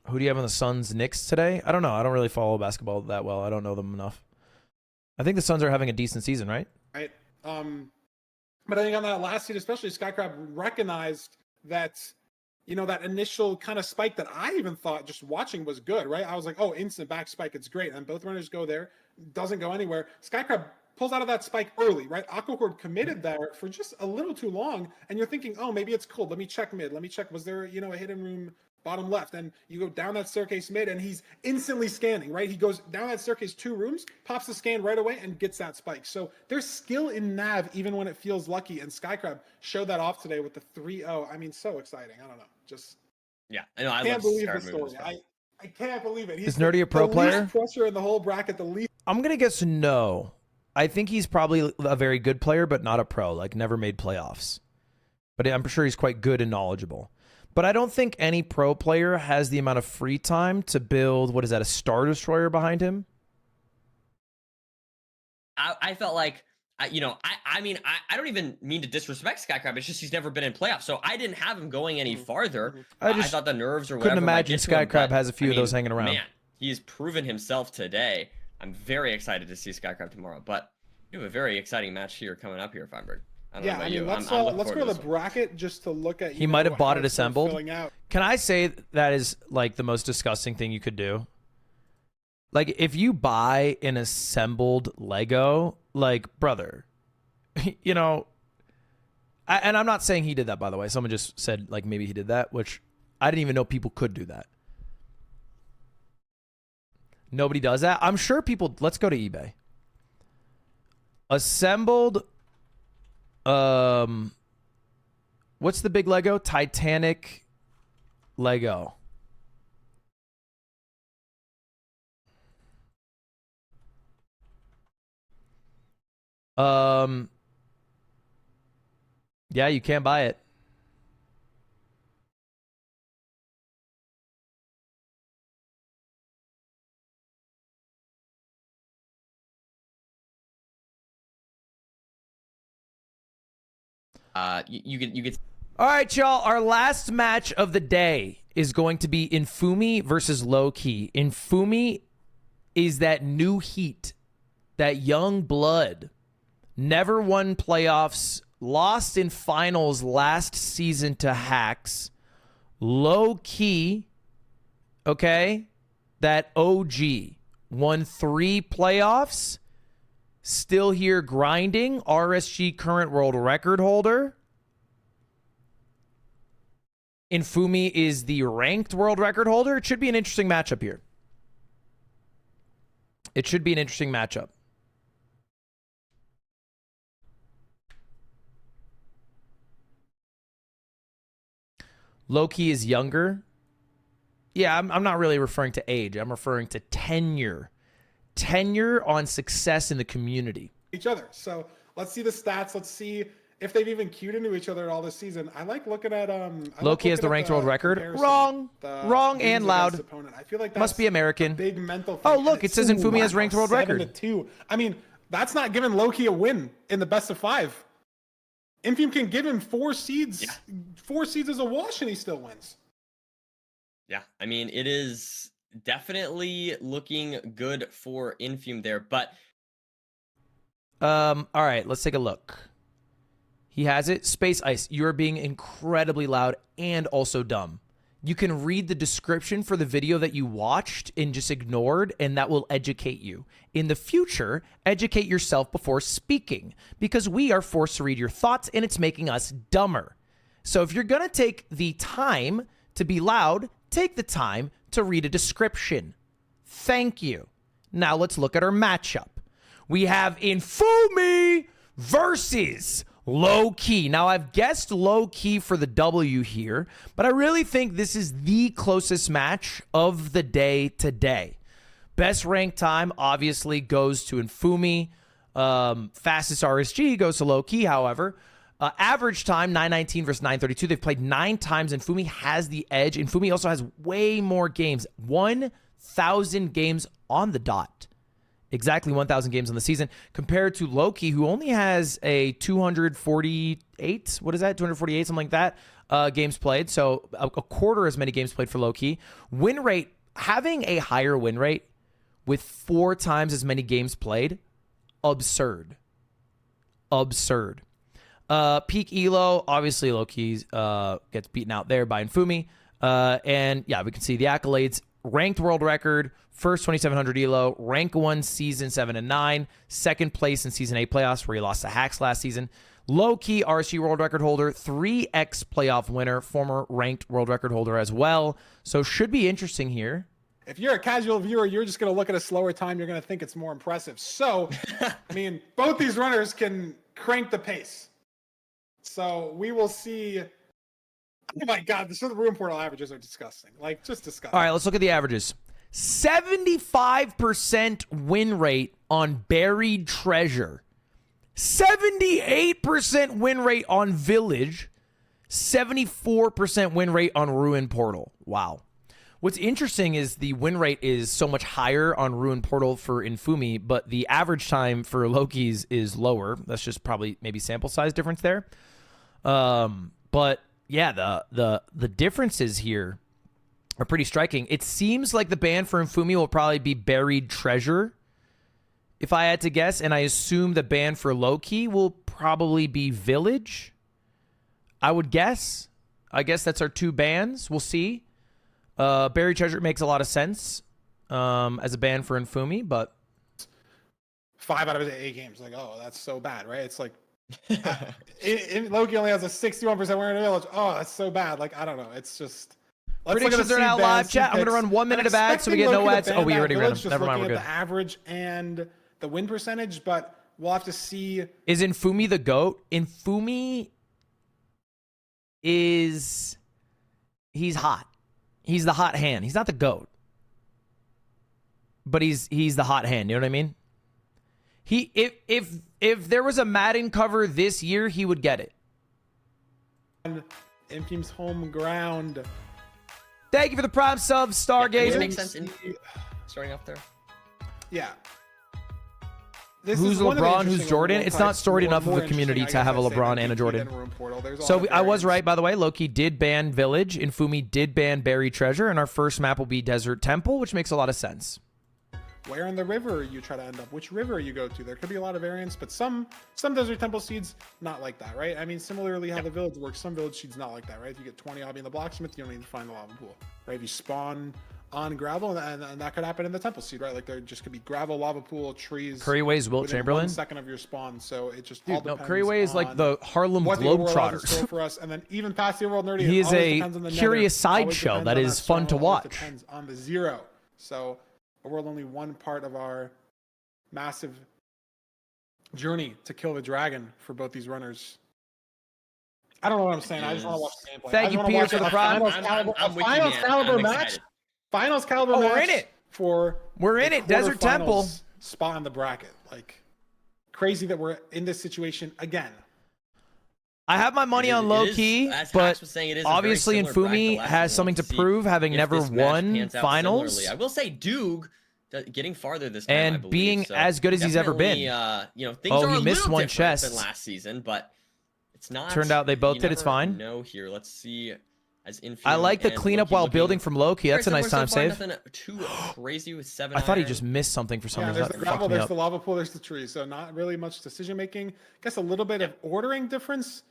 Who do you have on the Suns Knicks today? I don't know. I don't really follow basketball that well. I don't know them enough. I think the Suns are having a decent season, right? Right. But I think on that last seed, especially, Skycrab recognized that, you know, that initial kind of spike that I even thought just watching was good, right? I was like, oh, instant back spike, it's great. And both runners go there, doesn't go anywhere. Skycrab pulls out of that spike early, right? Aquacorde committed there for just a little too long. And you're thinking, oh, maybe it's cold. Let me check mid. Let me check, was there, you know, a hidden room bottom left? And you go down that staircase mid and he's instantly scanning, right? He goes down that staircase 2 rooms, pops the scan right away and gets that spike. So there's skill in Nav even when it feels lucky. And Skycrab showed that off today with the 3-0. I mean, so exciting. I don't know. Just Yeah, I know. I can't love believe the Skycrab moving story. as well. I can't believe it. Is Nerdy a pro the player? least pressure in the whole bracket, the least. I'm going to guess no. I think he's probably a very good player, but not a pro, like never made playoffs. But I'm sure he's quite good and knowledgeable. But I don't think any pro player has the amount of free time to build, what is that, a Star Destroyer behind him? I felt like, you know, I mean, I don't even mean to disrespect Skycrab. It's just he's never been in playoffs, so I didn't have him going any farther. I thought the nerves or whatever. Couldn't imagine Skycrab has a few of those hanging around. Man, he's proven himself today. I'm very excited to see Skycrab tomorrow. But you have a very exciting match here coming up here, Feinberg. Yeah, I mean, let's go to the bracket just to look at. He might have bought it how it's assembled. filling out. Can I say that is like the most disgusting thing you could do? Like if you buy an assembled Lego, like brother, you know, and I'm not saying he did that, by the way. Someone just said like maybe he did that, which I didn't even know people could do that. Nobody does that. I'm sure people. Let's go to eBay. Assembled. What's the big Lego? Titanic Lego. Yeah, you can't buy it. You get. All right, y'all. Our last match of the day is going to be Infume versus Lowkey. Infume is that new heat, that young blood. Never won playoffs, lost in finals last season to Hax. Lowkey, okay, that OG, won 3 playoffs. Still here grinding. RSG current world record holder. Infume is the ranked world record holder. It should be an interesting matchup here. It should be an interesting matchup. Lowkey is younger. Yeah, I'm not really referring to age. I'm referring to tenure. Tenure on success in the community. Each other. So let's see the stats. Let's see if they've even queued into each other all this season. I like looking at Lowkey has the ranked world record. Wrong. Wrong and loud. I feel like that's must be American. a big mental thing. Oh, look, it says Infume has ranked world record. 7-2. I mean, that's not giving Lowkey a win in the best of 5. Infume can give him 4 seeds. Yeah. 4 seeds is a wash and he still wins. Yeah, I mean, it is definitely looking good for Infume there, but all right, let's take a look. He has it. Space Ice, you're being incredibly loud and also dumb. You can read the description for the video that you watched and just ignored, and that will educate you. In the future, educate yourself before speaking, because we are forced to read your thoughts, and it's making us dumber. So if you're going to take the time to be loud, take the time to read a description. Thank you. Now let's look at our matchup. We have Infume versus Lowkey. Now, I've guessed Lowkey for the W here, but I really think this is the closest match of the day today. Best rank time, obviously, goes to Infume. Fastest RSG goes to Lowkey, however. Average time, 9:19 versus 9:32. They've played 9 times. Infume has the edge. Infume also has way more games. 1,000 games on the dot. Exactly 1,000 games on the season compared to Lowkey, who only has a 248. What is that? 248, something like that, games played. So a quarter as many games played for Lowkey. Win rate, having a higher win rate with 4 times as many games played, absurd. Absurd. Peak elo, obviously Lowkey gets beaten out there by Infume. And yeah, we can see the accolades. Ranked world record, first 2700 elo, rank 1 season 7 and 9, second place in season 8 playoffs where he lost to Hax last season. Lowkey, RSG world record holder, 3x playoff winner, former ranked world record holder as well. So should be interesting here. If you're a casual viewer, you're just going to look at a slower time. You're going to think it's more impressive. So, I mean, both these runners can crank the pace. So we will see. Oh my God, the Room Portal averages are disgusting. Like, just disgusting. All right, let's look at the averages. 75% win rate on Buried Treasure. 78% win rate on Village. 74% win rate on Ruin Portal. Wow. What's interesting is the win rate is so much higher on Ruin Portal for Infume, but the average time for Lowkey's is lower. That's just probably maybe sample size difference there. But yeah, the differences here are pretty striking. It seems like the ban for Infume will probably be Buried Treasure, if I had to guess, and I assume the ban for Lowkey will probably be Village. I would guess. I guess that's our two bans. We'll see. Buried Treasure makes a lot of sense as a ban for Infume, but 5 out of 8 games. Like, oh, that's so bad, right? It's like Lowkey only has a 61% win rate in Village. Oh, that's so bad. Like, I don't know. It's just predictions are now live, chat. I'm gonna run 1 minute of ads so we get no ads. Oh, we already ran them. Never mind, we're good. The average and the win percentage, but we'll have to see. Is Infume the GOAT? Infume is he's hot. He's the hot hand. He's not the GOAT, but he's the hot hand. You know what I mean? If there was a Madden cover this year, he would get it. Infume's home ground. Thank you for the prime sub, Stargazer. Does it make sense in starting off there? Yeah. Who's LeBron? Who's Jordan? It's not storied enough of a community to have a LeBron and a Jordan. So I was right, by the way. Lowkey did ban Village. Infume did ban Buried Treasure. And our first map will be Desert Temple, which makes a lot of sense. Where in the river you try to end up, which river you go to. There could be a lot of variants, but some Desert Temple seeds, not like that, right? I mean, similarly how the Village works, some Village seeds not like that, right? If you get 20 obby in the Blacksmith, you don't need to find the lava pool, right? If you spawn on gravel, and that could happen in the Temple seed, right? Like there just could be gravel, lava pool, trees. Curryway's Wilt Chamberlain. 1 second of your spawn, so it just all depends. Curryway is like the Harlem Globetrotters. For us, and then even past the World Nerdy, he is a curious sideshow that is fun to watch. It depends on the zero. So a world only one part of our massive journey to kill the dragon for both these runners. I don't know what I'm saying. I just want to watch the gameplay. Thank you, Peter, for the prime. Finals caliber match. Finals caliber match. We're in it. We're in it. Desert Temple spot on the bracket. Like crazy that we're in this situation again. I have my money on Lowkey, but obviously Infume has something to prove, having never won finals. I will say Doog getting farther this time, and I believe, being so as good as he's ever been. You know, things are he a missed little one different chest than last season, but it's not. Turned out they both did. It's fine. No, here. Let's see. As Infume I like the cleanup while building from Lowkey. That's a nice time save. Nothing too crazy with 7 I thought he iron. just missed something for some reason. There's the gravel, there's the lava pool, there's the tree. So not really much decision making. I guess a little bit of ordering difference.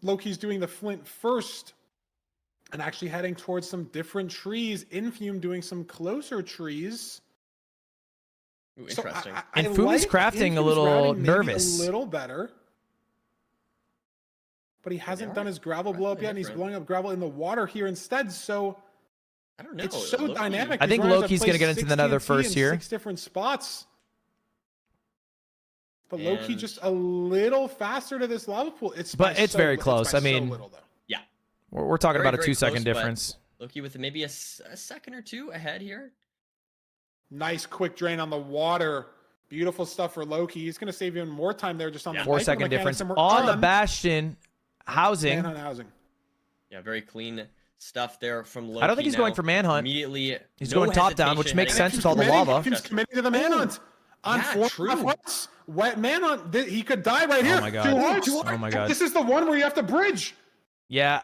Lowkey's doing the flint first and actually heading towards some different trees. Infume doing some closer trees. Ooh, interesting. So Infume's crafting a little nervous. A little better. But he hasn't done his gravel blow up yet, and he's blowing up gravel in the water here instead. So I don't know. It's so dynamic. I think Lowkey's going to get into the nether first here. 6 different spots. But Lowkey just a little faster to this lava pool. It's very close. I mean, yeah, we're talking about a 2-second difference. Lowkey with maybe a second or two ahead here. Nice quick drain on the water. Beautiful stuff for Lowkey. He's going to save even more time there just on the 4-second difference on the Bastion housing. Manhunt housing. Yeah, very clean stuff there from Lowkey. I don't think he's going for Manhunt. Immediately, he's going top down, which makes sense with all the lava. He's committing to the Manhunt. On 4.5 hits. Wet Manhunt. He could die right here. Oh my god. Oh my god. This is the one where you have to bridge. Yeah.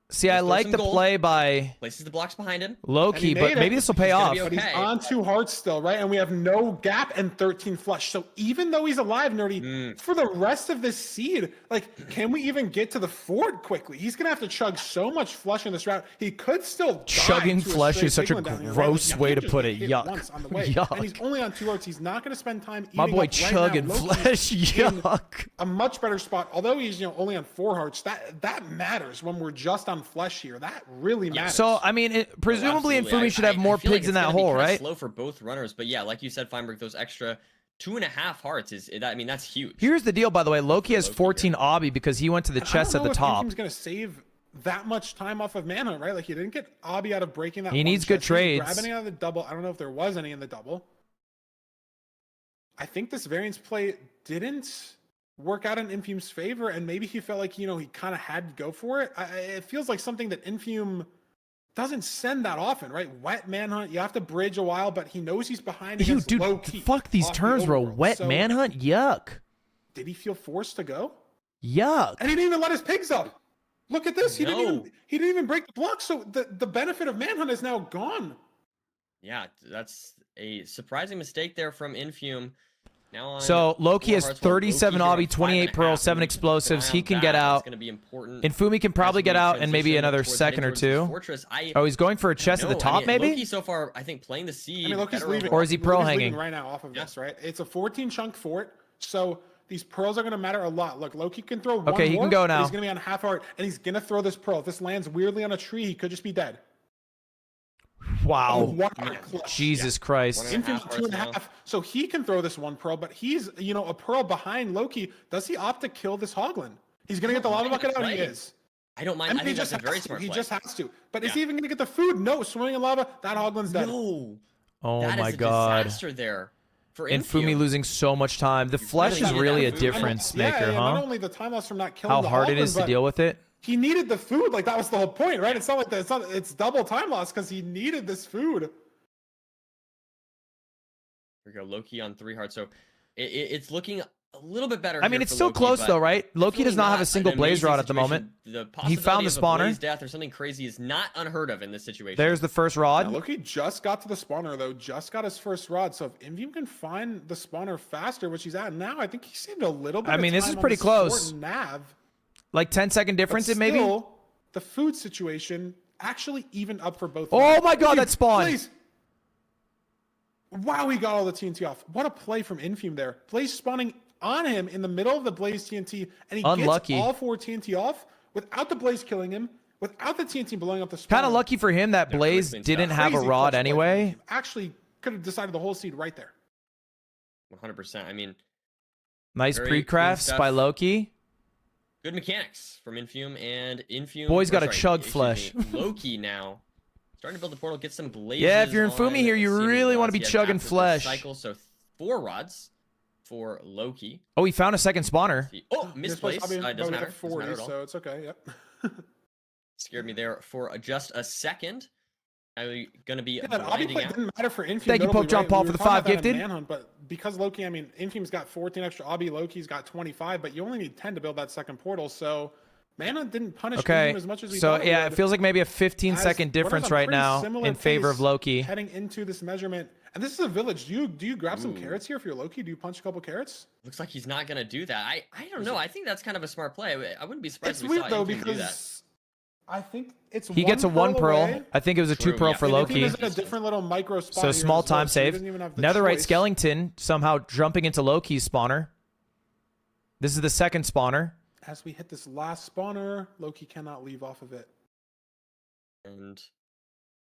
See, I Let's throw like some the gold. play by Places the blocks behind him. Lowkey, made but it. maybe this will pay He's gonna off. be But he's Okay. on 2 hearts still, right? And we have no gap and 13 flush. So even though he's alive, Nerdy, for the rest of this seed, like, can we even get to the ford quickly? He's gonna have to chug so much flush in this route. He could still die Chugging to a flush straight is such a Piglin down here, right? gross Like, way he to just put got it. hit Yuck. once on the way. Yuck. And he's only on 2 hearts. He's not gonna spend time eating My boy up right chugging now. flesh. Loki's in Yuck. a much better spot. Although he's only on 4 hearts, that matters when we're just on flesh here. That really matters. So, I mean, presumably Absolutely. Infumi should have more I feel like pigs in it's that gonna be hole, kinda right? Slow for both runners, but yeah, like you said, Feinberg, those extra 2.5 hearts I mean, that's huge. Here's the deal, by the way. Lowkey has Lowkey 14 obby because he went to the chest at the top. He's going to save that much time off of Manhunt, right? Like, he didn't get obby out of breaking that. He one needs good chest. He didn't trades. grab any out of the double. I don't know if there was any in the double. I think this variance play didn't work out in Infume's favor, and maybe he felt like, he kind of had to go for it. It feels like something that Infume doesn't send that often, right? Wet Manhunt, you have to bridge a while, but he knows he's behind Ew, against dude, Lowkey fuck these off the turns, bro. overworld. Wet So, Manhunt? Yuck. did he feel forced to go? Yuck. And he didn't even let his pigs up. Look at this. He No. didn't even break the block. So the benefit of Manhunt is now gone. Yeah, that's a surprising mistake there from Infume. Now on So, Lowkey 4 has hearts, while 37 Lowkey's here obby, at 28 pearl, 5.5. 7 We need to keep an explosives. eye He on can that. get That's out. gonna be important. Infumi can probably as get we out in maybe transition another towards second or heading towards this two. Fortress. Oh, he's going for a chest at the No, top, maybe? Lowkey so far, I think, playing the seed. I mean, Loki's better leaving. overall. Or is he pearl Loki's leaving hanging? right now off of this, right? It's a 14 chunk fort. So these pearls are going to matter a lot. Look, Lowkey can throw one Okay, he more, can go but now. He's going to be on half heart, and he's going to throw this pearl. If this lands weirdly on a tree, he could just be dead. Wow. 1 heart clutch. Jesus Christ. 1.5 Infume's hearts 2.5, now. so he can throw this one pearl, but he's, a pearl behind Lowkey. Does he opt to kill this Hoglin? He's going to get the lava bucket out. He Right. is. I don't mind. I I mean, think he that's just a very has to. smart He play. just has to. But is Yeah. he even going to get the food? No. Swimming in lava, that Hoglin's dead. No. Oh That my is a god. disaster there for Infumi Infume. losing so much time. The flesh really is need really a that food. difference Yeah, maker, Not huh? only the time loss from not killing How the hard it Hoglin, is to but deal with it. he needed the food. Like, that was the whole point, right? It's not like that. It's double time loss because he needed this food. Here we go. Lowkey on 3 hearts. So it's looking a little bit better. I mean, here it's for still Lowkey, close but though, right? Lowkey does definitely not have a an single blaze amazing rod at the situation. moment. The He found the possibility of a spawner. blaze death or something crazy is not unheard of in this situation. There's the first rod. Now, Lowkey just got to the spawner, though. Just got his first rod. So if Infume can find the spawner faster, which he's at now, I think he saved a little bit I of mean, this time is on pretty this fort close. Nav. Like 10-second But difference, it maybe? still, the food situation actually evened up for both. Oh sides. my god, Infume, that spawn. Blaze. Wow, he got all the TNT off. What a play from Infume there. Blaze spawning on him in the middle of the Blaze TNT, and he Unlucky. gets all 4 TNT off without the Blaze killing him, without the TNT blowing up the spawner. Kind of lucky for him that Blaze clean didn't stuff. have a Crazy rod clutch play from anyway. Infume. Actually, could have decided the whole seed right there. 100%. I mean, Nice Very pre-crafts clean by stuff. Lowkey. good mechanics from Infume and Infume. Boy's or got a sorry, chug excuse flesh. me, Lowkey now. Starting to build the portal, get some blazes. Yeah, if you're in on Fumi here, you seeming really wanna rods. be He has chugging after this flesh. Cycle, so 4 rods for Lowkey. Oh, he found a second spawner. Oh, This misplaced. place, Doesn't we matter. have Doesn't matter 40, at all. so it's okay. Yep. Scared me there for just a second. I'm gonna be Yeah, that obby blinding play out. didn't matter for Infume. Thank you, notably, Pope John right? Paul, We for were the talking 5 about that in gifted. Manhunt, but because Lowkey, I mean, Infume's got 14 extra obby, Lowkey's got 25, but you only need 10 to build that second portal, so Manhunt didn't punish Okay, Infume as much as we so thought it yeah, would. it feels like maybe a As 15-second what is difference a right pretty now similar in favor of pace Lowkey. heading into this measurement. And this is a village. Do you grab some carrots here if you're Lowkey? Do you punch a couple carrots? Looks like he's not gonna do that. I don't know. I think that's kind of a smart play. I wouldn't be surprised It's if we weird saw though Infume do that. because I think it's He gets a 1 pearl. away. I think it was a 2 True, pearl yeah. for And Infume Lowkey. is in a different little micro spot So here small as well, time so he save. doesn't even have the Netherite choice. Skellington somehow jumping into Lowkey's spawner. This is the second spawner. As we hit this last spawner, Lowkey cannot leave off of it. And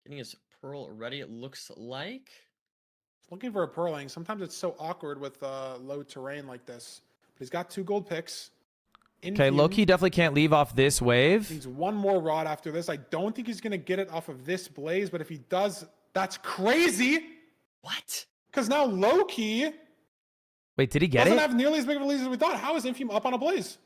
getting his pearl ready, it looks like. Looking for a pearling. Sometimes it's so awkward with low terrain like this. But he's got 2 gold picks. Okay, Infume Lowkey definitely can't leave off this wave. needs 1 more rod after this. I don't think he's going to get it off of this blaze, but if he does, that's crazy. What? Because now Lowkey Wait, did he get doesn't it? have nearly as big of a blaze as we thought. How is Infume up on a blaze?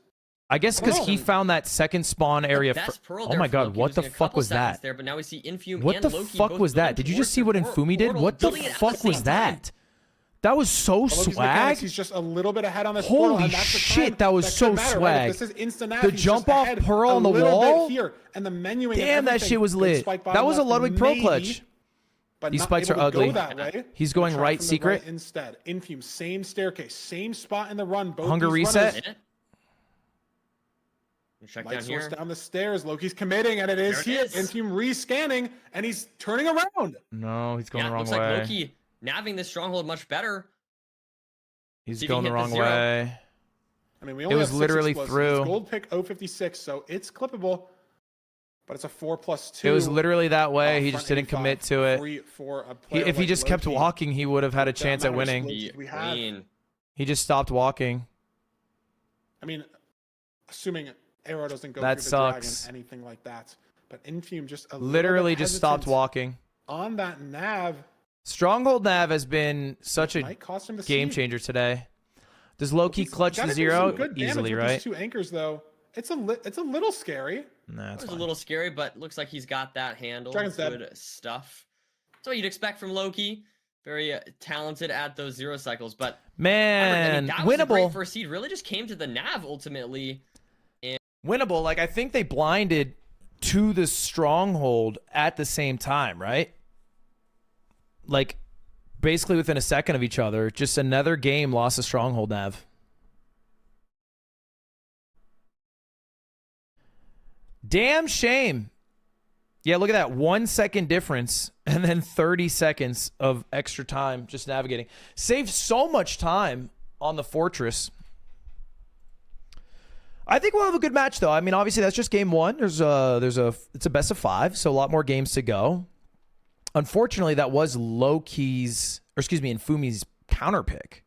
I guess I don't because he know. found that second spawn area. Best pearl Oh there my for god, Lowkey, what the losing a fuck couple was seconds that? There, but now we see Infume What and the Lowkey fuck both was that? building Did you just towards see what the Infumi did? portal, What the building it at fuck was same time. that? That was so Lowkey's mechanics, swag. he's just a little bit ahead on this portal, Holy and that's the shit, time that was could so matter, swag. Right? If this is instant nav, The he's jump just off ahead pearl a on the little bit wall? here, and the menuing. Damn, and that shit was good lit. spike That bottom was a left, Ludwig Pro maybe, clutch. But These not spikes are able to ugly. go that way. He's going Try right from the secret. right instead. Infume, same staircase, same spot in the run. Both Hunger these reset. runners, Check Light down source here. down the stairs. Lowkey's committing, and it is There here. it is. Infume rescanning, and he's turning around. No, he's going Yeah, the wrong looks way. like Lowkey navving this stronghold much better. He's See if he going the can hit wrong the zero. way. I mean, we only was have 6 literally explosives. through. It's gold pick 056, so it's clippable. But it's a 4+2. It was literally that way. He just front didn't commit 85 to it. free for a If player he like just kept Lowkey. walking, he would have had a The chance at amount of winning. explosives we have. Clean. He just stopped walking. I mean, assuming arrow doesn't go That through the sucks. dragon, anything like that. But Infume just a Literally little bit just stopped hesitant walking. on that nav. Stronghold Nav has been such a Might cost him the game seed. changer today. Does Lowkey He's clutch gotta the do zero? some good damage Easily, with right? these 2 anchors, though. It's a little scary. Nah, It's it's a fine. little scary, but looks like he's got that handled. Dragon's dead. Good stuff. That's what you'd expect from Lowkey. Very talented at those 0 cycles, but Man, that was a great winnable. first seed. Really just came to the nav ultimately. Winnable. Like, I think they blinded to the stronghold at the same time, right? Like, basically within a second of each other. Just another game lost a stronghold nav. Damn shame. Yeah, look at that. 1 second difference and then 30 seconds of extra time just navigating. Saved so much time on the fortress. I think we'll have a good match, though. I mean, obviously, that's just game one. It's a best of 5, so a lot more games to go. Unfortunately, that was Infume's counter pick.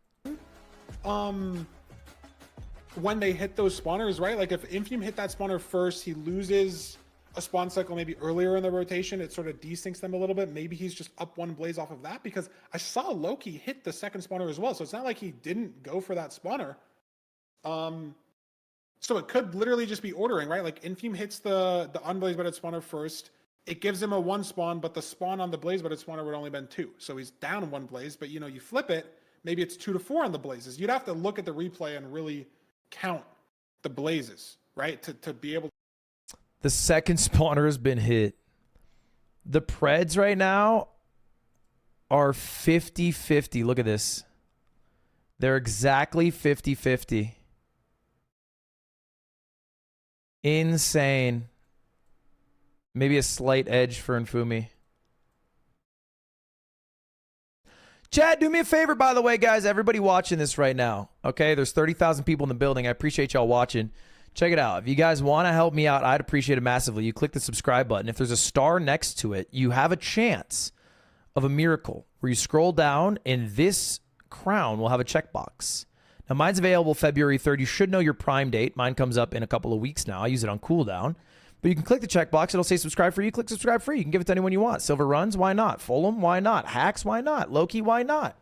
When they hit those spawners, right? Like if Infume hit that spawner first, he loses a spawn cycle maybe earlier in the rotation. It sort of desyncs them a little bit. Maybe he's just up 1 blaze off of that, because I saw Lowkey hit the second spawner as well. So it's not like he didn't go for that spawner. So it could literally just be ordering, right? Like Infume hits the unblaze bedded spawner first. It gives him a 1 spawn, but the spawn on the blaze bedded spawner would only been 2. So he's down 1 blaze, but you flip it, maybe it's 2 to 4 on the blazes. You'd have to look at the replay and really count the blazes, right? To be able. The second spawner has been hit. The Preds right now are 50-50. Look at this. They're exactly 50-50. Insane. Maybe a slight edge for Infume. Chad, do me a favor, by the way, guys. Everybody watching this right now, okay? There's 30,000 people in the building. I appreciate y'all watching. Check it out. If you guys want to help me out, I'd appreciate it massively. You click the subscribe button. If there's a star next to it, you have a chance of a miracle where you scroll down and this crown will have a checkbox. Now, mine's available February 3rd. You should know your Prime date. Mine comes up in a couple of weeks now. I use it on cooldown. But you can click the checkbox. It'll say subscribe free. You click subscribe free. You can give it to anyone you want. Silver Runs, why not? Fulham, why not? Hax, why not? Lowkey, why not?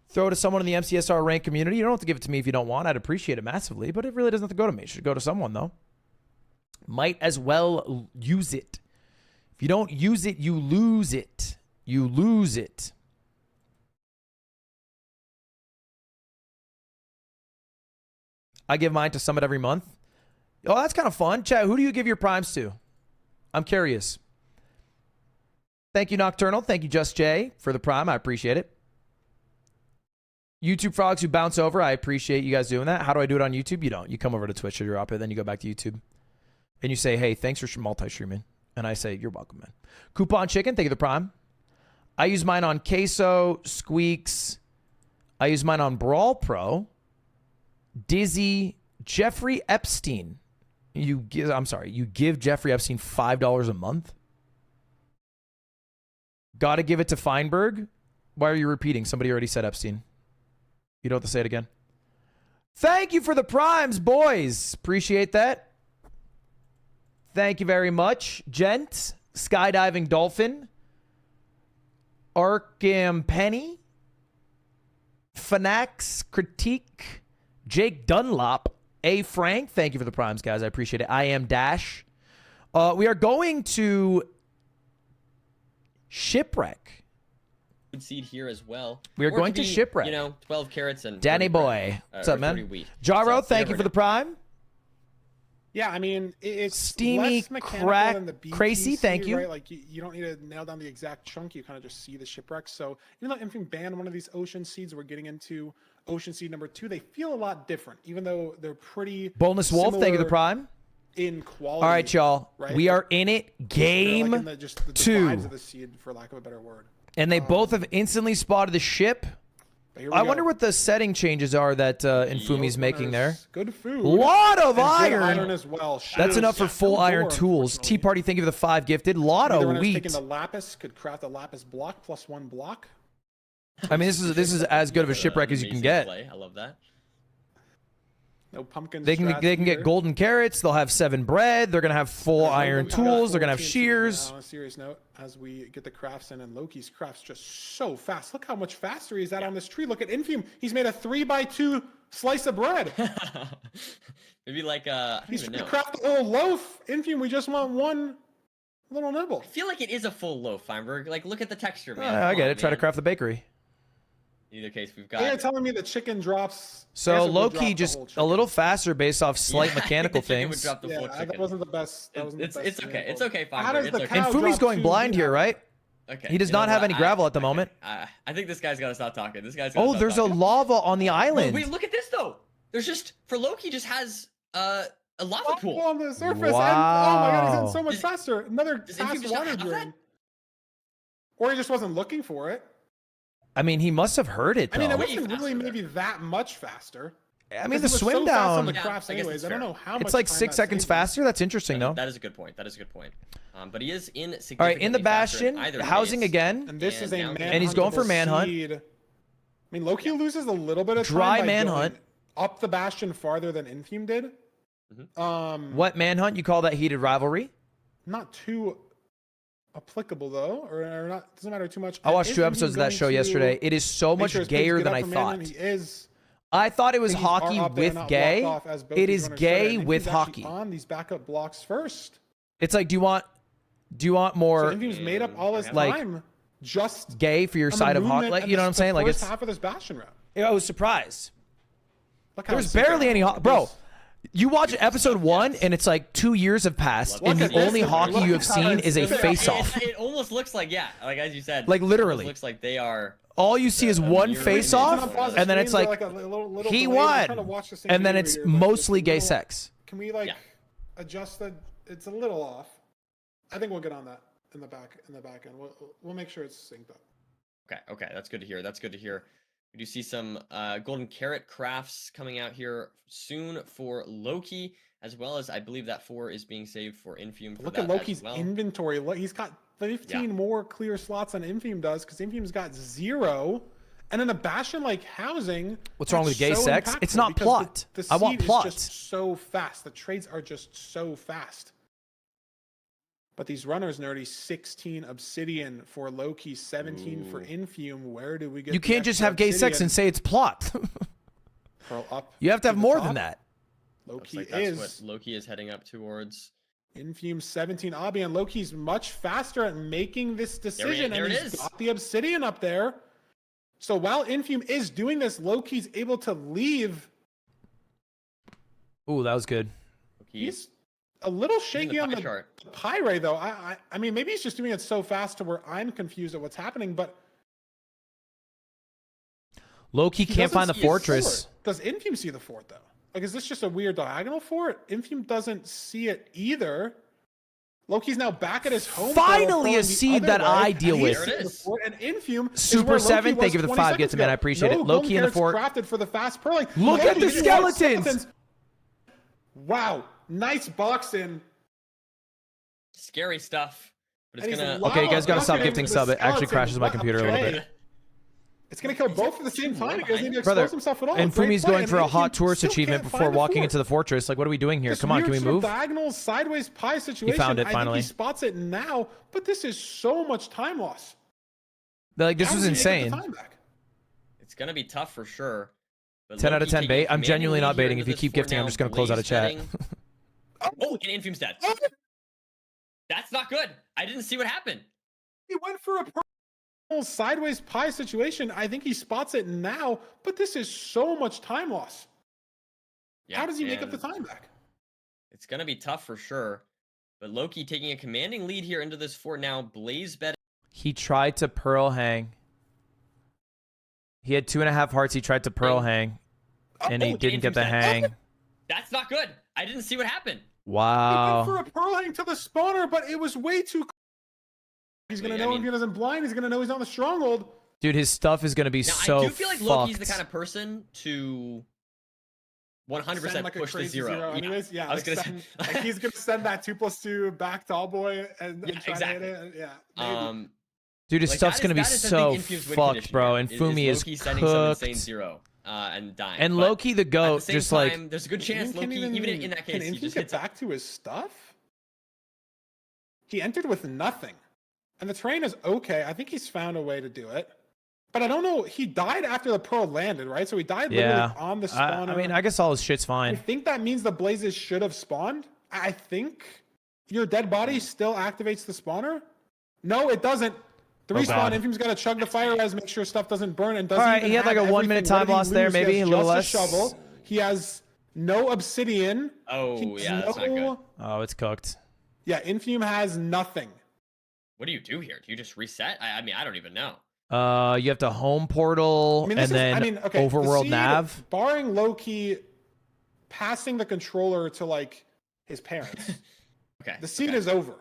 Throw it to someone in the MCSR rank community. You don't have to give it to me if you don't want. I'd appreciate it massively, but it really doesn't have to go to me. It should go to someone, though. Might as well use it. If you don't use it, you lose it. You lose it. I give mine to Summit every month. Oh, that's kind of fun. Chat, who do you give your primes to? I'm curious. Thank you, Nocturnal. Thank you, Just Jay, for the prime. I appreciate it. YouTube frogs who bounce over, I appreciate you guys doing that. How do I do it on YouTube? You don't. You come over to Twitch or drop it, then you go back to YouTube. And you say, hey, thanks for multi-streaming. And I say, you're welcome, man. Coupon Chicken, thank you, the prime. I use mine on Queso, Squeaks. I use mine on Brawl Pro. Dizzy, Jeffrey Epstein. You give Jeffrey Epstein $5 a month? Gotta give it to Feinberg? Why are you repeating? Somebody already said Epstein. You don't have to say it again. Thank you for the primes, boys. Appreciate that. Thank you very much. Gent, Skydiving Dolphin, Arkham Penny, Fanax Critique, Jake Dunlop, A. Frank, thank you for the primes, guys. I appreciate it. I am Dash. We are going to Shipwreck. seed here as well. We are Or it going could to be, shipwreck. You know, 12 carrots and Danny 30 bread, boy. What's or up, man? 30 wheat. Jaro, So, thank you never for the know. prime. Yeah, I mean, it's Steamy less mechanical crack than the BTC, crazy, thank you. Right? Like, you don't need to nail down the exact chunk. You kind of just see the shipwrecks. So even though Infume banned one of these ocean seeds, we're getting into ocean seed number 2. They feel a lot different, even though they're pretty Boneless Wolf, thank you for the prime. in quality. All right, y'all. right? We are in it. They're Game like in the, just the 2. vibes of the seed, for lack of a better word. And they both have instantly spotted the ship. But here we I go. wonder what the setting changes are that Infume's making there. Good food. Lot of And good iron. as well. That's enough for Shout full out iron Dora, tools. Tea Party, thank you for the 5 gifted. Lot Either of runner's wheat. taking the lapis, could craft a lapis block plus 1 block. I mean, this is as good of a shipwreck as you can Amazing get. play. I love that. No pumpkins. They can get golden carrots. They'll have 7 bread. They're gonna have full iron tools. They're gonna have shears. On a serious note, as we get the crafts in, and Lowkey's crafts just so fast. Look how much faster he's at on this tree. Look at Infume. He's made a 3x2 slice of bread. Maybe like I don't He's even trying know. to craft a whole loaf. Infume, we just want one little nibble. I feel like it is a full loaf, Feinberg. Like, look at the texture, man. I Come get on, it. Try to man. craft the bakery. In either case, we've You're got. telling me the chicken drops. So I guess it would drop Lowkey the just whole a chicken. little faster based off slight Yeah, mechanical the chicken would things. drop the full Yeah, chicken. that wasn't the best. That wasn't the It's best it's okay. example. It's okay, How Feinberg. does It's the okay. cow And Fumi's drop going 2 blind here, meat? right? Okay. He does you know not what? have any gravel at the moment. I think this guy's gotta stop talking. This guy's. Gotta Oh, stop there's a talking. lava on the Wait, island. wait, look at this though. There's just for Lowkey just has a lava pool. On the surface, and oh my god, he's Wow. in so much Does- faster. Another does Infume fast just not water have drain. that? Or he just wasn't looking for it. I mean, he must have heard it I mean, though. it Way wasn't really faster. maybe that much faster. I mean, the 'Cause he was swim so fast on down. the crafts I guess anyways. it's I don't fair. know how It's much like time 6 that seconds saved him. faster. That's interesting though. That is a good point. That is a good point. But he is in. All right, in the significantly faster in bastion, either housing case. again. And this is a And now- manhunt. And he's going for manhunt. Seed. I mean, Lowkey loses a little bit of Dry time by manhunt. going up the bastion farther than Infume did. What manhunt? You call that heated rivalry? Not too applicable though, or not. Doesn't matter too much. I watched 2 episodes of that show yesterday. It is so Make much sure his pins gayer get than up I for thought. manhunt. He is. I thought it was Things are hockey up there, with not gay. blocked off as both It these is runners gay started, and with Infume's actually hockey. on these backup blocks first. It's like, do you want So more Infume's made up all his like, time just gay for your on the side of hockey? movement Like, and you know the- what I'm saying? the Like, first it's. half of this bastion route. I was surprised. Look how There's sick barely they any are. bro. This- You watch episode 1 and it's like 2 years have passed, Look and the at this. only hockey Look you have at how seen it's- is a it's- face-off. It almost looks like like as you said. Like, it literally. almost looks like they are. All you see is one mirror face-off, image of and then it's like, a little he delayed. I'm won, trying to watch the same and then video it's here, but mostly a gay little- sex. Can we like Yeah. adjust the? It's a little off. I think we'll get on that in the back end. We'll make sure it's synced up. Okay, that's good to hear. That's good to hear. We do see some golden carrot crafts coming out here soon for Lowkey, as well as I believe that 4 is being saved for Infume. For Look that at Lowkey's as well. inventory. Look, he's got 15 more clear slots than Infume does because Infume's got 0. And in a bastion like housing, What's wrong with that's gay so sex? It's impactful not because plot. The I want seed is plot. just so fast. The trades are just so fast. But these runners, nerdy, 16 obsidian for Lowkey, 17 for Infume. Where do we get? You the can't just extra have gay sex obsidian? and say it's plot. Curl up. You have to have the more top. than that. Looks Lowkey like that's is what Lowkey is heading up towards. Infume 17 Obby, and Lowkey's much faster at making this decision, there and it he's is. got the obsidian up there. So while Infume is doing this, Lowkey's able to leave. Ooh, that was good. He's a little shaky on the chart. Pyre, though. I mean, maybe he's just doing it so fast to where I'm confused at what's happening, but Lowkey he can't doesn't find the see a fortress. fort. Does Infume see the fort, though? Like, is this just a weird diagonal fort? Infume doesn't see it either. Lowkey's now back at his home. Finally, a seed that I deal with. There it is. And Infume is Super where Lowkey 7, thank was you for the 20 5 seconds gifts, man. ago. I appreciate it. No Lowkey golden in the carrots fort. crafted for the fast purling. Look at the Lowkey skeletons! Wow, nice box in. Scary stuff. But it's And gonna. he's Okay, you guys gotta stop Okay, gifting the sub. It actually skeleton, crashes my what a computer a little play. bit. It's gonna kill both at the same time. He doesn't need to expose Brother, himself at all. and Great Fumi's play, going and for a Infume hot tourist still achievement can't before find the walking fort. into the fortress. Like, what are we doing here? This Come on, can we weird sort of move? diagonal sideways pie situation. found it I finally. think he spots it now, but this is so much time loss. Like, this How was does he get the insane. time back? It's gonna be tough for sure. But 10 out of Lowkey 10 taking bait. I'm commanding genuinely lead not here baiting. into If you this keep fort gifting, I'm now. just gonna close out of Blaze chat. setting. Oh, and Infume's dead. That's not good. I didn't see what happened. He went for a sideways pie situation. I think he spots it now, but this is so much time loss. Yeah, how does he make up the time back? It's gonna be tough for sure. But Lowkey taking a commanding lead here into this fort now. Blaze bet. He tried to pearl hang. He had 2.5 hearts. He tried to pearl hang, and he didn't get the hang. That's not good. I didn't see what happened. Wow. He went for a pearl hang to the spawner, but it was way too. He's gonna know if he doesn't blind. He's gonna know he's on the stronghold. Dude, his stuff is gonna be now, so I do feel like fucked. Lowkey's the kind of person to 100% like push the zero. Anyways, yeah, I was gonna say, like he's gonna send that 2+2 back to Allboy and try to hit it. Yeah. Dude, his like, stuff's gonna be I think, so Infume's win fucked, bro. And Fumi is Lowkey sending some insane cooked. zero and dying. And But Lowkey the goat, at the same just time, like there's a good chance Lowkey, even in that case, can he just get hits back to his stuff. He entered with nothing, and the terrain is okay. I think he's found a way to do it, but I don't know. He died after the pearl landed, right? So he died literally on the spawner. I mean, I guess all his shit's I fine. think that means the blazes should have spawned. I think your dead body still activates the spawner. No, it doesn't. The respawn, God. Infume's got to chug the fire res, make sure stuff doesn't burn, and doesn't. All right, even he had like have a 1 minute everything. What time did he loss there, lose? maybe He a has little just less. a shovel. He has no obsidian. Oh, yeah, that's not good. Oh, it's cooked. Yeah, Infume has nothing. What do you do here? Do you just reset? I mean, I don't even know. You have to home portal and then overworld the seed, nav. Barring Lowkey passing the controller to like his parents. Okay. The seed is over.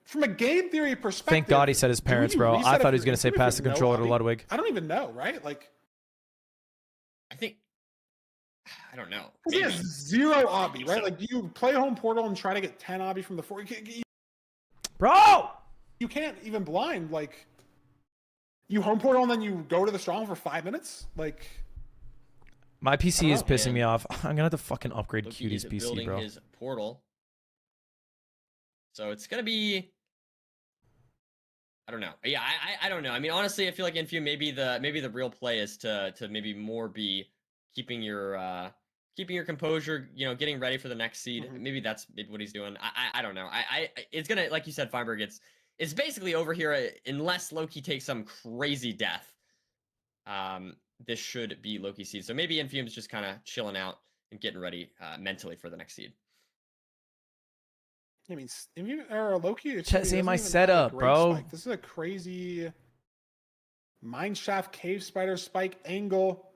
From a game theory perspective. Thank God he said his parents, bro. I thought he was gonna say pass the controller to Ludwig. I don't even know, right? Like, I think. I don't know. He has 0 obby, right? Like, you play home portal and try to get 10 obby from the 4. Bro! You can't even blind. Like, you home portal and then you go to the strong for 5 minutes? Like, My PC is pissing man. me off. I'm gonna have to fucking upgrade Lowkey Cutie's is PC, building bro. his portal. So it's gonna be. I don't know. Yeah, I don't know. I mean, honestly, I feel like Infume maybe the real play is to maybe more be keeping your composure. You know, getting ready for the next seed. Maybe that's what he's doing. I don't know. It's gonna, like you said, Feinberg. It's basically over here unless Lowkey takes some crazy death. This should be Lowkey seed. So maybe Infume's just kind of chilling out and getting ready mentally for the next seed. I mean, Lowkey. Chess ain't my setup, bro. Spike. This is a crazy mineshaft cave spider spike angle.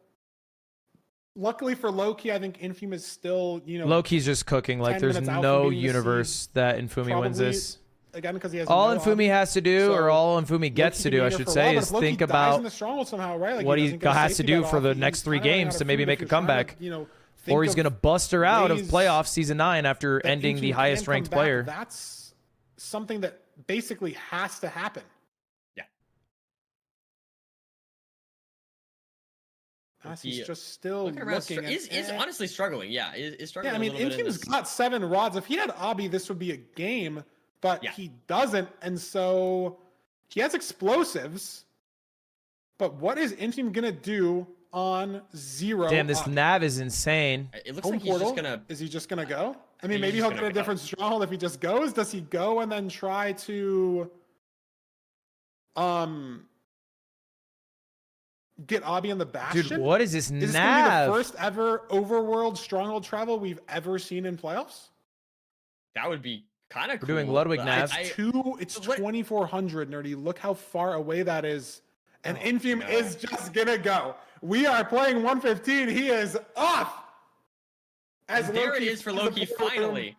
Luckily for Lowkey, I think Infume is still, Lowkey's just cooking. Like, there's no universe that Infume wins this. Again, because he has all no Infume has to do, or all Infume gets to do, I should say, is think about what he has to do for the next 3 games to maybe make a comeback. Or he's going to bust her out of playoff season 9 after ending the highest ranked player. That's something that basically has to happen. Yeah. He's just still looking. Is honestly struggling. Yeah, is struggling. Yeah, I mean, Infume's got 7 rods. If he had obby, this would be a game, but he doesn't, and so he has explosives. But what is Infume gonna do on 0? Damn, this nav is insane. It looks like he's just gonna. Is he just gonna go? I mean, maybe he'll get a different stronghold if he just goes. Does he go and then try to get obby in the bastion? Dude, what is this nav? Is this gonna be the first ever overworld stronghold travel we've ever seen in playoffs? That would be kind of cool. We're doing Ludwig nav. It's 2,400, Nerdy. Look how far away that is. And Infume is just gonna go. We are playing 115. He is off. As there it is for Lowkey finally.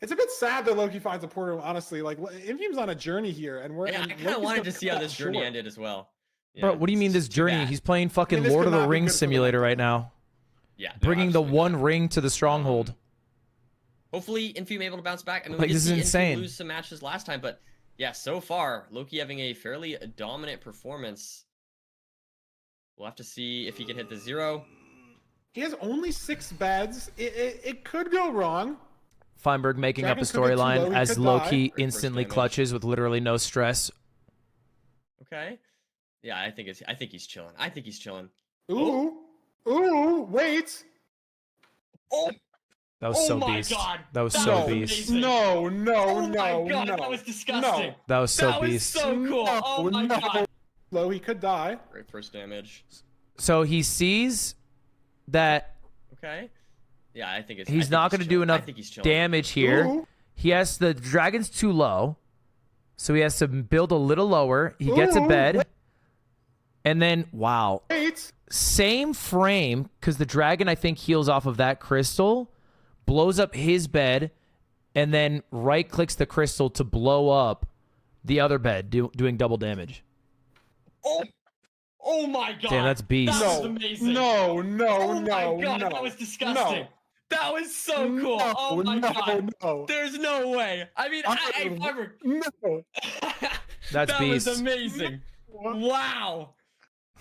It's a bit sad that Lowkey finds a portal, honestly. Like, Infume's on a journey here, and we're. Yeah, I kind of wanted to see how this journey ended as well. Yeah, bro, what do you mean this journey? He's playing fucking Lord of the Rings simulator right now. Yeah, bringing the one ring to the stronghold. Hopefully, Infume able to bounce back. I mean, like, we did this is see insane. Infume lose some matches last time, but yeah, so far Lowkey having a fairly dominant performance. We'll have to see if he can hit the 0. He has only 6 beds. It could go wrong. Feinberg making up a storyline as Lowkey instantly clutches with literally no stress. Okay. Yeah, I think he's chilling. I think he's chilling. Ooh, wait. Oh. That was so beast. God. That was so beast. No. Oh my god, that was disgusting. That was so beast. That was so cool. Oh my god. low. He could die. Great first damage. So he sees that Okay. Yeah, I think it's. he's not going to do enough damage here. Ooh. He has the dragon's too low, so he has to build a little lower. He gets a Ooh. bed, and then wow, Wait. same frame because the dragon I think heals off of that crystal, blows up his bed, and then right clicks the crystal to blow up the other bed, doing double damage. Oh my god. Damn, that's beast. That was amazing. No, Oh my god, that was disgusting. That was so cool. No, Oh my god. no. There's no way. I mean, No. That's that beast. was amazing. Wow.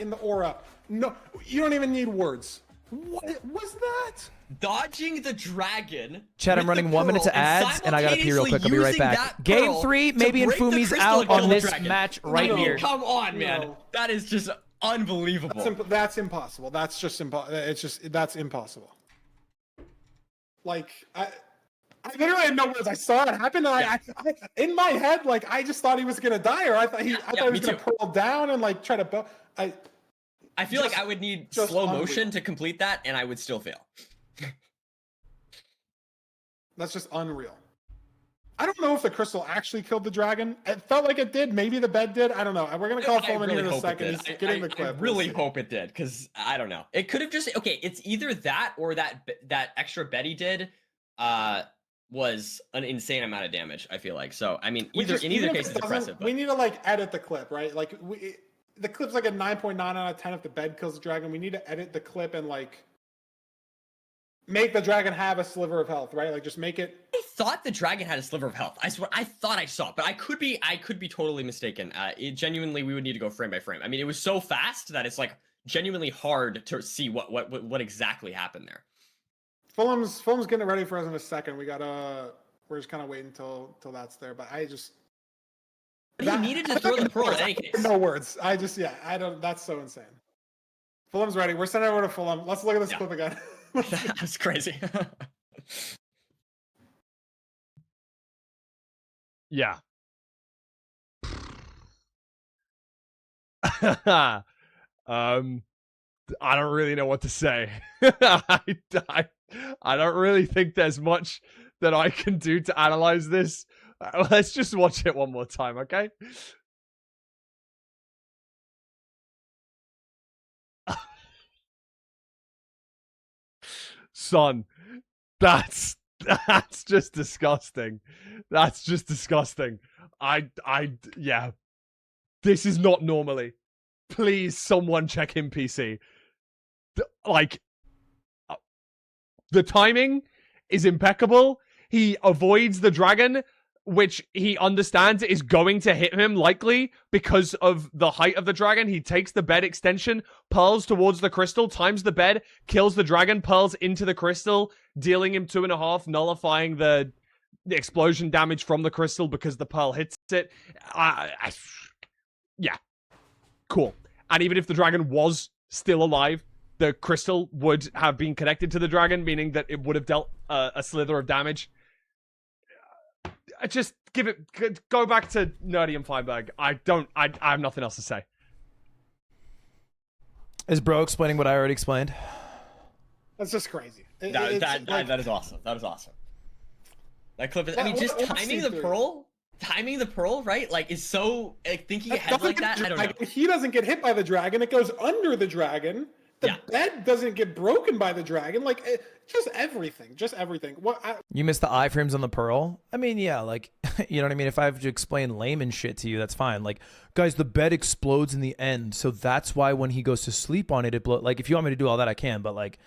In the aura. No, you don't even need words. What was that? Dodging the dragon. Chat, I'm with the running 1 minute pearl to ads, and I gotta pee real quick. I'll be right simultaneously back. using that Game pearl 3, to maybe break the Infume's crystal out and kill on the this dragon. match I right mean, here. come on, man. No. That is just unbelievable. That's impossible. That's just impossible. That's impossible. Like I literally had no words. I saw it happen, and I in my head, like I just thought he was gonna die, or I thought he was gonna pearl down and like try to. I feel like I would need slow motion to complete that, and I would still fail. That's just unreal. I don't know if the crystal actually killed the dragon. It felt like it did. Maybe the bed did. I don't know. We're gonna call Fulman here in a second. He's getting the clip. I really hope it did, because I don't know. It could have just it's either that or that extra bet he did was an insane amount of damage. I feel like so. I mean, in either case, it's impressive. We need to like edit the clip, right? Like the clip's like a 9.9 out of 10 if the bed kills the dragon. We need to edit the clip and like make the dragon have a sliver of health, right? Like just make it. I thought the dragon had a sliver of health. I swear, I thought I saw it, but I could be totally mistaken. Genuinely, we would need to go frame by frame. I mean, it was so fast that it's like genuinely hard to see what exactly happened there. Fulham's getting ready for us in a second. We're just kind of waiting until that's there. But I just. But he needed to throw the pearl in any case. No words. I don't. That's so insane. Fulham's ready. We're sending over to Fulham. Let's look at this clip again. That's crazy. Yeah. I don't really know what to say. I don't really think there's much that I can do to analyze this. Let's just watch it one more time, okay? Son, that's just disgusting. That's just disgusting. Yeah. This is not normally. Please, someone check him PC. The timing is impeccable. He avoids the dragon, which he understands is going to hit him likely because of the height of the dragon. He takes the bed extension, pearls towards the crystal, times the bed, kills the dragon, pearls into the crystal, dealing him 2.5, nullifying the explosion damage from the crystal because the pearl hits it. Yeah. Cool. And even if the dragon was still alive, the crystal would have been connected to the dragon, meaning that it would have dealt a slither of damage. Just go back to Nerdy and Feinberg. I have nothing else to say. Is bro explaining what I already explained? That's just crazy. That is awesome. That is awesome. That clip is, I mean, just timing the pearl, right? Like, is so, like, thinking ahead like that, I don't know. He doesn't get hit by the dragon. It goes under the dragon. The bed doesn't get broken by the dragon. Like, just everything. Just everything. You missed the iframes on the pearl? I mean, yeah, like, you know what I mean? If I have to explain layman shit to you, that's fine. Like, guys, the bed explodes in the end, so that's why when he goes to sleep on it, it blows. Like, if you want me to do all that, I can, but, like,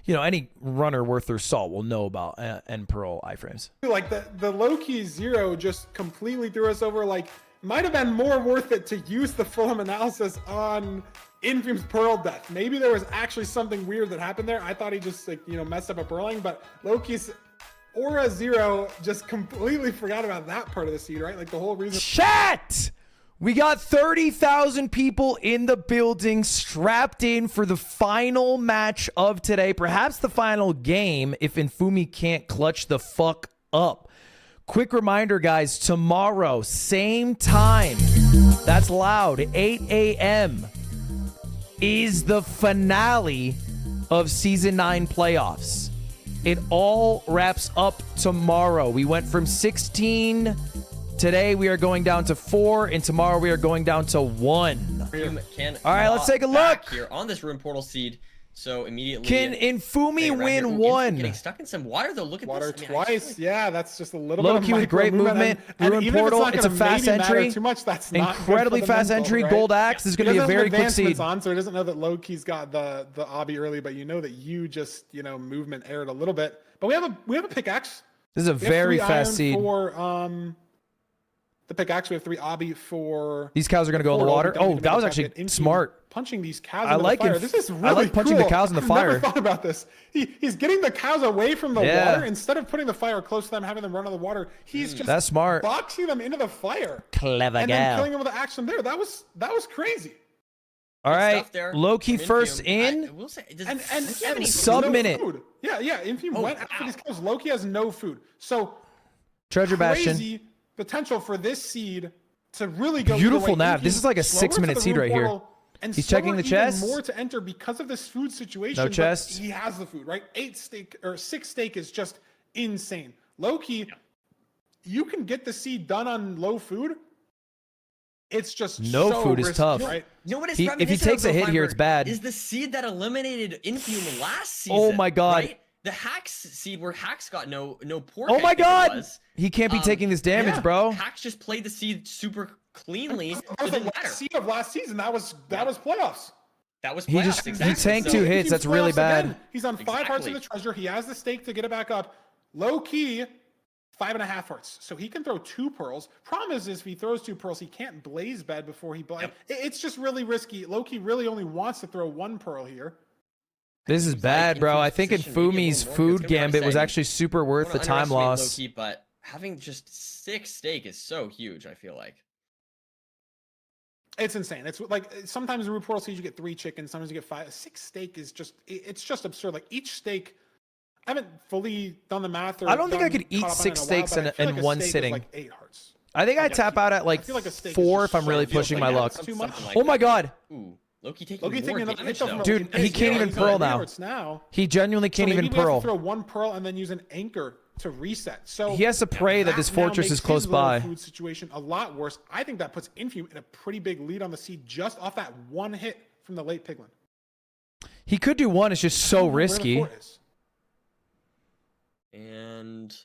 you know, any runner worth their salt will know about end pearl iframes. Like, the Lowkey 0 just completely threw us over. Like, might have been more worth it to use the Fulham analysis on Infume's pearl death. Maybe there was actually something weird that happened there. I thought he just, like, you know, messed up a pearling, but Lowkey's aura 0 just completely forgot about that part of the seed, right? Like, the whole reason. Chat! We got 30,000 people in the building strapped in for the final match of today. Perhaps the final game if Infume can't clutch the fuck up. Quick reminder, guys, tomorrow, same time, That's loud. 8 a.m. is the finale of Season 9 playoffs. It all wraps up tomorrow. We went from 16. Today we are going down to 4, and tomorrow we are going down to 1. All right, let's take a look. Here on this room portal seed. So immediately, can Infume win 1? Getting stuck in some water though. Look at water this. twice. Yeah, that's just a little bit of Lowkey with great movement. Ruin portal. It's a fast entry. Too much. That's not incredibly fast entry. Right? Gold axe is going to be a very quick seed. On, so he doesn't know that Lowkey's got the obby early, but you know that you just movement aired a little bit. But we have a pickaxe. This is a very fast seed. For the pickaxe, we have 3 obby for. These cows are going to go in the water. Oh, that was actually smart. Punching these cows into the fire. This is really I like punching cool. the cows in the fire. I've never thought about this. He's getting the cows away from the water instead of putting the fire close to them, having them run out of the water. He's just that's smart. Boxing them into the fire. Clever and gal. then killing them with the axe from there. That was crazy. All right, Lowkey first in. I will say, and sub-minute. No yeah. Infume went after these cows. Lowkey has no food. So Treasure crazy Bastion. Potential for this seed to really go. Beautiful nav. This is like a 6-minute seed right here. And he's checking the chest. More to enter because of this food situation. No chest. He has the food, right? 6 steak is just insane. Lowkey, you can get the seed done on low food. It's just no so food risky, is tough. right? If he takes a hit here, it's bad. Is the seed that eliminated Infume last season? Oh my god! Right? The Hax seed where Hax got no pork. Oh my god! He can't be taking this damage, bro. Hax just played the seed super cleanly. That was the last seed of last season. That was playoffs. That was playoffs. He tanked 2 hits. That's really bad. Again. He's on 5 hearts of the treasure. He has the stake to get it back up. Lowkey, 5.5 hearts. So he can throw 2 pearls. Problem is if he throws 2 pearls, he can't blaze bed before he blaze. It's just really risky. Lowkey really only wants to throw 1 pearl here. This is bad, bro. I think Infume's food gambit was actually super worth the time loss. Lowkey, but having just 6 steak is so huge, I feel like. It's insane. It's like sometimes in Root Portal Siege you get 3 chickens, sometimes you get 5. 6 steak is just, it's just absurd. Like each steak, I haven't fully done the math. I don't think I could eat 6 steaks in one sitting. Like 8 hearts. I think I tap out at like 4 if I'm really pushing my luck. Oh my god. Ooh, Lowkey taking more damage, dude, he can't even pearl now. He genuinely can't even pearl. He has to throw 1 pearl and then use an anchor to reset. So he has to pray that this fortress is close by. Food situation a lot worse. I think that puts Infume in a pretty big lead on the seed just off that 1 hit from the late Piglin. He could do 1. It's just so risky. And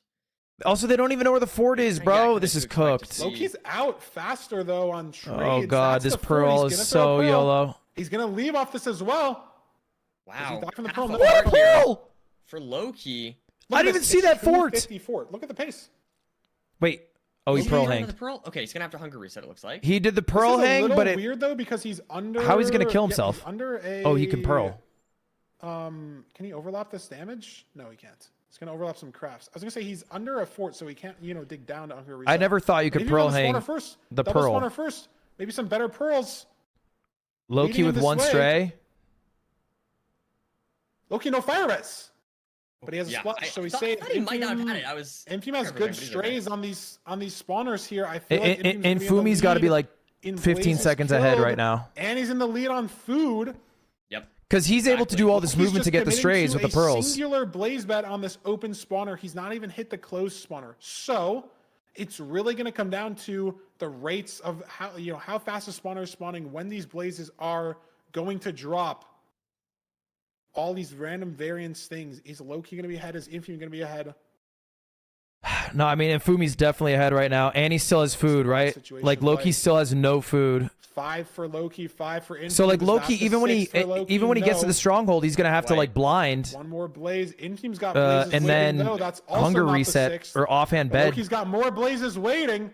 also, they don't even know where the fort is, bro. This is cooked. Lowkey's out faster though on trades. Oh god, this pearl is so YOLO. He's gonna leave off this as well. Wow. From the pearl. What a pearl! For Lowkey. I didn't even see that fort. Look at the pace. Wait. Oh, he pearl hanged. Okay, he's gonna have to hunger reset. It looks like he did the pearl hang, but it's weird though because he's under. How he's gonna kill himself? Under a. Oh, he can pearl. Can he overlap this damage? No, he can't. He's gonna overlap some crafts. I was gonna say he's under a fort, so he can't, dig down to hunger reset. I never thought you could pearl hang the pearl. Spawner first. Maybe some better pearls. Lowkey with 1 stray. Lowkey no fire reds. But he has a splash, so he's safe. He might not have had it. Infume has good strays on these spawners here. I feel like Infume's got to be like 15 seconds ahead right now. And he's in the lead on food. Yep. Because he's able to do all this movement to get the strays with the pearls. Singular blaze bet on this open spawner. He's not even hit the closed spawner. So it's really going to come down to the rates of how fast the spawner is spawning, when these blazes are going to drop. All these random variance things. Is Lowkey going to be ahead? Is Infume going to be ahead? No, I mean, Infume's definitely ahead right now. And he still has food, right? Like, Lowkey still has no food. 5 for Lowkey, 5 for Infume. So, like, Lowkey, even when he gets to the stronghold, he's going to have to, like, blind. 1 more blaze. Infume's got blazes and waiting, then though. That's also hunger not reset the or offhand bed. Lowkey's got more blazes waiting.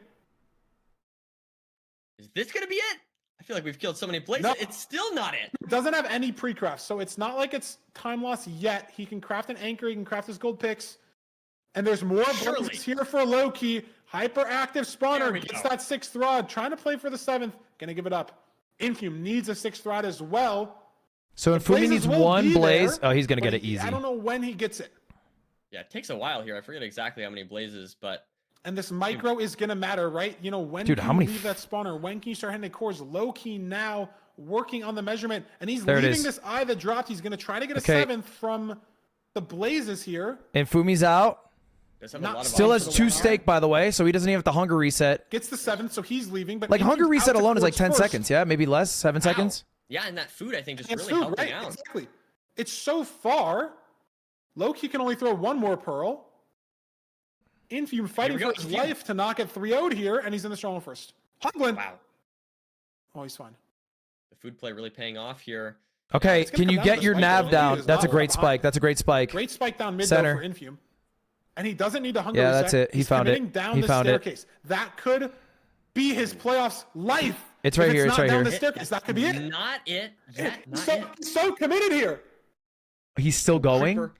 Is this going to be it? I feel like we've killed so many blazes. No. It's still not it. It doesn't have any pre-crafts, so it's not like it's time loss yet. He can craft an anchor. He can craft his gold picks. And there's more blazes here for Lowkey. Hyperactive spawner gets that 6th rod. Trying to play for the 7th. Gonna give it up. Infume needs a 6th rod as well. So Infume needs 1 blaze. Oh, he's gonna get it easy. I don't know when he gets it. Yeah, it takes a while here. I forget exactly how many blazes, but And this micro is going to matter, right? You know, when Dude, can how you many leave that spawner? When can you start hitting the cores? Lowkey now working on the measurement. And he's There it leaving is. this eye that dropped. He's going to try to get a Okay. 7th from the Blazes here. And Fumi's out. Does have a lot of Still has options. 2 stake, by the way, so he doesn't even have to hunger reset. Gets the 7th, so he's leaving. But Like, hunger Infume's reset out to alone is like cores 10 first. seconds, yeah? Maybe less, 7 seconds. Yeah, and that food I think just It's really food, helping right? out. Exactly. It's so far. Lowkey can only throw 1 more pearl. Infume fighting we go, for his Infume. life to knock it 3-0'd here, and he's in the strong first. Hunglin. Wow, Oh, he's fine. the food play really paying off here. Okay, It's gonna can you come down to get the your spike, nav though. down? He is That's a not great far behind. spike. That's a great spike. Great spike down mid Center. though for Infume. And he doesn't need to hunger Yeah, reset. that's it. He He's found it. committing down He the found it. staircase. That could be his playoffs life. It's If right here, it's not right down here. the staircase, that could be it. Not it. Yeah, not So, it. so committed here. He's still going. Hyper-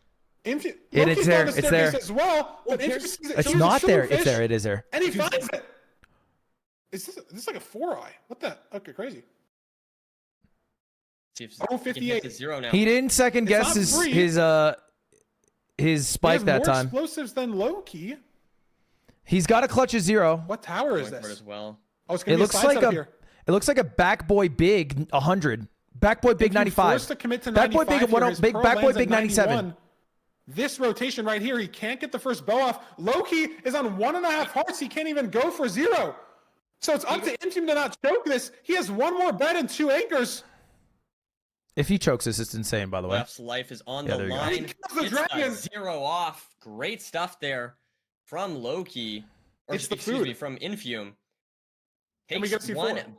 Infume, It's Lowkey's there, down the it's staircase there. as well. But Infume here's- sees it. It's Shows not a there. It's silverfish, there. It is there. And he finds it. Is this like a 4-eye? What the? Okay, crazy. See if Oh, he can hit 58. the 0 now. He didn't second It's guess not his free. his He spike has that more time. explosives than Lowkey. He's got a clutch of 0. What tower is Going for it this? as well. Oh, it's gonna It be looks a side like setup a here. it looks like a Backboy Big 100. Backboy Big Infume 95. forced to commit to Backboy 95 Big here. 10 His Big pearl Backboy lands Big at 97. 91. This rotation right here, he can't get the first bow off. Lowkey is on 1.5 hearts. He can't even go for 0. So it's up to Infume to not choke this. He has 1 more bet and 2 anchors. If he chokes this, it's insane, by the way. Left's life is on Yeah, the there you go. line. He kills the It's dragon. a 0 off. Great stuff there from Lowkey. Or It's the excuse me, food. from Infume. And we Takes get C4. one back.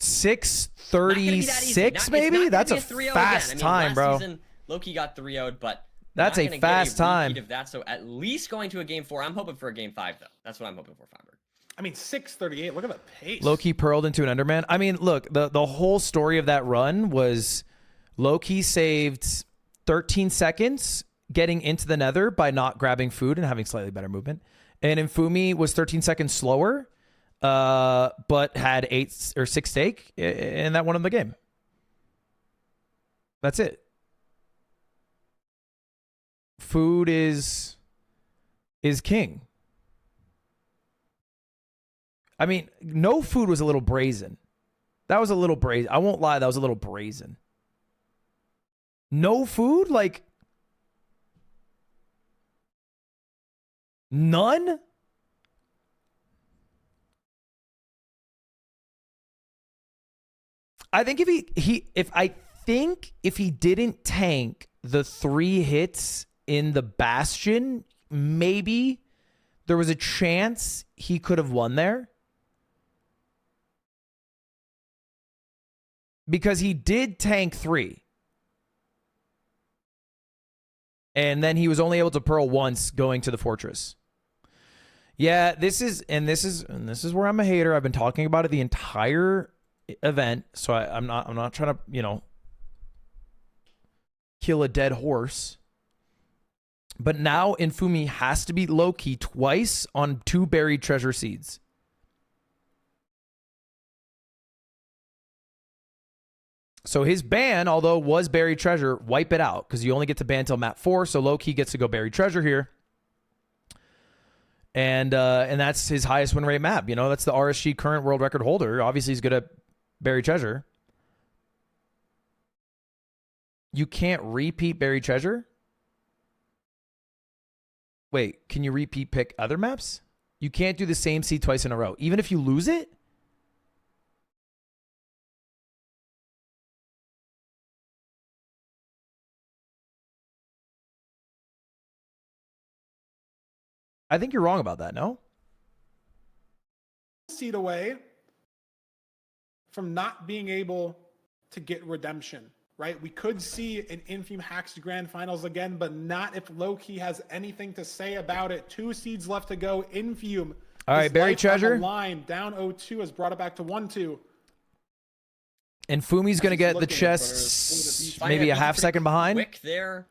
6:36 maybe? That's a fast time, bro. Season, Lowkey got 3-0'd, but That's not a gonna get fast time. repeat of that, so at least going to a game 4. I'm hoping for a game 5 though. That's what I'm hoping for, Feinberg. I mean, 6:38. Look at the pace. Lowkey pearled into an Enderman. I mean, look, the whole story of that run was Lowkey saved 13 seconds getting into the nether by not grabbing food and having slightly better movement. And Infume was 13 seconds slower, but had 8 or 6 stake, and that won him the game. That's it. Food is king. I mean, no food was a little brazen. That was a little brazen. I won't lie, that was a little brazen. No food? Like, none? I think if he didn't tank the 3 hits in the Bastion, maybe there was a chance he could have won there. Because he did tank 3. And then he was only able to pearl once going to the fortress. Yeah, this is where I'm a hater. I've been talking about it the entire event, so I'm not trying to, you know, kill a dead horse. But now Infume has to beat Lowkey twice on 2 buried treasure seeds. So his ban, although was buried treasure, wipe it out because you only get to ban till map 4. So Lowkey gets to go buried treasure here, and that's his highest win rate map. You know, that's the RSG current world record holder. Obviously, he's good at buried treasure. You can't repeat buried treasure. Wait, can you repeat pick other maps? You can't do the same seed twice in a row, even if you lose it. I think you're wrong about that, no? Seed away from not being able to get redemption, right? We could see an Infume Hax Grand Finals again, but not if Lowkey has anything to say about it. 2 seeds left to go. Infume. All right, buried treasure. Line down 0-2 has brought it back to 1-2. And Fumi's going to get the looking chest Fine, maybe yeah, a half second behind. Quick there.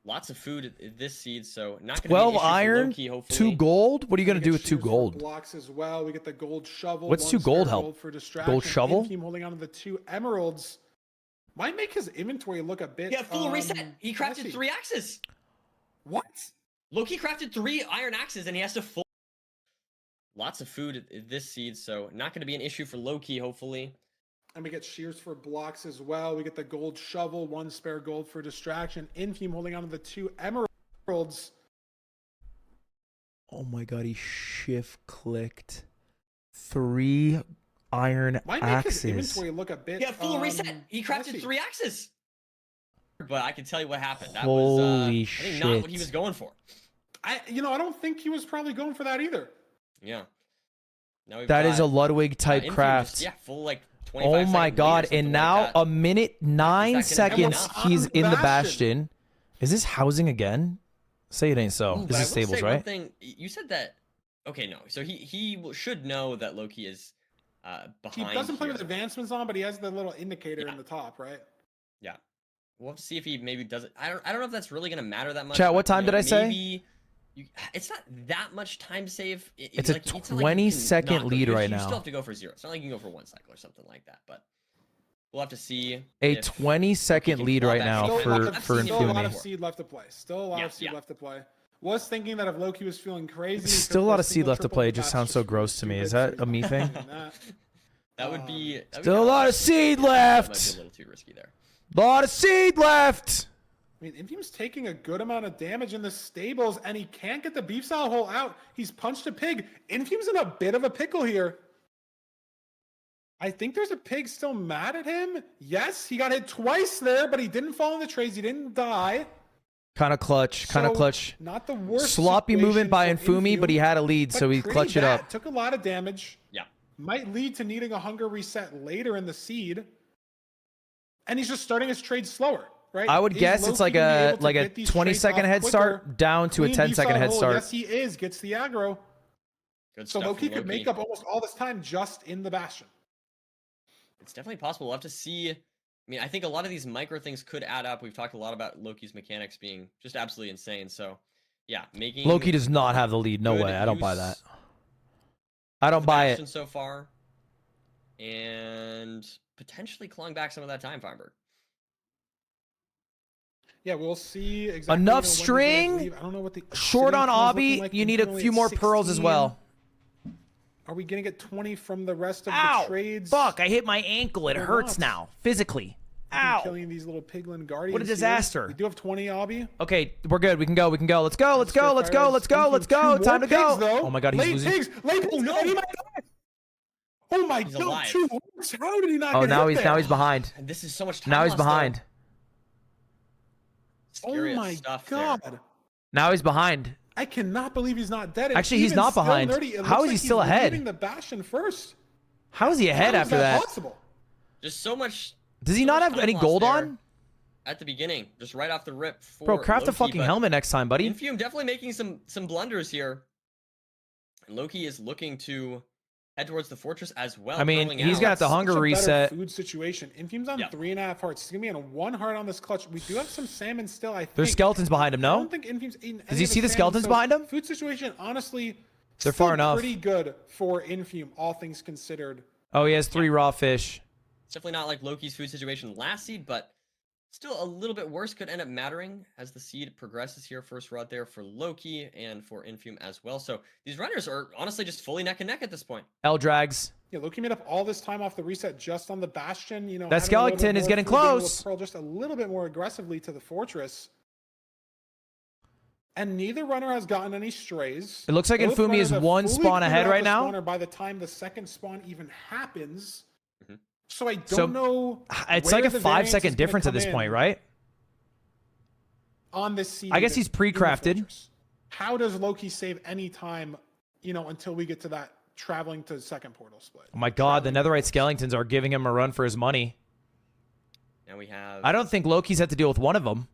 Lots of food this seed, so not going to be 12 an issue for iron, Lowkey, 2 hopefully. gold. What are you going to do with 2 Shears for gold? Blocks as well. We get the gold shovel. What's 2 1 gold spare help? gold for distraction. Gold shovel? Infume holding on to the 2 emeralds. Might make his inventory look a bit. Yeah, full reset. He crafted messy. 3 axes. What? Lowkey crafted 3 iron axes, and he has to full. Lots of food this seed, so not going to be an issue for Lowkey, hopefully. And we get shears for blocks as well. We get the gold shovel, 1 spare gold for distraction. Infume holding on to the 2 emeralds. Oh my god, he shift clicked 3 iron Might make his axes. inventory look a bit. Yeah, full reset. He crafted messy. 3 axes. But I can tell you what happened. That Holy was I think not what he shit. was going for. I don't think he was probably going for that either. Yeah. Now we've That is a got, Ludwig type Infume craft. just, yeah, full like 25 Oh my second lead or god, something and like now that. a minute 9 Is that gonna seconds happen? he's On in the Bastion. bastion. Is this housing again? Say it ain't so. Ooh, but This I is will stables, say one right? thing, you said that. Okay, no. So he should know that Lowkey is behind. He doesn't play here. with advancements on, but he has the little indicator in the top, right? Yeah. We'll have to see if he maybe does it. I don't know if that's really gonna matter that much. Chat, but, what time you know, did I say? maybe it's not that much time save. It's a not like you can 20-second not go- lead right You now. still have to go for 0. It's not like you can go for 1 cycle or something like that. But we'll have to see. A if 20-second can lead claw right that now shot. for Still a lot of Infume. seed left to play. Still a lot Yeah, of seed yeah. left to play. Was thinking that if Lowkey was feeling crazy, he could Still a play lot of seed single, left to triple, play. It but just that's sounds so just gross to me. stupid, Is so that he's a not me thing? doing that. that would be Still a lot of seed that might be a left. little too risky there. Lot of seed left. I mean, Infume's taking a good amount of damage in the stables, and he can't get the beef style hole out. He's punched a pig. Infume's in a bit of a pickle here. I think there's a pig still mad at him. Yes, he got hit twice there, but he didn't fall in the trays. He didn't die. Kind of clutch. Kind of So, clutch. Not the worst. Sloppy movement by situation for Infume, but he had a lead, but so he pretty clutched it bad. up. Took a lot of damage. Yeah. Might lead to needing a hunger reset later in the seed. And he's just starting his trade slower, right? I would Is guess it's Lowkey like gonna be a able to like a get these 20-second trades off head quicker? start down to a Clean 10-second beef head hole. start. Yes, he is. Gets the aggro. Good So stuff from Lowkey could make up almost all this time just in the bastion. It's definitely possible. We'll have to see. I mean, I think a lot of these micro things could add up. We've talked a lot about Lowkey's mechanics being just absolutely insane. So, yeah, making Lowkey does not have the lead. No good way. I don't buy use that. I don't the buy Bastion it. so far, and potentially clawing back some of that time, Feinberg. Yeah, we'll see exactly. Enough when he's gonna string. leave. I don't know what the Short on Obsidian pool's looking Obby. like. You need a Infume few only more at pearls as 16. well. Are we gonna get 20 from the rest of Ow! the trades? Fuck, I hit my ankle. It Or hurts not? now, physically. We've been Ow. Killing these little piglin guardians. What a here. disaster. We do have 20 Obby. Okay, we're good. We can go. We can go. Let's go. Let's go. Let's go. Fires. Let's go. Let's go. Two Time to more go. pigs, though. Oh my god, he's late losing. pigs. Late pigs. no. And he might die. Oh my He's god, alive. 2 works. How did he not Oh, get now hit he's there? now he's behind. And this is so much time. Now he's lost, though. behind. Oh Serious my stuff god. there. Now he's behind. I cannot believe he's not dead. It's Actually, he's even not still behind. nerdy. It How looks is he like still he's ahead? leaving the Bastion first. How is he ahead How is after that? possible? Just so much. Does he so not much have time any lost gold there on? at the beginning? Just right off the rip. For Bro, craft a Lowkey, fucking but helmet next time, buddy. Infume definitely making some blunders here. And Lowkey is looking to head towards the fortress as well. I mean, curling he's out. got the hunger Such a better reset. Food situation. Infume's on Yeah. 3.5 hearts. He's gonna be on 1 heart on this clutch. We do have some salmon still. I think There's skeletons behind him, I no? don't think Infume's eaten. Does he see the skeletons behind him? Food situation, honestly, They're still far enough. Pretty good for Infume, all things considered. Oh, he has 3 raw fish. It's definitely not like Lowkey's food situation last seed, but still a little bit worse. Could end up mattering as the seed progresses here. First rod there for Lowkey and for Infume as well. So these runners are honestly just fully neck and neck at this point. L drags. Yeah, Lowkey made up all this time off the reset just on the Bastion. You know, That having a little bit skeleton is more getting food, being able to close. Pearl just a little bit more aggressively to the fortress. And neither runner has gotten any strays. It looks like Both Infume is runners have 1 fully spawn cleared ahead out right the now. spawner by the time the second spawn even happens. Mhm. So I don't So, know. It's where like a the variance 5-second is gonna difference at come this point, in right? On this seed. I guess he's in the pre-crafted. fortress. How does Lowkey save any time, you know, until we get to that traveling to second portal split? Oh my god, the Traveling netherite towards- skeletons are giving him a run for his money. Now we have I don't think Loki's had to deal with one of them.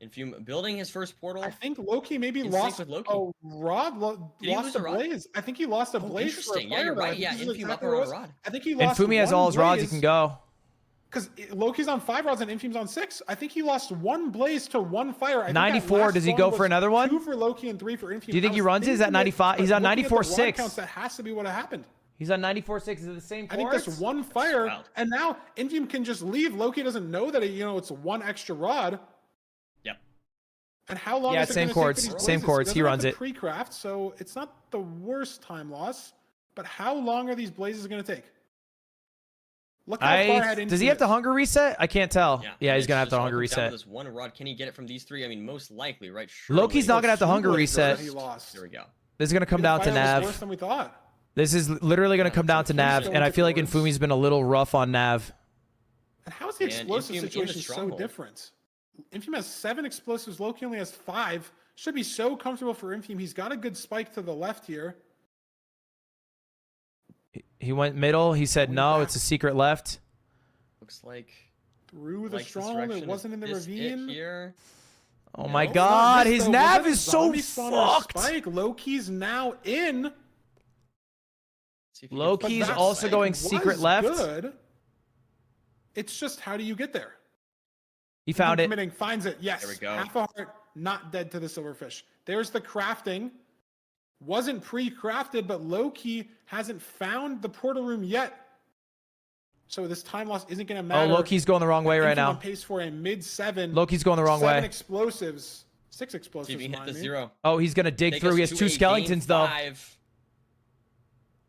Infume building his first portal. I think Lowkey maybe In sync lost with Lowkey. a rod. Did he Lost lose a a rod? blaze. I think he lost a Oh, blaze. For a interesting. Yeah, you're fire, though. I right. think Yeah, this is Infume up exactly around what a it was. rod. I think he And lost. Fumi has all his rods, he can go. Because Loki's on 5 rods and Infume's on 6. I think he lost 1 blaze to 1 fire. I think that 94, last does he spawn go for was another one? 2 for Lowkey and 3 for Infume. Do you think I he was runs it? Is that thinking 95? He's on looking at the rod 94.6. counts, that has to be what happened. He's on 94.6. Is it the same I think ports? this 1 fire, wild. and now Infume can just leave. Lowkey doesn't know that it's 1 extra rod. Yep. And how long Yeah, is it same gonna take for chords, these same blazes? chords. He doesn't have runs to it. Pre-craft, so it's not the worst time loss. But how long are these blazes going to take? Look how far ahead Does he have to hunger reset? I can't tell. Yeah, and he's it's gonna have just to all hunger comes down to reset. This one rod, can he get it from these three? I mean, most likely, right? Loki's not gonna have to hunger reset. He lost. There we go. This is gonna come down to Final was worse Nav. than we thought. This is literally gonna come down to Nav, still and I with feel the like boards. Infumi's been a little rough on Nav. And how is the And explosive Infume in the situation so stronghold. different? Infume has 7 explosives. Lowkey only has 5. Should be so comfortable for Infume. He's got a good spike to the left here. He went middle. He said no. It's a secret left. Looks like Through the this stronghold. direction. It Is wasn't in the this it ravine. here. Oh my No, God, not his though. Nav Was that a is so zombie spawner fucked. Spike. Lowkey's now in. See if he Low gets key's that also spike. going Was secret left. Good. It's just how do you get there? He found it. Committing, finds it. Yes. There we go. Half a heart, not dead to the silverfish. There's the crafting. Wasn't pre-crafted, but Lowkey hasn't found the portal room yet. So this time loss isn't going to matter. Oh, Loki's going the wrong way right Infume on now. pace for a mid-7. Loki's going the wrong 7 way. explosives. 6 See explosives. if he can hit mind the me. 0. Oh, he's gonna dig Take through. us He has to 2 a skeletons game though. 5.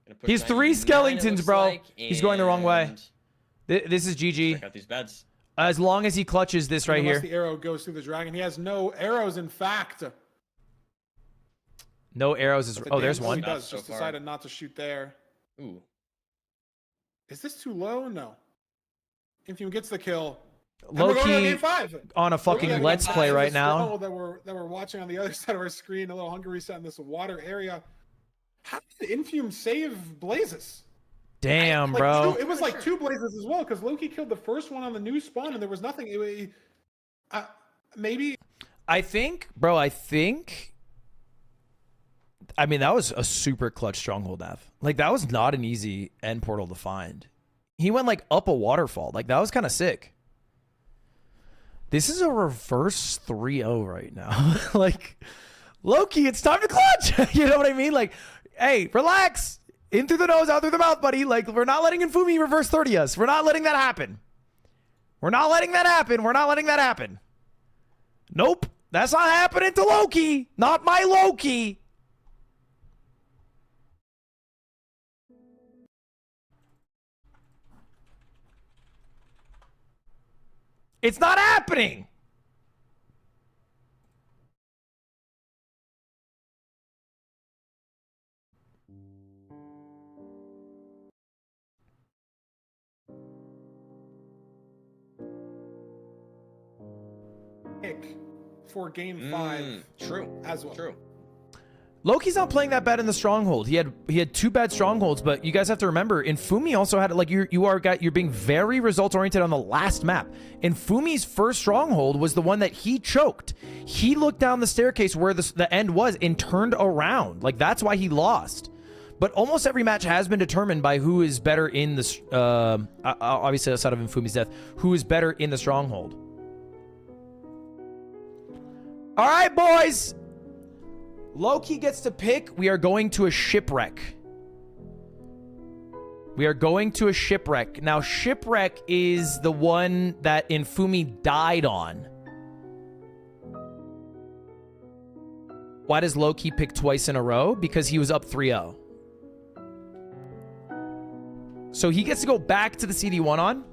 Gonna push He's 3 99, it skeletons, looks bro. like, He's going the wrong way. and This is GG. Check out these beds. As long as he clutches this right Unless here. the arrow goes through the dragon. He has no arrows, in fact. No arrows is. But the Oh, there's damage one. He does So just far. decided not to shoot there. Ooh. Is this too low? No. Infume gets the kill. And we're going to Loki game 5. on a We're fucking going to Let's game Play 5 right this now. struggle that we're watching on the other side of our screen. A little hunger reset in this water area. How did Infume save Blazes? Damn, Like, bro. It was like 2 Blazes as well, because Lowkey killed the first one on the new spawn, and there was nothing. Maybe. I think, bro. I mean, that was a super clutch stronghold Nav. Like, that was not an easy end portal to find. He went like up a waterfall. Like, that was kind of sick. This is a reverse 3-0 right now. Like, Lowkey, it's time to clutch. You know what I mean? Like, hey, relax. In through the nose, out through the mouth, buddy. Like, we're not letting Infume reverse 30 us. We're not letting that happen. We're not letting that happen. We're not letting that happen. Nope. That's not happening to Lowkey. Not my Lowkey. It's not happening. Pick for game 5 True. as well. True. Loki's not playing that bad in the stronghold. He had 2 bad strongholds, but you guys have to remember, Infume also had like you're being very results oriented on the last map. Infume's first stronghold was the one that he choked. He looked down the staircase where the end was and turned around. Like, that's why he lost. But almost every match has been determined by who is better in the obviously outside of Infume's death, who is better in the stronghold. All right, boys. Lowkey gets to pick. We are going to a shipwreck. We are going to a shipwreck. Now, shipwreck is the one that Infume died on. Why does Lowkey pick twice in a row? Because he was up 3-0. So he gets to go back to the CD1 on.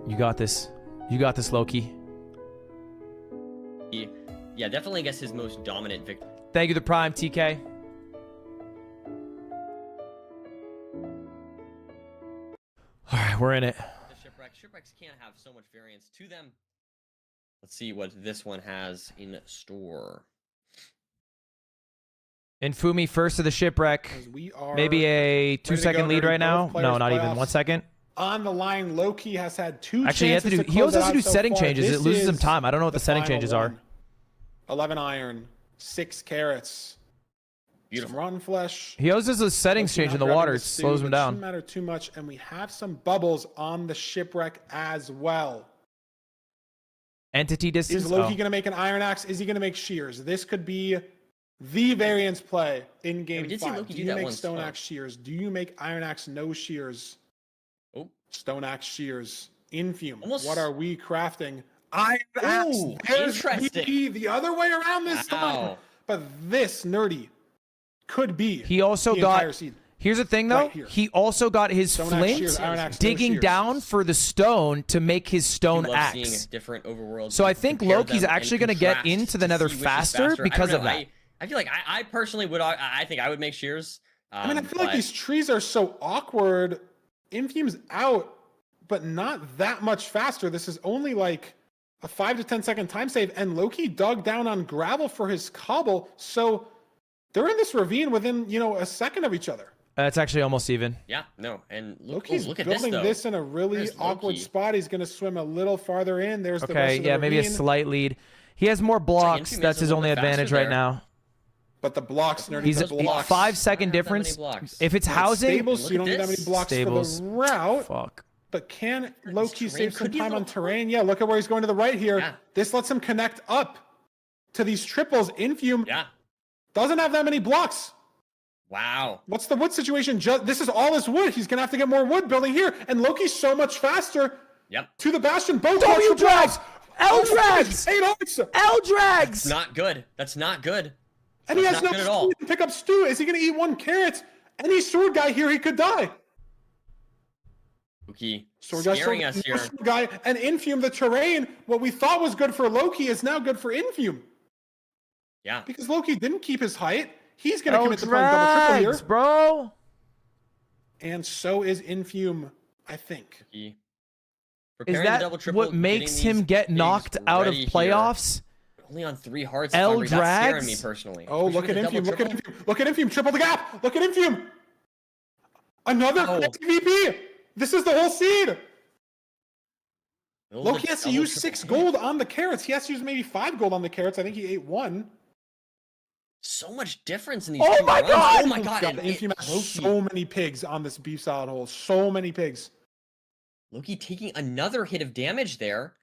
You got this. You got this, Lowkey. Yeah, definitely, I guess, his most dominant victory. Thank you, the Prime, TK. All right, we're in it. The shipwrecks can't have so much variance to them. Let's see what this one has in store. Infume first to the shipwreck. We are maybe a 2-second lead right now. No, not even 1 second. On the line, Lowkey has had 2 Actually, chances he also has to do so setting far. changes. This It loses him is time. I don't know what the setting final changes one. are. 11 iron, 6 carrots, some rotten flesh. He also has a settings change in the water. It slows him down. Doesn't matter too much, and we have some bubbles on the shipwreck as well. Entity distance. Is Lowkey going to make an iron axe? Is he going to make shears? This could be the variance play in game we did see 5. Lowkey Do do you that make once, stone axe shears? Do you make iron axe no shears? Oh, Stone Axe Shears. Infume. Almost- What are we crafting? Iron Axe. Ooh, There's interesting. VP the other way around this time. Wow. But this nerdy could be He also the got. entire seed. Here's the thing, though. Right here. He also got his Stone Axe flint Shears, Iron Axe, no digging shears. down for the stone to make his stone I love seeing axe. different overworlds. So I You think compare Loki's them actually and going to get contrast into the to nether see which is faster I don't because of know, that. I feel like I personally would. I think I would make shears. I mean, I feel like but- these trees are so awkward. Infume's out, but not that much faster. This is only like a 5 to 10 second time save, and Loki dug down on gravel for his cobble, so they're in this ravine within, a second of each other. It's actually almost even. Yeah, no, and Loki's look at this building though. this in a really There's awkward Loki. spot. He's going to swim a little farther in. There's the rest Okay, of the yeah, maybe a ravine. slight lead. He has more blocks. Infume is That's a his little only bit faster advantage right there. now. But the blocks, nerdy, He's the a blocks. 5 second I don't have that many difference. blocks. If it's It's housing, stables, so you Look don't at need that many this. blocks Stables. for the route. fuck. But can Loki terrain save some could be a time on little terrain? Yeah, look at where he's going to the right here. Yeah. This lets him connect up to these triples. Infume Yeah. doesn't have that many blocks. Wow. What's the wood situation? This is all his wood. He's going to have to get more wood building here. And Loki's so much faster Yep. to the Bastion. Both W ultra drags! L Oh, drags! 8 hearts! L drags! Not good. That's not good. And he That's has not no good at all. stew to pick up stew. Is he going to eat 1 carrot? Any sword guy here, he could die. Loki Sword guy, scaring us here. sword guy, and Infume, the terrain, what we thought was good for Loki is now good for Infume. Yeah. Because Loki didn't keep his height. He's going to L commit to playing double triple drags, here. bro. And so is Infume, I think. Loki Is preparing the that double triple, what makes getting him these get pigs knocked out of ready here. playoffs? Only on 3 hearts. L Thundery. That's scaring drags? me personally. Oh, We should look at get a Infume. double Look at triple. Infume. Look at Infume. Triple the gap. Look at Infume. Another Wow. VP. This is the whole seed. Build Loki a has to double use triple 6 hit. gold on the carrots. He has to use maybe 5 gold on the carrots. I think he ate 1. So much difference in these Oh two my runs. God! Oh my god! and Infume has Loki, so many pigs on this beef salad hole. So many pigs. Loki taking another hit of damage there.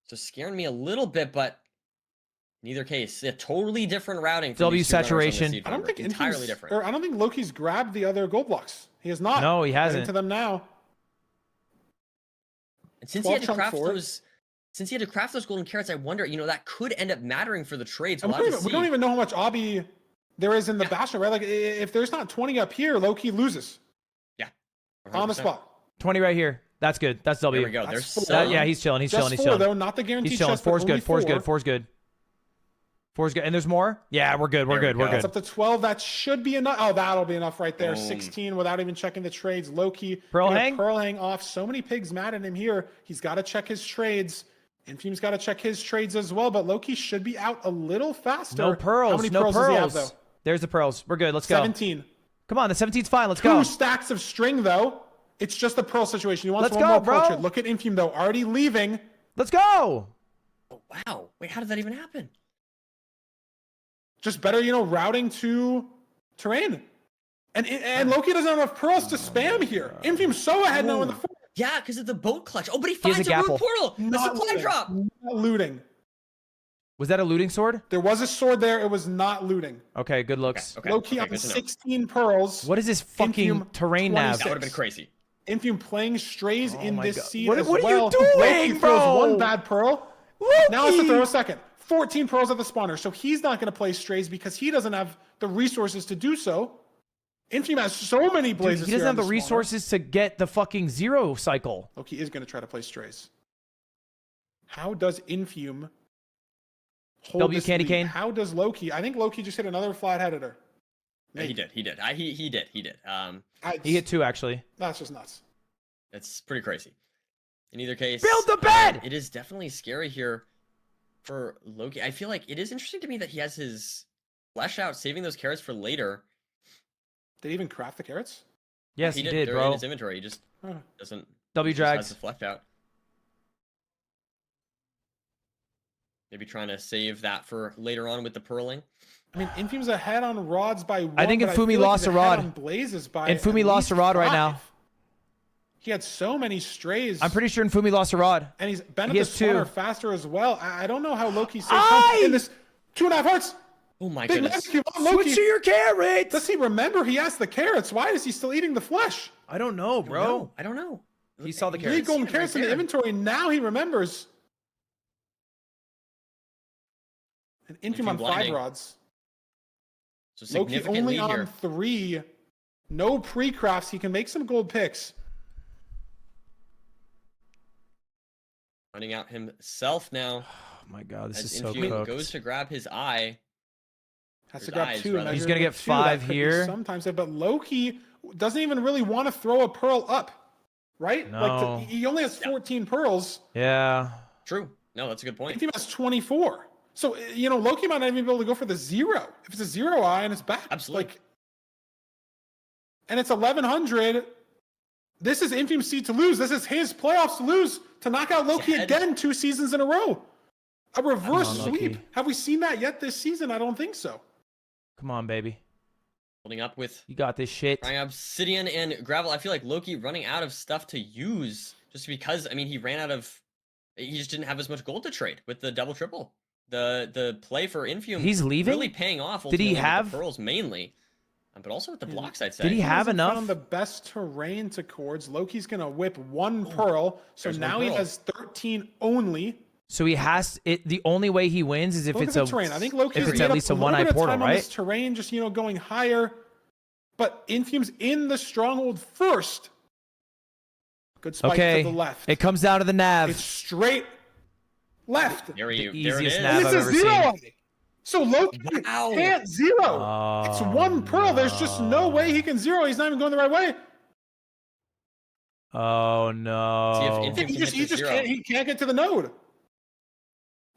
So scaring me a little bit, but in either case, a totally different routing. For W these two runners on the saturation. seed I don't fiber. think entirely Infume's- different. Or I don't think Loki's grabbed the other gold blocks. He has not. No, he Heading hasn't. to them now. And since he had to 12 chunk craft forward. those golden carrots, I wonder, that could end up mattering for the trades. And We'll have to we don't see. even know how much Obby there is in the Bastion, right? Like, if there's not 20 up here, Loki loses Yeah. on the 100%. spot. 20 right here. That's good. That's W. There we go. That's There's 4. some. Yeah, he's chilling. He's Just chilling. He's 4, chilling. though, not the guaranteed He's chilling. chest, but 4's only good. 4's 4. good. 4's good. 4's good. And there's more? Yeah, we're good. We're There we good. We're go. good. It's up to 12. That should be enough. Oh, that'll be enough right there. Boom. 16 without even checking the trades. Loki. Pearl gonna hang? Pearl hang off. So many pigs mad at him here. He's got to check his trades. Infume's got to check his trades as well, but Loki should be out a little faster. No pearls. How many No pearls does he have, pearls. though? There's the pearls. We're good. Let's go. 17. Come on. The 17's fine. Let's 2 go. stacks of string, though. It's just a pearl situation. He wants Let's one go, more bro. pearl trade. Look at Infume, though. Already leaving. Let's go. Oh, wow. Wait, how did that even happen? Just better, routing to terrain. And Loki doesn't have enough pearls to spam here. Infume's so ahead now in the fourth. Yeah, because of the boat clutch. Oh, but he He has finds a a room gapple. portal. The Not supply looting. drop. Not looting. Was that a looting sword? There was a sword there. It was not looting. Okay, good looks. Okay. Loki up good to to know. 16 pearls. What is this fucking Infume, terrain nav? 26. That would have been crazy. Infume playing strays Oh in my this God. seed What- as what are you well. doing, Loki throws bro? one bad pearl. Now it's to throw a second. 14 pearls at the spawner, so he's not going to play strays because he doesn't have the resources to do so. Infume has so many Dude, blazes he here doesn't have on the spawner. resources to get the fucking 0 cycle. Loki is going to try to play strays. How does Infume hold W this candy lead? cane? How does Loki? I think Loki just hit another flat editor. Yeah, he did. He did. He did. He hit 2, actually. That's just nuts. It's pretty crazy. In either case, Build the bed! It is definitely scary here for Loki. I feel like it is interesting to me that he has his flesh out, saving those carrots for later. Did he even craft the carrots? Yes, he did, They're in bro. his inventory. He just Huh. doesn't. W he just has drags. the flesh out. Maybe trying to save that for later on with the pearling. I mean, Infume's ahead on rods by 1. I think but Infumi feel like lost he's a ahead rod. on blazes by Infumi at lost a least rod right 5. now. He had so many strays. I'm pretty sure Infumi lost a rod. And he's been at He the has 2. spawner faster as well. I don't know how Loki saves Aye! time in this 2.5 hearts. Oh my Big goodness. execute on Loki. Switch to your carrots! Does he remember he asked the carrots? Why is he still eating the flesh? I don't know, bro. I don't know. He saw the He carrots. had golden carrots in the inventory. Now he remembers. And Infume on 5 blinding. rods. So Lowkey significant only lead on here. 3. No pre-crafts. He can make some gold picks. Running out himself now. Oh my god, this As is so Infume cooked. goes to grab his eye. Has His to grab eyes, 2. rather. He's measure gonna get with 2. 5 That could be here. Sometimes, but Lowkey doesn't even really want to throw a pearl up, right? No. Like he only has 14 pearls. Yeah. True. No, that's a good point. Infume has 24. So Lowkey might not even be able to go for the 0 if it's a 0 eye and it's back. Absolutely. And it's 1100. This is Infume's seed to lose. This is his playoffs to lose, to knock out Lowkey Ahead. again 2 seasons in a row. A reverse Come on, sweep. Lowkey. Have we seen that yet this season? I don't think so. Come on, baby. Holding up with You got this shit. trying Obsidian and Gravel. I feel like Lowkey running out of stuff to use just because, I mean, he just didn't have as much gold to trade with the double triple. The play for Infume He's leaving? really paying off. Did he ultimately with the have- pearls mainly? But also with the blocks, I'd say. Did he have hasn't enough? found the best terrain to cords. Lowkey's gonna whip 1 pearl, so there's one now he pearl. has 13 only. So he has it. The only way he wins is if Look it's at a the terrain. I think Lowkey's if it's made at up least a little one-eye bit of portal, time on right? this terrain, just going higher. But Infume's in the stronghold first. Good spike Okay. to the left. It comes down to the nav. It's straight left. There The it easiest is. nav And I've it's a ever 0 seen. eye. So Lowkey Wow. can't 0. It's 1 pearl. There's just no way he can 0. He's not even going the right way. Oh See no. if Infume He can just, hit the 0. he can't get to the node.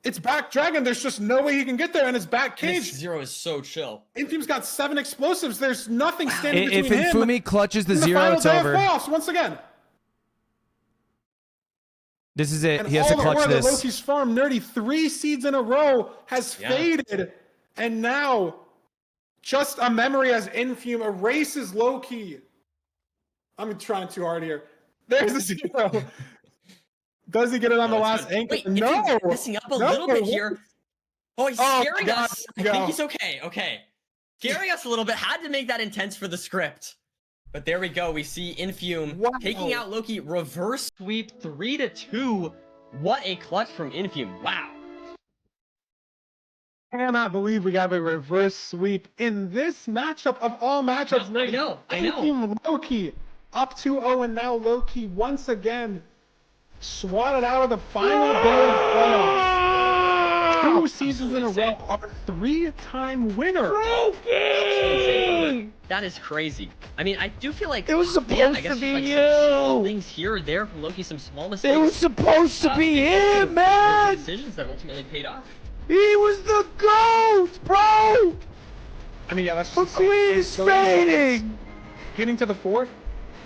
It's back dragon. There's just no way he can get there, and it's back And this cage. 0 is so chill. Infume's got 7 explosives. There's nothing standing If between him Infume clutches the and 0, final it's day of over. playoffs once again. This is it. And He has to all the clutch while that this. Lowkey's farm nerdy 3 seeds in a row has Yeah. faded, and now just a memory as Infume erases Lowkey. I'm trying too hard here. There's the 0. Does he get it on the No, last it's good. anchor? Wait, No. Infume's messing up a No. little bit here. Oh, he's Oh, scaring God, us. there we I think go. he's okay. Okay. Scaring us a little bit. Had to make that intense for the script. But there we go. We see Infume Wow. taking out Lowkey. Reverse sweep 3-2. What a clutch from Infume. Wow. Cannot believe we got a reverse sweep in this matchup of all matchups. I know. Infume Lowkey up 2-0, and now Lowkey once again swatted out of the final day of playoffs. 2 seasons in a row, a 3-time winner. That is crazy. I mean, I do feel like It was supposed to be you. Things here or there from Lowkey, some small mistakes. It was supposed to be him, man. Decisions that ultimately paid off. He was the GOAT, bro. I mean, yeah, that's Look who he's fading. getting to the 4th,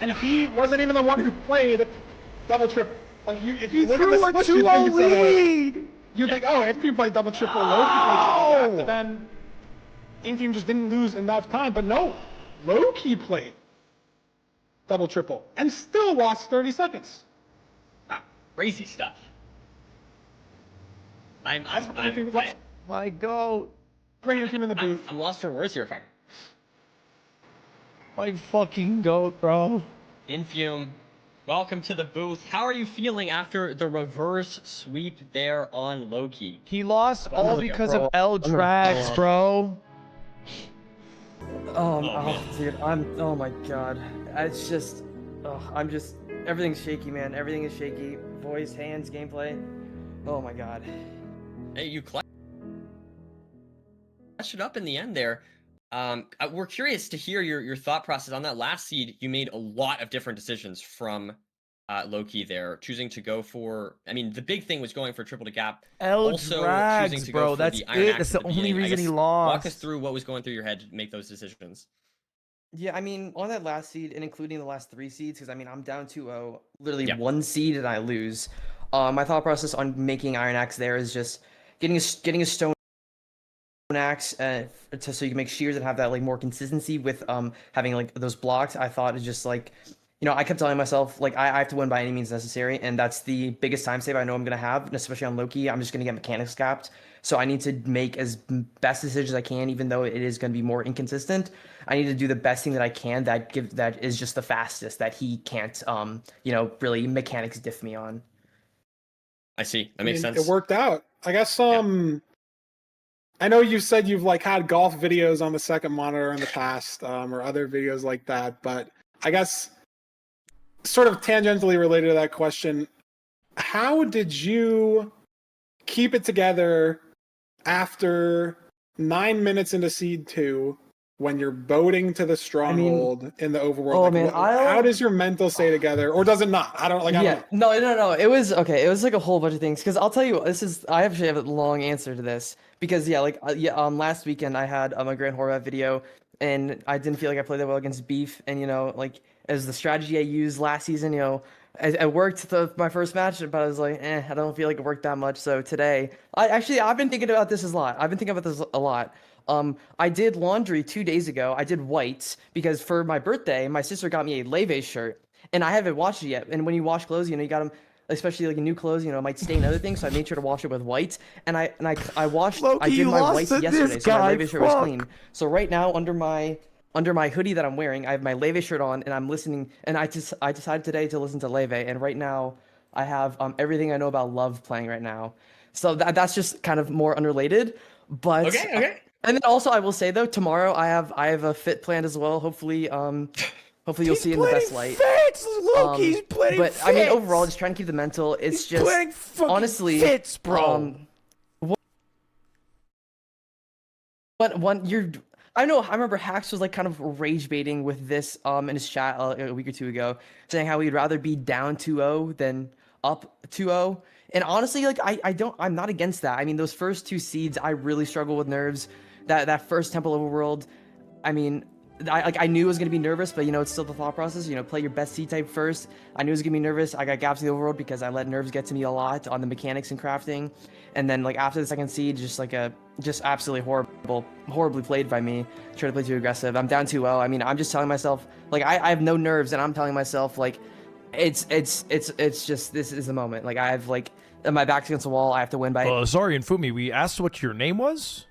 and he wasn't even the one who played double triple. Like if you He look at threw the a split, you think 2-0 it's the other way. lead. You think, oh, Infume played double triple, Lowkey played triple, but then Infume just didn't lose enough time. But no, Lowkey played double triple and still lost 30 seconds. Crazy stuff. I'm My GOAT. Bring Infume in the booth. I'm lost for words here. My fucking GOAT, bro. Infume, welcome to the booth. How are you feeling after the reverse sweep there on Lowkey? He lost all because of L drags, bro. Dude, oh my god. It's just, everything's shaky, man. Everything is shaky. Voice, hands, gameplay. Oh my god. Hey, you clutched it up in the end there. We're curious to hear your thought process on that last seed. You made a lot of different decisions from Lowkey there, choosing to go for. I mean, the big thing was going for triple to gap. L Also drags, choosing to bro. go for That's the Iron it. Axe That's at the only beginning. I reason he guess lost. Walk us through what was going through your head to make those decisions. Yeah, I mean, on that last seed, and including the last 3 seeds, because I mean, I'm down 2-0, literally Yeah. 1 seed and I lose. My thought process on making Iron Axe there is just getting a stone axe so you can make shears and have that like more consistency with having like those blocks. I thought is just like you know, I kept telling myself, like, I have to win by any means necessary, and that's the biggest time save I know I'm going to have, and especially on Lowkey. I'm just going to get mechanics capped. So I need to make as best decisions as I can, even though it is going to be more inconsistent. I need to do the best thing that I can that is just the fastest that he can't, you know, really mechanics diff me on. I see. That makes sense. It worked out. I guess, I know you said you've like had golf videos on the second monitor in the past, or other videos like that, but I guess sort of tangentially related to that question, how did you keep it together after 9 minutes into Seed 2 when you're boating to the stronghold in the overworld? Oh, like, man, how does your mental stay together, or does it not? I don't know. No. It was okay. It was like a whole bunch of things. Because I'll tell you, I actually have a long answer to this. Because last weekend I had a Grand Horvat video, and I didn't feel like I played that well against Beef, and you know, like as the strategy I used last season, you know, it worked my first match, but I was like, I don't feel like it worked that much. So today, I've been thinking about this a lot. I did laundry 2 days ago. I did whites because for my birthday, my sister got me a Leve shirt, and I haven't washed it yet. And when you wash clothes, you know, you got them, especially like new clothes, you know, it might stain other things. So I made sure to wash it with whites, and I washed. Lowkey, I did my whites yesterday, so my Leve shirt was fuck. clean. So right now, under my hoodie that I'm wearing, I have my Leve shirt on, and I'm listening. And I decided today to listen to Leve, and right now I have everything I know about love playing right now. So that's just kind of more unrelated, but Okay. And then also I will say though, tomorrow I have a fit planned as well. Hopefully you'll see it in the best light. Fits, Lowkey's playing but fits. I mean overall, just trying to keep the mental. It's He's just playing fucking honestly fits, bro. I know. I remember Hax was like kind of rage baiting with this in his chat a week or two ago, saying how he'd rather be down 2-0 than up 2-0. And honestly, like I'm not against that. I mean, those first two seeds, I really struggle with nerves. That first Temple Overworld, I mean, I knew it was gonna be nervous, but you know, it's still the thought process. You know, play your best seed type first. I knew it was gonna be nervous. I got gaps in the overworld because I let nerves get to me a lot on the mechanics and crafting. And then like after the second seed, just absolutely horribly played by me. Tried to play too aggressive. I'm down 2-0. I mean, I'm just telling myself like I have no nerves, and I'm telling myself like it's just this is the moment. Like I have like my back's against the wall. I have to win by. Sorry, Infume. We asked what your name was.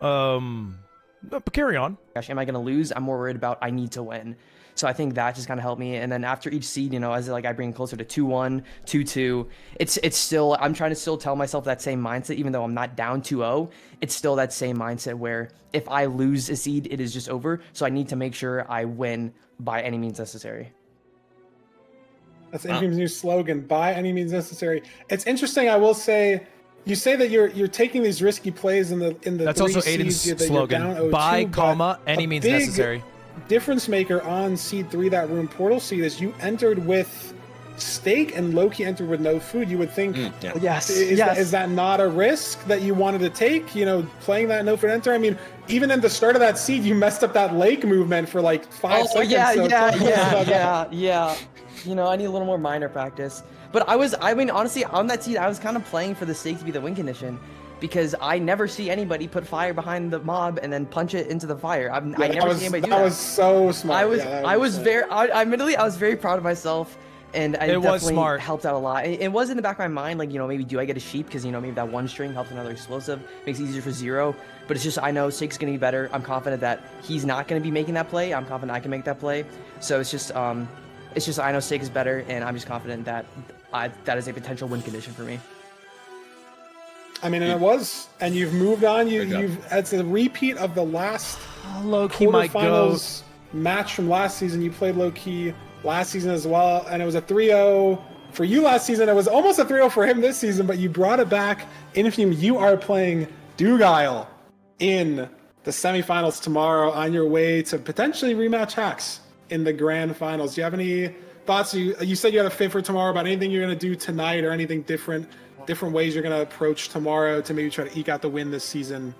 But carry on. Gosh, am I gonna lose? I'm more worried about I need to win. So I think that just kind of helped me. And then after each seed, you know, as like I bring closer to 2-1, 2-2, it's still, I'm trying to still tell myself that same mindset, even though I'm not down 2-0. It's still that same mindset where if I lose a seed, it is just over. So I need to make sure I win by any means necessary. That's Infume's new slogan: by any means necessary. It's interesting. I will say, you say that you're taking these risky plays in the That's three also seeds Aiden's that slogan. You're down 0-2, by but comma any means big necessary. Difference maker on seed 3, that room portal seed, is you entered with steak and Lowkey entered with no food. You would think, yes, is that not a risk that you wanted to take? You know, playing that no food enter. I mean, even at the start of that seed, you messed up that lake movement for like 5 seconds. Yeah. You know, I need a little more minor practice. But I mean, honestly, on that seed, I was kind of playing for the stake to be the win condition, because I never see anybody put fire behind the mob and then punch it into the fire. I never see anybody do that. That was so smart. I was very proud of myself, and it definitely smart. helped out a lot. It was in the back of my mind, like, you know, maybe do I get a sheep, because, you know, maybe that one string helps another explosive, makes it easier for 0. But it's just, I know Steak's going to be better. I'm confident that he's not going to be making that play. I'm confident I can make that play. So it's just I know Steak is better, and I'm just confident that that is a potential win condition for me. I mean, and it was, and you've moved on. It's a repeat of the last Lowkey might go quarterfinals match from last season. You played Lowkey last season as well, and it was a 3-0 for you last season. It was almost a 3-0 for him this season, but you brought it back. Infume, you are playing Doogle in the semifinals tomorrow, on your way to potentially rematch Hax in the grand finals. Do you have any thoughts? You said you had a fit for tomorrow, about anything you're going to do tonight, or anything different ways you're going to approach tomorrow to maybe try to eke out the win this season?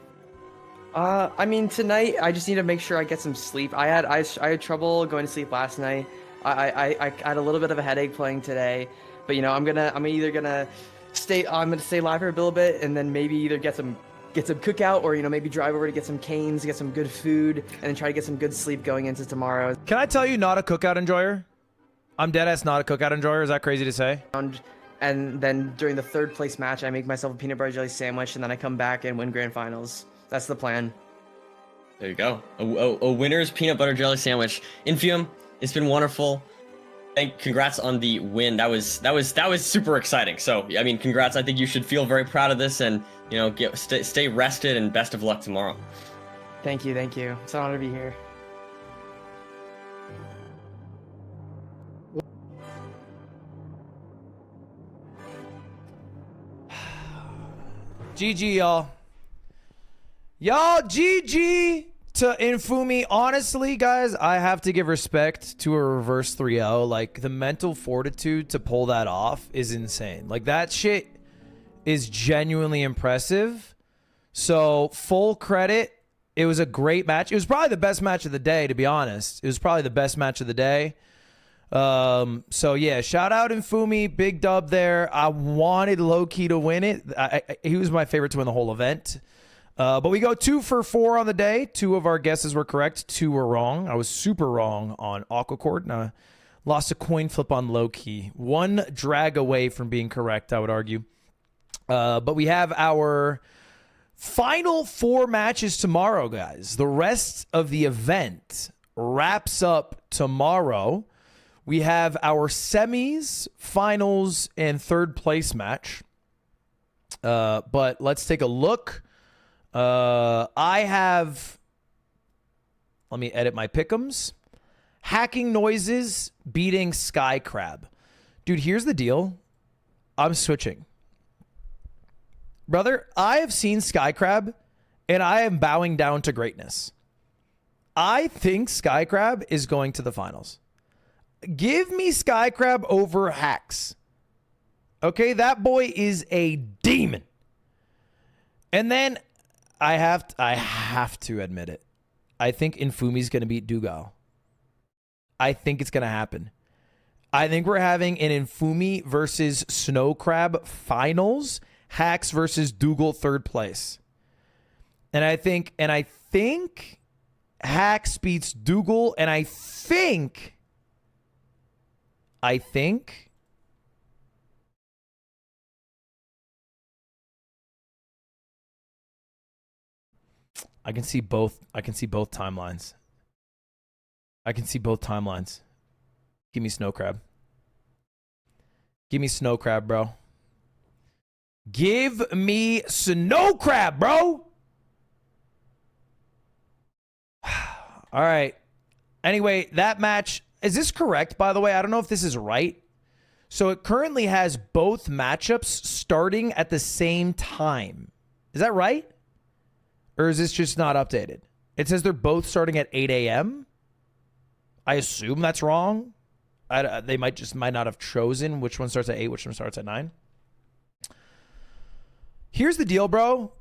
I mean, tonight I just need to make sure I get some sleep. I had trouble going to sleep last night. I had a little bit of a headache playing today, but you know, I'm gonna stay live for a little bit, and then maybe either get some cookout, or, you know, maybe drive over to get some canes, get some good food, and then try to get some good sleep going into tomorrow. Can I tell you, not a cookout enjoyer? I'm deadass not a cookout enjoyer. Is that crazy to say? And then during the third place match, I make myself a peanut butter jelly sandwich, and then I come back and win grand finals. That's the plan. There you go. A winner's peanut butter jelly sandwich. Infume, it's been wonderful. Congrats on the win. That was super exciting. So I mean, congrats. I think you should feel very proud of this, and you know, stay rested, and best of luck tomorrow. Thank you. It's an honor to be here. GG, y'all. Y'all, GG to Infume. Honestly, guys, I have to give respect to a reverse 3-0. Like, the mental fortitude to pull that off is insane. Like, that shit is genuinely impressive. So, full credit. It was a great match. It was probably the best match of the day, to be honest. It was probably the best match of the day. So yeah, shout out Infume, big dub there. I wanted Lowkey to win it. He was my favorite to win the whole event. But we go 2 for 4 on the day. 2 of our guesses were correct. 2 were wrong. I was super wrong on Aquacorde, and I lost a coin flip on Lowkey. 1 drag away from being correct, I would argue. But we have our final 4 matches tomorrow, guys. The rest of the event wraps up tomorrow. We have our semis, finals, and third place match. But let's take a look. Let me edit my pick'ems. Hacking Noises beating Skycrab. Dude, here's the deal. I'm switching. Brother, I have seen Skycrab, and I am bowing down to greatness. I think Skycrab is going to the finals. Give me Skycrab over Hax. Okay, that boy is a demon. And then I have to admit it. I think Infume's going to beat Doogle. I think it's going to happen. I think we're having an Infume versus Snowcrab finals. Hax versus Doogle third place. And I think Hax beats Doogle, and I think I can see both. I can see both timelines. Give me Snowcrab. Give me Snowcrab, bro. Give me Snowcrab, bro. All right. Anyway, that match. Is this correct, by the way? I don't know if this is right. So it currently has both matchups starting at the same time. Is that right? Or is this just not updated? It says they're both starting at 8 a.m. I assume that's wrong. They might not have chosen which one starts at 8, which one starts at 9. Here's the deal, bro.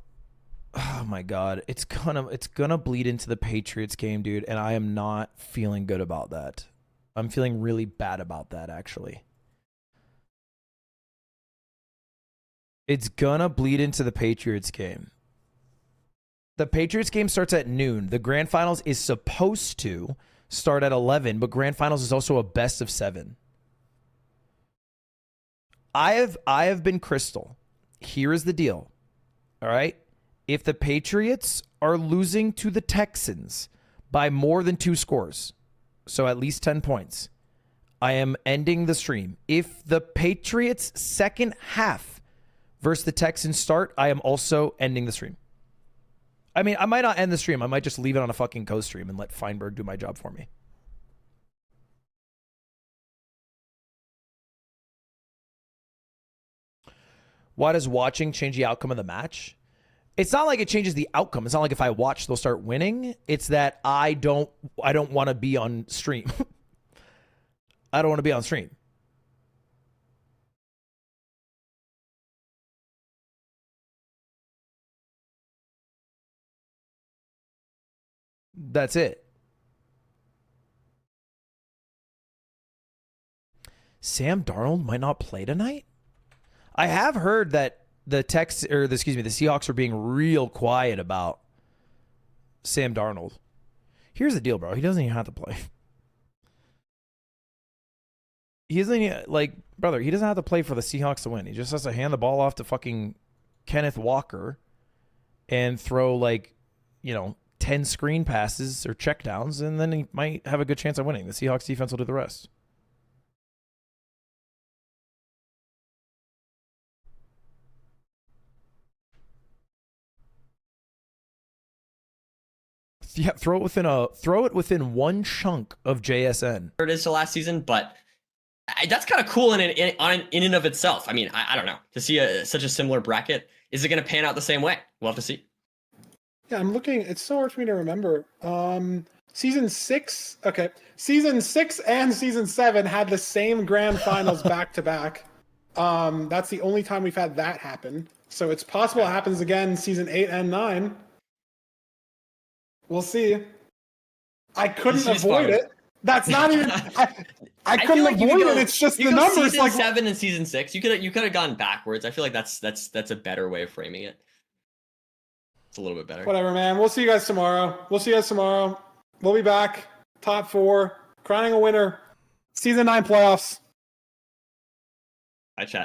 Oh my God. It's gonna bleed into the Patriots game, dude. And I am not feeling good about that. I'm feeling really bad about that, actually. It's gonna bleed into the Patriots game. The Patriots game starts at noon. The grand finals is supposed to start at 11, but grand finals is also a best of 7. I have been crystal. Here is the deal. All right? If the Patriots are losing to the Texans by more than 2 scores, so at least 10 points, I am ending the stream. If the Patriots' second half versus the Texans start, I am also ending the stream. I mean, I might not end the stream. I might just leave it on a fucking co-stream and let Feinberg do my job for me. Why does watching change the outcome of the match? It's not like it changes the outcome. It's not like if I watch, they'll start winning. It's that I don't want to be on stream. I don't want to be on stream. That's it. Sam Darnold might not play tonight? I have heard that the Seahawks are being real quiet about Sam Darnold. Here's the deal, bro. He doesn't even have to play. he isn't like, brother, he doesn't have to play for the Seahawks to win. He just has to hand the ball off to fucking Kenneth Walker and throw like, 10 screen passes or checkdowns, and then he might have a good chance of winning. The Seahawks defense will do the rest. Yeah, throw it within one chunk of JSN. It is to last season, but that's kind of cool in and of itself. I mean, I don't know, to see such a similar bracket. Is it going to pan out the same way? We'll have to see. Yeah, I'm looking. It's so hard for me to remember. Season 6. Okay, season 6 and season 7 had the same grand finals back to back. That's the only time we've had that happen. So it's possible it happens again season 8 and 9. We'll see. I couldn't avoid it. That's not even. I couldn't like avoid it. It's just the numbers. Season 7 and season 6. You could have gone backwards. I feel like that's a better way of framing it. It's a little bit better. Whatever, man. We'll see you guys tomorrow. We'll be back. Top 4. Crowning a winner. Season 9 playoffs. Hi, chat.